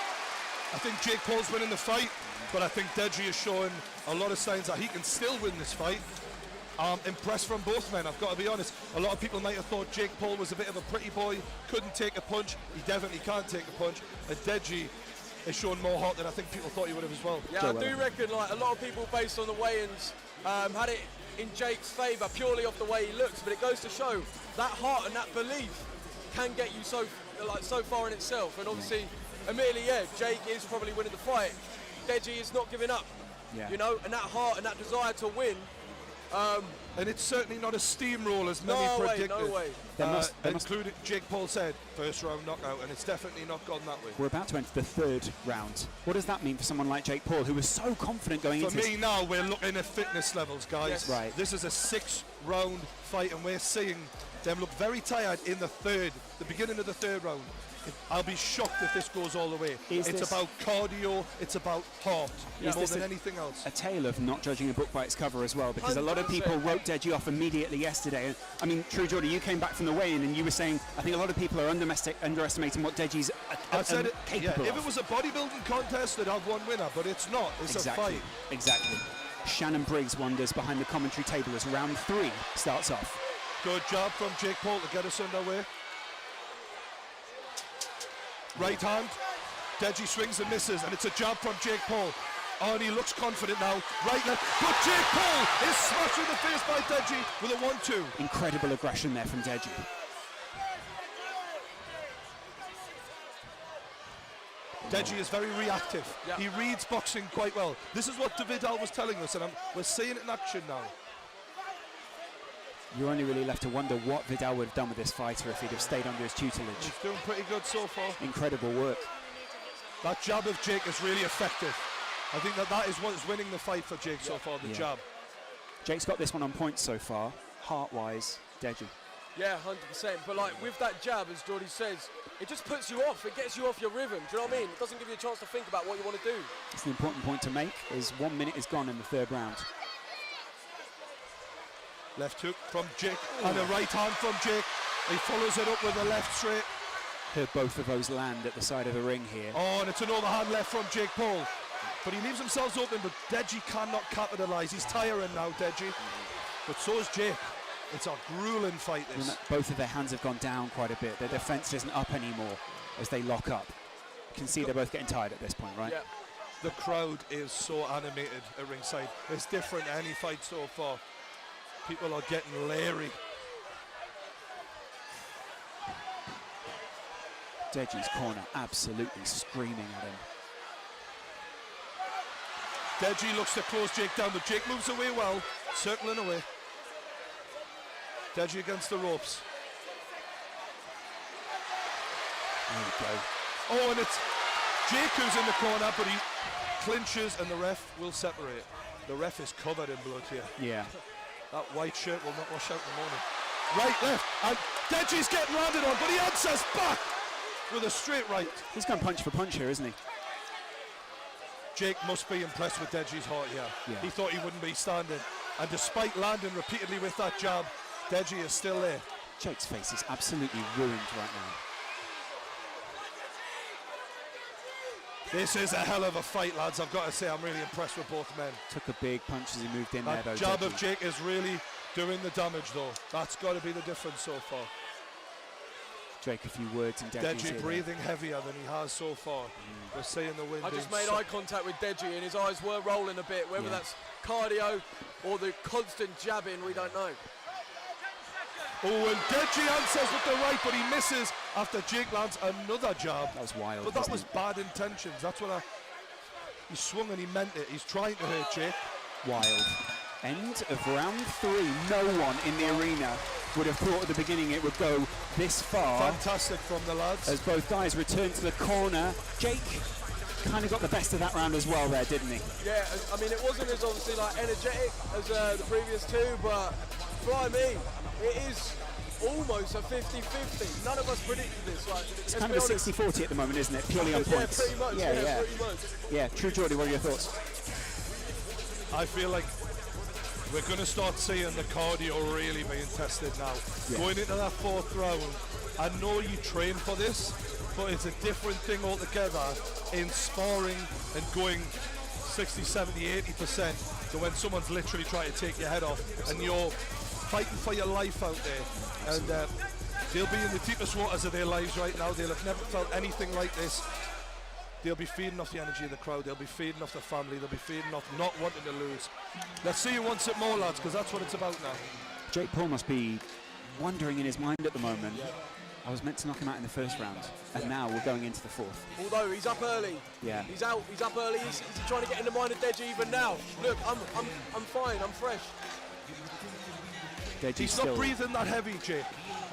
I think Jake Paul's winning the fight, but I think Deji is showing a lot of signs that he can still win this fight. Impressed from both men, I've got to be honest. A lot of people might have thought Jake Paul was a bit of a pretty boy, couldn't take a punch. He definitely can't take a punch. And Deji is showing more heart than I think people thought he would have as well. Yeah, I do reckon like a lot of people based on the weigh-ins had it in Jake's favour purely off the way he looks, but it goes to show that heart and that belief can get you so far in itself. And obviously, admittedly, yeah, Jake is probably winning the fight. Deji is not giving up, you know, and that heart and that desire to win. And it's certainly not a steamroll as many predicted. No way. Including Jake Paul said, first round knockout, and it's definitely not gone that way. We're about to enter the third round. What does that mean for someone like Jake Paul, who was so confident going into For me now, we're looking at fitness levels, guys. Yes. Right. This is a 6-round fight, and we're seeing them look very tired in the beginning of the third round. I'll be shocked if this goes all the way. Is It's this- about cardio, it's about heart, Is more this than anything else. a tale of not judging a book by its cover as well? Because a lot of 100%. people wrote Deji off immediately yesterday. I mean, True Geordie, you came back from the weigh-in and you were saying, I think a lot of people are underestimating what Deji's I said it, capable if of. it was a bodybuilding contest, they'd have one winner, but it's not. It's Exactly. a fight. Exactly. Shannon Briggs wanders behind the commentary table as round 3 starts off. Good job from Jake Paul to get us underway. Right hand, Deji swings and misses, and it's a jab from Jake Paul. Oh, and he looks confident now. Right left, but Jake Paul is smashed in the face by Deji with a 1-2. Incredible aggression there from Deji. Deji is very reactive. He reads boxing quite well. This is what Vidal was telling us, and we're seeing it in action now. You're only really left to wonder what Vidal would have done with this fighter if he'd have stayed under his tutelage. He's doing pretty good so far. Incredible work. That jab of Jake is really effective. I think that is what's winning the fight for Jake so far, the jab. Jake's got this one on points so far. Heart-wise, Deji. Yeah, 100%. But like with that jab, as Geordie says, it just puts you off. It gets you off your rhythm. Do you know what I mean? It doesn't give you a chance to think about what you want to do. It's an important point to make, is 1 minute is gone in the third round. Left hook from Jake and a right hand from Jake. He follows it up with a left straight. Heard both of those land at the side of the ring here. Oh, and it's an overhand left from Jake Paul. But he leaves himself open, but Deji cannot capitalise. He's tiring now, Deji. But so is Jake. It's a grueling fight, this. Both of their hands have gone down quite a bit. Their defence isn't up anymore as they lock up. You can see they're both getting tired at this point, right? Yeah. The crowd is so animated at ringside. It's different than any fight so far. People are getting leery. Deji's corner absolutely screaming at him. Deji looks to close Jake down, but Jake moves away well, circling away. Deji against the ropes. There we go. Oh, and it's Jake who's in the corner, but he clinches and the ref will separate. The ref is covered in blood here. Yeah. That white shirt will not wash out in the morning. Right, left, and Deji's getting landed on, but he answers back with a straight right. He's going punch for punch here, isn't he? Jake must be impressed with Deji's heart here. Yeah. He thought he wouldn't be standing. And despite landing repeatedly with that jab, Deji is still there. Jake's face is absolutely ruined right now. This is a hell of a fight, lads. I've got to say, I'm really impressed with both men. Took a big punch as he moved in there, That though. jab Deji. of Jake is really doing the damage, though. That's got to be the difference so far. Drake, a few words in Deji's Deji ear breathing heavier than he has so far. We're seeing the wind. I just being made eye contact with Deji and his eyes were rolling a bit. Whether that's cardio or the constant jabbing, we don't know. Oh, and Deji answers with the right, but he misses after Jake lands another jab. That was wild. But that was bad intentions. That's what he swung and he meant it. He's trying to hurt Jake. Wild. End of round 3. No one in the arena would have thought at the beginning it would go this far. Fantastic from the lads. As both guys return to the corner. Jake kind of got the best of that round as well there, didn't he? Yeah, I mean, it wasn't as obviously like energetic as the previous two, but fly me, it is almost a 50-50. None of us predicted this. Like, It's kind of a 60-40 at the moment, isn't it? Purely on points. Yeah, pretty much. Yeah, pretty much. Yeah, True Geordie, what are your thoughts? I feel like we're going to start seeing the cardio really being tested now. Yeah. Going into that 4th round, I know you train for this, but it's a different thing altogether in sparring and going 60, 70, 80% to when someone's literally trying to take your head off and you're fighting for your life out there. And they'll be in the deepest waters of their lives right now. They'll have never felt anything like this. They'll be feeding off the energy of the crowd. They'll be feeding off the family. They'll be feeding off not wanting to lose. Let's see who wants it more, lads, because that's what it's about now. Jake Paul must be wondering in his mind at the moment. I was meant to knock him out in the first round, and now we're going into the 4th. Although he's up early. Yeah. He's up early. He's trying to get in the mind of Deji even now. Look, I'm fine. I'm fresh. Deji's He's still not breathing that heavy, Jake.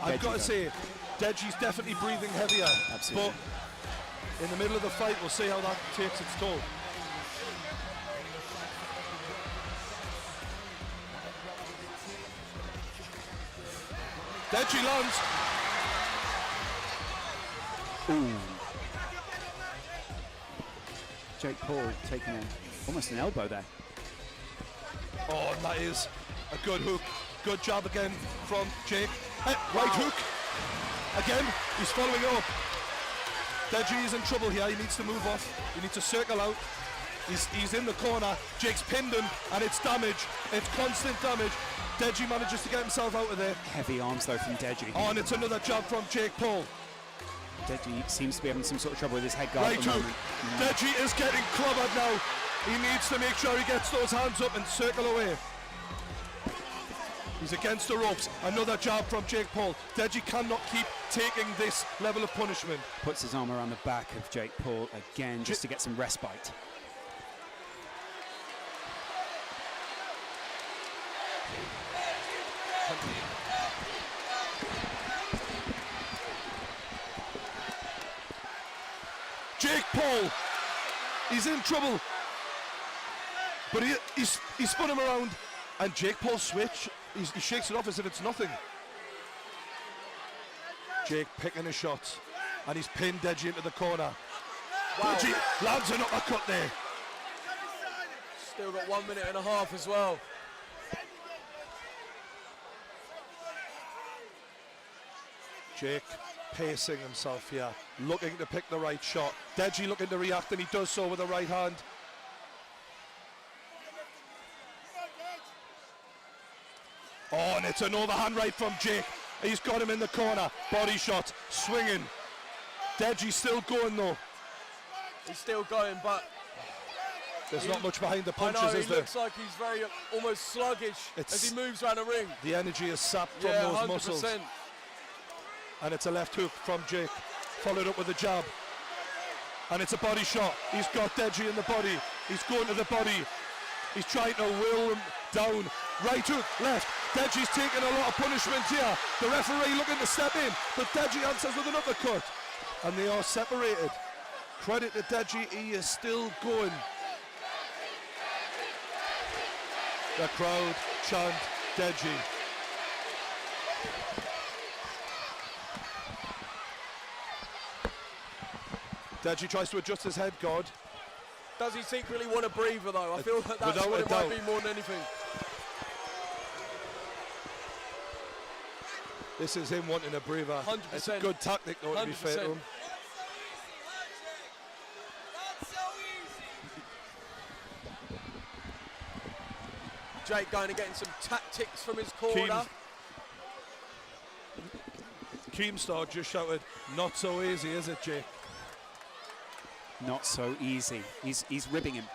I've got to say, Deji's definitely breathing heavier. Absolutely. But in the middle of the fight, we'll see how that takes its toll. Deji lands. Ooh. Jake Paul taking almost an elbow there. Oh, and that is a good hook. Good job again from Jake. Right hook. Again, he's following up. Deji is in trouble here. He needs to move off. He needs to circle out. He's in the corner. Jake's pinned him, and it's damage. It's constant damage. Deji manages to get himself out of there. Heavy arms though from Deji. Oh, and it's another jab from Jake Paul. Deji seems to be having some sort of trouble with his head guard Right at the hook. moment. Deji is getting clobbered now. He needs to make sure he gets those hands up and circle away. He's against the ropes. Another jab from Jake Paul. Deji cannot keep taking this level of punishment. Puts his arm around the back of Jake Paul again just to get some respite. Jake Paul, he's in trouble, but he spun him around, and Jake Paul switch, he shakes it off as if it's nothing. Jake picking his shots, and he's pinned Deji into the corner. Wow. Deji lands an uppercut there. Still got 1 minute and a half as well. Jake pacing himself here, looking to pick the right shot. Deji looking to react, and he does so with the right hand. Oh, and it's an overhand right from Jake. He's got him in the corner. Body shot, swinging. Deji's still going though. He's still going, but there's not much behind the punches, I know, is he there? looks like he's very almost sluggish as he moves around the ring. The energy is sapped from Yeah, those 100%. muscles. And it's a left hook from Jake, followed up with a jab. And it's a body shot. He's got Deji in the body. He's going to the body. He's trying to will him down. Right hook, left. Deji's taking a lot of punishment here. The referee looking to step in, but Deji answers with an uppercut. And they are separated. Credit to Deji, he is still going. The crowd chant Deji. Deji tries to adjust his head guard. Does he secretly want a breather though? I feel that that's Without what a it might doubt. be more than anything. This is him wanting a breather. 100%. It's a good tactic though, to be fair to 100%. him. Jake going and getting some tactics from his corner. Keemstar just shouted, "Not so easy, is it, Jake?" Not so easy. He's ribbing him.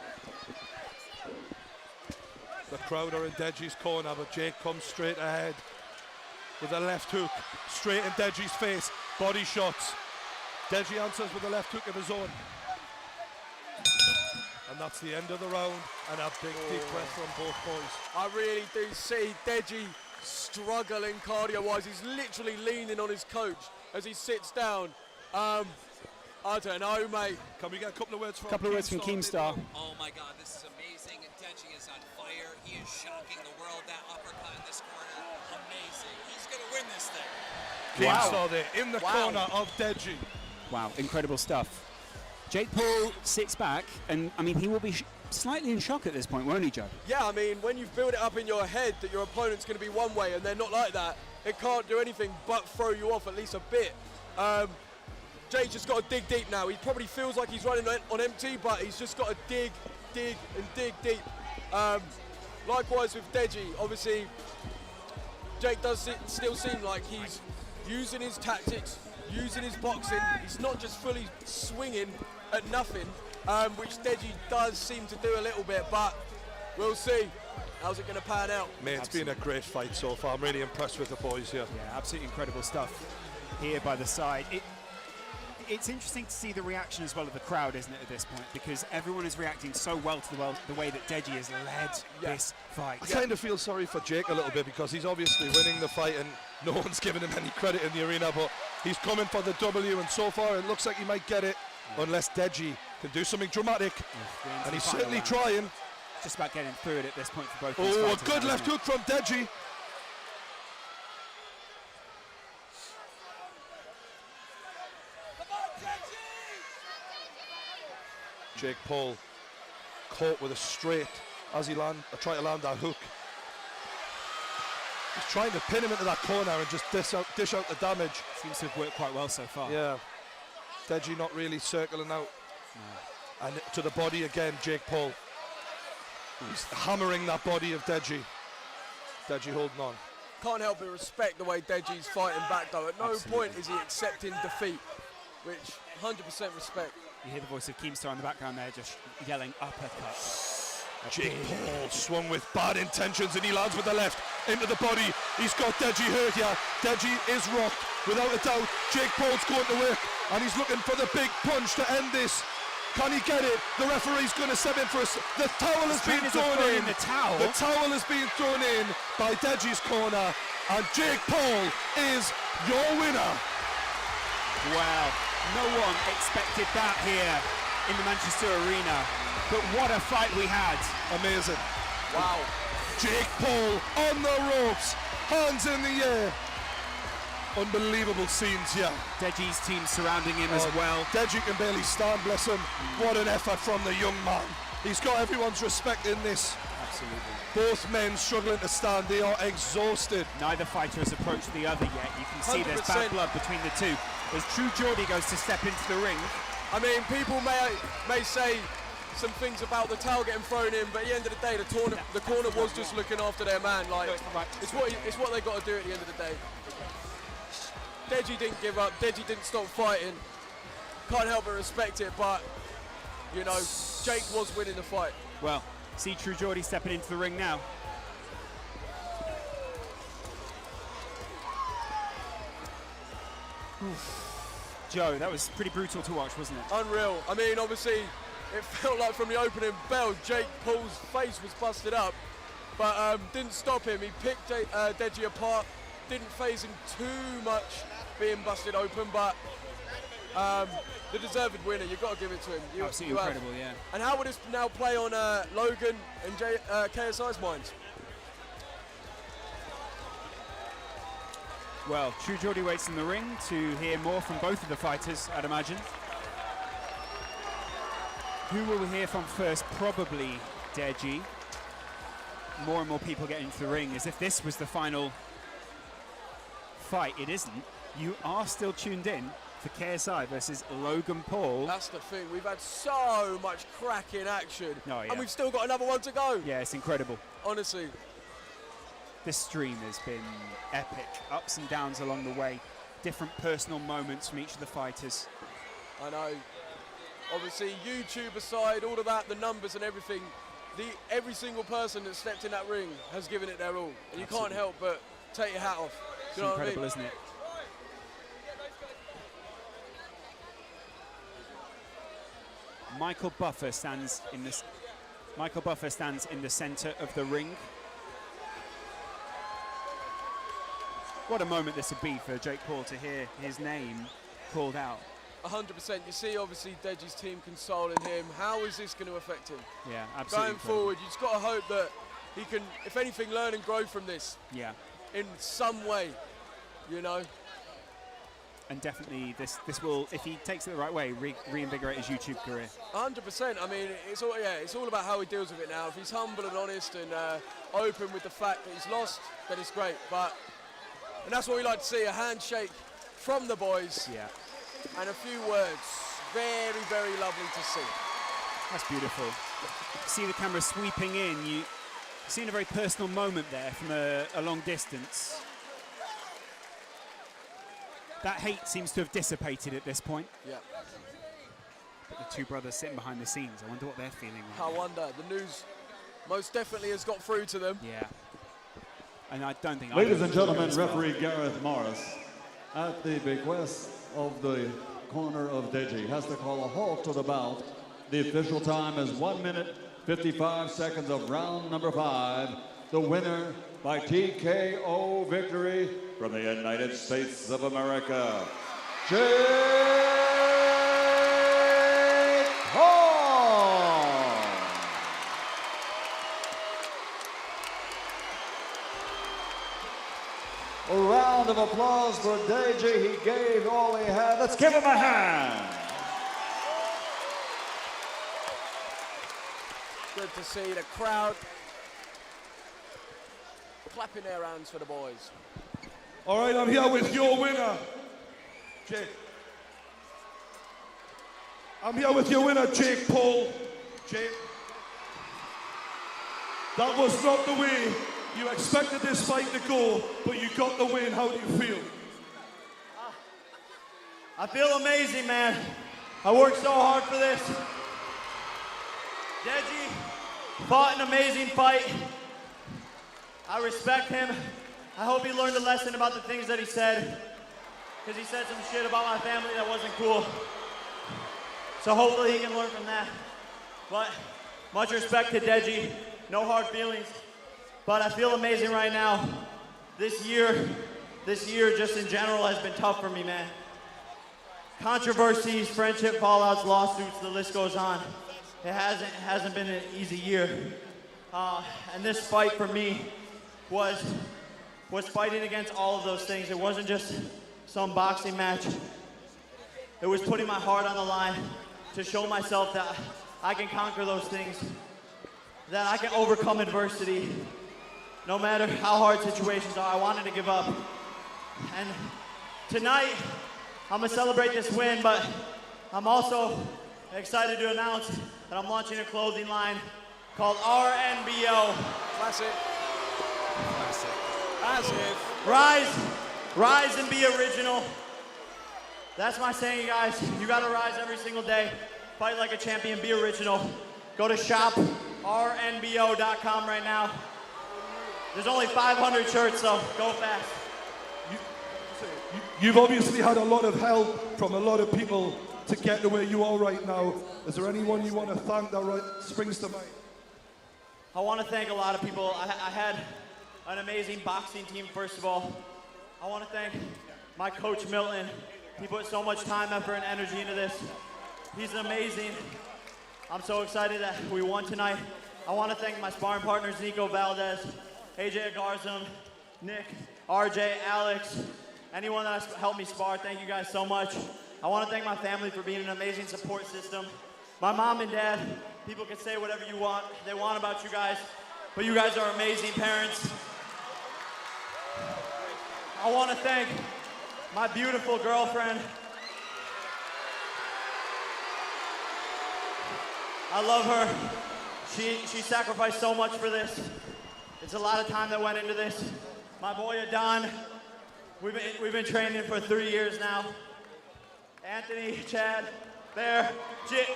The crowd are in Deji's corner, but Jake comes straight ahead with a left hook, straight in Deji's face. Body shots. Deji answers with a left hook of his own. And that's the end of the round, and a big deep breath from both boys. I really do see Deji struggling cardio-wise. He's literally leaning on his coach as he sits down. I don't know, mate. Can we get a couple of words from Keemstar? Oh my God, this is amazing. Deji is on fire. He is shocking the world. That uppercut in this corner, amazing. He's gonna win this thing. Keemstar there in the corner of Deji. Wow, incredible stuff. Jake Paul sits back, and I mean, he will be slightly in shock at this point, won't he, Joe? Yeah, I mean, when you've built it up in your head that your opponent's going to be one way and they're not like that, it can't do anything but throw you off at least a bit. Jay's just got to dig deep now. He probably feels like he's running on empty, but he's just got to dig deep. Likewise with Deji, obviously, Jake does still seem like he's using his tactics, using his boxing. He's not just fully swinging at nothing, which Deji does seem to do a little bit, but we'll see. How's it going to pan out? Mate, it's been a great fight so far. I'm really impressed with the boys here. Yeah, absolutely incredible stuff here by the side. It's interesting to see the reaction as well of the crowd, isn't it, at this point? Because everyone is reacting so well to the way that Deji has led this fight. I kind of feel sorry for Jake a little bit because he's obviously winning the fight and no one's giving him any credit in the arena, but he's coming for the W, and so far it looks like he might get it unless Deji can do something dramatic. And he's certainly trying. Just about getting through it at this point for both these Oh, a fighters good now, left isn't it? hook from Deji. Jake Paul caught with a straight as he tried to land that hook. He's trying to pin him into that corner and just dish out the damage. Seems to have worked quite well so far. Yeah. Deji not really circling out. No. And to the body again, Jake Paul. He's hammering that body of Deji. Deji holding on. Can't help but respect the way Deji's fighting back though. At no point is he accepting defeat, which 100% respect. You hear the voice of Keemstar in the background there, just yelling uppercut. Jake Paul swung with bad intentions and he lands with the left into the body. He's got Deji hurt here. Deji is rocked, without a doubt. Jake Paul's going to work and he's looking for the big punch to end this. Can he get it? The referee's going to step in for us. The towel has been thrown in. The towel has been thrown in by Deji's corner, and Jake Paul is your winner. Wow, no one expected that here in the Manchester Arena. But what a fight we had. Amazing. Wow. Jake Paul on the ropes, hands in the air. Unbelievable scenes here. Deji's team surrounding him as well. Deji can barely stand, bless him. What an effort from the young man. He's got everyone's respect in this. Absolutely. Both men struggling to stand. They are exhausted. Neither fighter has approached the other yet. You can see there's bad blood between the two. As True Geordie goes to step into the ring. I mean, people may say some things about the towel getting thrown in, but at the end of the day, the corner was just looking after their man. Like, it's what they got to do at the end of the day. Deji didn't give up. Deji didn't stop fighting. Can't help but respect it, but you know, Jake was winning the fight. Well, see True Geordie stepping into the ring now. Joe, that was pretty brutal to watch, wasn't it? Unreal. I mean, obviously, it felt like from the opening bell, Jake Paul's face was busted up, but didn't stop him. He picked Deji apart, didn't phase him too much being busted open, but the deserved winner, you've got to give it to him. Absolutely incredible, yeah. And how would this now play on Logan and KSI's minds? Well, True Geordie waits in the ring to hear more from both of the fighters, I'd imagine. Who will we hear from first? Probably Deji. More and more people getting into the ring, as if this was the final fight. It isn't. You are still tuned in for KSI versus Logan Paul. That's the thing. We've had so much cracking action, oh, yeah. and we've still got another one to go. Yeah, it's incredible. Honestly. This stream has been epic. Ups and downs along the way. Different personal moments from each of the fighters. I know. Obviously, YouTube aside, all of that, the numbers and everything, every single person that stepped in that ring has given it their all. And you can't help but take your hat off. It's incredible, isn't it? Michael Buffer stands in the center of the ring. What a moment this would be for Jake Paul to hear his name called out. 100%. You see, obviously, Deji's team consoling him. How is this going to affect him? Yeah, absolutely. Going forward, you just got to hope that he can, if anything, learn and grow from this. Yeah. In some way, you know. And definitely, this will, if he takes it the right way, reinvigorate his YouTube career. 100%. I mean, it's all about how he deals with it now. If he's humble and honest and open with the fact that he's lost, then it's great. And that's what we like to see, a handshake from the boys. Yeah. And a few words. Very, very lovely to see. That's beautiful. See the camera sweeping in. You've seen a very personal moment there from a long distance. That hate seems to have dissipated at this point. Yeah. But the two brothers sitting behind the scenes, I wonder what they're feeling right I now. wonder. The news most definitely has got through to them. Yeah. And I don't think... Ladies and gentlemen, referee Gareth Morris, at the bequest of the corner of Deji, has to call a halt to the bout. The official time is 1 minute, 55 seconds of round number 5. The winner by TKO victory from the United States of America, Jake Paul. A round of applause for Deji. He gave all he had. Let's give him a hand. Good to see the crowd clapping their hands for the boys. All right, I'm here with your winner, Jake. I'm here with your winner, Jake Paul. Jake, that was not the way you expected this fight to go, but you got the win. How do you feel? I feel amazing, man. I worked so hard for this. Deji fought an amazing fight. I respect him. I hope he learned a lesson about the things that he said, because he said some shit about my family that wasn't cool. So hopefully he can learn from that. But much respect to Deji. No hard feelings. But I feel amazing right now. This year just in general has been tough for me, man. Controversies, friendship fallouts, lawsuits, the list goes on. It hasn't been an easy year. And this fight for me was fighting against all of those things. It wasn't just some boxing match. It was putting my heart on the line to show myself that I can conquer those things, that I can overcome adversity. No matter how hard situations are, I wanted to give up. And tonight, I'm gonna celebrate this win, but I'm also excited to announce that I'm launching a clothing line called RNBO. Classic. Classic. As if. Rise and be original. That's my saying, guys. You gotta rise every single day. Fight like a champion, be original. Go to shoprnbo.com right now. There's only 500 shirts, so go fast. You've obviously had a lot of help from a lot of people to get to where you are right now. Is there anyone you want to thank that springs to mind? I want to thank a lot of people. I had an amazing boxing team, first of all. I want to thank my coach, Milton. He put so much time, effort, and energy into this. He's amazing. I'm so excited that we won tonight. I want to thank my sparring partners, Nico Valdez, AJ Garzum, Nick, RJ, Alex, anyone that has helped me spar. Thank you guys so much. I want to thank my family for being an amazing support system. My mom and dad, people can say whatever they want about you guys, but you guys are amazing parents. I want to thank my beautiful girlfriend. I love her. She sacrificed so much for this. It's a lot of time that went into this. My boy Adon, we've been training for 3 years now. Anthony, Chad, Bear,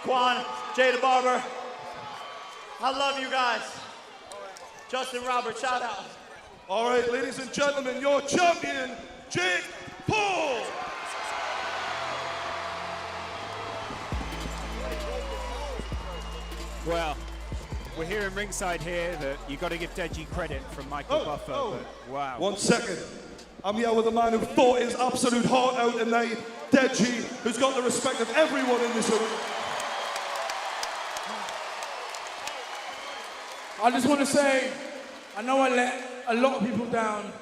Quan, Jada Barber. I love you guys. Justin Roberts, shout out. All right, ladies and gentlemen, your champion, Jake Paul. Well, we're hearing ringside here that you got to give Deji credit from Michael Buffer. But wow. 1 second. I'm here with a man who fought his absolute heart out tonight, Deji, who's got the respect of everyone in this arena. I just want to say, I know I let a lot of people down,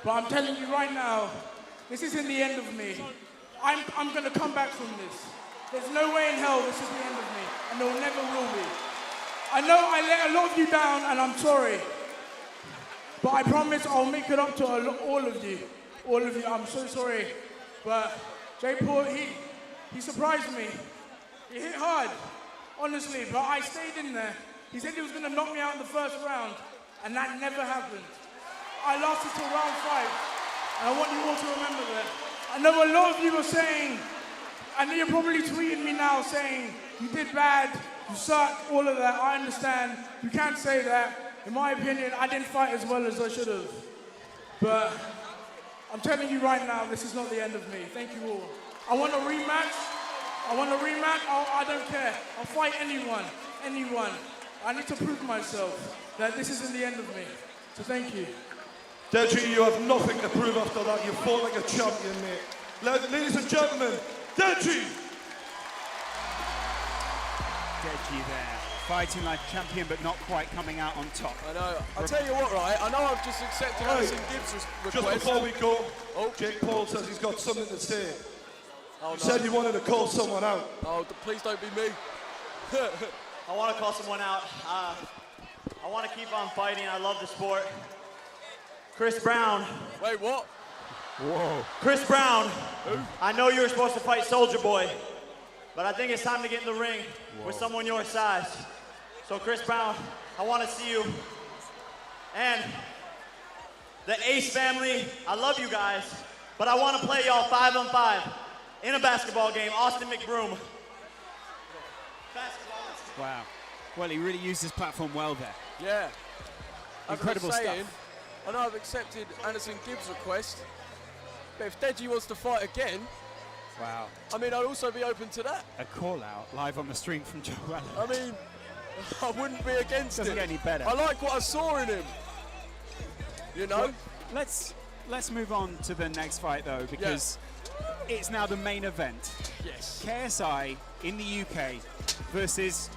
but I'm telling you right now, this isn't the end of me. I'm going to come back from this. There's no way in hell this is the end of me, and there never will be. I know I let a lot of you down, and I'm sorry. But I promise I'll make it up to all of you. All of you, I'm so sorry. But Jake Paul, he surprised me. He hit hard, honestly, but I stayed in there. He said he was going to knock me out in the first round, and that never happened. I lasted till round 5, and I want you all to remember that. I know a lot of you are saying, I know you're probably tweeting me now saying, you did bad, you suck, all of that. I understand. You can't say that. In my opinion, I didn't fight as well as I should have. But I'm telling you right now, this is not the end of me. Thank you all. I want a rematch. I don't care. I'll fight anyone. I need to prove myself that this isn't the end of me. So thank you. Deji, you have nothing to prove after that. You fought like a champion, mate. Ladies and gentlemen, Deji! Deji there, fighting like a champion but not quite coming out on top. I know. I'll tell you what, right? I know I've just accepted Alison Gibbs' request. Just before we go, Jake Paul says he's got something to say. You said you wanted to call someone out. Oh, please don't be me. I want to call someone out. I want to keep on fighting. I love the sport. Chris Brown. Wait, what? Whoa. Chris Brown. I know you were supposed to fight Soulja Boy, but I think it's time to get in the ring with someone your size. So Chris Brown, I want to see you. And the Ace family, I love you guys, but I want to play y'all 5-on-5 in a basketball game. Austin McBroom. Wow. Well, he really used his platform well there. Yeah. Incredible As I was saying, stuff. I know I've accepted Anderson Gibbs' request, but if Deji wants to fight again, wow. I mean, I'd also be open to that. A call out live on the stream from Joe Allen. I mean, I wouldn't be against Doesn't it. get any better. I like what I saw in him. You know? Well, let's move on to the next fight though, because it's now the main event. Yes. KSI in the UK versus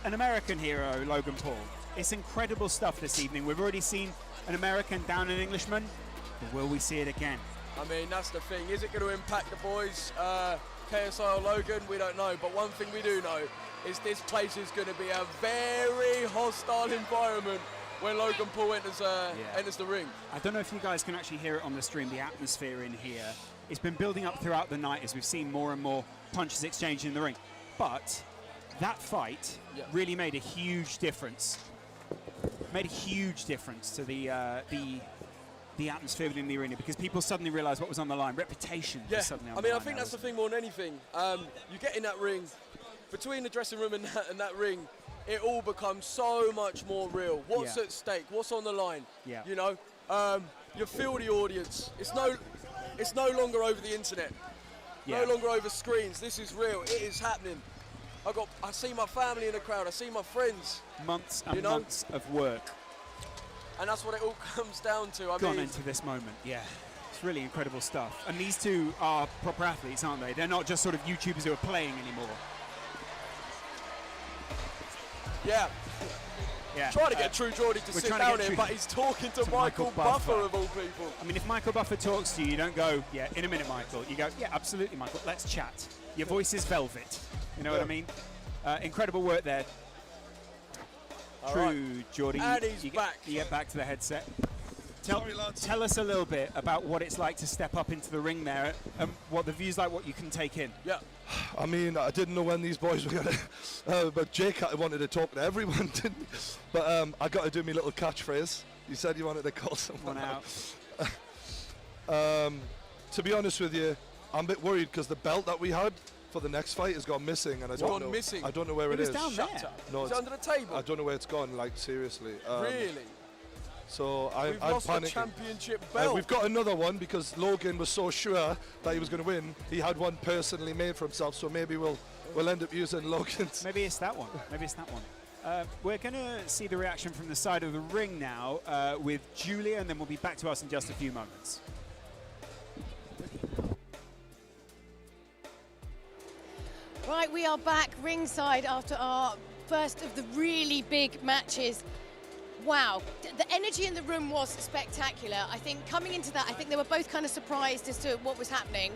an American hero, Logan Paul. It's incredible stuff this evening. We've already seen an American down an Englishman, but will we see it again? I mean, that's the thing. Is it going to impact the boys, KSI or Logan? We don't know. But one thing we do know is this place is going to be a very hostile environment when Logan Paul enters the ring. I don't know if you guys can actually hear it on the stream, the atmosphere in here. It's been building up throughout the night as we've seen more and more punches exchanged in the ring. But that fight really made a huge difference. Made a huge difference to the atmosphere within the arena, because people suddenly realised what was on the line. Reputation was suddenly on the line. I think that's the thing more than anything. You get in that ring, between the dressing room and that ring, it all becomes so much more real. What's at stake? What's on the line? Yeah. You know, you feel the audience. It's no longer over the internet. Yeah. No longer over screens. This is real. It is happening. I see my family in the crowd. I see my friends. Months and months of work. And that's what it all comes down to. Gone into this moment, yeah. It's really incredible stuff. And these two are proper athletes, aren't they? They're not just sort of YouTubers who are playing anymore. Yeah. Yeah. Trying to get True Geordie to sit down here, but he's talking to Michael Buffer of all people. I mean, if Michael Buffer talks to you, you don't go, yeah, in a minute, Michael. You go, yeah, absolutely, Michael, let's chat. Your voice is velvet. You know what I mean? Incredible work there. True, Geordie. And he's back. You get back to the headset. Tell us a little bit about what it's like to step up into the ring there, and what the view's like, what you can take in. Yeah. I mean, I didn't know when these boys were going to... but Jake wanted to talk to everyone, didn't he? But I got to do my little catchphrase. You said you wanted to call someone out. To be honest with you, I'm a bit worried because the belt that we had for the next fight has gone missing, and I don't know. Missing? I don't know where it is. It was down there. No, it's under the table. I don't know where it's gone. Like seriously. Really? So We've I'm lost panicking. the championship belt. We've got another one because Logan was so sure that he was going to win. He had one personally made for himself, so maybe we'll end up using Logan's. Maybe it's that one. Maybe it's that one. We're going to see the reaction from the side of the ring now with Julia, and then we'll be back to us in just a few moments. Right, we are back ringside after our first of the really big matches. Wow, the energy in the room was spectacular. I think coming into that, I think they were both kind of surprised as to what was happening.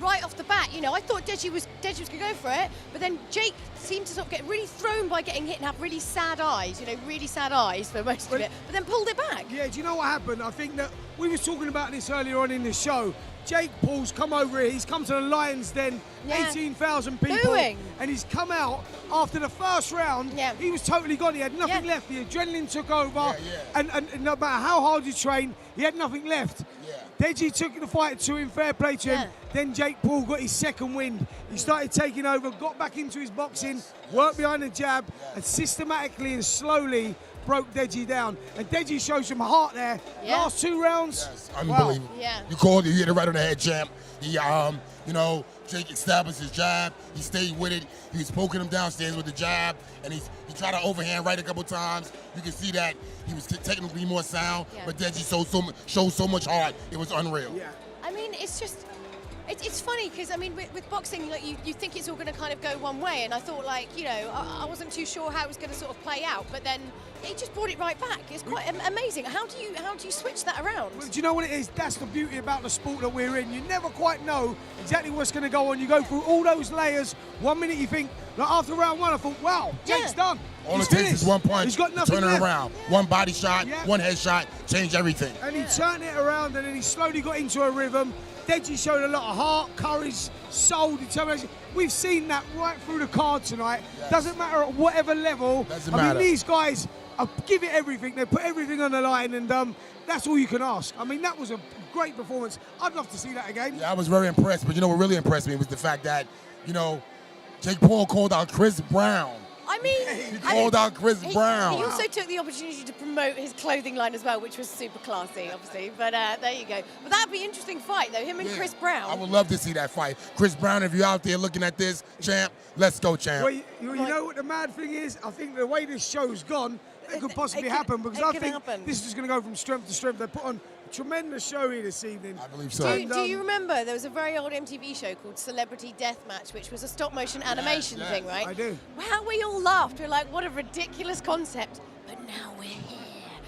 Right off the bat, you know, I thought Deji was going to go for it, but then Jake seemed to sort of get really thrown by getting hit and have really sad eyes, you know, really sad eyes for most of it, but then pulled it back. Yeah, do you know what happened? I think that we were talking about this earlier on in the show. Jake Paul's come over here, he's come to the Lion's Den, 18,000 people, Booing. and he's come out after the first round. He was totally gone, he had nothing left, the adrenaline took over, and no matter how hard you train, he had nothing left. Deji took the fight to him, fair play to him. Then Jake Paul got his second wind. He started taking over, got back into his boxing, worked behind the jab, and systematically and slowly broke Deji down. And Deji showed some heart there. Last 2 rounds. Unbelievable. Yeah. You called it, you hit it right on the head, champ. He, you know, Jake established his jab. He stayed with it. He was poking him downstairs with the jab, and he tried to overhand right a couple times. You can see that he was technically more sound, but Deji showed so much heart. It was unreal. Yeah. I mean, it's just, it's funny because, I mean, with boxing, like you think it's all going to kind of go one way, and I thought, like, you know, I wasn't too sure how it was going to sort of play out, but then he just brought it right back. It's quite amazing. How do you switch that around? Well, do you know what it is? That's the beauty about the sport that we're in. You never quite know exactly what's going to go on. You go through all those layers. 1 minute you think, like after round one, I thought, wow, Jake's done. All it takes is one punch. He's got nothing turn it left. around. One body shot, one head shot, change everything. And he turned it around, and then he slowly got into a rhythm. Deji showed a lot of heart, courage, soul, determination. We've seen that right through the card tonight. Yes. Doesn't matter at whatever level. Doesn't I matter. mean, these guys give it everything. They put everything on the line, and that's all you can ask. I mean, that was a great performance. I'd love to see that again. Yeah, I was very impressed. But you know what really impressed me was the fact that, you know, Jake Paul called out Chris Brown. I mean, he called out Chris Brown. He also took the opportunity to promote his clothing line as well, which was super classy, obviously. But there you go. But that'd be an interesting fight, though, him and Chris Brown. I would love to see that fight. Chris Brown, if you're out there looking at this, champ, let's go, champ. Well, you know what the mad thing is? I think the way this show's gone, it could possibly happen, because I think this is going to go from strength to strength. They put on a tremendous show here this evening. I believe so. Do you remember there was a very old MTV show called Celebrity Deathmatch, which was a stop motion animation thing, right? I do. How we all laughed. We're like, what a ridiculous concept. But now we're here.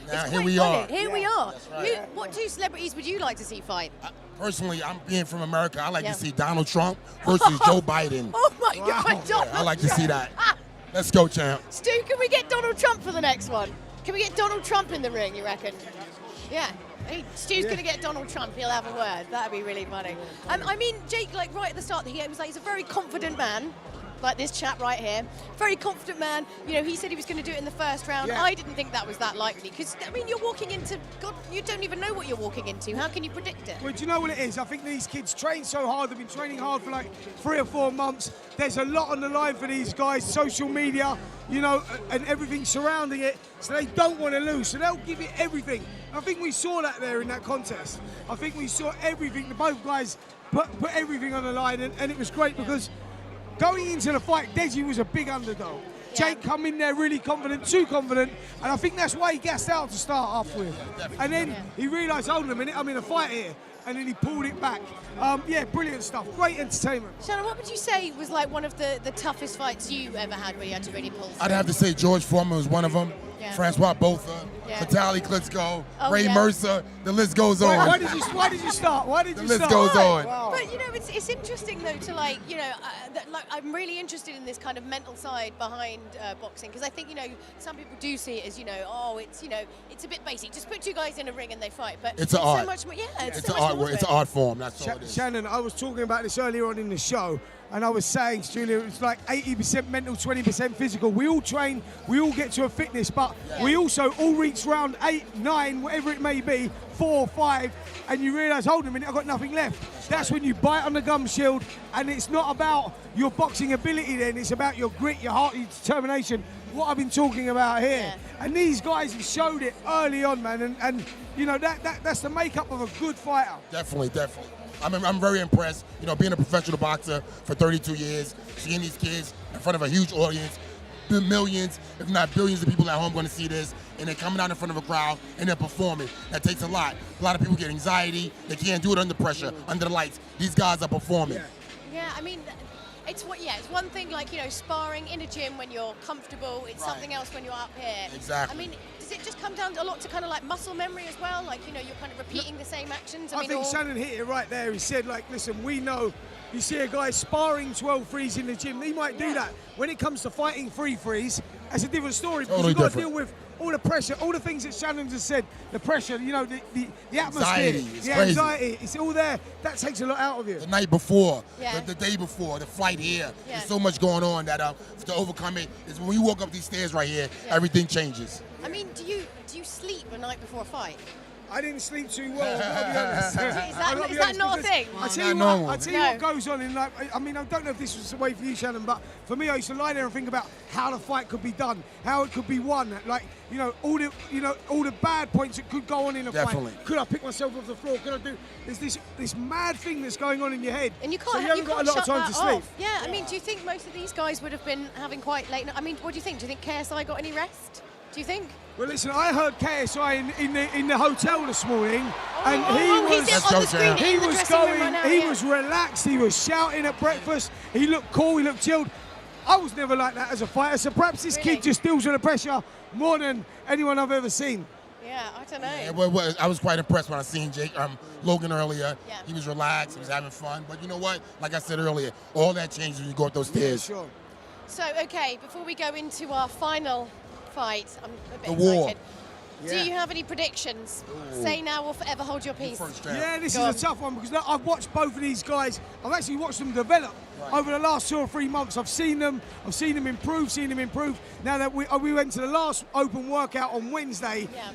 Now, It's here quite we funny. are. Here we are. That's right. What two celebrities would you like to see fight? Personally, I'm being from America. I like to see Donald Trump versus Joe Biden. Oh my God, Donald I like to see Trump. that. Let's go, champ. Stu, can we get Donald Trump for the next one? Can we get Donald Trump in the ring, you reckon? Yeah. Hey, Stu's going to get Donald Trump. He'll have a word. That'd be really funny. I mean, Jake, like right at the start, he was like, he's a very confident man. Like this chap right here. Very confident man. You know, he said he was going to do it in the first round. Yeah. I didn't think that was that likely. Because, I mean, you're walking into, God, you don't even know what you're walking into. How can you predict it? Well, do you know what it is? I think these kids train so hard. They've been training hard for like 3 or 4 months. There's a lot on the line for these guys. Social media, you know, and everything surrounding it. So they don't want to lose. So they'll give it everything. I think we saw that there in that contest. I think we saw everything. Both guys put everything on the line. And it was great because going into the fight, Deji was a big underdog. Jake come in there really confident, too confident, and I think that's why he gassed out to start off with. And then he realised, hold on a minute, I'm in a fight here. And then he pulled it back. Yeah, brilliant stuff. Great entertainment. Shannon, what would you say was like one of the toughest fights you ever had where you had to really pull through? I'd have to say George Foreman was one of them. Yeah. Francois Botha, Yeah. Vitaly Klitschko, Oh, Ray yeah. Mercer. The list goes on. Why did you start? Why did The you list start? goes on. But you know, it's interesting though to like, you know, like I'm really interested in this kind of mental side behind boxing, because I think, you know, some people do see it as, you know, oh, it's, you know, it's a bit basic. Just put two guys in a ring and they fight. But It's an so art. much more. Yeah, It's so an much art. more to It's it. an art form. That's all it is. Shannon, I was talking about this earlier on in the show, and I was saying, Julia, it's like 80% mental, 20% physical. We all train, we all get to a fitness, but we also all reach round 8, 9, whatever it may be, 4, 5, and you realise, hold on a minute, I've got nothing left. That's when you bite on the gum shield, and it's not about your boxing ability then, it's about your grit, your heart, your determination, what I've been talking about here. And these guys have showed it early on, man, and you know, that's the makeup of a good fighter. Definitely. I'm very impressed, you know, being a professional boxer for 32 years, seeing these kids in front of a huge audience, millions, if not billions of people at home going to see this, and they're coming out in front of a crowd and they're performing. That takes a lot. A lot of people get anxiety. They can't do it under pressure, under the lights. These guys are performing. Yeah, I mean, it's one thing like, you know, sparring in a gym when you're comfortable. It's something else when you're up here. Exactly. I mean, does it just come down a lot to kind of like muscle memory as well? Like, you know, you're kind of repeating the same actions. I think Shannon hit it right there. He said, like, listen, we know you see a guy sparring 12 threes in the gym. He might do that. When it comes to fighting 3 threes, that's a different story. Because you've got to deal with all the pressure, all the things that Shannon just said. The pressure, you know, the atmosphere, the anxiety. It's all there. That takes a lot out of you. The night before, the day before, the flight here. Yeah. There's so much going on that to overcome it is when you walk up these stairs right here, everything changes. I mean, do you sleep the night before a fight? I didn't sleep too well, I've got to be honest. Is that not a thing? I tell you what goes on in life. I mean, I don't know if this was the way for you, Shannon, but for me, I used to lie there and think about how the fight could be done, how it could be won. Like, you know, all the bad points that could go on in a Definitely. fight. Could I pick myself off the floor? Could I do? There's this mad thing that's going on in your head. And you can't, so you haven't got a lot of time to sleep. Yeah, I mean, do you think most of these guys would have been having quite late? I mean, what do you think? Do you think KSI got any rest? Do you think? Well, listen, I heard KSI in the hotel this morning, and he was relaxed. He was shouting at breakfast. He looked cool. He looked chilled. I was never like that as a fighter, so perhaps this kid just deals with the pressure more than anyone I've ever seen. Yeah, I don't know. Yeah, well, I was quite impressed when I seen Logan earlier. Yeah. He was relaxed, he was having fun. But you know what? Like I said earlier, all that changes when you go up those stairs. Yeah, sure. So, okay, before we go into our final fight, I'm a bit The war. excited. Do you have any predictions? Say now or forever hold your peace. Yeah, this is a tough one because look, I've watched both of these guys. I've actually watched them develop over the last 2 or 3 months. I've seen them improve. Now that we went to the last open workout on Wednesday. Yeah.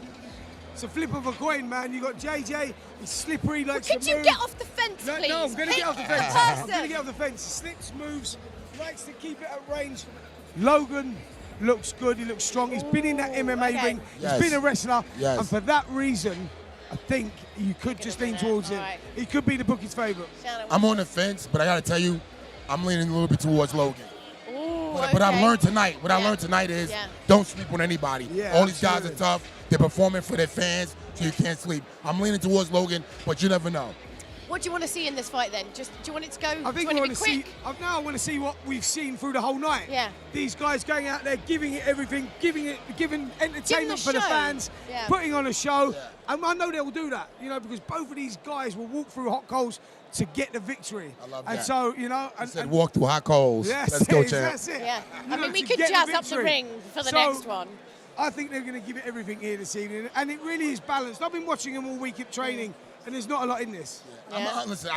It's a flip of a coin, man. You got JJ, he's slippery, likes Could to you move. get off the fence, please? No, I'm going to get off the fence. I'm going to get off the fence. He slips, moves, likes to keep it at range. Logan looks good, he looks strong. He's been in that MMA ring. He's been a wrestler. Yes. And for that reason, I think you could just lean towards him. Right. He could be the bookie's favourite. I'm on the fence, but I got to tell you, I'm leaning a little bit towards Logan. Ooh, But I learned tonight, what I learned tonight is don't sleep on anybody. Yeah, all these guys are tough. They're performing for their fans, so you can't sleep. I'm leaning towards Logan, but you never know. What do you want to see in this fight then? Just do you want it to go? I think do you want to it to be quick? see. Now I want to see what we've seen through the whole night. Yeah. These guys going out there, giving it everything, giving entertainment for the show. fans, Yeah. putting on a show. And I know they will do that, because both of these guys will walk through hot coals to get the victory. I love that. And so, I said walk through hot coals. Yes, Let's go, champ. that's it. Yeah. I mean, we to could get jazz up the victory. ring for the So, next one. I think they're going to give it everything here this evening, and it really is balanced. I've been watching them all week at training, and there's not a lot in this. Listen,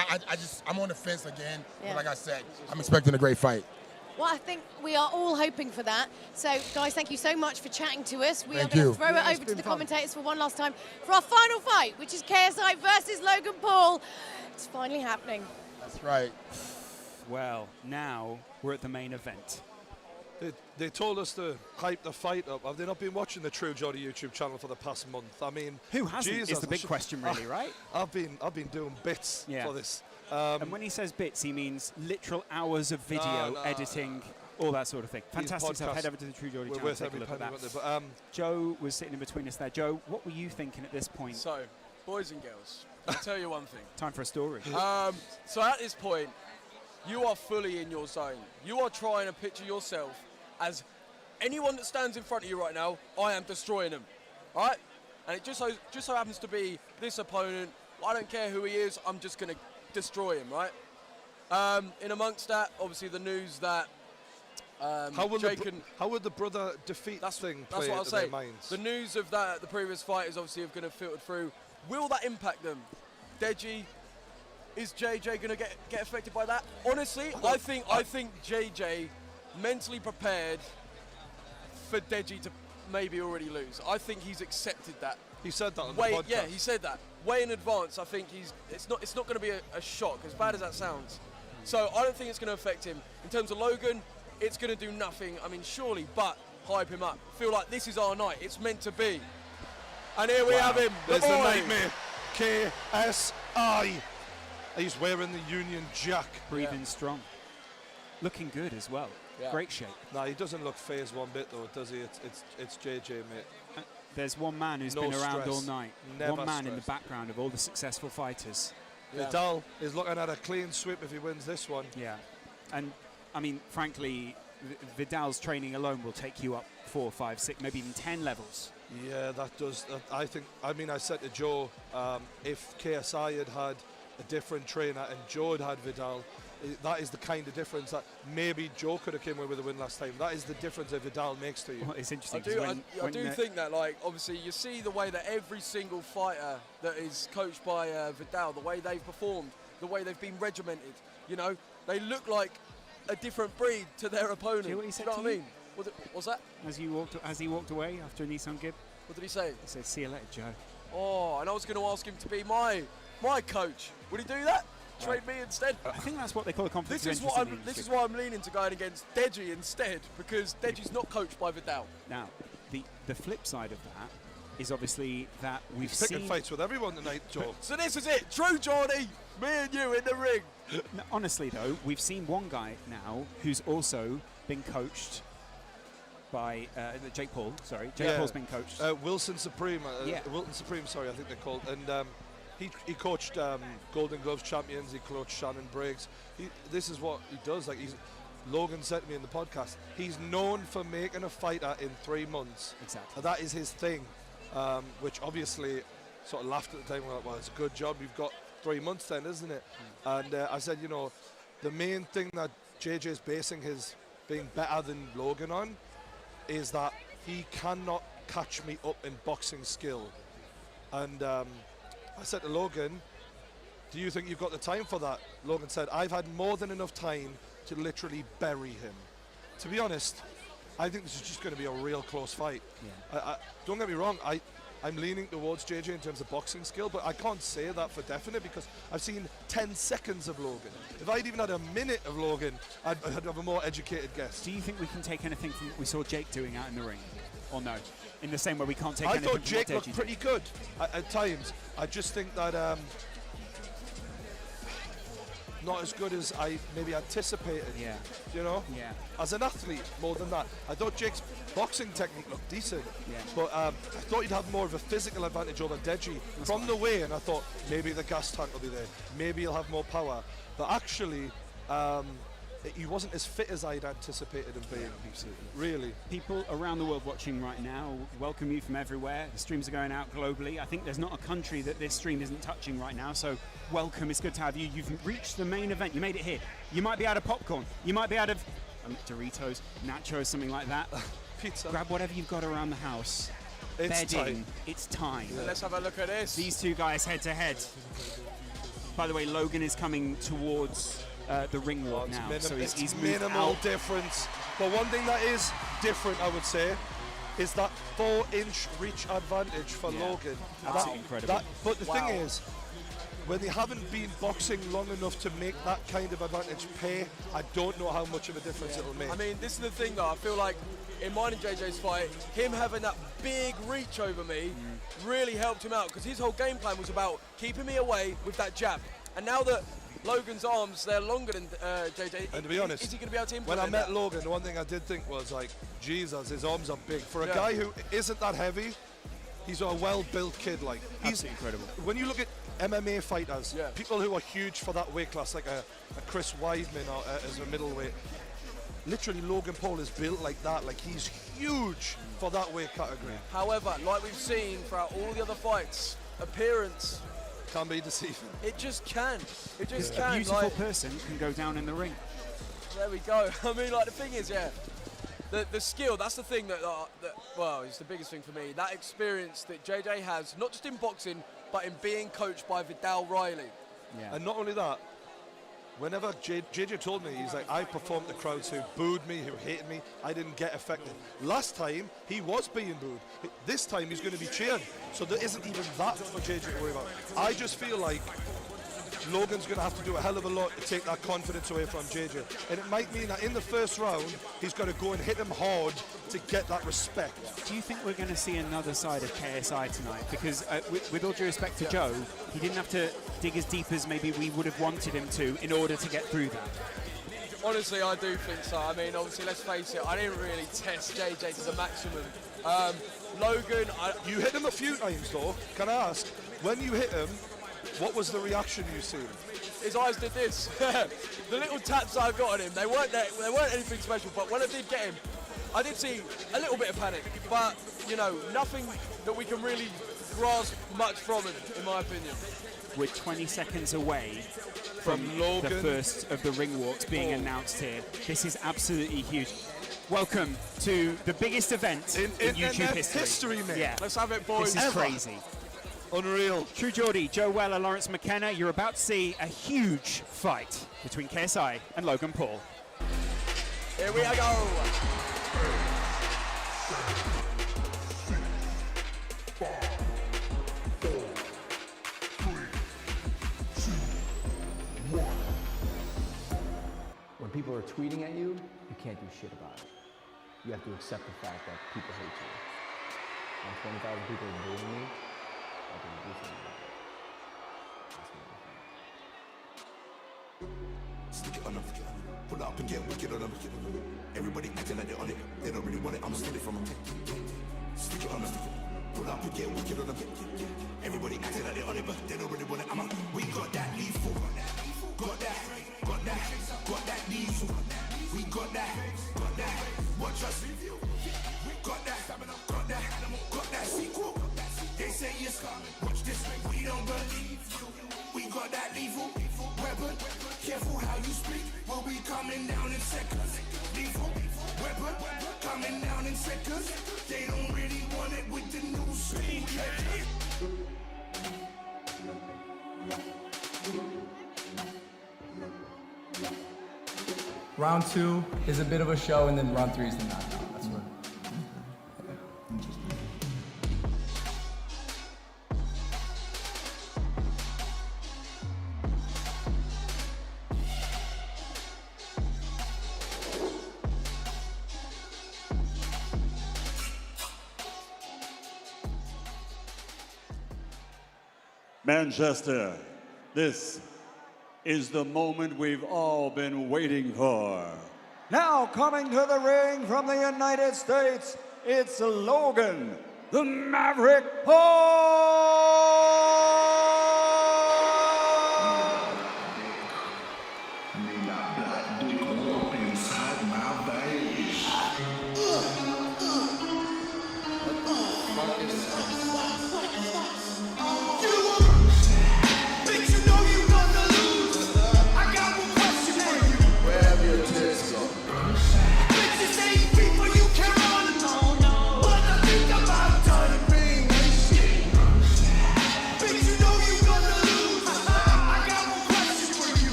I'm on the fence again, Yeah. but like I said, I'm expecting a great fight. Well, I think we are all hoping for that. So, guys, thank you so much for chatting to us. We Thank are going you. to throw Yeah, it it's over to been the fun. commentators for one last time for our final fight, which is KSI versus Logan Paul. It's finally happening. That's right. Well, now we're at the main event. They told us to hype the fight up. Have they not been watching the True Jody YouTube channel for the past month? I mean, who hasn't? Jesus, Is the big question, really, right? I've been doing bits for this. And when he says bits, he means literal hours of video, editing, all that sort of thing. Fantastic stuff. Head over to the True Jody channel, take a look at that. But, Joe was sitting in between us there. Joe, what were you thinking at this point? So, boys and girls, I'll tell you one thing. Time for a story. So at this point, you are fully in your zone. You are trying to picture yourself as anyone that stands in front of you right now, I am destroying them, right? And it just so happens to be this opponent. I don't care who he is, I'm just going to destroy him, right? In amongst that, obviously the news that how would the brother defeat that thing That's play what I'll into say. their minds? The news of that, the previous fight is obviously going to filter through. Will that impact them? Deji, is JJ going to get affected by that? Honestly, I think JJ mentally prepared for Deji to maybe already lose. I think he's accepted that. He said that on the podcast. Yeah, he said that. Way in advance, I think it's not going to be a shock, as bad as that sounds. So I don't think it's going to affect him. In terms of Logan, it's going to do nothing. I mean, surely, but hype him up. Feel like this is our night. It's meant to be. And here we have him. There's the boy. nightmare. KSI. He's wearing the Union Jack. Breathing strong. Looking good as well. Yeah. Great shape. No, he doesn't look phased one bit though, does he? It's JJ, mate. There's one man who's No been around stress. all night. Never one man in the stressed. background of all the successful fighters. Vidal is looking at a clean sweep if he wins this one. Yeah. And, I mean, frankly, Vidal's training alone will take you up 4, 5, 6, maybe even 10 levels. Yeah, that does. I said to Joe, if KSI had had a different trainer and Joe had Vidal, that is the kind of difference that maybe Joe could have came away with a win last time. That is the difference that Vidal makes to you. Well, it's interesting. I do think that, like, obviously, you see the way that every single fighter that is coached by Vidal, the way they've performed, the way they've been regimented, you know, they look like a different breed to their opponent. Do you know what he said know to what I you? mean? What's that? As he walked away after a Nissan Gib? What did he say? He said, "See you later, Joe." Oh, and I was going to ask him to be my coach. Would he do that? Train me instead? I think that's what they call a conflict This of is interest what in the this is industry. why I'm leaning to going against Deji instead, because Deji's not coached by Vidal. Now, the flip side of that is obviously that we've He's picking seen fights with everyone tonight, Joe. So this is it, True Jordy, me and you in the ring. No, honestly, though, we've seen one guy now who's also been coached by Jake Paul. Sorry, Jake Paul's been coached. Wilson Supreme. Wilton Supreme. Sorry, I think they're called. And he coached Golden Gloves champions. He coached Shannon Briggs. This is what he does. Like Logan said to me in the podcast, he's known for making a fighter in 3 months. Exactly. That is his thing, which obviously sort of laughed at the time. Well, it's a good job. You've got 3 months then, isn't it? And I said, the main thing that JJ's basing his being better than Logan on is that he cannot catch me up in boxing skill. And I said to Logan, do you think you've got the time for that? Logan said, I've had more than enough time to literally bury him. To be honest, I think this is just going to be a real close fight. Yeah. Don't get me wrong, I'm leaning towards JJ in terms of boxing skill, but I can't say that for definite because I've seen 10 seconds of Logan. If I'd even had a minute of Logan, I'd have a more educated guess. Do you think we can take anything from what we saw Jake doing out in the ring, or no? In the same way we can't take anything I from thought Jake what looked pretty good at times. I just think that not as good as I maybe anticipated. Yeah. Yeah. As an athlete, more than that. I thought Jake's boxing technique looked decent. Yeah. But I thought he'd have more of a physical advantage over Deji from the way, and I thought maybe the gas tank will be there. Maybe he'll have more power. But actually, he wasn't as fit as I'd anticipated him being. Absolutely. Really. People around the world watching right now, welcome you from everywhere. The streams are going out globally. I think there's not a country that this stream isn't touching right now, so welcome. It's good to have you. You've reached the main event. You made it here. You might be out of popcorn. You might be out of Doritos, nachos, something like that. Pizza. Grab whatever you've got around the house. It's Bed time. in. It's time. Yeah. Let's have a look at this. These two guys head to head. By the way, Logan is coming towards the ring walk now, so he's moved minimal out. difference. But one thing that is different, I would say, is that 4-inch reach advantage for Logan. Absolutely incredible. But the thing is, when they haven't been boxing long enough to make that kind of advantage pay, I don't know how much of a difference it'll make. I mean, this is the thing though, I feel like in mine and JJ's fight, him having that big reach over me really helped him out because his whole game plan was about keeping me away with that jab. And now that Logan's arms, they're longer than JJ. And to be honest, is he going to be able to when implement I met that? Logan, the one thing I did think was like, Jesus, his arms are big. For a Yeah. guy who isn't that heavy, he's a well-built kid. Like he's Absolutely incredible. When you look at MMA fighters, people who are huge for that weight class, like a Chris Weidman or, as a middleweight, literally Logan Paul is built like that. Like he's huge for that weight category. However, like we've seen throughout all the other fights, appearance can be deceiving. It just can. It just A can. beautiful Like, person can go down in the ring. there we go. I mean, like the thing is, the skill. That's the thing that well, it's the biggest thing for me. That experience that JJ has, not just in boxing, but in being coached by Vidal Riley. Yeah. And not only that, whenever JJ told me, he's like, I performed the crowds who booed me, who hated me, I didn't get affected. Last time, he was being booed. This time, he's going to be cheered. So there isn't even that for JJ to worry about. I just feel like Logan's going to have to do a hell of a lot to take that confidence away from JJ. And it might mean that in the first round, he's got to go and hit him hard to get that respect. Do you think we're going to see another side of KSI tonight? Because with all due respect to Joe, he didn't have to dig as deep as maybe we would have wanted him to in order to get through that. Honestly, I do think so. I mean, obviously, let's face it, I didn't really test JJ to the maximum. Logan, you hit him a few times though. Can I ask, when you hit him, what was the reaction you seen? His eyes did this. The little taps I got on him, they weren't anything special, but when I did get him, I did see a little bit of panic, but, you know, nothing that we can really grasp much from him, in my opinion. We're 20 seconds away from Logan. the first of the ring walks being announced here. This is absolutely huge. Welcome to the biggest event in YouTube history. mate. Yeah. Let's have it, boys. This is crazy. Unreal. True Geordie, Joe Weller, Lawrence McKenna, you're about to see a huge fight between KSI and Logan Paul. Here we go. When people are tweeting at you, you can't do shit about it. You have to accept the fact that people hate you. When 20,000 people are bullying me, I can do something about it. Stick it on them, pull up and get wicked on them. Everybody acting like they're on it, they don't really want it, I'ma steal it from them. Stick it on them, pull up and get wicked on them. Everybody acting like they're on it, but they don't really want it, we got that lethal. Got that diesel. We got that, watch us review. We got that, got that, got that sequel. They say it's coming, watch this, we don't believe you. We got that lethal weapon, careful how you speak. We'll be coming down in seconds. Lethal weapon, coming down in seconds. They don't really want it with the new speed. Round 2 is a bit of a show, and then round 3 is the knockout. That's what. Manchester, this is the moment we've all been waiting for. Now coming to the ring from the United States, it's Logan, the Maverick Paul!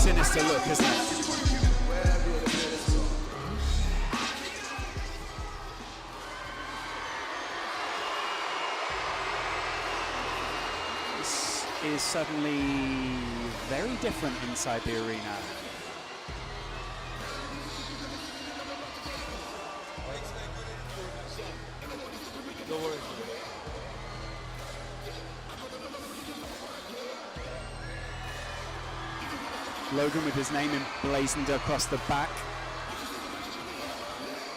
sinister look, isn't it? This is suddenly very different inside the arena. Don't worry. Logan with his name emblazoned across the back.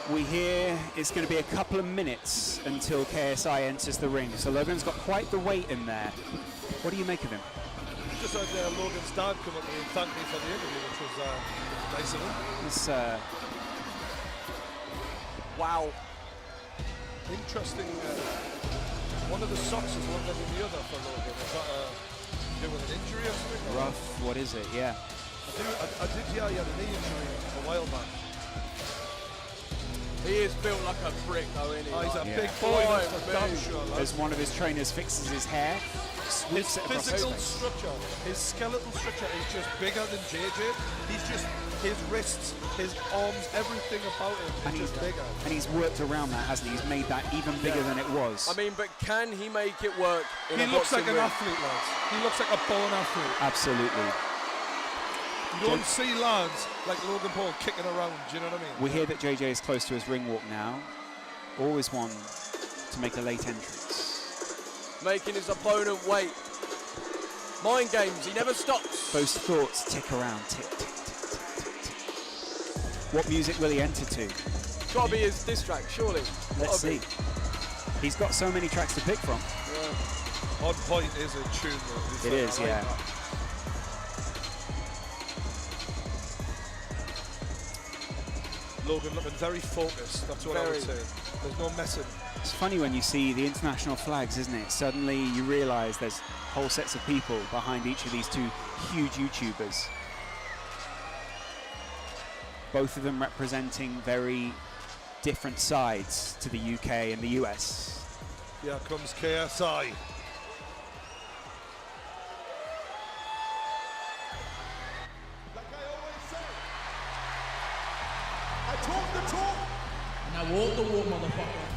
We hear it's going to be a couple of minutes until KSI enters the ring. So Logan's got quite the weight in there. What do you make of him? Just had Logan's dad come up to me and thank me for the interview, which was nice of him. It's, wow. Interesting. One of the socks is longer than the other for Logan. Is that to do with an injury or something? Rough. What is it? Yeah. I did hear he had a knee injury a while back. He is built like a brick, though, isn't he? Oh, he's a like, big boy, that's for damn sure. As one of his trainers fixes his hair, his physical structure, his skeletal structure is just bigger than JJ. He's just, his wrists, his arms, everything about him is just bigger. And he's worked around that, hasn't he? He's made that even bigger than it was. I mean, but can he make it work in He a looks like boxing an ring? athlete, lads. He looks like a born athlete. Absolutely. You don't see lads like Logan Paul kicking around, do you know what I mean? We hear that JJ is close to his ring walk now. Always one to make a late entrance. Making his opponent wait. Mind games, he never stops. Those thoughts tick around, tick, tick, tick, tick, tick. What music will he enter to? It's got to be his diss track, surely. Let's see. He's got so many tracks to pick from. Yeah. On Point is a tune, though. It is, yeah. Logan looking very focused, that's what I would say. There's no messing. It's funny when you see the international flags, isn't it? Suddenly you realize there's whole sets of people behind each of these two huge YouTubers. Both of them representing very different sides to the UK and the US. Here comes KSI. I talk the talk, and I walk the walk, motherfucker.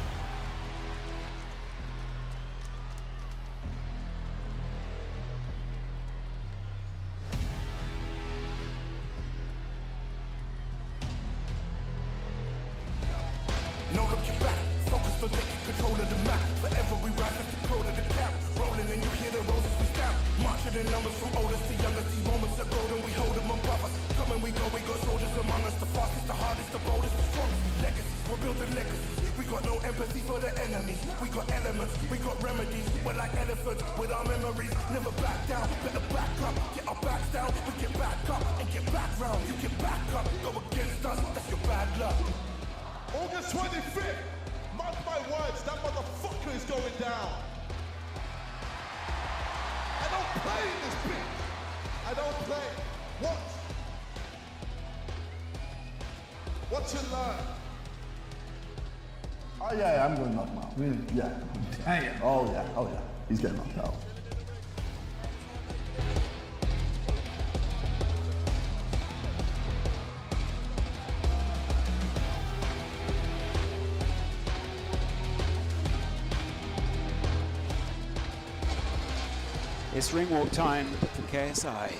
No looking back, focus on taking control of the map. Forever we rise at the code of the cap. Rolling and you hear the roses we stamp. Marching in numbers from oldest to youngest. These moments are golden, we hold them on brothers. Come and we go, we got soldiers among us. The fastest, the hardest, the boldest, the strongest. Legacies, we're building legacies. We got no empathy for the enemy. We got elements, we got remedies. We're like elephants with our memories. Never back down, better back up. Get our backs down, we get back up and get back round. You get back up, go against us, that's your bad luck. August 25th, mark my words, that motherfucker is going down. I don't play in this bitch. I don't play. Watch. Watch and learn. Oh yeah, I'm going to knock him out. Really? Yeah. Damn. Oh yeah. He's getting knocked out. It's ring walk time for KSI.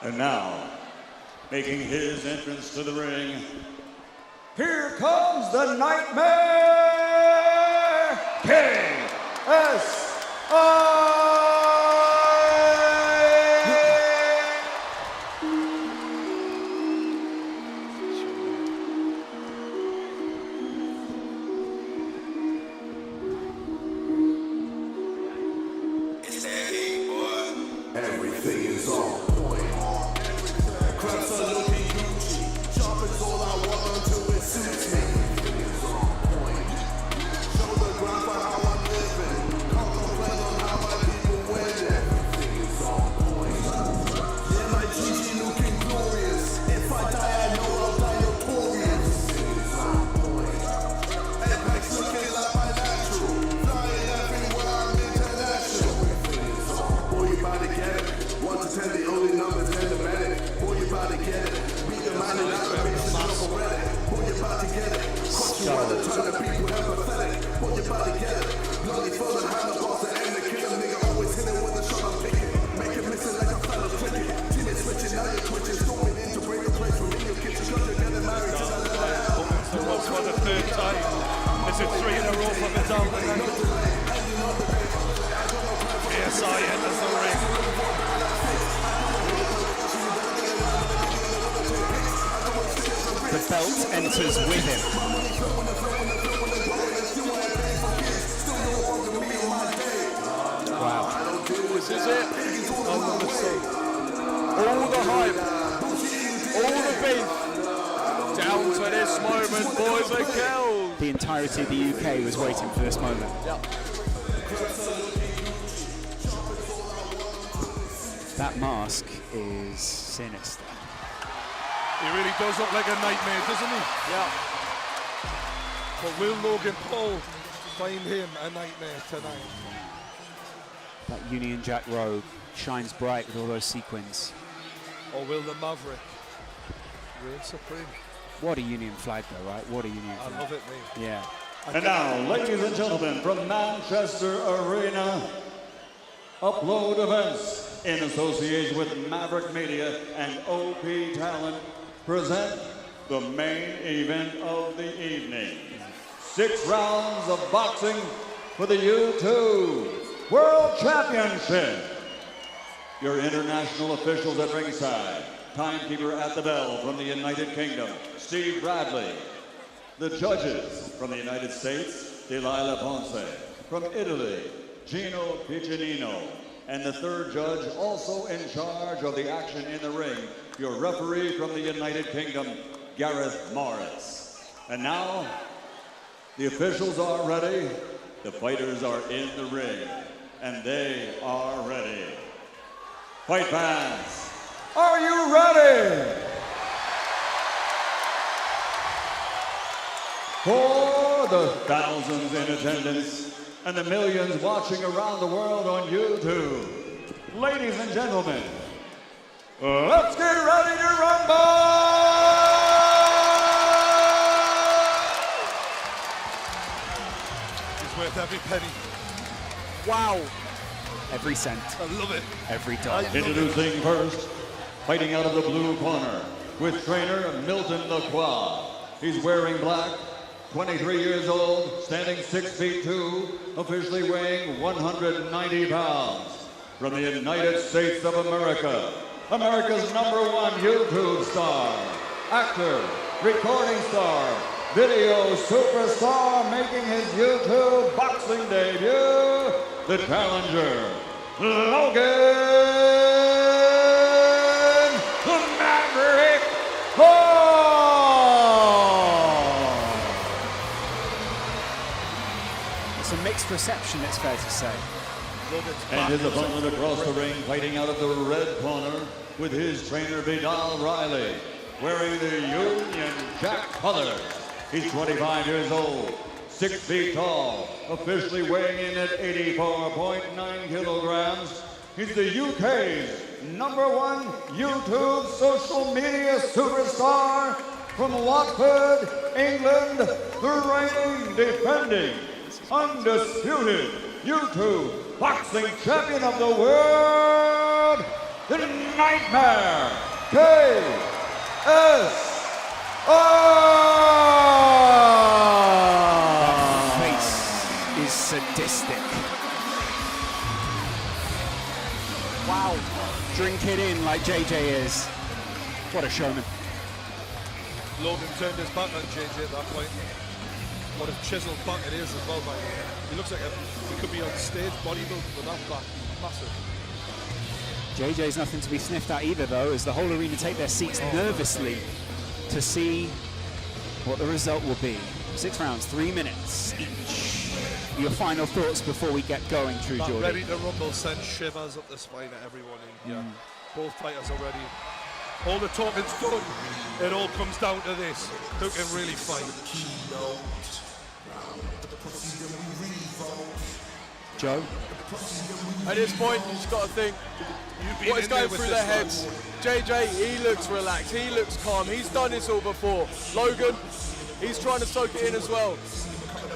And now, making his entrance to the ring, here comes the Nightmare KSI! Everything is on point. Crabs are looking Gucci. Sharp is all I want until it suits me. Everything is on point. Show the grind for how I'm living. Can't complain on how my people win. Everything is on point. Yeah, my Gigi looking glorious. If I die, I know I'll die notorious. Everything is on point. Apex looking like my natural. Flying everywhere, I'm international. Everything is on point. Boy, you about to get it. 1 to 10, the only numbers in the medic. Boy, you about to get it. Be the man in aggravation, don't forget it. Boy, you about to get it. Cross you on the turn of people empathetic. Boy, you about to get it. Bloody for the hand of boss to end the kill. Nigga always hitting with the shot I'm picking. Make it missing like a fellow cricket. Team is switching, now you're twitching. Storming in to break a place within your kitchen. Cause you're getting married to the For the third time. Is it 3 in a row from the down the line? KSI enters the ring. The belt enters with him. Wow. This is it. I'm gonna say. All the hype, all the beef, down to this moment, boys and girls. The entirety of the UK was waiting for this moment. Yep. That mask is sinister. He really does look like a nightmare, doesn't he? Yeah. But will Logan Paul find him a nightmare tonight? That Union Jack robe shines bright with all those sequins. Or will the Maverick reign supreme? What a Union flag though, right? What a Union flag. I love it, mate. Yeah. And now, ladies and gentlemen, from Manchester Arena, Upload Events, in association with Maverick Media and OP Talent, present the main event of the evening. 6 rounds of boxing for the U2 World Championship. Your international officials at ringside. Timekeeper at the bell from the United Kingdom, Steve Bradley. The judges from the United States, Delilah Ponce. From Italy, Gino Piccinino. And the third judge, also in charge of the action in the ring, your referee from the United Kingdom, Gareth Morris. And now, the officials are ready, the fighters are in the ring, and they are ready. Fight fans, are you ready? For the thousands in attendance and the millions watching around the world on YouTube, ladies and gentlemen, let's get ready to rumble! It's worth every penny. Wow. Every cent. I love it. Every dollar. Introducing first, fighting out of the blue corner, with trainer Milton Lacroix. He's wearing black, 23 years old, standing 6'2", officially weighing 190 pounds. From the United States of America, America's #1 YouTube star, actor, recording star, video superstar, making his YouTube boxing debut, the challenger, Logan the Maverick Paul! It's a mixed reception, it's fair to say. And his opponent across the ring, fighting out of the red corner with his trainer Vidal Riley, wearing the Union Jack colors. He's 25 years old, 6 feet tall, officially weighing in at 84.9 kilograms. He's the UK's #1 YouTube social media superstar from Watford, England, the reigning, defending, undisputed YouTube boxing champion of the world, the Nightmare KSI. That face is sadistic. Wow. Drink it in like JJ is. What a showman. Logan turned his back on JJ at that point. What a chiseled back it is as well, by the way. He looks like he could be on stage bodybuilding with that back. Massive. JJ's nothing to be sniffed at either, though, as the whole arena take their seats nervously to see what the result will be. 6 rounds, 3 minutes each. Your final thoughts before we get going, True That Geordie? ready to rumble sends shivers up the spine of everyone in here. Both fighters are ready. All the talking's done. It all comes down to this. Who can really fight? Joe? At this point, you just got to think what is going through their heads. JJ, he looks relaxed, he looks calm, he's done this all before. Logan, he's trying to soak it in as well.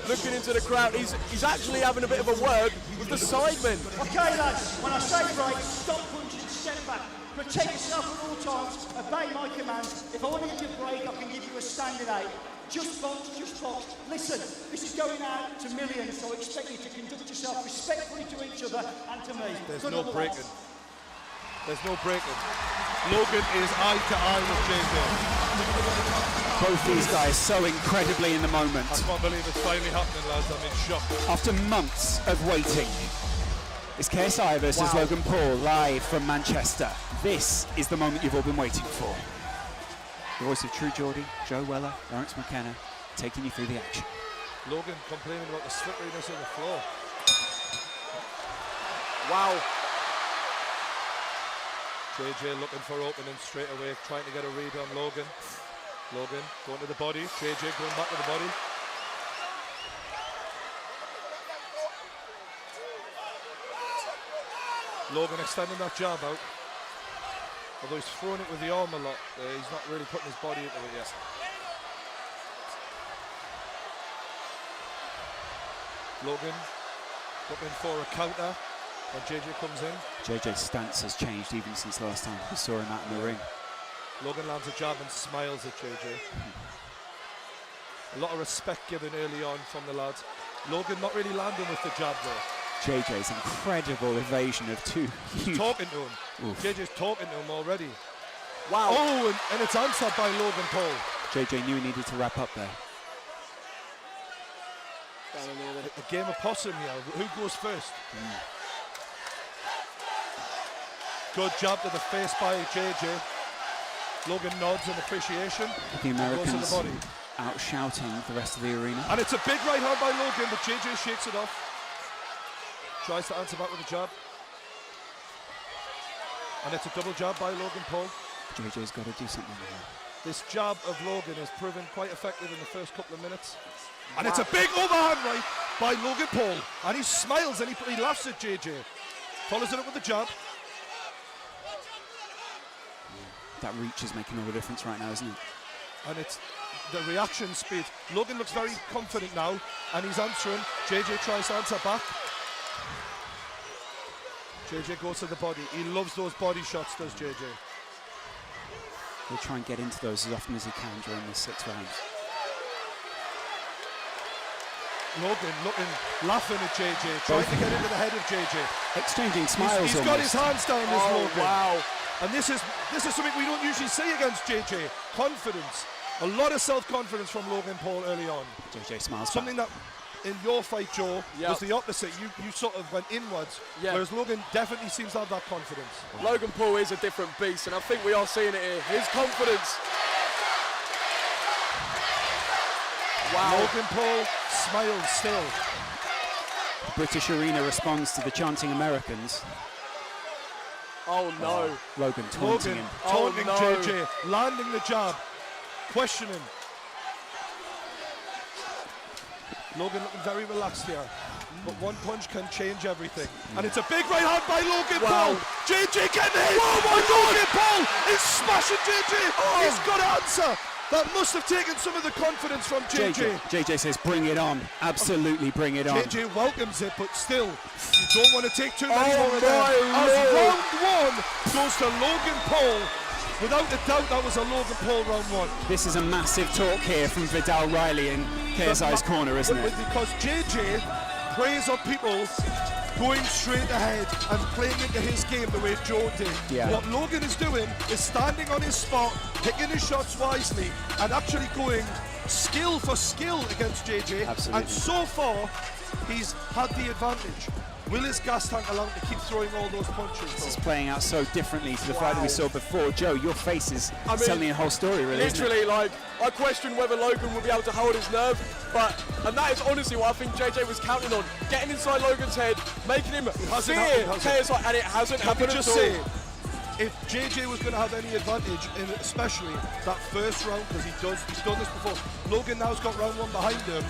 Looking into the crowd, he's actually having a bit of a word with the sidemen. Okay, lads, when I say break, stop punching, step back. Protect yourself at all times, obey my commands. If I want to give you a break, I can give you a standing 8. Just box, just box. Listen, this is going out to millions, so I expect you to conduct yourself respectfully to each other and to me. There's Good no luck, breaking. lads. There's no breaking. Logan is eye to eye with JJ. Both these guys so incredibly in the moment. I can't believe it's finally happening, lads. I'm in shock. After months of waiting, it's KSI versus Logan Paul live from Manchester. This is the moment you've all been waiting for. The voice of True Geordie, Joe Weller, Lawrence McKenna, taking you through the action. Logan complaining about the slipperiness of the floor. Wow. JJ looking for opening straight away, trying to get a read on Logan. Logan going to the body. JJ going back to the body. Logan extending that jab out. Although he's throwing it with the arm a lot, he's not really putting his body into it yet. Logan looking for a counter when JJ comes in. JJ's stance has changed even since last time we saw him out in the ring. Logan lands a jab and smiles at JJ. A lot of respect given early on from the lads. Logan not really landing with the jab though. JJ's incredible evasion of two huge... Talking to him. Oof. JJ's talking to him already. Wow. Oh, and it's answered by Logan Paul. JJ knew he needed to wrap up there. A game of possum here. Who goes first? Good jab to the face by JJ. Logan nods in appreciation. The and goes to Americans the body. out shouting the rest of the arena. And it's a big right hand by Logan, but JJ shakes it off. Tries to answer back with a jab. And it's a double jab by Logan Paul. JJ's got to do something here. This jab of Logan has proven quite effective in the first couple of minutes. And it's a big overhand right by Logan Paul. And he smiles and he laughs at JJ. Follows it up with a jab. That reach is making all the difference right now, isn't it? And it's the reaction speed. Logan looks very confident now, and he's answering. JJ tries to answer back. JJ goes to the body. He loves those body shots, does JJ. He'll try and get into those as often as he can during the 6 rounds. Logan looking, laughing at JJ, trying to get into the head of JJ. Exchanging smiles. He's got his hands down this Logan. Wow. And this is something we don't usually see against JJ. Confidence. A lot of self-confidence from Logan Paul early on. JJ smiles. Something that in your fight, Joe, was the opposite. You sort of went inwards, whereas Logan definitely seems to have that confidence. Logan Paul is a different beast, and I think we are seeing it here. His confidence. Wow. Logan Paul smiles still. The British arena responds to the chanting Americans. Oh no. Logan taunting him. Taunting no. JJ, landing the jab, questioning. Logan looking very relaxed here, but one punch can change everything. And it's a big right hand by Logan Paul. JJ getting hit. Oh my Logan Paul is smashing JJ. He's got to answer. That must have taken some of the confidence from JJ. JJ says, bring it on. Absolutely bring it on. JJ welcomes it, but still, you don't want to take too many more of them. my As Lord. round 1 goes to Logan Paul. Without a doubt, that was a Logan Paul round 1. This is a massive talk here from Vidal Riley in KSI's corner, isn't it? Because JJ preys on people going straight ahead and playing into his game the way Joe did. Yeah. What Logan is doing is standing on his spot, picking his shots wisely, and actually going skill for skill against JJ. Absolutely. And so far, he's had the advantage. Will his gas tank allow him to keep throwing all those punches? This is playing out so differently to the fight that we saw before. Joe, your face is telling a whole story, really. Literally, like, I question whether Logan will be able to hold his nerve, and that is honestly what I think JJ was counting on. Getting inside Logan's head, making him fear KSI, and it hasn't happened at all. Say, if JJ was going to have any advantage, in especially that first round, because he's done this before, Logan now's got round 1 behind him.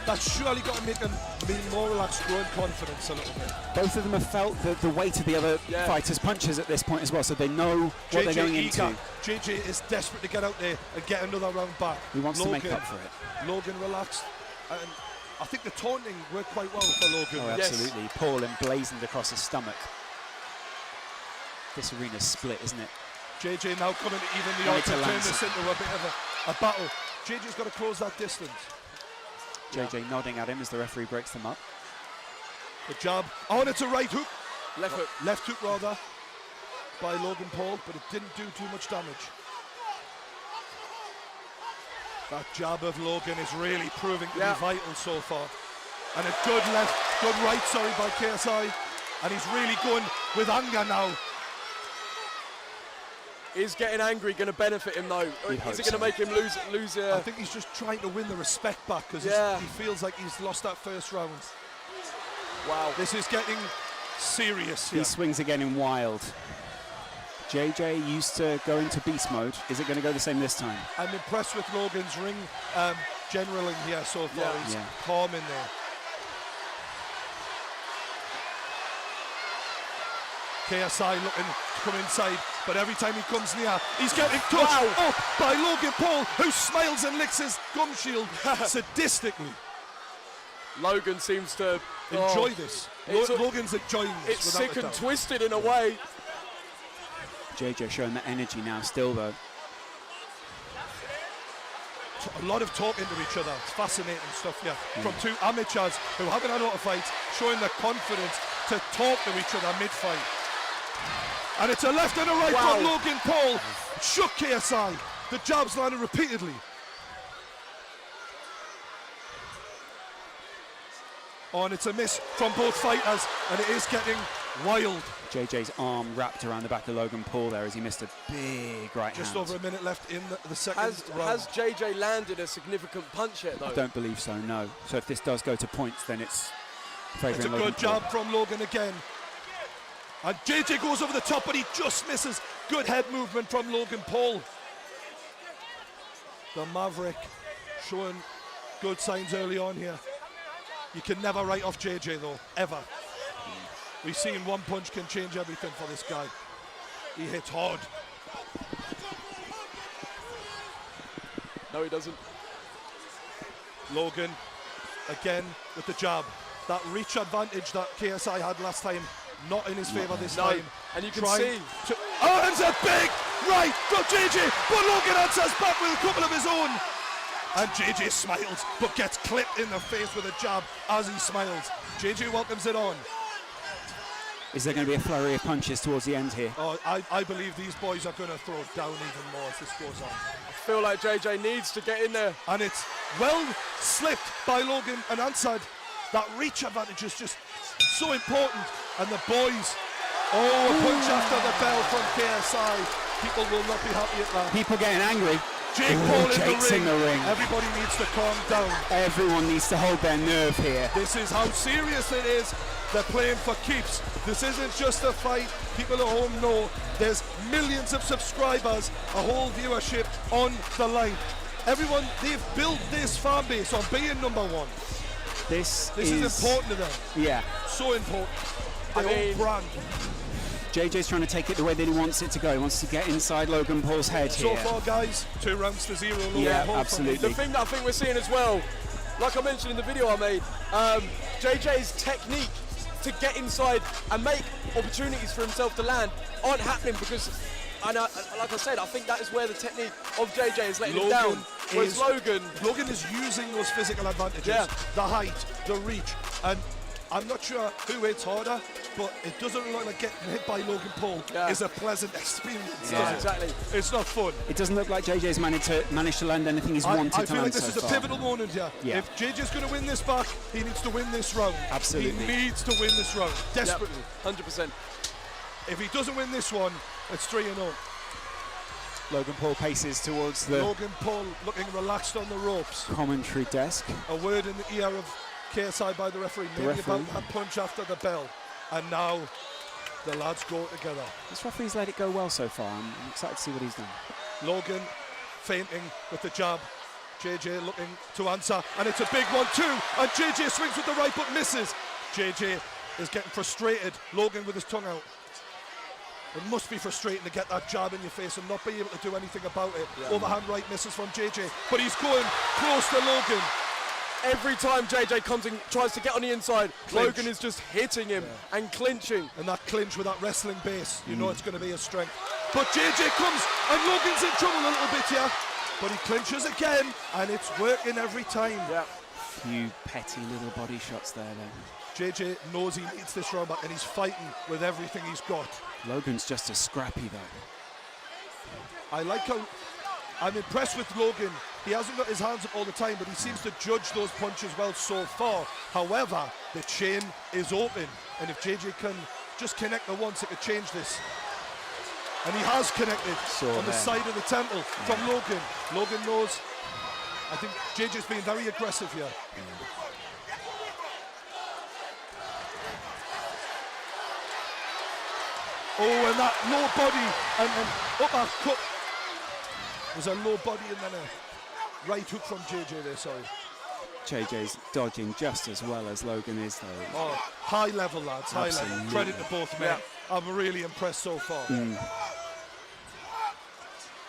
That's surely got to make him be more relaxed, growing confidence a little bit. Both of them have felt the weight of the other fighters' punches at this point as well, so they know what they're going into. JJ is desperate to get out there and get another round back. He wants to make up for it. Logan relaxed, and I think the taunting worked quite well for Logan. Oh, absolutely. Paul emblazoned across his stomach. This arena's split, isn't it? JJ now coming to even the odds and turn this into a bit of a battle. JJ's got to close that distance. JJ nodding at him as the referee breaks them up. The jab. Oh, and it's a right hook. Left hook. Left hook, rather, by Logan Paul, but it didn't do too much damage. That jab of Logan is really proving to be vital so far. And a good right, by KSI. And he's really going with anger now. Is getting angry going to benefit him though? Or is it going to make him lose? I think he's just trying to win the respect back because he feels like he's lost that first round. Wow. This is getting serious here. He swings again in wild. JJ used to go into beast mode. Is it going to go the same this time? I'm impressed with Logan's ring generaling here so far. He's calm in there. KSI looking to come inside, but every time he comes near, he's getting touched up by Logan Paul, who smiles and licks his gum shield sadistically. Logan seems to enjoy this. Logan's enjoying this. It's sick and twisted in a way. JJ showing that energy now still though. A lot of talking to each other. It's fascinating stuff here. From two amateurs who haven't had a lot of fights, showing their confidence to talk to each other mid-fight. And it's a left and a right from Logan Paul. Shook KSI. The jabs landed repeatedly. Oh, and it's a miss from both fighters, and it is getting wild. JJ's arm wrapped around the back of Logan Paul there as he missed a big right Just hand. over a minute left in the second round. Has JJ landed a significant punch yet, though? I don't believe so, no. So if this does go to points, then it's favouring It's a Logan good Paul. jab from Logan again. And JJ goes over the top, but he just misses. Good head movement from Logan Paul. The Maverick showing good signs early on here. You can never write off JJ though, ever. We've seen one punch can change everything for this guy. He hits hard. No, he doesn't. Logan, again with the jab. That reach advantage that KSI had last time, not in his favour this time. And you can Trying see. Oh, and a big right from JJ, but Logan answers back with a couple of his own. And JJ smiles, but gets clipped in the face with a jab as he smiles. JJ welcomes it on. Is there going to be a flurry of punches towards the end here? Oh, I believe these boys are going to throw it down even more as this goes on. I feel like JJ needs to get in there. And it's well slipped by Logan and answered. That reach advantage is just so important. And the boys, oh, a punch after the bell from KSI. People will not be happy at that. People getting angry. Jake Paul Jake's in the ring. Everybody needs to calm down. Everyone needs to hold their nerve here. This is how serious it is. They're playing for keeps. This isn't just a fight. People at home know there's millions of subscribers, a whole viewership on the line. Everyone, they've built this fan base on being number one. This is important to them. Yeah. So important. Their own brand. JJ's trying to take it the way that he wants it to go. He wants to get inside Logan Paul's head So here. far, guys, 2 rounds to 0. Logan Yeah, Paul absolutely. The thing that I think we're seeing as well, like I mentioned in the video I made, JJ's technique to get inside and make opportunities for himself to land aren't happening because, like I said, I think that is where the technique of JJ is letting him down. Whereas Logan is using those physical advantages, the height, the reach, and I'm not sure who hits harder, but it doesn't look like getting hit by Logan Paul is a pleasant experience. Yeah. Exactly. It's not fun. It doesn't look like JJ's managed to land anything he's wanted to land I feel like this so is a far. pivotal moment here. Yeah. If JJ's going to win this back, he needs to win this round. Absolutely. He needs to win this round, desperately. 100%. If he doesn't win this one, it's 3-0. Logan Paul paces towards the Logan Paul looking relaxed on the ropes. commentary desk. A word in the ear of KSI by the referee, maybe about a punch after the bell. And now the lads go together. This referee's let it go well so far. I'm excited to see what he's done. Logan feinting with the jab. JJ looking to answer, and it's a big one too. And JJ swings with the right but misses. JJ is getting frustrated. Logan with his tongue out. It must be frustrating to get that jab in your face and not be able to do anything about it. Overhand right misses from JJ, but he's going close to Logan. Every time JJ comes and tries to get on the inside, Clinch. Logan is just hitting him and clinching. And that clinch with that wrestling base, you know it's going to be a strength. But JJ comes, and Logan's in trouble a little bit here. But he clinches again, and it's working every time. Yeah. Few petty little body shots there, though. JJ knows he needs this round back, and he's fighting with everything he's got. Logan's just as scrappy, though. I like how I'm impressed with Logan. He hasn't got his hands up all the time, but he seems to judge those punches well so far. However, the chain is open, and if JJ can just connect the once, it could change this. And he has connected on the side of the temple from Logan. Logan knows. I think JJ's being very aggressive here. Oh, and that low body and uppercut. There's a low body and then a right hook from JJ there, sorry. JJ's dodging just as well as Logan is, though. Oh, high level, lads, high level. Absolutely. Credit to both men. I'm really impressed so far.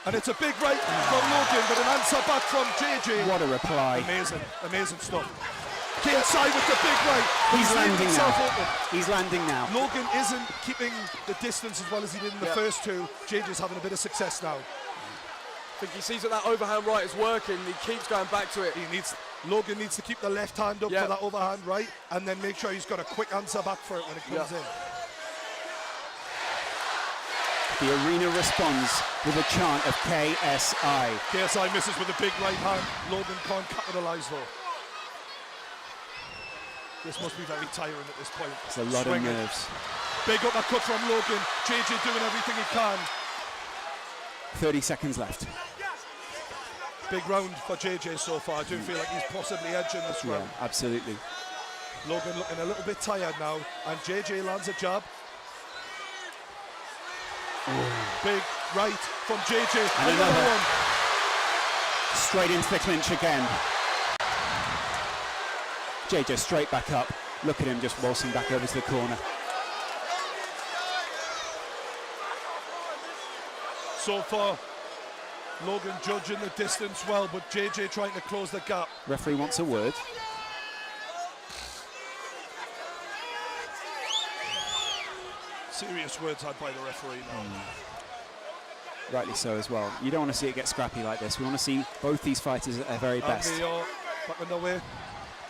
And it's a big right from Logan, but an answer back from JJ. What a reply. Amazing, amazing stuff. KSI with the big right. He's landing himself now. open. He's landing now. Logan isn't keeping the distance as well as he did in the first two. JJ's having a bit of success now. I think he sees that that overhand right is working. He keeps going back to it. Logan needs to keep the left hand up for that overhand right, and then make sure he's got a quick answer back for it when it comes in. The arena responds with a chant of KSI. KSI misses with a big right hand. Logan can't capitalise though. This must be very tiring at this point. It's a lot Swinging. of nerves. Big uppercut from Logan. JJ doing everything he can. 30 seconds left. Big round for JJ so far. I do feel like he's possibly edging this round. Yeah, absolutely. Logan looking a little bit tired now, and JJ lands a jab. Big right from JJ. And another one. Straight into the clinch again. JJ straight back up. Look at him just waltzing back over to the corner. So far, Logan judging the distance well, but JJ trying to close the gap. Referee wants a word. Serious words had by the referee now. Rightly so as well. You don't want to see it get scrappy like this. We want to see both these fighters at their very And best. they are back on their way.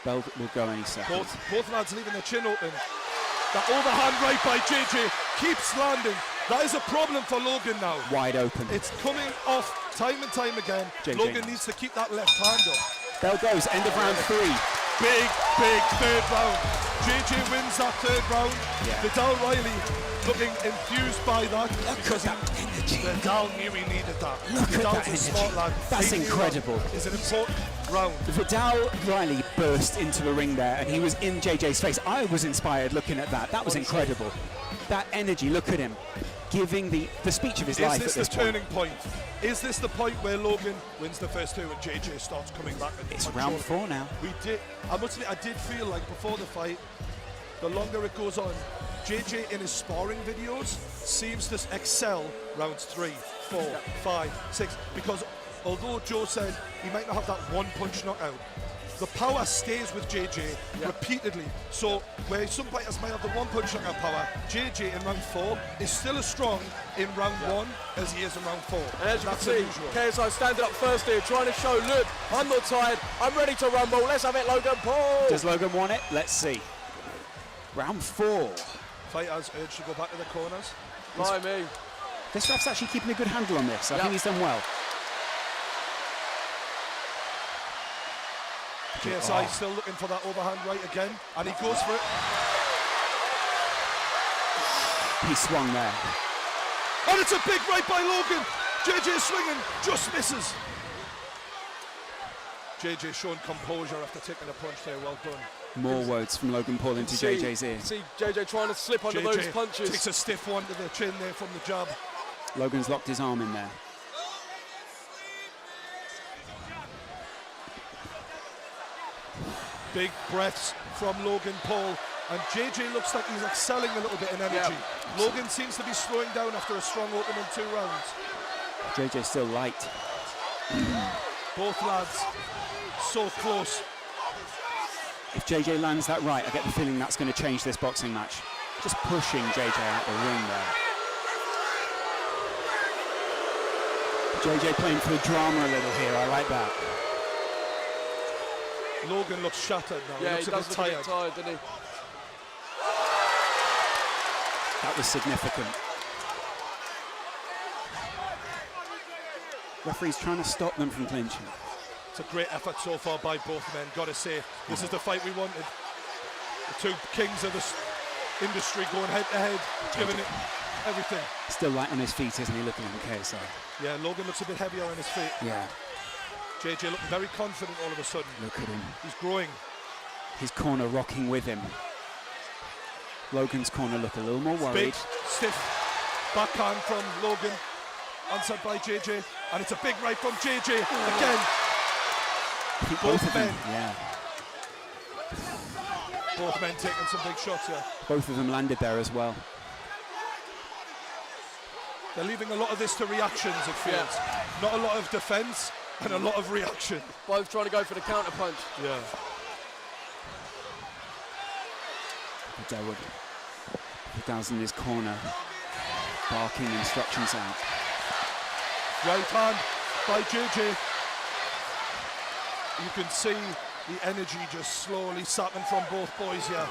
Bell will go any second. Both lads leaving their chin open. That overhand right by JJ keeps landing. That is a problem for Logan now. Wide open. It's coming off time and time again. JJ Logan needs to keep that left hand up. Bell goes, end of round 3. Big third round. JJ wins that third round. Yeah. Vidal Riley looking enthused by that. Because Vidal knew he needed that. Look at Vidal's that a energy. smart lad. That's He knew incredible. that is an important round. Vidal Riley burst into the ring there and he was in JJ's face. I was inspired looking at that. That was incredible. That energy, look at him. Giving the speech of his life at Is this this the point. turning point? Is this the point where Logan wins the first two and JJ starts coming back? It's round 4 now. I must admit, I did feel like before the fight, the longer it goes on, JJ in his sparring videos seems to excel rounds 3, 4, 5, 6, because although Joe said he might not have that one punch knockout, the power stays with JJ repeatedly. So where some fighters might have the one punch knockout power, JJ in round 4 is still as strong in round 1 as he is in round 4. And as you That's can see, unusual. KSI standing up first here, trying to show, look, I'm not tired, I'm ready to rumble, let's have it, Logan Paul! Does Logan want it? Let's see. Round 4. Fighters urged to go back to the corners. Blimey. This ref's actually keeping a good handle on this. I think he's done well. KSI still looking for that overhand right again, and he goes for it. He swung there. And it's a big right by Logan. JJ swinging, just misses. JJ showing composure after taking a punch there, well done. More words from Logan Paul into JJ's ear. See JJ trying to slip under those punches. Takes a stiff one to the chin there from the jab. Logan's locked his arm in there. Big breaths from Logan Paul, and JJ looks like he's excelling a little bit in energy. Logan seems to be slowing down after a strong opening 2 rounds. JJ's still light. Both lads so close. If JJ lands that right, I get the feeling that's going to change this boxing match. Just pushing JJ out the ring there. JJ playing for the drama a little here, I like that. Logan looks shattered now. Yeah, he looks he a does bit look a tired. bit tired, doesn't he? That was significant. Referee's trying to stop them from clinching. It's a great effort so far by both men, gotta say. This is the fight we wanted. The two kings of the industry going head to head, giving it everything. Still light on his feet, isn't he, looking at the KSI? Yeah, Logan looks a bit heavier on his feet. Yeah. JJ looking very confident all of a sudden. Look at him. He's growing. His corner rocking with him. Logan's corner look a little more worried. Big, stiff backhand from Logan, answered by JJ, and it's a big right from JJ again. I think Both of them, men. yeah. Both men taking some big shots here. Both of them landed there as well. They're leaving a lot of this to reactions, it feels. Not a lot of defence and a lot of reaction. Both trying to go for the counter punch. Yeah. Vidal's in his corner, barking instructions out. Right hand by JJ. You can see the energy just slowly sapping from both boys here.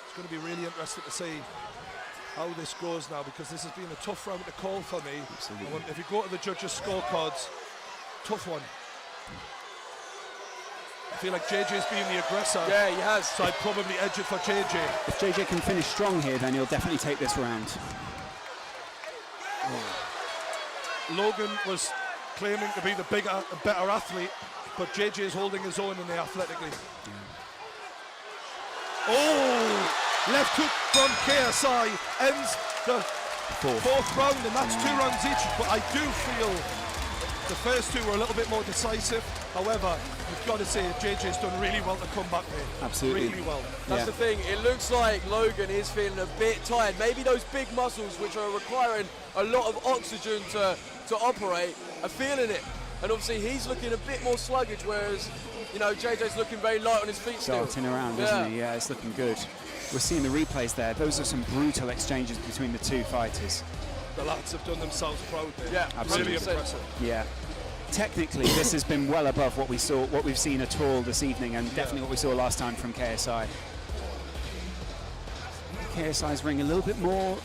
It's going to be really interesting to see how this goes now, because this has been a tough round to call for me. Absolutely. If you go to the judges' scorecards, tough one. I feel like JJ's being the aggressor. Yeah, he has. So I'd probably edge it for JJ. If JJ can finish strong here, then he'll definitely take this round. Logan was claiming to be the bigger and better athlete, but JJ is holding his own in there athletically. Oh! Left hook from KSI ends the fourth round, and that's 2 rounds each. But I do feel the first 2 were a little bit more decisive. However, you've got to say JJ's done really well to come back there. Absolutely. Really well. That's the thing. It looks like Logan is feeling a bit tired. Maybe those big muscles, which are requiring a lot of oxygen to operate, are feeling it. And obviously he's looking a bit more sluggish, whereas, you know, JJ's looking very light on his feet still. Darting around, isn't he? Yeah, it's looking good. We're seeing the replays there. Those are some brutal exchanges between the 2 fighters. The lads have done themselves proud there. Yeah, absolutely. Really impressive. Yeah. Technically, this has been well above what we've seen at all this evening, and definitely what we saw last time from KSI. KSI's ring a little bit more,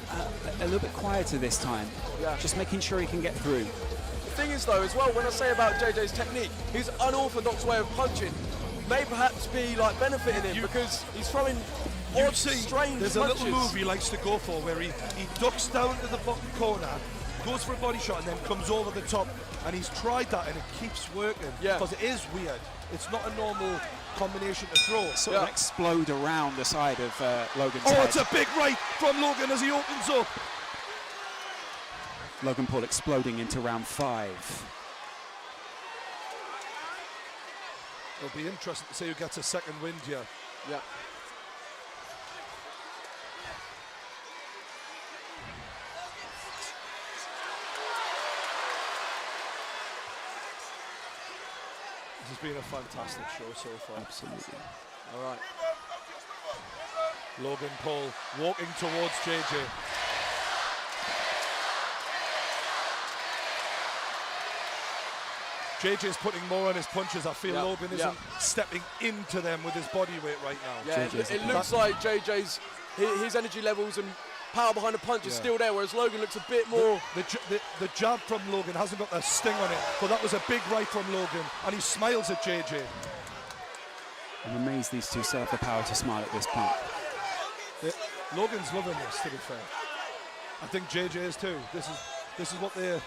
a little bit quieter this time. Yeah. Just making sure he can get through. The thing is, though, as well, when I say about JJ's technique, his unorthodox way of punching may perhaps be like benefiting him because he's throwing odd, strange there's punches. a little move he likes to go for where he ducks down to the bottom corner, goes for a body shot, and then comes over the top. And he's tried that, and it keeps working. Because it is weird. It's not a normal combination to throw. Sort of explode around the side of Logan's head. Oh, it's a big right from Logan as he opens up. Logan Paul exploding into round 5. It'll be interesting to see who gets a second wind here. Yeah. This has been a fantastic show so far. Absolutely. All right. Logan Paul walking towards JJ. JJ's putting more on his punches. I feel Logan isn't stepping into them with his body weight right now. Yeah, it looks like JJ's his energy levels and power behind the punch is still there, whereas Logan looks a bit more. The jab from Logan hasn't got a sting on it, but that was a big right from Logan, and he smiles at JJ. I'm amazed these two still have the power to smile at this point. Logan's loving this, to be fair. I think JJ is too. This is what they're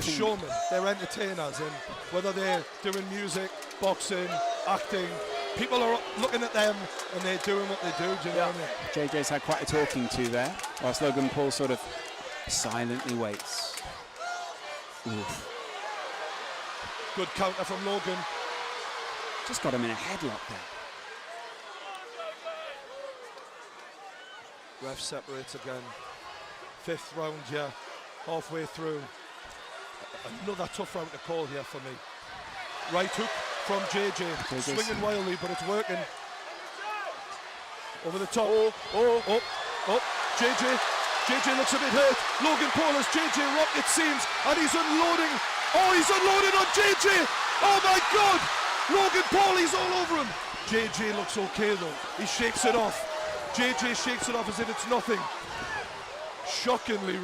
showmen, they're entertainers, and whether they're doing music, boxing, acting, people are looking at them and they're doing what they do. Do you know what I mean? JJ's had quite a talking to there, whilst Logan Paul sort of silently waits. Oof. Good counter from Logan. Just got him in a headlock there. Ref separates again. 5th round here, halfway through. Another tough round to call here for me. Right hook from JJ. Swinging wildly, but it's working. Over the top. JJ looks a bit hurt. Logan Paul has JJ rocked, it seems, and he's unloading. Oh, he's unloading on JJ. Oh my God. Logan Paul, he's all over him. JJ looks okay though. He shakes it off. JJ shakes it off as if it's nothing. Shockingly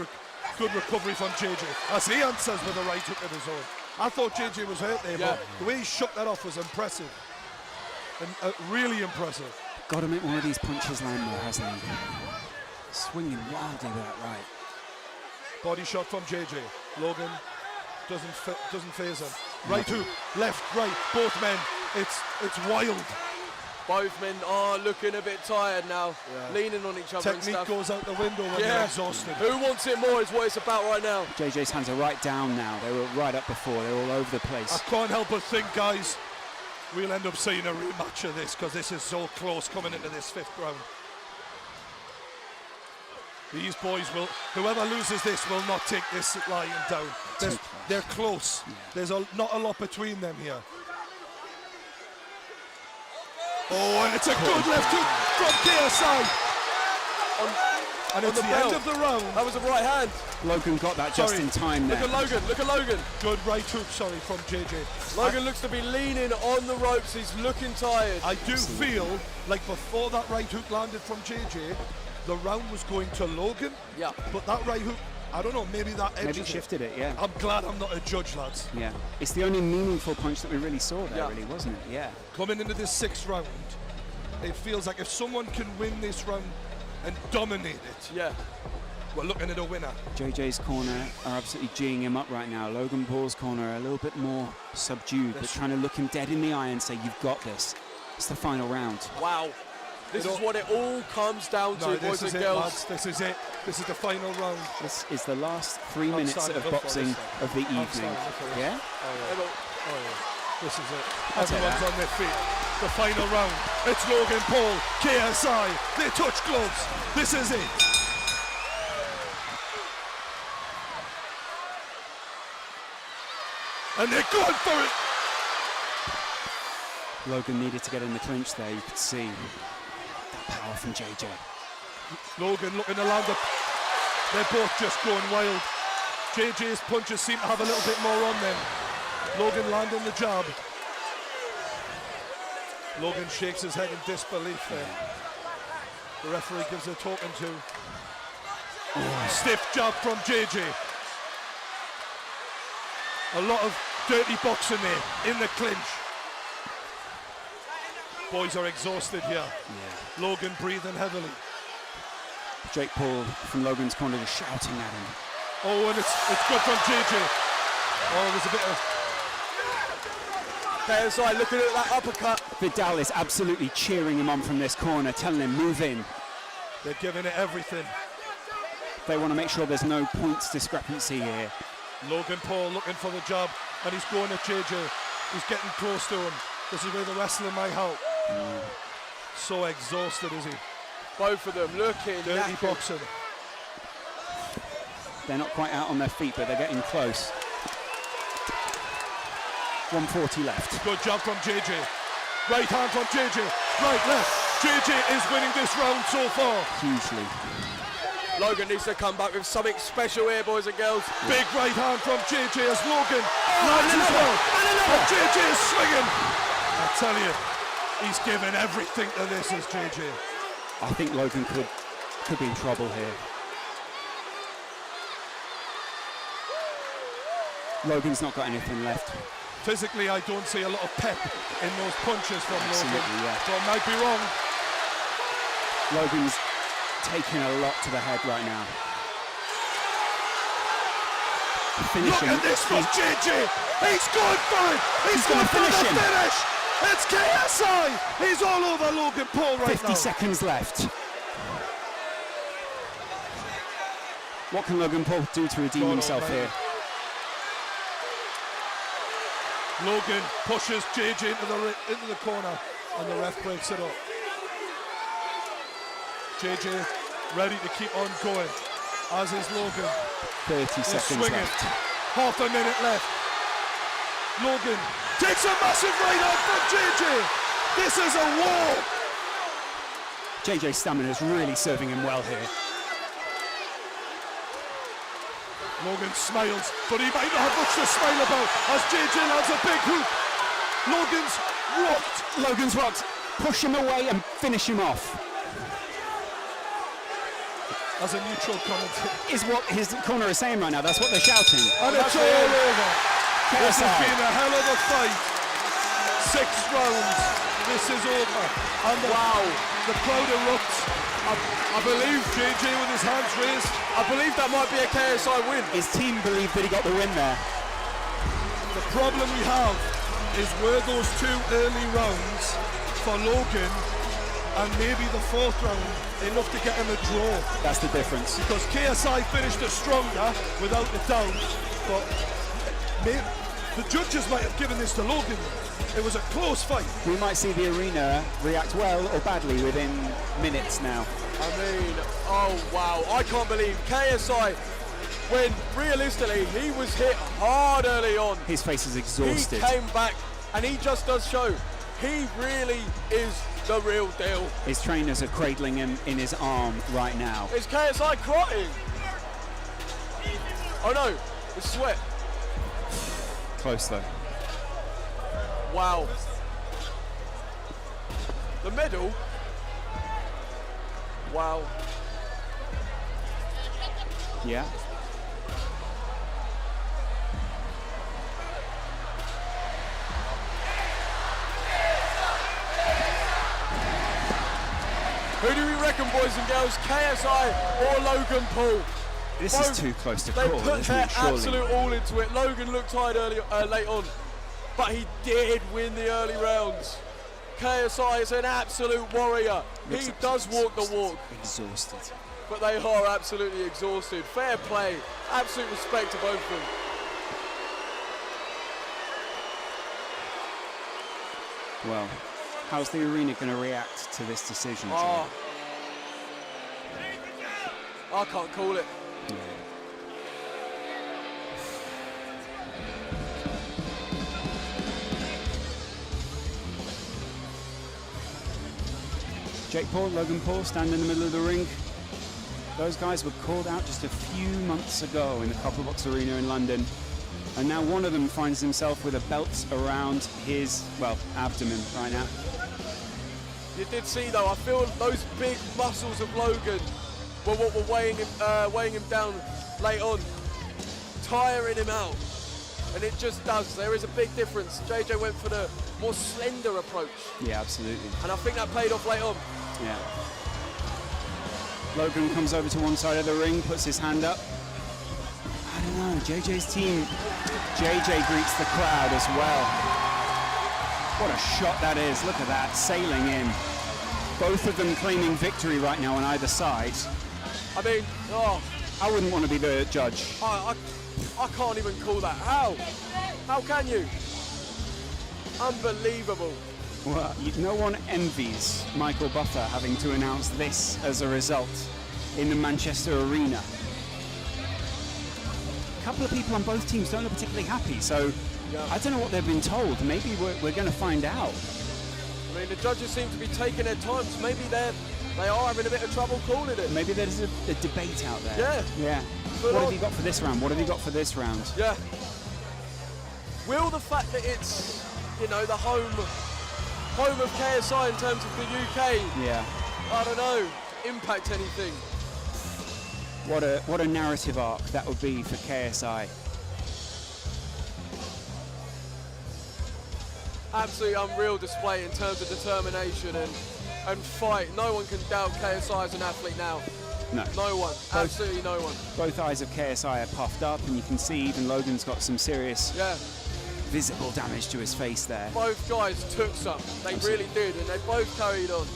good recovery from JJ as he answers with a right hook of his own. I thought JJ was hurt there, but the way he shook that off was impressive. And really impressive. Got to make one of these punches land though, hasn't he? Swinging wildly with that right. Body shot from JJ. Logan doesn't phase him. Right hook, left, right, both men. It's wild. Both men are looking a bit tired now, leaning on each other and Technique stuff. goes out the window when they're exhausted. Who wants it more is what it's about right now. JJ's hands are right down now. They were right up before. They're all over the place. I can't help but think, guys, we'll end up seeing a rematch of this because this is so close coming into this 5th round. These boys will, whoever loses this will not take this lying down. They're close. There's not a lot between them here. Oh, and it's a good left hook from KSI. And it's the end of the round. That was a right hand. Logan got that just in time there. Look at Logan. Good right hook, from JJ. Logan looks to be leaning on the ropes. He's looking tired. I do feel like before that right hook landed from JJ, the round was going to Logan. Yeah. But that right hook I don't know, maybe that edges Maybe it shifted it, yeah. I'm glad I'm not a judge, lads. Yeah. It's the only meaningful punch that we really saw there, really, wasn't it? Yeah. Coming into this 6th round, it feels like if someone can win this round and dominate it, we're looking at a winner. JJ's corner are absolutely geeing him up right now. Logan Paul's corner are a little bit more subdued, but trying to look him dead in the eye and say, you've got this. It's the final round. Wow. This is what it all comes down to, boys and girls. Lads. This is it. This is the final round. This is the last 3 minutes of boxing of the evening. Yeah? Oh, yeah. This is it. I'll take Everyone's that. on their feet. The final round. It's Logan Paul, KSI. They touch gloves. This is it. And they're going for it. Logan needed to get in the clinch there. You could see that power from JJ. Logan looking to land up. They're both just going wild. JJ's punches seem to have a little bit more on them. Logan landing the jab. Logan shakes his head in disbelief there. The referee gives a talking to. Stiff jab from JJ. A lot of dirty boxing there in the clinch. Boys are exhausted here. Logan breathing heavily. Jake Paul from Logan's corner is shouting at him. Oh, and it's good from JJ. Oh, there's a bit of... KSI looking at that uppercut. Vidal is absolutely cheering him on from this corner, telling him, move in. They're giving it everything. They want to make sure there's no points discrepancy here. Logan Paul looking for the jab, and he's going at JJ. He's getting close to him. This is where the wrestling might help. So exhausted is he. Both of them looking dirty knackered. boxing. They're not quite out on their feet, but they're getting close. 140 left. Good job from JJ. Right hand from JJ. Right, left. JJ is winning this round so far. Hugely. Logan needs to come back with something special here, boys and girls. Big right hand from JJ as Logan lands as well. And JJ is swinging. I tell you, he's giving everything to this as JJ. I think Logan could be in trouble here. Logan's not got anything left. Physically, I don't see a lot of pep in those punches from Absolutely, Logan. yeah. So I might be wrong. Logan's taking a lot to the head right now. Look at this from JJ. He's going for it. He's going for the finish. It's KSI. He's all over Logan Paul right 50 now. seconds left. What can Logan Paul do to redeem himself here? Logan pushes JJ into the corner, and the ref breaks it up. JJ ready to keep on going, as is Logan. 30 He's seconds swinging. left. Half a minute left. Logan takes a massive right hand from JJ. This is a war. JJ's stamina is really serving him well here. Logan smiles, but he might not have much to smile about as JJ lands a big hook. Logan's rocked. Logan's rocked. Push him away and finish him off. As a neutral commentator. Is what his corner is saying right now. That's what they're shouting. And it's all over. This has been a hell of a fight. 6 rounds. This is over. And the crowd erupts. I believe JJ with his hands raised. I believe that might be a KSI win. His team believed that he got the win there. The problem we have is were those 2 early rounds for Logan and maybe the 4th round enough to get him a draw. That's the difference. Because KSI finished it stronger, without a doubt, but the judges might have given this to Logan. It was a close fight. We might see the arena react well or badly within minutes now. I mean, oh wow, I can't believe KSI, when realistically he was hit hard early on. His face is exhausted. He came back and he just does show he really is the real deal. His trainers are cradling him in his arm right now. Is KSI crying? Oh no, it's sweat. Close though. Wow. The medal. Wow. Yeah. Who do we reckon, boys and girls? KSI or Logan Paul? This is too close to call. They put their absolute all into it. Logan looked tired late on, but he did win the early rounds. KSI is an absolute warrior. He does walk the walk. Exhausted. But they are absolutely exhausted. Fair play. Absolute respect to both of them. Well, how's the arena going to react to this decision, Joe? Oh. I can't call it. Yeah. Jake Paul, Logan Paul stand in the middle of the ring. Those guys were called out just a few months ago in the Copperbox Arena in London. And now one of them finds himself with a belt around his, well, abdomen right now. You did see though, I feel those big muscles of Logan were what were weighing him down late on, tiring him out. And it just does. There is a big difference. JJ went for the more slender approach. Yeah, absolutely. And I think that paid off late on. Yeah. Logan comes over to one side of the ring, puts his hand up. I don't know, JJ's team. JJ greets the crowd as well. What a shot that is. Look at that, sailing in. Both of them claiming victory right now on either side. I mean, I wouldn't want to be the judge. I can't even call that. How? How can you? Unbelievable. Well, no one envies Michael Buffer having to announce this as a result in the Manchester Arena. A couple of people on both teams don't look particularly happy, so I don't know what they've been told. Maybe we're going to find out. I mean, the judges seem to be taking their time, so maybe they are having a bit of trouble calling it. Maybe there's a debate out there. Yeah. Yeah. What have you got for this round? What have you got for this round? Yeah. Will the fact that it's, you know, the home of KSI in terms of the UK, yeah, I don't know, impact anything? What a narrative arc that would be for KSI. Absolutely unreal display in terms of determination and fight. No one can doubt KSI as an athlete now. No. No one. Absolutely no one. Both eyes of KSI are puffed up, and you can see even Logan's got some serious visible damage to his face there. Both guys took some. They really did, and they both carried on.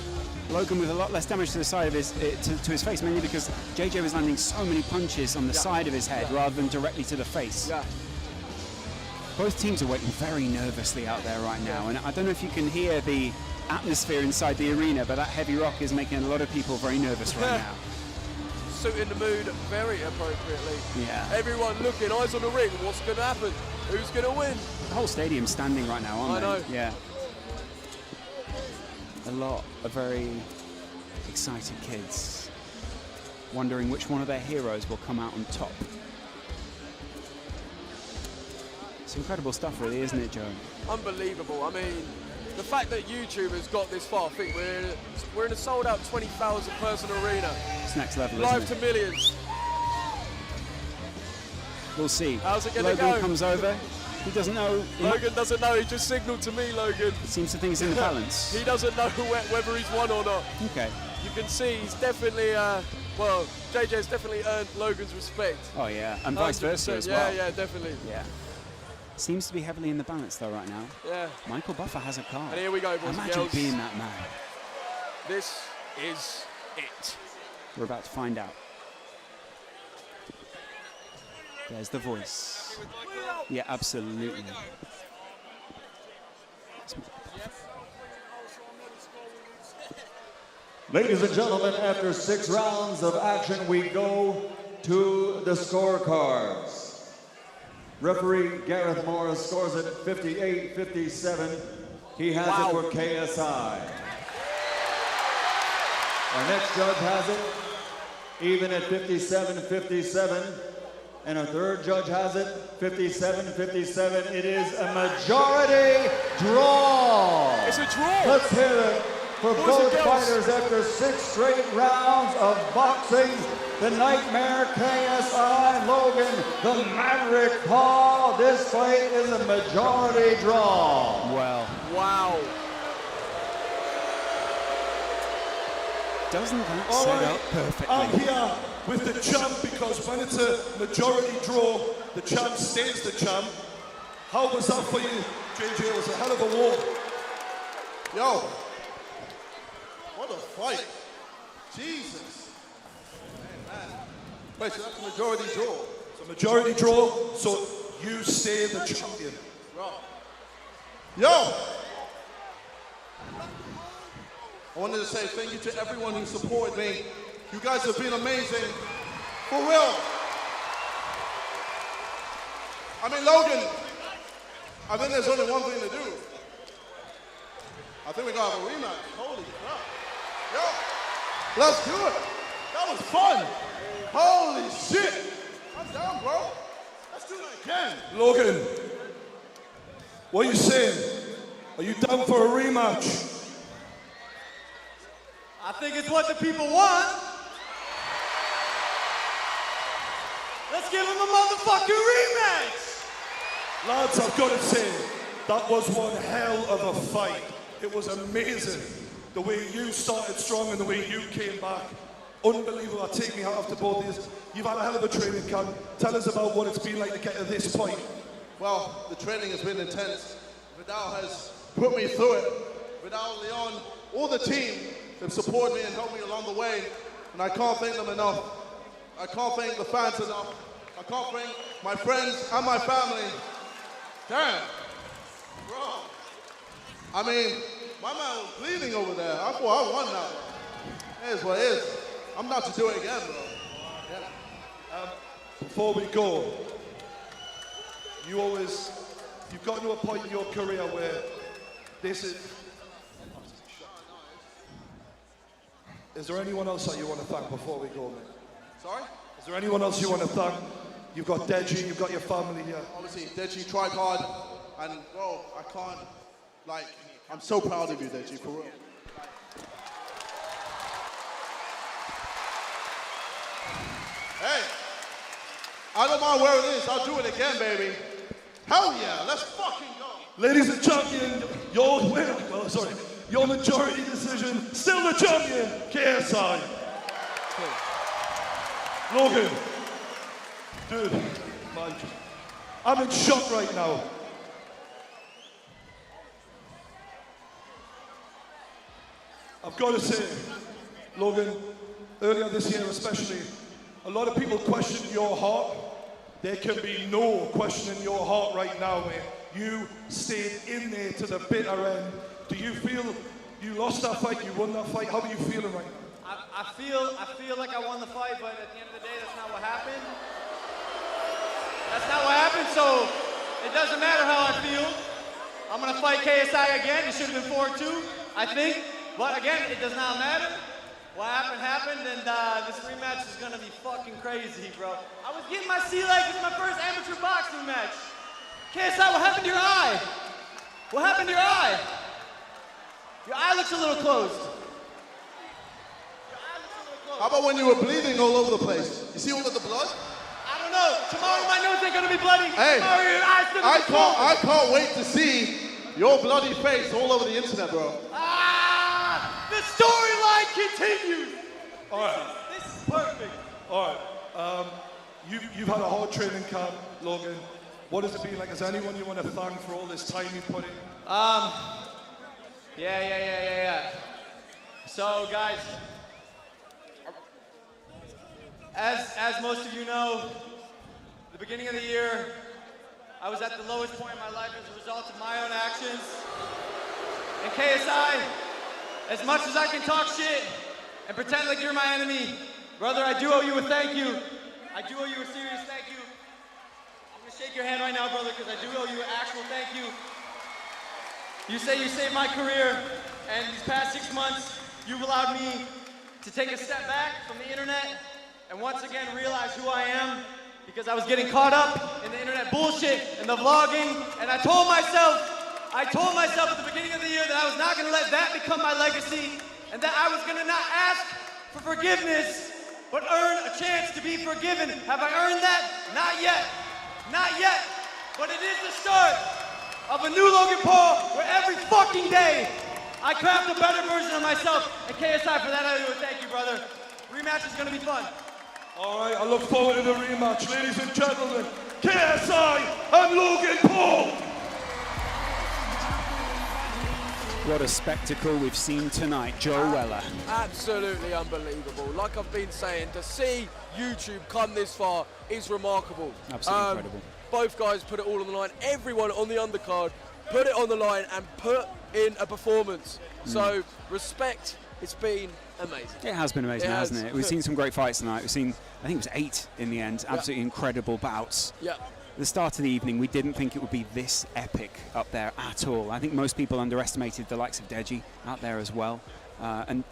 Logan with a lot less damage to the side of his to his face, mainly because JJ was landing so many punches on the side of his head rather than directly to the face. Yeah. Both teams are waiting very nervously out there right now, and I don't know if you can hear the atmosphere inside the arena, but that heavy rock is making a lot of people very nervous right now. Suiting the mood very appropriately. Yeah. Everyone looking, eyes on the ring. What's going to happen? Who's going to win? The whole stadium's standing right now, aren't they? I know. Yeah. A lot of very excited kids wondering which one of their heroes will come out on top. It's incredible stuff, really, isn't it, Joe? Unbelievable. I mean, the fact that YouTube has got this far, I think we're in a sold-out 20,000 person arena. It's next level, Live isn't to it? millions. We'll see. How's it going to go? Logan comes over. He doesn't know. Logan doesn't know. He just signalled to me, Logan. Seems to think he's in the balance. He doesn't know whether he's won or not. Okay. You can see he's definitely, well, JJ's definitely earned Logan's respect. Oh, yeah. And vice versa as well. Yeah, definitely. Yeah. Seems to be heavily in the balance, though, right now. Yeah. Michael Buffer has a card. And here we go, boys and Imagine girls. being that man. This is it. We're about to find out. There's the voice. Yeah, absolutely. Ladies and gentlemen, after 6 rounds of action, we go to the scorecards. Referee Gareth Morris scores it 58-57. He has it for KSI. Our next judge has it even at 57-57. And our third judge has it 57-57. It is a majority draw. It's a draw. Let's hear it for both fighters after 6 straight rounds of boxing. The Nightmare KSI Logan, the Maverick Paul. This fight is a majority draw. Well. Wow. Doesn't that All set right, up perfectly? I'm here with the champ because when it's a majority draw, the champ stays the champ. How was that for you, JJ? It was a hell of a war. Yo, what a fight. Jesus. Man. Wait, so that's a majority draw. It's a majority draw, so you stay the champion. Yo! I wanted to say thank you to everyone who supported me. You guys have been amazing. For real. I mean, Logan, I think there's only one thing to do. I think we gotta have a rematch. Holy crap. Yo, let's do it. That was fun. Holy shit. I'm down, bro. Let's do it again. Logan, what are you saying? Are you down for a rematch? I think it's what the people want. Let's give them a motherfucking rematch. Lads, I've got to say, that was one hell of a fight. It was amazing. The way you started strong and the way you came back. Unbelievable. I take me hat off to both of you. You've had a hell of a training camp. Tell us about what it's been like to get to this point. Well, the training has been intense. Vidal has put me through it. Vidal, Leon, all the team have supported me and helped me along the way. And I can't thank them enough. I can't thank the fans enough. I can't thank my friends and my family. Damn. Bro. I mean, my man was bleeding over there. I thought I won that one. It is what it is. I'm about to do it again, bro. Yeah. Before we go, you've gotten to a point in your career where this is... Is there anyone else that you want to thank before we go, mate? Sorry? Is there anyone else you want to thank? You've got Deji, you've got your family here. Obviously, Deji tried hard, and bro, I can't, like, I'm so proud of you, Deji, for real. Hey, I don't mind wearing this, I'll do it again, baby. Hell yeah, let's fucking go. Ladies and champion, your majority decision, still the champion, KSI. Logan, dude, man, I'm in shock right now. I've got to say, Logan, earlier this year especially, a lot of people questioned your heart. There can be no questioning your heart right now, mate. You stayed in there to the bitter end. Do you feel you lost that fight, you won that fight? How are you feeling right now? I feel like I won the fight, but at the end of the day, that's not what happened. That's not what happened, so it doesn't matter how I feel. I'm gonna fight KSI again. It should have been 4-2, I think. But again, it does not matter. What happened, and this rematch is gonna be fucking crazy, bro. I was getting my sea legs. It's my first amateur boxing match. KSI, what happened to your eye? What happened to your eye? Your eye looks a little closed. How about when you were bleeding all over the place? You see all of the blood? I don't know. Tomorrow my nose ain't gonna be bloody. Hey, Tomorrow your eye's gonna be swollen. I can't wait to see your bloody face all over the internet, bro. The storyline continues. All right. This is perfect. All right. You've had a hard training camp, Logan. What has it been like? Is there anyone you want to thank for all this time you put in? Yeah. So, guys, as most of you know, the beginning of the year, I was at the lowest point in my life as a result of my own actions. And KSI, as much as I can talk shit and pretend like you're my enemy, brother, I do owe you a thank you. I do owe you a serious thank you. I'm gonna shake your hand right now, brother, because I do owe you an actual thank you. You say you saved my career, and these past 6 months, you've allowed me to take a step back from the internet and once again realize who I am, because I was getting caught up in the internet bullshit and the vlogging, and I told myself at the beginning of the year that I was not gonna let that become my legacy, and that I was gonna not ask for forgiveness, but earn a chance to be forgiven. Have I earned that? Not yet. Not yet. But it is the start of a new Logan Paul, where every fucking day I craft a better version of myself. And KSI, for that I do it. Thank you, brother. Rematch is going to be fun. All right, I look forward to the rematch, ladies and gentlemen. KSI and Logan Paul. What a spectacle we've seen tonight, Joe Weller. Absolutely unbelievable. Like I've been saying, to see YouTube come this far is remarkable. Absolutely incredible. Both guys put it all on the line. Everyone on the undercard put it on the line and put in a performance. So respect, it's been amazing. It has been amazing, hasn't it? We've seen some great fights tonight. We've seen, I think it was 8 in the end, absolutely incredible bouts. Yeah. The start of the evening, we didn't think it would be this epic up there at all. I think most people underestimated the likes of Deji out there as well. And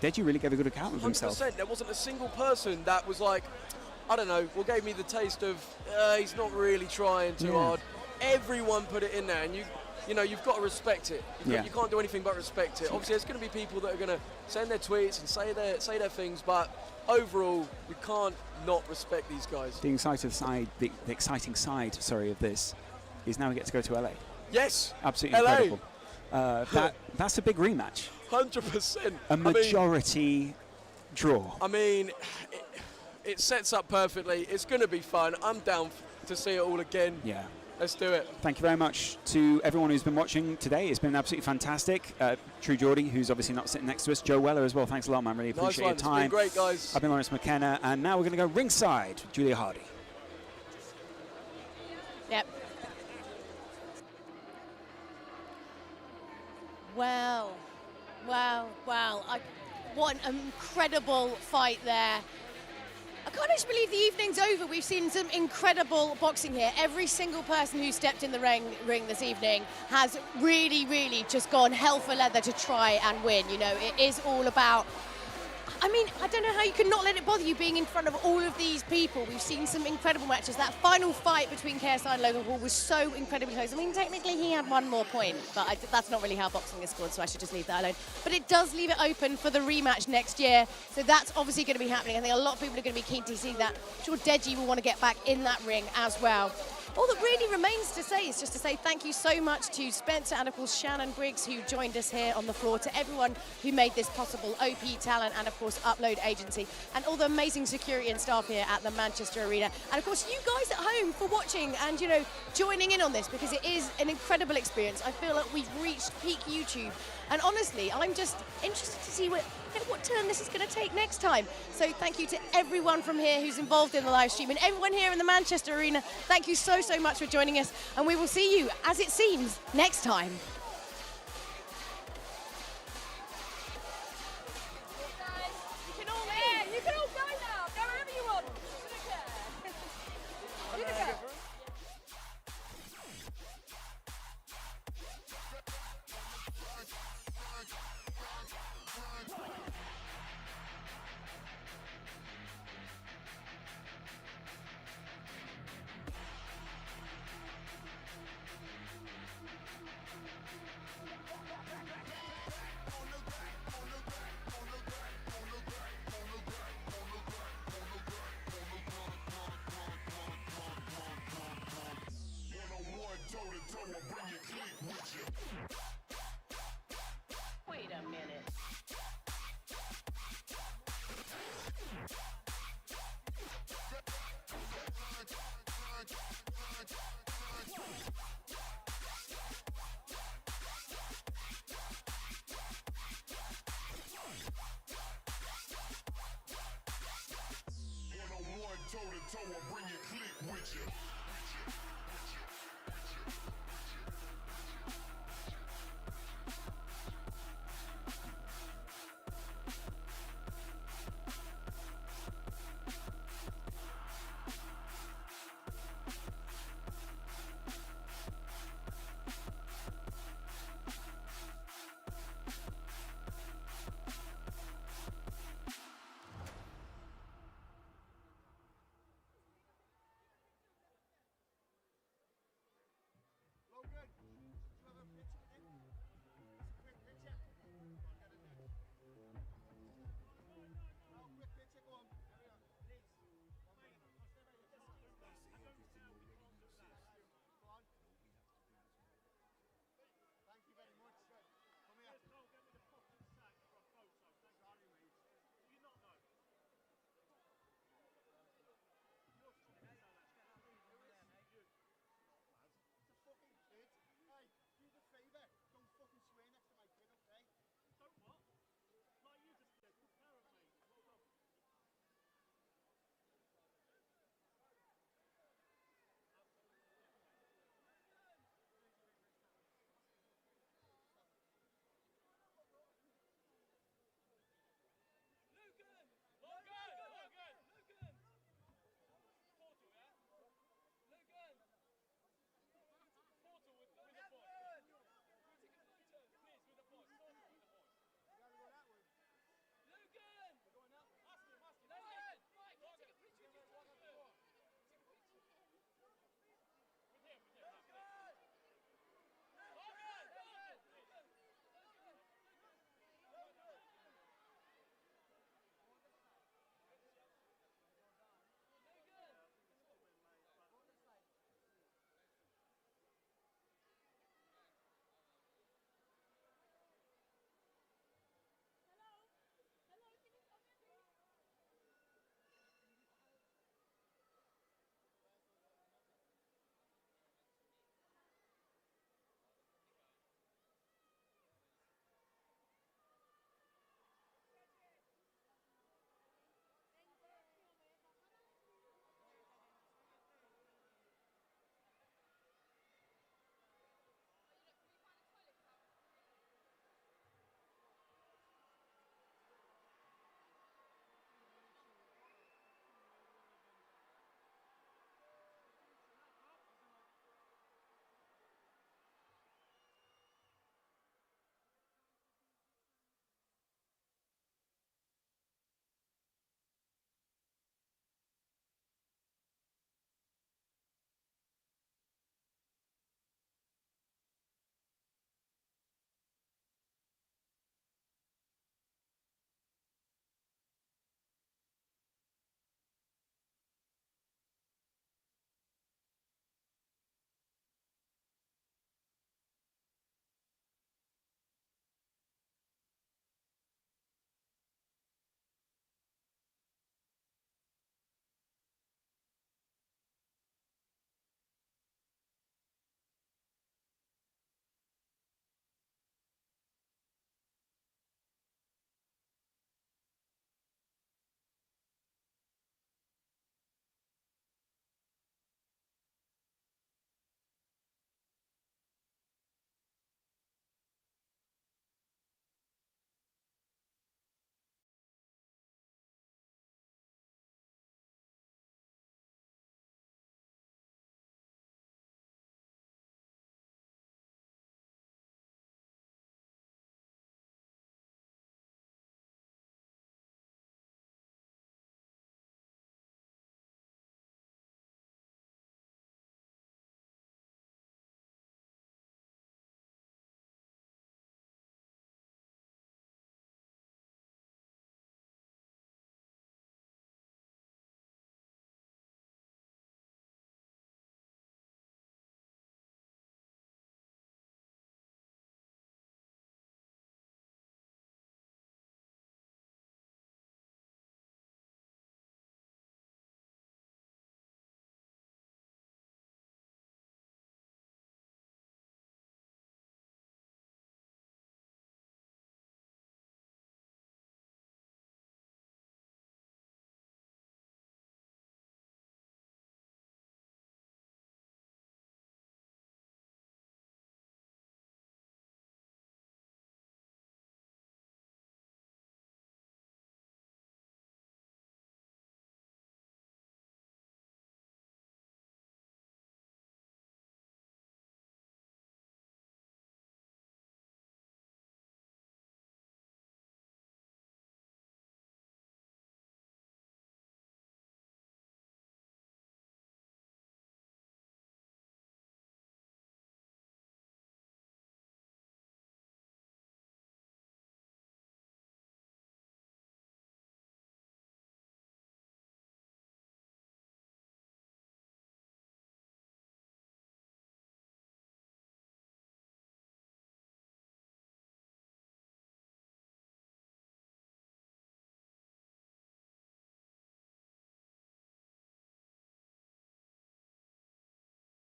Deji really gave a good account of himself. 100%. There wasn't a single person that was like, I don't know, what gave me the taste of, he's not really trying too hard. Everyone put it in there, and you know, you've got to respect it. You can't do anything but respect it. Obviously, there's going to be people that are going to send their tweets and say their things, but overall, you can't not respect these guys. The exciting side, of this is now we get to go to LA. Yes, absolutely LA. Incredible. That's a big rematch. 100%. A majority draw. I mean, it sets up perfectly. It's going to be fun. I'm down to see it all again. Yeah. Let's do it. Thank you very much to everyone who's been watching today. It's been absolutely fantastic. True Geordie, who's obviously not sitting next to us. Joe Weller as well. Thanks a lot, man. Really appreciate your time. It's been great, guys. I've been Lawrence McKenna, and now we're going to go ringside. Julia Hardy. Yep. Wow. What an incredible fight there. I can't actually believe the evening's over. We've seen some incredible boxing here. Every single person who stepped in the ring this evening has really just gone hell for leather to try and win. You know, it is all about... I mean, I don't know how you can not let it bother you being in front of all of these people. We've seen some incredible matches. That final fight between KSI and Logan Paul was so incredibly close. I mean, technically he had one more point, but that's not really how boxing is scored, so I should just leave that alone. But it does leave it open for the rematch next year, so that's obviously going to be happening. I think a lot of people are going to be keen to see that. I'm sure Deji will want to get back in that ring as well. All that really remains to say is just to say thank you so much to Spencer and, of course, Shannon Briggs, who joined us here on the floor, to everyone who made this possible, OP Talent and, of course, Upload Agency, and all the amazing security and staff here at the Manchester Arena. And, of course, you guys at home for watching and, you know, joining in on this, because it is an incredible experience. I feel like we've reached peak YouTube. And honestly, I'm just interested to see what turn this is going to take next time. So thank you to everyone from here who's involved in the live stream, and everyone here in the Manchester Arena. Thank you so much for joining us, and we will see you, as it seems, next time.